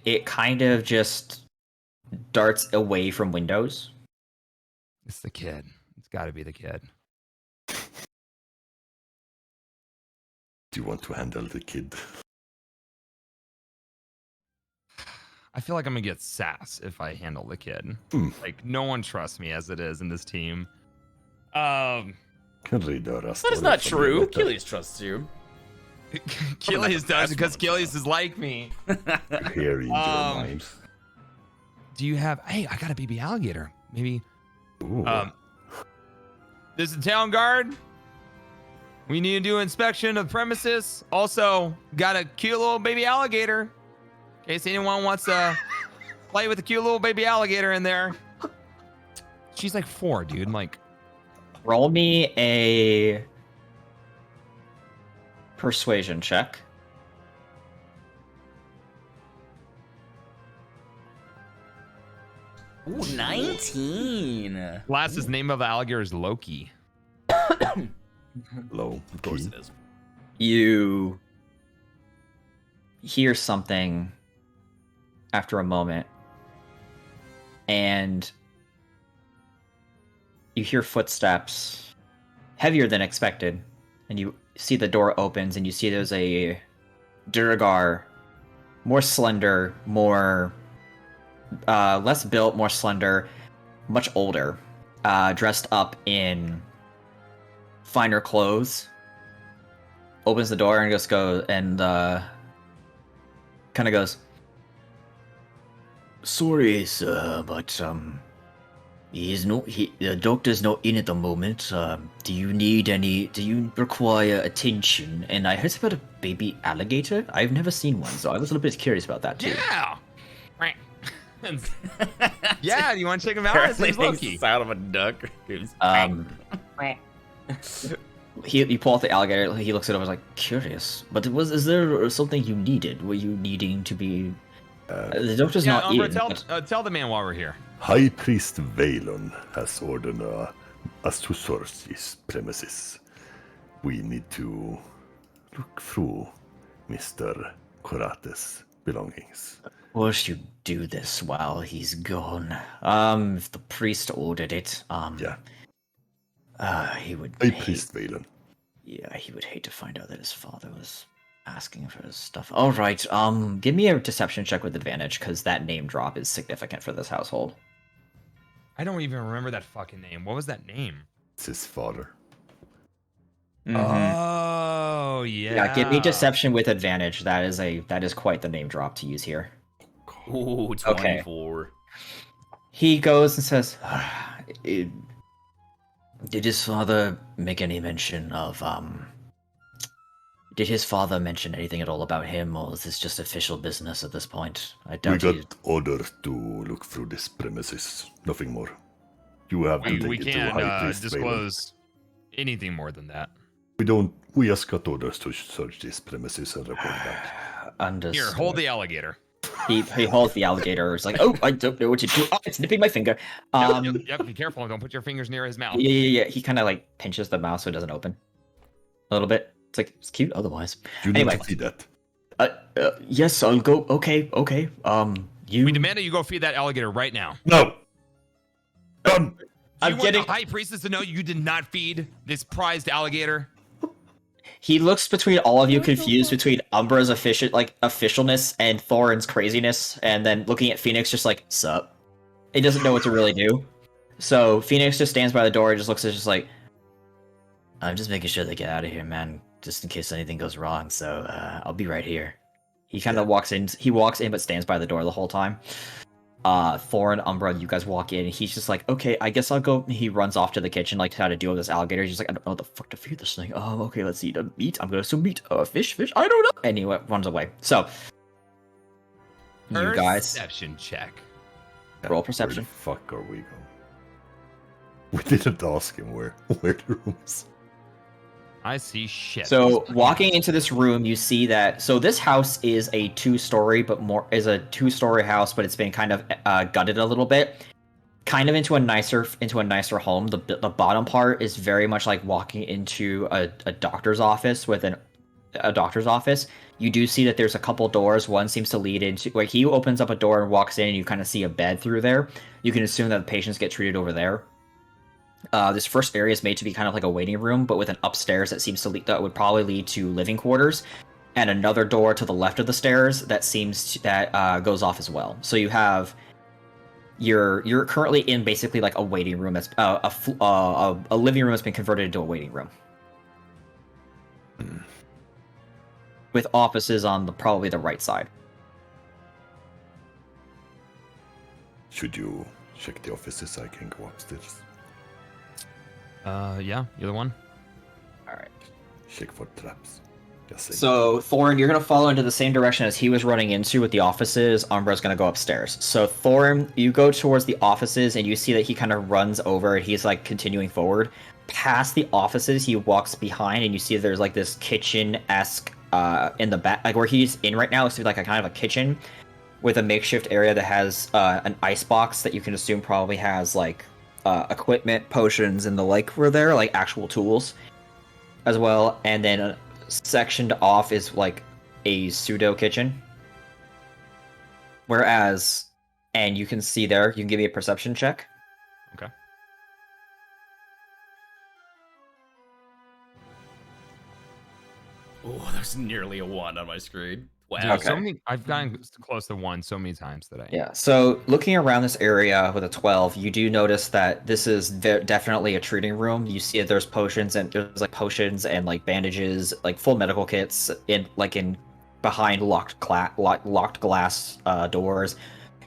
Speaker 9: it kind of just darts away from windows.
Speaker 8: It's the kid. It's got to be the kid.
Speaker 5: Do you want to handle the kid?
Speaker 8: I feel like I'm gonna get sass if I handle the kid. Like no one trusts me as it is in this team.
Speaker 5: Kan ridöra
Speaker 10: That is not true. Achilles trusts you.
Speaker 8: Achilles does because Achilles is like me.
Speaker 5: Here in your mind.
Speaker 8: Do you have? Hey, I got a baby alligator. Maybe. This is town guard. We need to do inspection of premises. Also, got a cute little baby alligator. In case anyone wants to play with a cute little baby alligator in there. She's like 4, dude.
Speaker 9: Roll me a persuasion check.
Speaker 10: Ooh, 19.
Speaker 8: Last's name of the alligator is Loki.
Speaker 5: Low.
Speaker 10: Of course it is.
Speaker 9: You hear something after a moment, and you hear footsteps heavier than expected, and you see the door opens, and you see there's a Durgar, more slender, more less built, more slender, much older, dressed up in finer clothes. Opens the door and just goes and kind of goes,
Speaker 6: Sorry, sir, but the doctor's not in at the moment. Do you require attention? And I heard about a baby alligator. I've never seen one, so I was a little bit curious about that too.
Speaker 8: Yeah. Yeah, do you want to check him out?
Speaker 1: Apparently
Speaker 8: It's
Speaker 1: makes
Speaker 8: Loki.
Speaker 1: the sound of a duck.
Speaker 9: You pull out the alligator. He looks it over, like, curious. But is there something you needed? Were you needing to be? The doctor's
Speaker 8: Yeah,
Speaker 9: not
Speaker 8: Umbra,
Speaker 9: eating.
Speaker 8: tell the man while we're here.
Speaker 5: High Priest Valon has ordered us to search these premises. We need to look through Mr. Korate's belongings.
Speaker 9: Of course you do this while he's gone. If the priest ordered it,
Speaker 5: Yeah.
Speaker 9: He would.
Speaker 5: High Priest Valon.
Speaker 9: Yeah, he would hate to find out that his father was asking for his stuff. All right, give me a deception check with advantage, because that name drop is significant for this household.
Speaker 8: I don't even remember that fucking name. What was that name?
Speaker 5: It's his father.
Speaker 8: Oh, yeah.
Speaker 9: Yeah, give me deception with advantage. That is quite the name drop to use here.
Speaker 1: Ooh,
Speaker 9: Okay.
Speaker 1: 24.
Speaker 9: He goes and says,
Speaker 6: Did his father make any mention of Did his father mention anything at all about him, or is this just official business at this point? I
Speaker 5: We
Speaker 6: doubt
Speaker 5: got
Speaker 6: he.
Speaker 5: orders to look through this premises. Nothing more. You have to take
Speaker 8: We
Speaker 5: it to
Speaker 8: can't
Speaker 5: High Priest Valon.
Speaker 8: disclose anything more than that.
Speaker 5: We don't. We just got orders to search these premises and report back.
Speaker 9: Understood.
Speaker 8: Here, hold the alligator.
Speaker 9: He holds the alligator. It's like, oh, I don't know what to do. Oh, it's nipping my finger.
Speaker 8: Yep, be careful. Don't put your fingers near his mouth.
Speaker 9: Yeah. He kind of like pinches the mouth so it doesn't open a little bit. It's like, it's cute otherwise.
Speaker 5: You need
Speaker 9: Anyway.
Speaker 5: to see that.
Speaker 6: Yes, I'll go. Okay.
Speaker 8: We demand that you go feed that alligator right now.
Speaker 5: No. Done.
Speaker 8: Do you want the high priestess to know you did not feed this prized alligator?
Speaker 9: He looks between all of you, confused between Umbra's officialness and Thorin's craziness, and then looking at Phoenix, just like, sup. He doesn't know what to really do. So Phoenix just stands by the door and just looks at, just like,
Speaker 6: I'm just making sure they get out of here, man, just in case anything goes wrong. So I'll be right here.
Speaker 9: he kind of walks in. He walks in, but stands by the door the whole time. Thorin, Umbra, you guys walk in, and he's just like, okay, I guess I'll go. He runs off to the kitchen, like, to how to deal with this alligator. He's just like, I don't know what the fuck to feed this thing. Okay, let's eat a meat. I'm gonna assume meat. Fish, I don't know. And he runs away. So, you guys.
Speaker 8: Perception check.
Speaker 9: Roll perception.
Speaker 5: Where the fuck are we going? We didn't ask him where the rooms.
Speaker 8: I see shit.
Speaker 9: So walking into this room, you see that. So this house is a two-story, house, but it's been kind of gutted a little bit, kind of into a nicer home. The bottom part is very much like walking into a doctor's office with a doctor's office. You do see that there's a couple doors. One seems to lead into, like, he opens up a door and walks in, and you kind of see a bed through there. You can assume that the patients get treated over there. This first area is made to be kind of like a waiting room, but with an upstairs that seems to that would probably lead to living quarters, and another door to the left of the stairs that goes off as well. So you have you're currently in basically like a waiting room that's a living room that's been converted into a waiting room, with offices on probably the right side.
Speaker 5: Should you check the offices? I can go upstairs.
Speaker 8: Yeah, you're the one.
Speaker 9: All right.
Speaker 5: Check for traps. Just saying.
Speaker 9: So, Thorin, you're going to follow into the same direction as he was running into with the offices. Umbra's going to go upstairs. So, Thorin, you go towards the offices, and you see that he kind of runs over, and he's, like, continuing forward. Past the offices, he walks behind, and you see there's, like, this kitchen-esque in the back. Like, where he's in right now, it's like a kind of a kitchen with a makeshift area that has an ice box that you can assume probably has, like, equipment, potions, and the like were there, like actual tools as well. And then sectioned off is like a pseudo kitchen. Whereas, and you can see there, you can give me a perception check.
Speaker 8: Okay.
Speaker 1: Oh, there's nearly a 1 on my screen. Wow.
Speaker 8: Dude, so
Speaker 9: Okay.
Speaker 8: many, I've gotten close to 1 so many times today.
Speaker 9: Yeah, so looking around this area with a 12, you do notice that this is definitely a treating room. You see that there's potions and there's like potions and like bandages, like full medical kits in behind locked glass doors.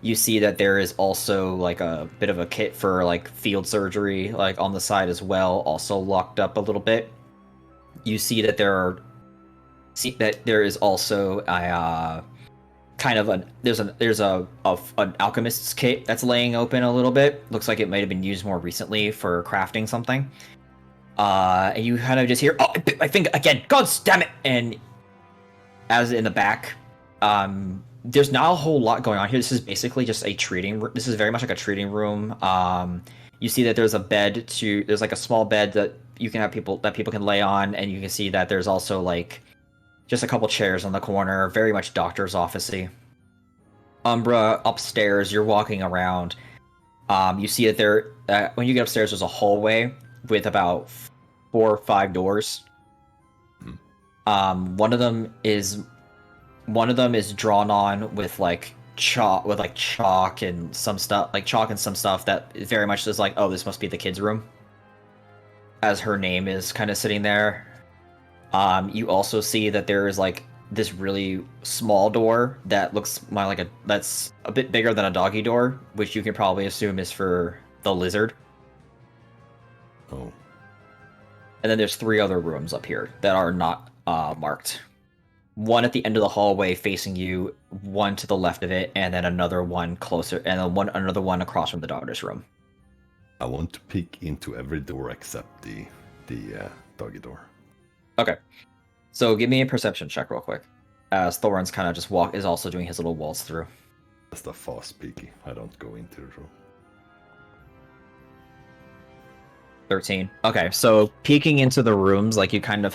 Speaker 9: You see that there is also like a bit of a kit for like field surgery like on the side as well, also locked up a little bit. You see that there is also a kind of there's an alchemist's kit that's laying open a little bit. Looks like it might have been used more recently for crafting something. And you kind of just hear, oh, I think again, God damn it! And as in the back, there's not a whole lot going on here. This is basically just a treating. This is very much like a treating room. You see that there's a bed there's like a small bed that you can have people can lay on, and you can see that there's also like just a couple chairs on the corner, very much doctor's office-y. Umbra, upstairs, you're walking around. You see that when you get upstairs, there's a hallway with about 4 or 5 doors. One of them is drawn on with chalk and some stuff that very much is like, oh, this must be the kids' room, as her name is kind of sitting there. You also see that there is like this really small door that looks that's a bit bigger than a doggy door, which you can probably assume is for the lizard.
Speaker 5: Oh.
Speaker 9: And then there's 3 other rooms up here that are not marked. One at the end of the hallway facing you, one to the left of it, and then another one closer, and then another one across from the daughter's room.
Speaker 5: I want to peek into every door except the doggy door.
Speaker 9: Okay. So give me a perception check real quick. As Thorin's kind of just is also doing his little waltz through.
Speaker 5: Just a fast peeky. I don't go into the room.
Speaker 9: 13. Okay, so peeking into the rooms, like you kind of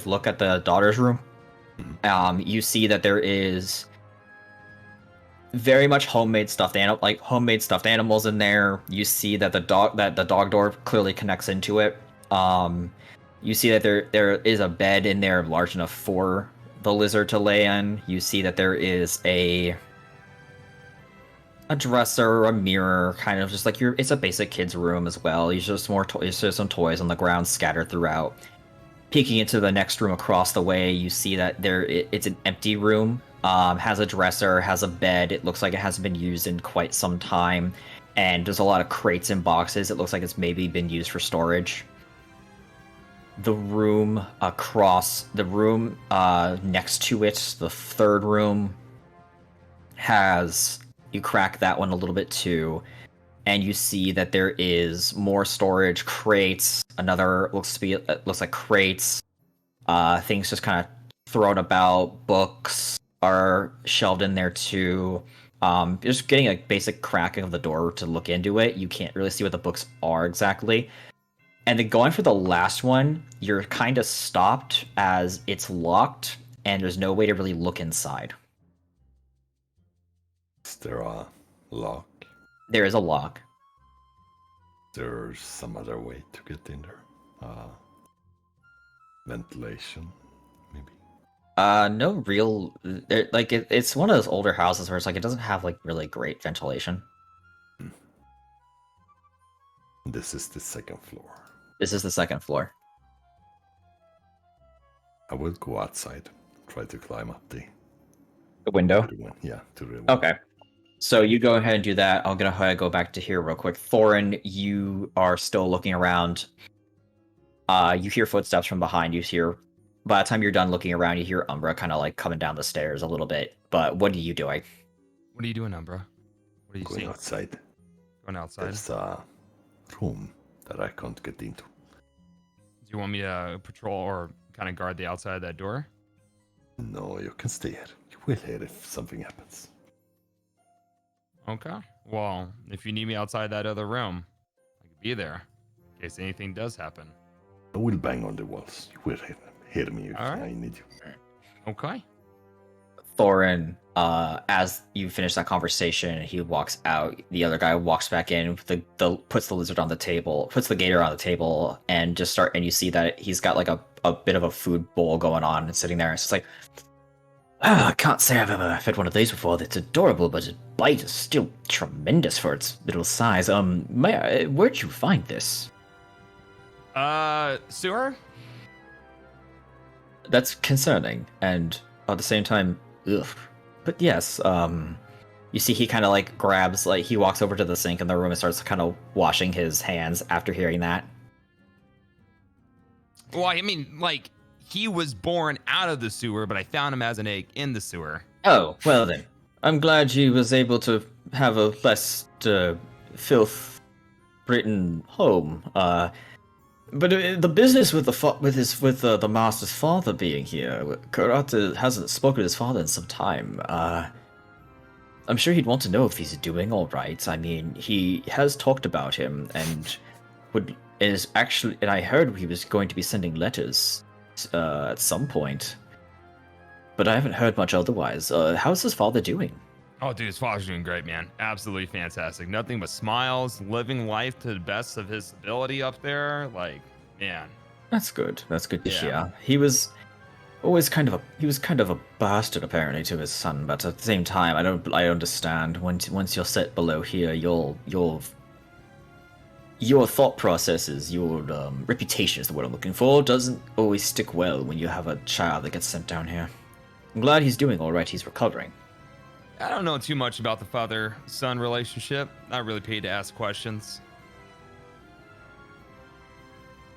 Speaker 9: look at the daughter's room. You see that there is very much homemade stuffed animals in there. You see that the dog door clearly connects into it. You see that there is a bed in there large enough for the lizard to lay in. You see that there is a dresser, a mirror, kind of just like it's a basic kid's room as well. There's just more toys, there's some toys on the ground scattered throughout. Peeking into the next room across the way, you see that it's an empty room. Has a dresser, has a bed. It looks like it hasn't been used in quite some time, and there's a lot of crates and boxes. It looks like it's maybe been used for storage. The room next to it, the third room, you crack that one a little bit too, and you see that there is more storage, crates. Another looks like crates. Things just kind of thrown about. Books are shelved in there too. Just getting a basic cracking of the door to look into it. You can't really see what the books are exactly. And then going for the last one, you're kind of stopped as it's locked, and there's no way to really look inside.
Speaker 5: Is there a lock?
Speaker 9: There is a lock.
Speaker 5: There's some other way to get in there. Ventilation, maybe.
Speaker 9: No real. It's one of those older houses where it's like it doesn't have like really great ventilation.
Speaker 5: This is the second floor.
Speaker 9: This is the second floor.
Speaker 5: I will go outside, try to climb up the
Speaker 9: window.
Speaker 5: To the window.
Speaker 9: Okay. So you go ahead and do that. I'm gonna go back to here real quick. Thorin, you are still looking around. You hear footsteps from behind. By the time you're done looking around, you hear Umbra kind of like coming down the stairs a little bit. But what are you doing?
Speaker 8: What are you doing, Umbra? What are you
Speaker 5: Going
Speaker 8: seeing?
Speaker 5: outside.
Speaker 8: Going outside?
Speaker 5: There's a room that I can't get into.
Speaker 8: Do you want me to patrol or kind of guard the outside of that door?
Speaker 5: No, you can stay here. You will hear if something happens.
Speaker 8: Okay. Well, if you need me outside that other room, I could be there in case anything does happen.
Speaker 5: I will bang on the walls. You will hear me if
Speaker 8: All right.
Speaker 5: I need you.
Speaker 8: Okay.
Speaker 9: Thorin, as you finish that conversation, he walks out. The other guy walks back in, puts the lizard on the table, puts the gator on the table, and and you see that he's got like a bit of a food bowl going on and sitting there. It's just like, I can't say I've ever fed one of these before. It's adorable, but its bite is still tremendous for its little size. Where'd you find this?
Speaker 8: Sewer?
Speaker 9: That's concerning, and at the same time, ugh. But yes, you see he kind of like grabs, like he walks over to the sink in the room and starts kind of washing his hands after hearing that.
Speaker 8: Well, I mean, like, he was born out of the sewer, but I found him as an egg in the sewer.
Speaker 9: Oh, well then. I'm glad he was able to have a less filth-ridden home. But the business with the master's father being here, Karate hasn't spoken to his father in some time. I'm sure he'd want to know if he's doing all right. I mean, he has talked about him and I heard he was going to be sending letters at some point. But I haven't heard much otherwise. How's his father doing?
Speaker 8: Oh, dude, his father's doing great, man. Absolutely fantastic. Nothing but smiles, living life to the best of his ability up there. Like, man.
Speaker 9: That's good. That's good to hear. He was always kind of a bastard apparently to his son, but at the same time, I understand once you're set below here, your thought processes, your reputation is the word I'm looking for, doesn't always stick well when you have a child that gets sent down here. I'm glad he's doing all right. He's recovering.
Speaker 8: I don't know too much about the father-son relationship. Not really paid to ask questions.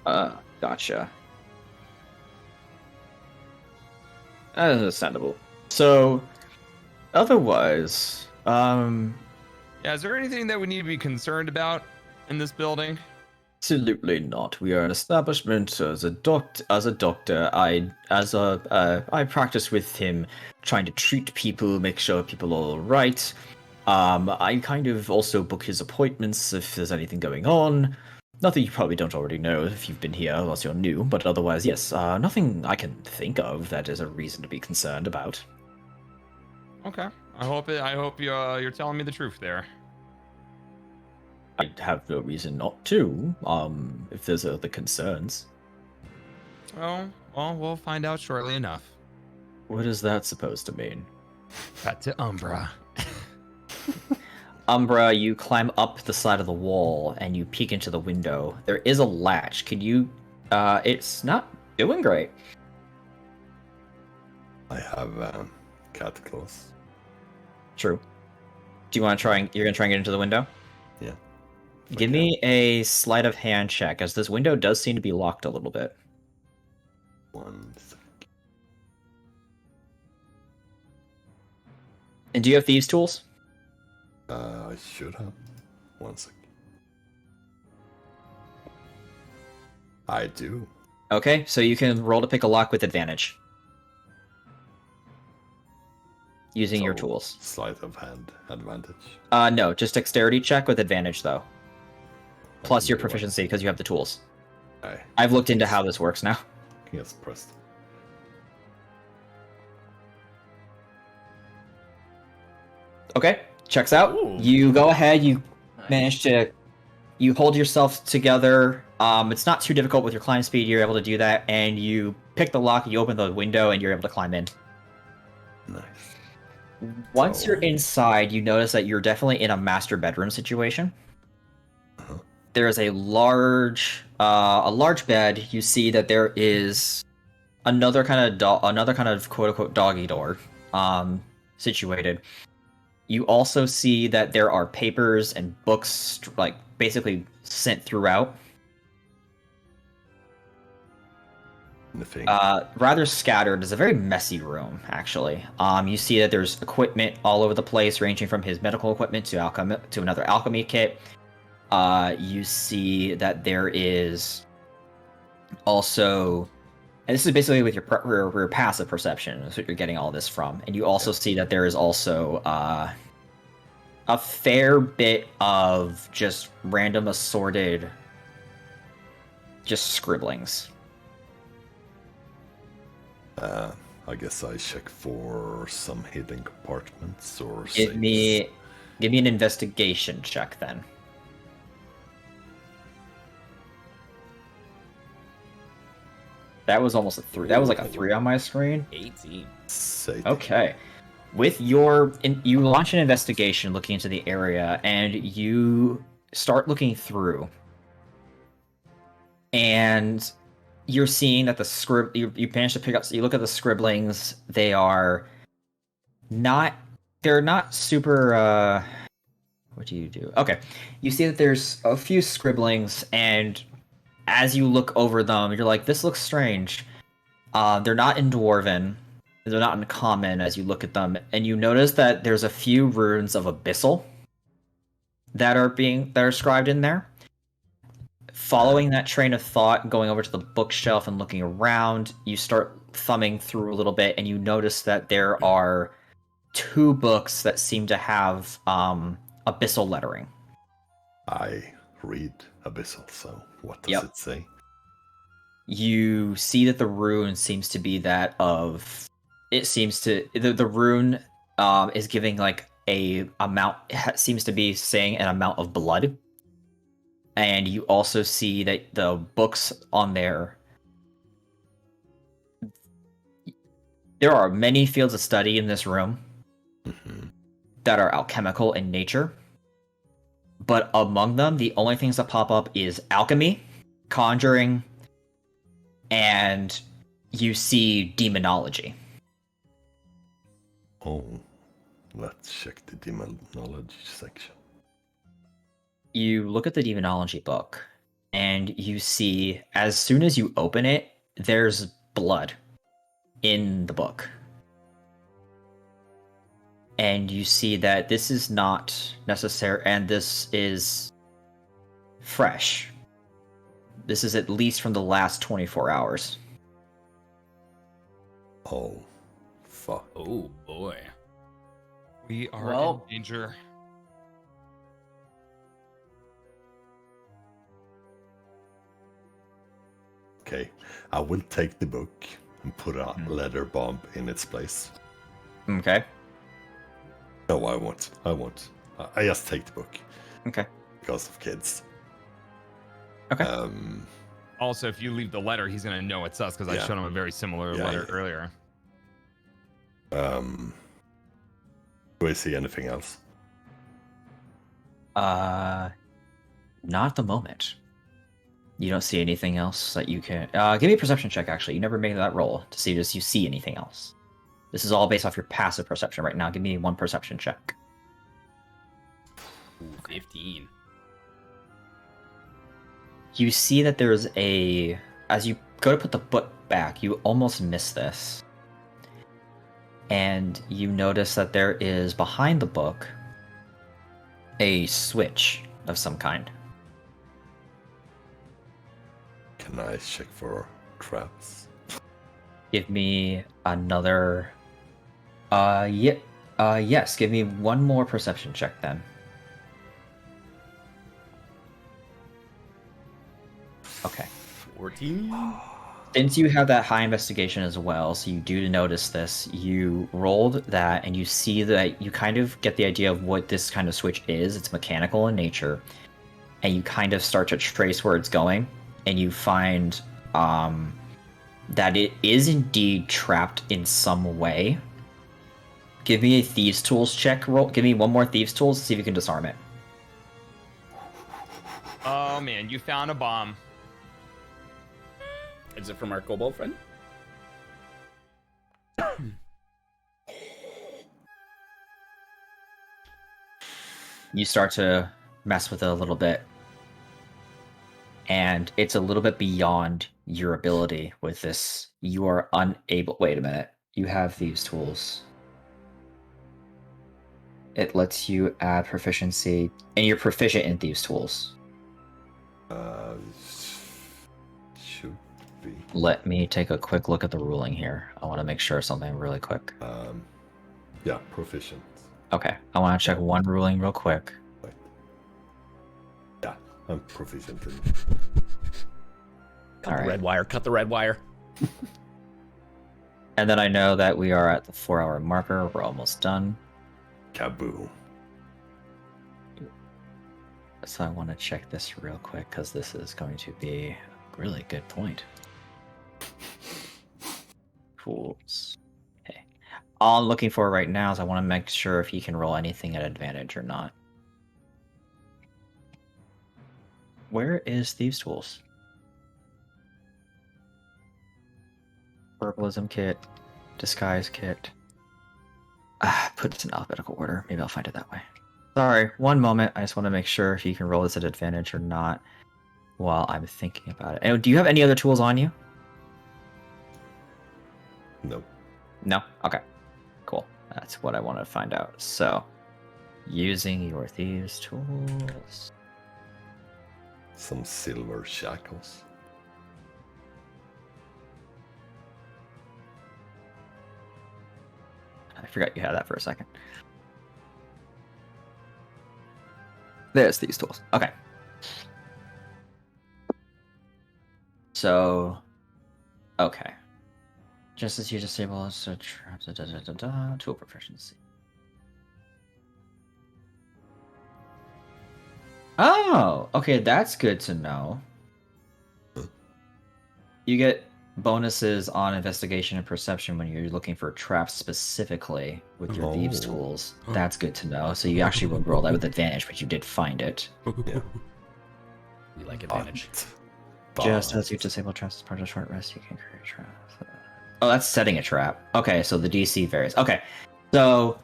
Speaker 9: Gotcha. Understandable. So, otherwise,
Speaker 8: yeah, is there anything that we need to be concerned about in this building?
Speaker 9: Absolutely not. We are an establishment. As a doctor, I practice with him, trying to treat people, make sure people are all right. I kind of also book his appointments if there's anything going on. Nothing you probably don't already know if you've been here, unless you're new. But otherwise, yes, nothing I can think of that is a reason to be concerned about.
Speaker 8: Okay. I hope you're telling me the truth there.
Speaker 9: I have no reason not to, if there's other concerns.
Speaker 8: Well, we'll find out shortly enough.
Speaker 9: What is that supposed to mean?
Speaker 8: Cut to Umbra.
Speaker 9: Umbra, you climb up the side of the wall and you peek into the window. There is a latch. Can you... it's not doing great.
Speaker 5: I have cat claws.
Speaker 9: True. Do you want to try and... You're going to try and get into the window?
Speaker 5: Yeah.
Speaker 9: Give me a sleight of hand check, as this window does seem to be locked a little bit.
Speaker 5: 1 sec.
Speaker 9: And do you have thieves' tools?
Speaker 5: I should have. 1 sec. I do.
Speaker 9: Okay, so you can roll to pick a lock with advantage. Using your tools.
Speaker 5: Sleight of hand advantage.
Speaker 9: No, just dexterity check with advantage, though. Plus your proficiency, because you have the tools.
Speaker 5: Aye.
Speaker 9: I've looked into how this works now.
Speaker 5: Yes, pressed.
Speaker 9: Okay, checks out.
Speaker 1: Ooh.
Speaker 9: You go ahead, you manage to... You hold yourself together. It's not too difficult with your climb speed, you're able to do that, and you pick the lock, you open the window, and you're able to climb in.
Speaker 5: Nice.
Speaker 9: Once you're inside, you notice that you're definitely in a master bedroom situation.
Speaker 5: Uh-huh.
Speaker 9: There is a large bed. You see that there is another kind of quote unquote doggy door, situated. You also see that there are papers and books, like basically sent throughout.
Speaker 5: Nothing.
Speaker 9: Rather scattered. It's a very messy room, actually. You see that there's equipment all over the place, ranging from his medical equipment to another alchemy kit. You see that there is also, and this is basically with your passive perception, is what you're getting all this from. And you also see that there is also a fair bit of just random assorted, just scribblings.
Speaker 5: I guess I check for some hidden compartments or
Speaker 9: Give
Speaker 5: safes.
Speaker 9: me an investigation check then. That was almost a 3. That was like a 3 on my screen.
Speaker 1: 18.
Speaker 9: Okay. With you launch an investigation looking into the area, and you start looking through. And you're seeing that you managed to pick up. So you look at the scribblings. They're not super. What do you do? Okay, you see that there's a few scribblings, and as you look over them, you're like, "This looks strange." They're not in Dwarven. They're not in Common as you look at them, and you notice that there's a few runes of Abyssal that are scribed in there. Following that train of thought, going over to the bookshelf and looking around, you start thumbing through a little bit, and you notice that there are 2 books that seem to have Abyssal lettering.
Speaker 5: I read Abyssal, so what does it say?
Speaker 9: You see that the rune seems to be that of... It seems to... The rune is giving like a amount... It seems to be saying an amount of blood. And you also see that the books on there... There are many fields of study in this room that are alchemical in nature. But among them, the only things that pop up is alchemy, conjuring, and you see demonology.
Speaker 5: Oh, let's check the demonology section.
Speaker 9: You look at the demonology book, and you see, as soon as you open it, there's blood in the book. And you see that this is not necessary, and this is fresh. This is at least from the last 24 hours.
Speaker 5: Oh, fuck.
Speaker 1: Oh, boy.
Speaker 8: We are in danger.
Speaker 5: Okay, I will take the book and put a leather bomb in its place.
Speaker 9: Okay.
Speaker 5: No, I won't. I just take the book.
Speaker 9: Okay.
Speaker 5: Because of kids.
Speaker 9: Okay.
Speaker 8: Also, if you leave the letter, he's gonna know it's us because I showed him a very similar letter earlier.
Speaker 5: Do I see anything else?
Speaker 9: Not at the moment. You don't see anything else that you can... give me a perception check, actually. You never made that roll to see if you see anything else. This is all based off your passive perception right now. Give me 1 perception check.
Speaker 1: Ooh, 15.
Speaker 9: You see that there's a... As you go to put the book back, you almost miss this. And you notice that there is, behind the book, a switch of some kind.
Speaker 5: Can I check for traps?
Speaker 9: Give me another... yes, give me 1 more perception check then. Okay.
Speaker 1: 14?
Speaker 9: Since you have that high investigation as well, so you do notice this, you rolled that and you see that you kind of get the idea of what this kind of switch is. It's mechanical in nature. And you kind of start to trace where it's going. And you find that it is indeed trapped in some way. Give me a Thieves' Tools check roll. Give me 1 more Thieves' Tools to see if you can disarm it.
Speaker 8: Oh man, you found a bomb.
Speaker 1: Is it from our kobold friend?
Speaker 9: You start to mess with it a little bit. And it's a little bit beyond your ability with this. You are unable... Wait a minute. You have Thieves' Tools. It lets you add proficiency, and you're proficient in Thieves' Tools.
Speaker 5: Should be.
Speaker 9: Let me take a quick look at the ruling here. I want to make sure something really quick.
Speaker 5: Yeah, proficient.
Speaker 9: Okay, I want to check one ruling real quick.
Speaker 5: Wait. Yeah, I'm proficient in.
Speaker 1: Cut the red wire. Cut the red wire.
Speaker 9: And then I know that we are at the 4-hour marker. We're almost done.
Speaker 5: Kaboom.
Speaker 9: So I want to check this real quick because this is going to be a really good point. Tools. Okay. All I'm looking for right now is I want to make sure if he can roll anything at advantage or not. Where is Thieves' Tools? Herbalism kit, disguise kit. Put it in alphabetical order. Maybe I'll find it that way. Sorry, one moment. I just want to make sure if you can roll this at advantage or not while I'm thinking about it. And do you have any other tools on you?
Speaker 5: No.
Speaker 9: No? Okay. Cool. That's what I wanted to find out. So, using your Thieves' Tools.
Speaker 5: Some silver shackles.
Speaker 9: I forgot you had that for a second. There's these tools. Okay. So, okay. Just as you disable a trap, tool proficiency. Oh, okay, that's good to know. You get bonuses on investigation and perception when you're looking for traps specifically with your thieves' tools. That's good to know. So you actually would roll that with advantage, but you did find it.
Speaker 5: Yeah.
Speaker 10: You like advantage.
Speaker 9: Just as you disable traps as part of a short rest, you can create a trap. Oh, that's setting a trap. Okay, so the DC varies. Okay, so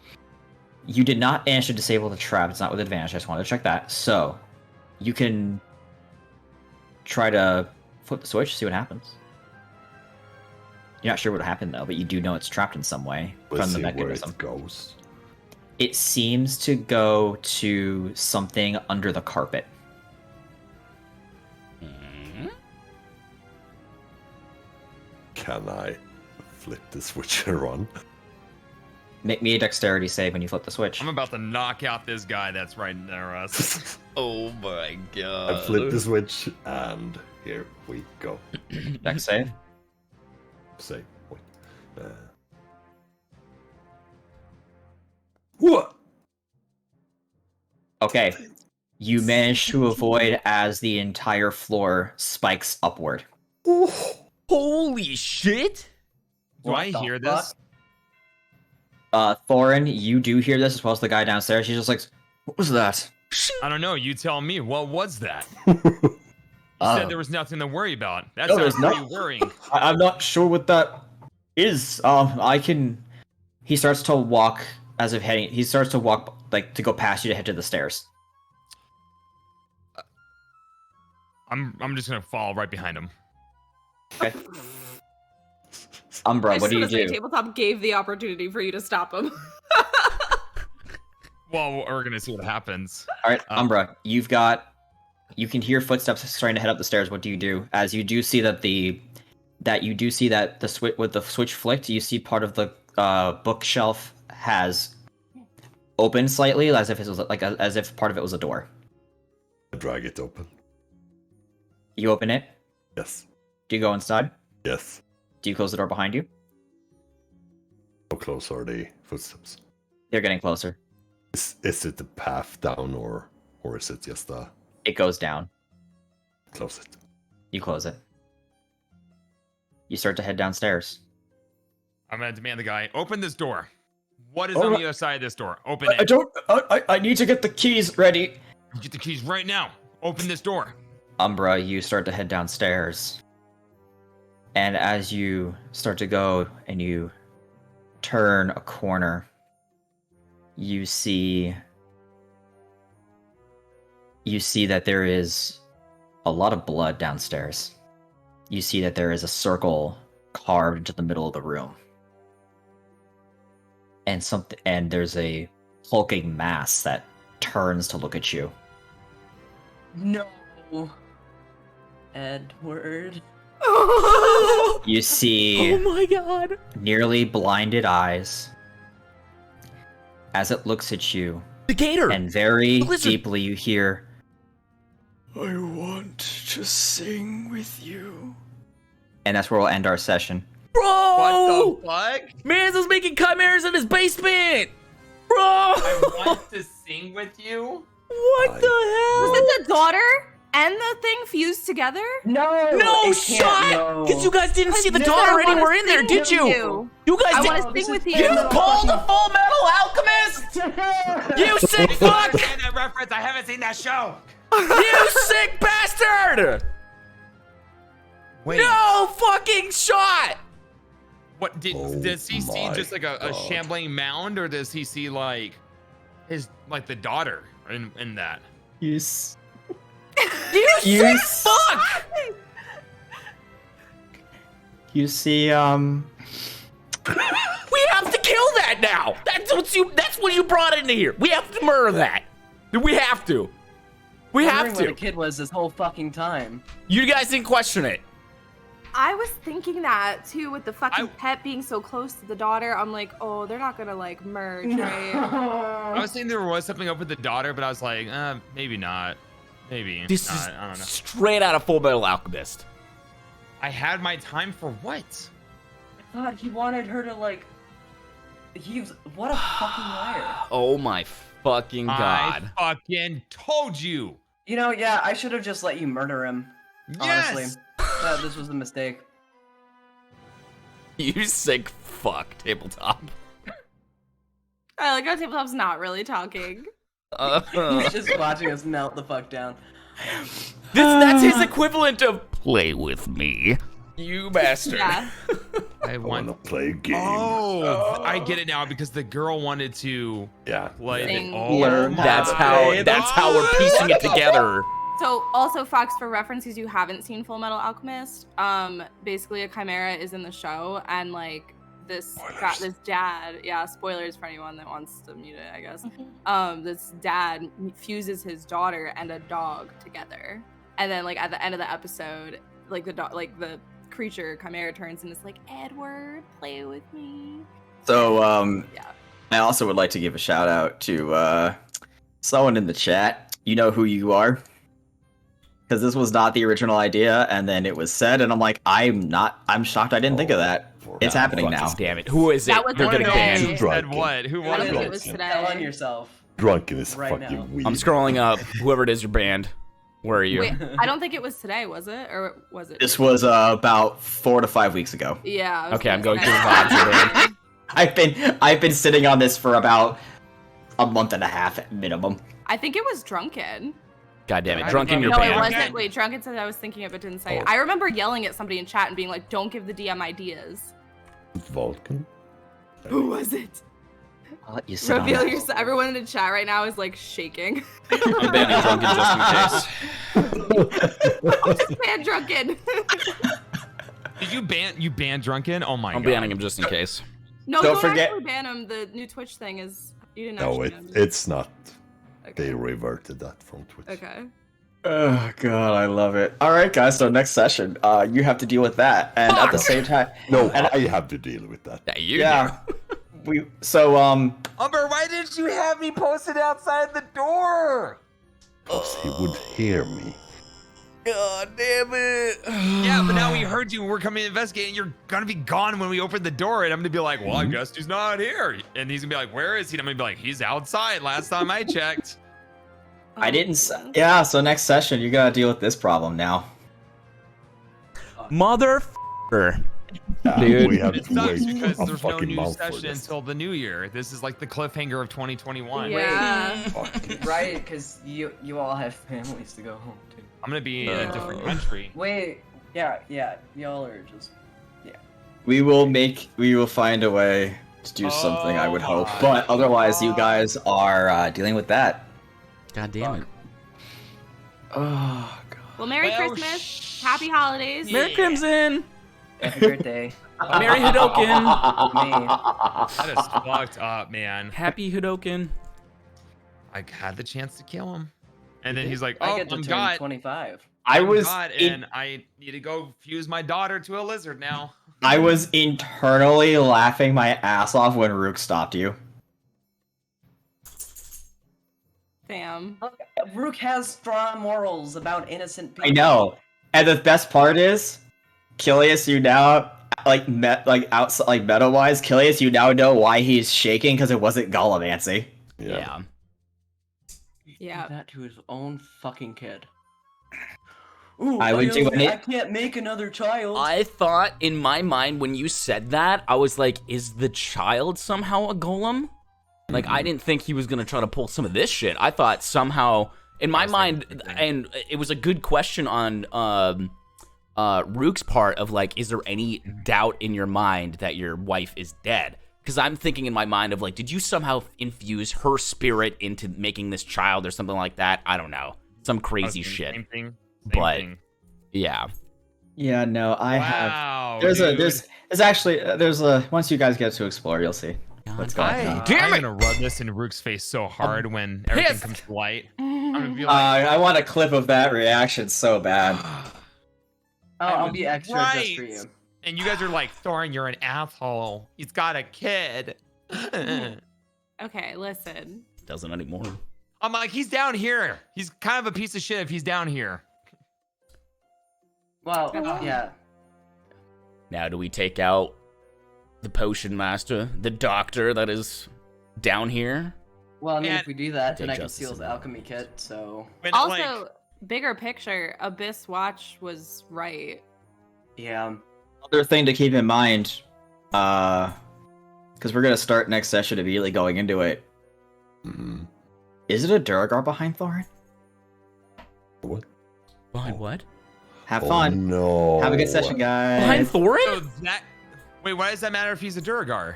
Speaker 9: you did not manage to disable the trap. It's not with advantage. I just wanted to check that. So you can try to flip the switch, see what happens. You're not sure what happened though, but you do know it's trapped in some way from the mechanism.
Speaker 5: Where it goes.
Speaker 9: It seems to go to something under the carpet.
Speaker 5: Can I flip the switch and run?
Speaker 9: Make me a dexterity save when you flip the switch.
Speaker 8: I'm about to knock out this guy that's right near us.
Speaker 1: Oh my god.
Speaker 5: I flip the switch and here we go.
Speaker 9: Dex save?
Speaker 5: Say, wait. What?
Speaker 9: Okay. You manage to avoid as the entire floor spikes upward.
Speaker 1: Holy shit!
Speaker 8: Do I hear this?
Speaker 9: Thorin, you do hear this as well as the guy downstairs. He's just like, what was that?
Speaker 8: I don't know. You tell me. What was that? You said there was nothing to worry about. That
Speaker 9: no,
Speaker 8: sounds
Speaker 9: there's
Speaker 8: pretty worrying.
Speaker 9: I'm not sure what that is. I can. He starts to walk as if heading. He starts to walk like to go past you to head to the stairs.
Speaker 8: I'm just gonna fall right behind him.
Speaker 9: Okay. Umbra, what do you do?
Speaker 2: Tabletop gave the opportunity for you to stop him.
Speaker 8: Well, we're gonna see what happens.
Speaker 9: All right, Umbra, you can hear footsteps starting to head up the stairs. What do you do? As you do see that the switch with the switch flicked, you see part of the bookshelf has opened slightly, as if it was as if part of it was a door.
Speaker 5: I drag it open.
Speaker 9: You open it.
Speaker 5: Yes.
Speaker 9: Do you go inside?
Speaker 5: Yes.
Speaker 9: Do you close the door behind you?
Speaker 5: How close are the footsteps?
Speaker 9: They're getting closer.
Speaker 5: Is it the path down or is it just a...
Speaker 9: It goes down.
Speaker 5: Close it.
Speaker 9: You close it. You start to head downstairs.
Speaker 8: I'm gonna demand the guy open this door. What is on the other side of this door? Open it.
Speaker 9: I need to get the keys ready.
Speaker 8: Get the keys right now. Open this door.
Speaker 9: Umbra, you start to head downstairs. And as you start to go and you turn a corner, you see that there is a lot of blood downstairs. You see that there is a circle carved into the middle of the room. And there's a hulking mass that turns to look at you.
Speaker 4: No. Edward.
Speaker 9: You see
Speaker 10: Oh my god.
Speaker 9: nearly blinded eyes as it looks at you.
Speaker 10: The gator.
Speaker 9: And very
Speaker 10: The lizard.
Speaker 9: deeply you hear,
Speaker 13: I want to sing with you.
Speaker 9: and that's where we'll end our session.
Speaker 10: Bro!
Speaker 3: What the fuck?
Speaker 10: Mans is making chimeras in his basement! Bro!
Speaker 3: I want to sing with you.
Speaker 10: What the hell?
Speaker 2: Was it the daughter and the thing fused together?
Speaker 4: No!
Speaker 10: No
Speaker 4: it
Speaker 10: shot!
Speaker 4: can't, no.
Speaker 10: Because you guys didn't see the
Speaker 2: No,
Speaker 10: daughter
Speaker 2: I wanna
Speaker 10: anywhere in there,
Speaker 2: sing
Speaker 10: did
Speaker 2: with
Speaker 10: you? You guys
Speaker 2: I
Speaker 10: did.
Speaker 2: want to sing with you.
Speaker 10: You pulled a Full Metal Alchemist! You sick fuck!
Speaker 3: That reference. I haven't seen that show.
Speaker 10: You sick bastard!
Speaker 3: Wait.
Speaker 10: No fucking shot!
Speaker 3: What does he see just like a shambling mound, or does he see like the daughter in that?
Speaker 11: Yes.
Speaker 10: You sick fuck!
Speaker 11: You see,
Speaker 10: We have to kill that now. That's what you brought into here. We have to murder that. We have to. We have
Speaker 4: Wondering where
Speaker 10: to.
Speaker 4: the kid was this whole fucking time.
Speaker 10: You guys didn't question it.
Speaker 2: I was thinking that too, with the fucking pet being so close to the daughter. I'm like, oh, they're not gonna like merge, right?
Speaker 3: I was thinking there was something up with the daughter, but I was like, maybe not. Maybe.
Speaker 10: This
Speaker 3: not.
Speaker 10: is
Speaker 3: I don't know.
Speaker 10: straight out of Full Metal Alchemist.
Speaker 3: I had my time for what?
Speaker 4: I thought he wanted her to like. What a fucking liar.
Speaker 10: Oh my fucking god.
Speaker 3: I fucking told you.
Speaker 4: You know, yeah, I should have just let you murder him.
Speaker 3: Yes!
Speaker 4: Honestly. This was a mistake.
Speaker 10: You sick fuck, Tabletop.
Speaker 2: I like how Tabletop's not really talking.
Speaker 4: He's just watching us melt the fuck down.
Speaker 10: That's his equivalent of play with me. You bastard.
Speaker 2: Yeah.
Speaker 3: I want
Speaker 5: to play a game.
Speaker 3: Oh, I get it now because the girl wanted to play.
Speaker 2: Sing.
Speaker 3: Oh,
Speaker 10: that's how we're piecing it together.
Speaker 2: So also, Fox, for reference, because you haven't seen Full Metal Alchemist, basically a chimera is in the show, and like this dad, spoilers for anyone that wants to mute it, I guess. This dad fuses his daughter and a dog together, and then like at the end of the episode, like the creature chimera turns and is like, Edward, play with me.
Speaker 9: So I also would like to give a shout out to someone in the chat. You know who you are. Because this was not the original idea, and then it was said, and I'm like, I'm shocked I didn't think of that. It's happening now.
Speaker 10: Damn it. Who is it?
Speaker 2: That was
Speaker 10: They're getting banned.
Speaker 3: Who said what? Who
Speaker 2: I
Speaker 3: was
Speaker 2: don't think it
Speaker 3: it?
Speaker 2: was
Speaker 4: Tell
Speaker 2: today.
Speaker 4: on yourself.
Speaker 5: Drunken is
Speaker 4: Right
Speaker 5: fucking
Speaker 4: now.
Speaker 5: weird.
Speaker 10: I'm scrolling up. Whoever it is, you're banned. Where are you?
Speaker 2: Wait, I don't think it was today, was it? Or was it?
Speaker 9: This was about 4 to 5 weeks ago.
Speaker 2: Yeah. I was
Speaker 10: Okay, I'm
Speaker 2: gonna
Speaker 10: going through the
Speaker 2: say.
Speaker 10: vibes. You're banned.
Speaker 9: I've been sitting on this for about a month and a half at minimum.
Speaker 2: I think it was Drunken.
Speaker 10: God damn it. Drunken, you're
Speaker 2: No, it
Speaker 10: banned.
Speaker 2: wasn't. Wait, Drunken said I was thinking of it, didn't say it. I remember yelling at somebody in chat and being like, don't give the DM ideas.
Speaker 5: Vulcan.
Speaker 2: Who was it?
Speaker 9: I'll let you sit on
Speaker 2: Reveal
Speaker 9: that.
Speaker 2: yourself. Everyone in the chat right now is like shaking.
Speaker 10: I'm banning Drunken just in case.
Speaker 2: Just ban Drunken.
Speaker 3: Did you ban Drunken? Oh my god.
Speaker 10: I'm banning him just in case.
Speaker 2: No,
Speaker 9: Don't
Speaker 2: don't
Speaker 9: forget-
Speaker 2: actually ban him. The new Twitch thing is you didn't
Speaker 5: No,
Speaker 2: actually ban him.
Speaker 5: it's not.
Speaker 2: Okay.
Speaker 5: They reverted that from Twitch.
Speaker 2: Okay.
Speaker 9: Oh god, I love it. All right, guys. So next session, you have to deal with that, and at the same time,
Speaker 5: No, I have to deal with that.
Speaker 10: Yeah, you
Speaker 9: yeah,
Speaker 3: Umber, why didn't you have me posted outside the door?
Speaker 5: Because he would hear me.
Speaker 10: God damn it.
Speaker 3: Yeah, but now we heard you and we're coming to investigate, and you're gonna be gone when we open the door, and I'm gonna be like, well, I guess he's not here. And he's gonna be like, where is he? And I'm gonna be like, he's outside last time I checked.
Speaker 9: I didn't. Yeah, so next session, you gotta deal with this problem now.
Speaker 10: Motherfucker.
Speaker 5: Dude, we have
Speaker 3: It
Speaker 5: to
Speaker 3: sucks
Speaker 5: wait
Speaker 3: because
Speaker 5: a
Speaker 3: there's no
Speaker 5: fucking
Speaker 3: new
Speaker 5: month for
Speaker 3: session
Speaker 5: this.
Speaker 3: until the new year. This is like the cliffhanger of 2021.
Speaker 2: Yeah.
Speaker 5: Fuck.
Speaker 4: Right, because you all have families to go home to.
Speaker 3: I'm gonna be in a different country.
Speaker 4: Wait, yeah, y'all are just.
Speaker 9: We will find a way to do something, I would hope. But otherwise, you guys are dealing with that.
Speaker 10: God damn it.
Speaker 9: Oh god.
Speaker 2: Well, Merry Christmas. Happy holidays.
Speaker 10: Merry Crimson.
Speaker 4: Happy birthday.
Speaker 10: Merry Hadoken.
Speaker 3: That is fucked up, man.
Speaker 10: Happy Hadoken.
Speaker 3: I had the chance to kill him, and then he's like,
Speaker 4: I
Speaker 3: "Oh,
Speaker 4: get to
Speaker 3: I'm
Speaker 4: turn
Speaker 3: God.
Speaker 4: 25.
Speaker 9: I was
Speaker 3: and I need to go fuse my daughter to a lizard now."
Speaker 9: I was internally laughing my ass off when Rook stopped you.
Speaker 2: Damn.
Speaker 4: Rook has strong morals about innocent people.
Speaker 9: I know. And the best part is, Kilius, you now
Speaker 14: outside, like meta wise, Kilius, you now know why he's shaking because it wasn't Gallivancy.
Speaker 10: Yeah.
Speaker 2: Yeah.
Speaker 4: That to his own fucking kid. Ooh,
Speaker 14: I would do
Speaker 4: I can't make another child.
Speaker 10: I thought in my mind when you said that, I was like, is the child somehow a golem? Like, I didn't think he was going to try to pull some of this shit. I thought somehow, in my mind, and it was a good question on Rook's part of like, is there any doubt in your mind that your wife is dead? Because I'm thinking in my mind of like, did you somehow infuse her spirit into making this child or something like that? I don't know. Some crazy shit.
Speaker 3: Same thing.
Speaker 10: But yeah.
Speaker 14: Yeah, no, I
Speaker 3: Wow,
Speaker 14: have.
Speaker 3: dude.
Speaker 14: There's a once you guys get to explore, you'll see what's going on.
Speaker 3: I'm gonna rub this in Rook's face so hard when everything comes to light. I'm gonna be like,
Speaker 14: I want a clip of that reaction so bad.
Speaker 4: I'll be extra just for you.
Speaker 3: And you guys are like, Thorin, you're an asshole. He's got a kid.
Speaker 2: Okay, listen.
Speaker 10: Doesn't anymore.
Speaker 3: I'm like, he's down here. He's kind of a piece of shit if he's down here.
Speaker 4: Well, yeah.
Speaker 10: Now, do we take out the potion master, the doctor that is down here?
Speaker 4: Well, I mean, if we do that, then I can
Speaker 10: Justice
Speaker 4: steal his alchemy kit, so...
Speaker 2: Also, bigger picture, Abyss Watch was right.
Speaker 4: Yeah.
Speaker 14: Other thing to keep in mind, because we're gonna start next session immediately going into it. Is it a Duragar behind Thorin?
Speaker 5: What?
Speaker 10: Behind what?
Speaker 14: Have fun.
Speaker 5: No.
Speaker 14: Have a good session, guys.
Speaker 10: Behind Thorin?
Speaker 3: So wait, why does that matter if he's a Duragar?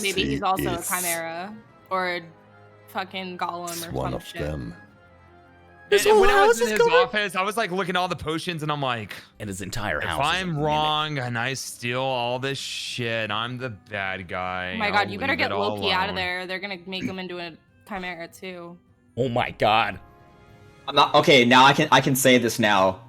Speaker 2: Maybe he's also a Chimera. Or a fucking Golem or
Speaker 5: one
Speaker 2: some
Speaker 5: of
Speaker 2: shit.
Speaker 5: them.
Speaker 3: And when I was in his office, I was like looking at all the potions and I'm like,
Speaker 10: and his entire
Speaker 3: if
Speaker 10: house.
Speaker 3: I'm wrong and I steal all this shit, I'm the bad guy.
Speaker 2: Oh my god, you better
Speaker 3: leave
Speaker 2: get
Speaker 3: it all
Speaker 2: Loki out of
Speaker 3: alone.
Speaker 2: there. They're gonna make him into a Chimera too.
Speaker 10: Oh my god.
Speaker 14: I'm not okay. Now I can say this now.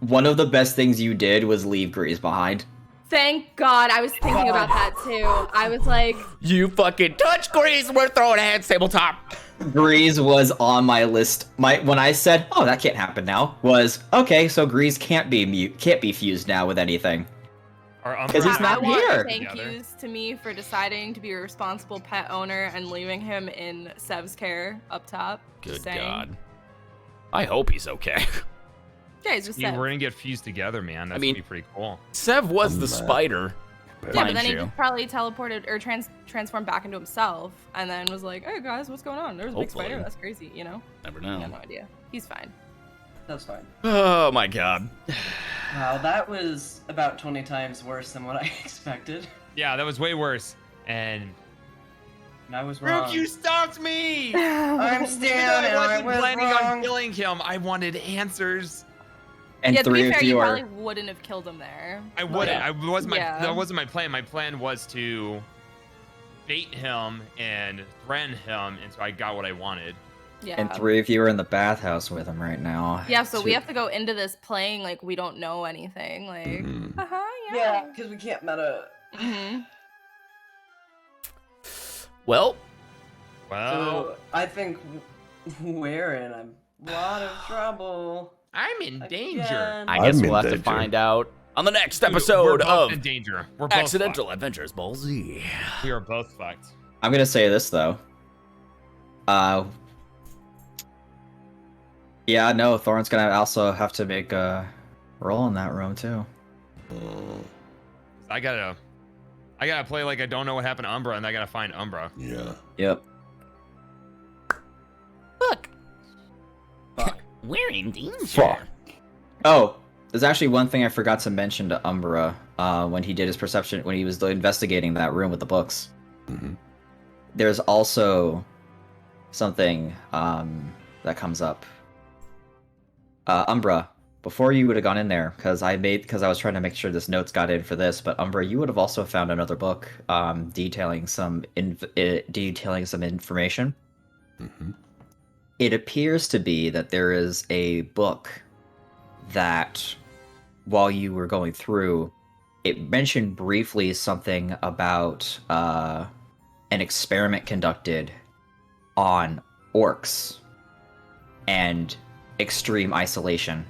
Speaker 14: One of the best things you did was leave Grease behind.
Speaker 2: Thank God, I was thinking about that too. I was like,
Speaker 10: you fucking touch Grease, we're throwing a hand tabletop.
Speaker 14: Grease was on my list. When I said, "Oh, that can't happen now," was okay. So Grease can't be fused now with anything because he's not
Speaker 2: I want
Speaker 14: here.
Speaker 2: thank yous to me for deciding to be a responsible pet owner and leaving him in Sev's care up top.
Speaker 10: Good
Speaker 2: Just saying.
Speaker 10: God. I hope he's okay.
Speaker 2: Yeah, he's just Sev.
Speaker 3: We're gonna get fused together, man. That's gonna be pretty cool.
Speaker 10: Sev was the spider.
Speaker 2: Yeah, but then he just probably teleported or transformed back into himself, and then was like, "Hey guys, what's going on? There's a big
Speaker 10: Hopefully.
Speaker 2: spider. That's crazy, you know."
Speaker 10: Never know.
Speaker 2: I have no idea. He's fine.
Speaker 4: That's fine.
Speaker 10: Oh my god.
Speaker 4: Wow, that was about 20 times worse than what I expected.
Speaker 3: Yeah, that was way worse. And
Speaker 4: I was wrong.
Speaker 3: Rook, you stopped me!
Speaker 4: I'm
Speaker 3: Even though I wasn't
Speaker 4: was
Speaker 3: planning
Speaker 4: wrong.
Speaker 3: on killing him. I wanted answers.
Speaker 14: And
Speaker 2: yeah, to be
Speaker 14: three
Speaker 2: fair,
Speaker 14: of
Speaker 2: you
Speaker 14: you
Speaker 2: probably
Speaker 14: are.
Speaker 2: wouldn't have killed him there.
Speaker 3: I wouldn't.
Speaker 2: Yeah.
Speaker 3: That wasn't my plan. My plan was to bait him and threaten him, and so I got what I wanted.
Speaker 2: Yeah.
Speaker 14: And three of you are in the bathhouse with him right now.
Speaker 2: Yeah, so we have to go into this playing like we don't know anything. Like,
Speaker 4: Yeah, because we can't meta.
Speaker 10: Well.
Speaker 4: So I think we're in a lot of trouble.
Speaker 3: I'm in danger.
Speaker 4: Again.
Speaker 10: I guess
Speaker 5: I'm
Speaker 10: we'll
Speaker 5: in
Speaker 10: have to
Speaker 5: danger.
Speaker 10: find out on the next
Speaker 3: We're
Speaker 10: episode
Speaker 3: both
Speaker 10: of
Speaker 3: in danger. We're both
Speaker 10: Accidental
Speaker 3: fucked.
Speaker 10: Adventures Ball Z.
Speaker 3: We are both fucked.
Speaker 14: I'm gonna say this though. Yeah, no, Thorin's gonna also have to make a roll in that room too.
Speaker 3: I gotta play like I don't know what happened to Umbra, and I gotta find Umbra.
Speaker 5: Yeah.
Speaker 14: Yep.
Speaker 10: Look.
Speaker 4: Fuck.
Speaker 10: We're in danger.
Speaker 5: Fuck.
Speaker 14: Oh, there's actually one thing I forgot to mention to Umbra when he did his perception, when he was investigating that room with the books. There's also something that comes up. Umbra, before you would have gone in there, because I was trying to make sure this notes got in for this, but Umbra, you would have also found another book detailing some information. It appears to be that there is a book that, while you were going through, it mentioned briefly something about an experiment conducted on orcs and extreme isolation,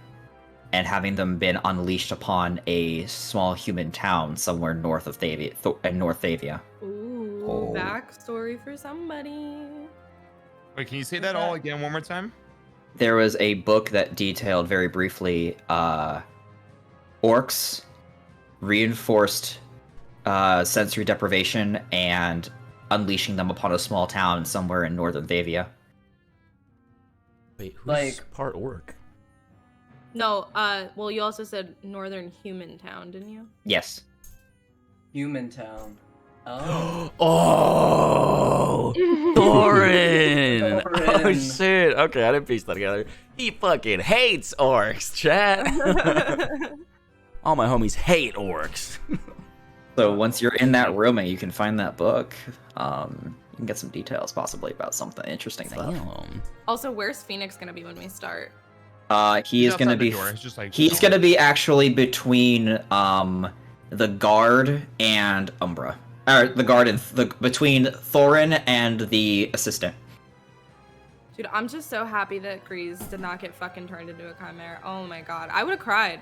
Speaker 14: and having them been unleashed upon a small human town somewhere north of North Thavia.
Speaker 2: Ooh, backstory for somebody.
Speaker 3: Wait, can you say that all again one more time?
Speaker 14: There was a book that detailed very briefly orcs, reinforced sensory deprivation, and unleashing them upon a small town somewhere in northern Thavia.
Speaker 10: Wait, who's part orc?
Speaker 2: No, well, you also said Northern Human Town, didn't you?
Speaker 14: Yes.
Speaker 4: Human Town. Oh.
Speaker 10: Oh, Thorin!
Speaker 4: Thorin.
Speaker 10: Oh shit! Okay, I didn't piece that together. He fucking hates orcs, chat. All my homies hate orcs.
Speaker 14: So once you're in that room and you can find that book, you can get some details possibly about something interesting stuff.
Speaker 2: Also, where's Phoenix gonna be when we start?
Speaker 14: He is gonna be. He's gonna be actually between the guard and Umbra, or the guard and between Thorin and the assistant.
Speaker 2: Dude, I'm just so happy that Grease did not get fucking turned into a chimera. Oh my god, I would have cried.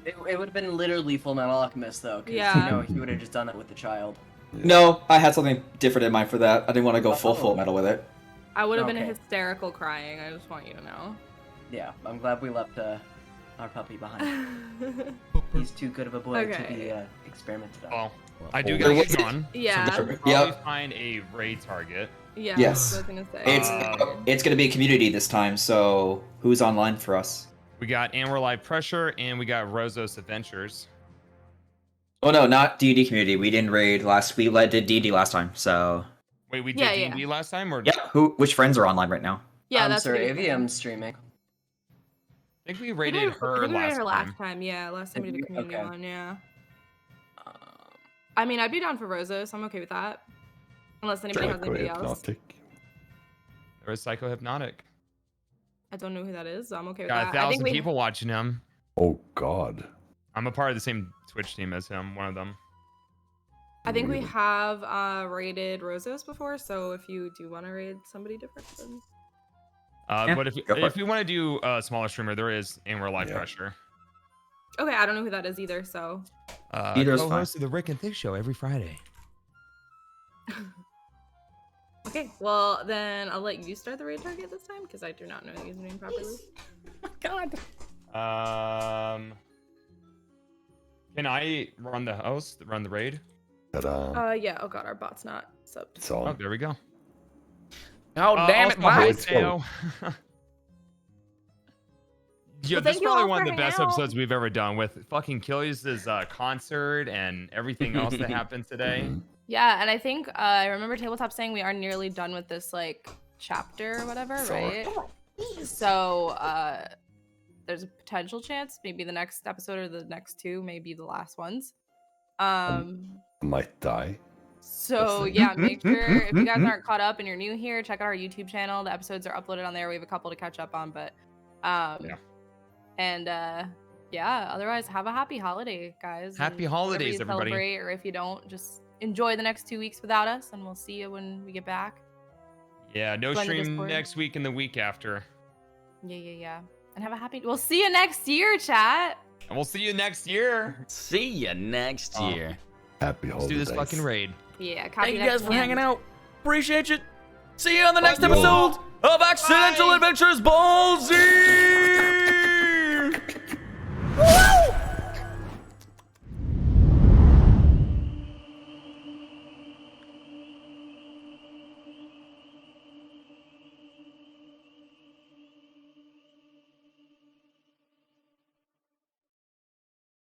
Speaker 4: It would have been literally Full Metal Alchemist though, because
Speaker 2: Yeah.
Speaker 4: you know he would have just done it with the child.
Speaker 14: No, I had something different in mind for that. I didn't want to go full metal with it.
Speaker 2: I would have been
Speaker 4: Okay.
Speaker 2: hysterical crying. I just want you to know.
Speaker 4: Yeah, I'm glad we left our puppy behind. He's too good of a boy to be experimented on.
Speaker 3: Well, I do gotta get going.
Speaker 2: Yeah.
Speaker 3: So we should probably find a raid target.
Speaker 2: Yeah.
Speaker 14: Yes.
Speaker 2: That's what I was gonna say.
Speaker 14: It's gonna be a community this time. So who's online for us?
Speaker 3: We got And We're Live Pressure, and we got Rozos Adventures.
Speaker 14: Oh no, not D&D community. We didn't raid last. We did D&D last time. So
Speaker 3: Wait, we did
Speaker 2: Yeah,
Speaker 3: D&D last time, or
Speaker 14: yeah. Which friends are online right now?
Speaker 2: Yeah, that's
Speaker 4: Sir
Speaker 2: what he was saying.
Speaker 4: Avium's streaming.
Speaker 3: I think we raided her
Speaker 2: I think we rated
Speaker 3: last
Speaker 2: her
Speaker 3: time.
Speaker 2: last time. Yeah, last time we did a community
Speaker 4: Okay.
Speaker 2: one. Yeah. I mean, I'd be down for Rosa, so I'm okay with that. Unless anybody has anybody else.
Speaker 3: There was Psychohypnotic.
Speaker 2: I don't know who that is, so I'm okay with
Speaker 3: Got
Speaker 2: that. I think
Speaker 3: 1,000
Speaker 2: we
Speaker 3: people watching him.
Speaker 5: Oh God.
Speaker 3: I'm a part of the same Twitch team as him, one of them.
Speaker 2: I think we have raided Rosos before, so if you do want to raid somebody different, then
Speaker 3: But if you want to do a smaller streamer, there is And We're Live Pressure.
Speaker 2: okay. I don't know who that is either, so
Speaker 8: Either is fine. Of the Rick and Thick Show every Friday.
Speaker 2: okay. Well, then I'll let you start the raid target this time because I do not know the username properly.
Speaker 10: God.
Speaker 3: Can I run the host, run the raid?
Speaker 2: Yeah. Oh god, our bot's not subbed.
Speaker 3: Oh, there we go.
Speaker 10: Oh damn it!
Speaker 3: Also,
Speaker 10: Why?
Speaker 3: hi, Theo. Yeah,
Speaker 2: Well,
Speaker 3: this
Speaker 2: thank
Speaker 3: is
Speaker 2: you
Speaker 3: probably
Speaker 2: all
Speaker 3: one
Speaker 2: for
Speaker 3: of the best
Speaker 2: hanging out.
Speaker 3: episodes we've ever done with fucking Killius' concert and everything else that happened today.
Speaker 2: Yeah, and I think I remember Tabletop saying we are nearly done with this like chapter or whatever, right? So there's a potential chance maybe the next episode or the next two may be the last ones.
Speaker 5: Might die.
Speaker 2: So yeah, make sure if you guys aren't caught up and you're new here, check out our YouTube channel. The episodes are uploaded on there. We have a couple to catch up on, but and yeah, otherwise have a happy holiday, guys.
Speaker 3: Happy
Speaker 2: and
Speaker 3: holidays,
Speaker 2: whatever you
Speaker 3: everybody.
Speaker 2: celebrate, or if you don't, just enjoy the next 2 weeks without us, and we'll see you when we get back.
Speaker 3: Yeah, no
Speaker 2: Join the
Speaker 3: stream
Speaker 2: Discord.
Speaker 3: next week and the week after.
Speaker 2: Yeah. And have a happy. We'll see you next year, chat.
Speaker 3: And we'll see you next year.
Speaker 10: See you next year.
Speaker 5: Happy
Speaker 3: Let's do this fucking raid.
Speaker 2: Yeah.
Speaker 10: Thank you guys for hanging out. Appreciate you. See you on the next episode of Accidental Adventures Ball Z.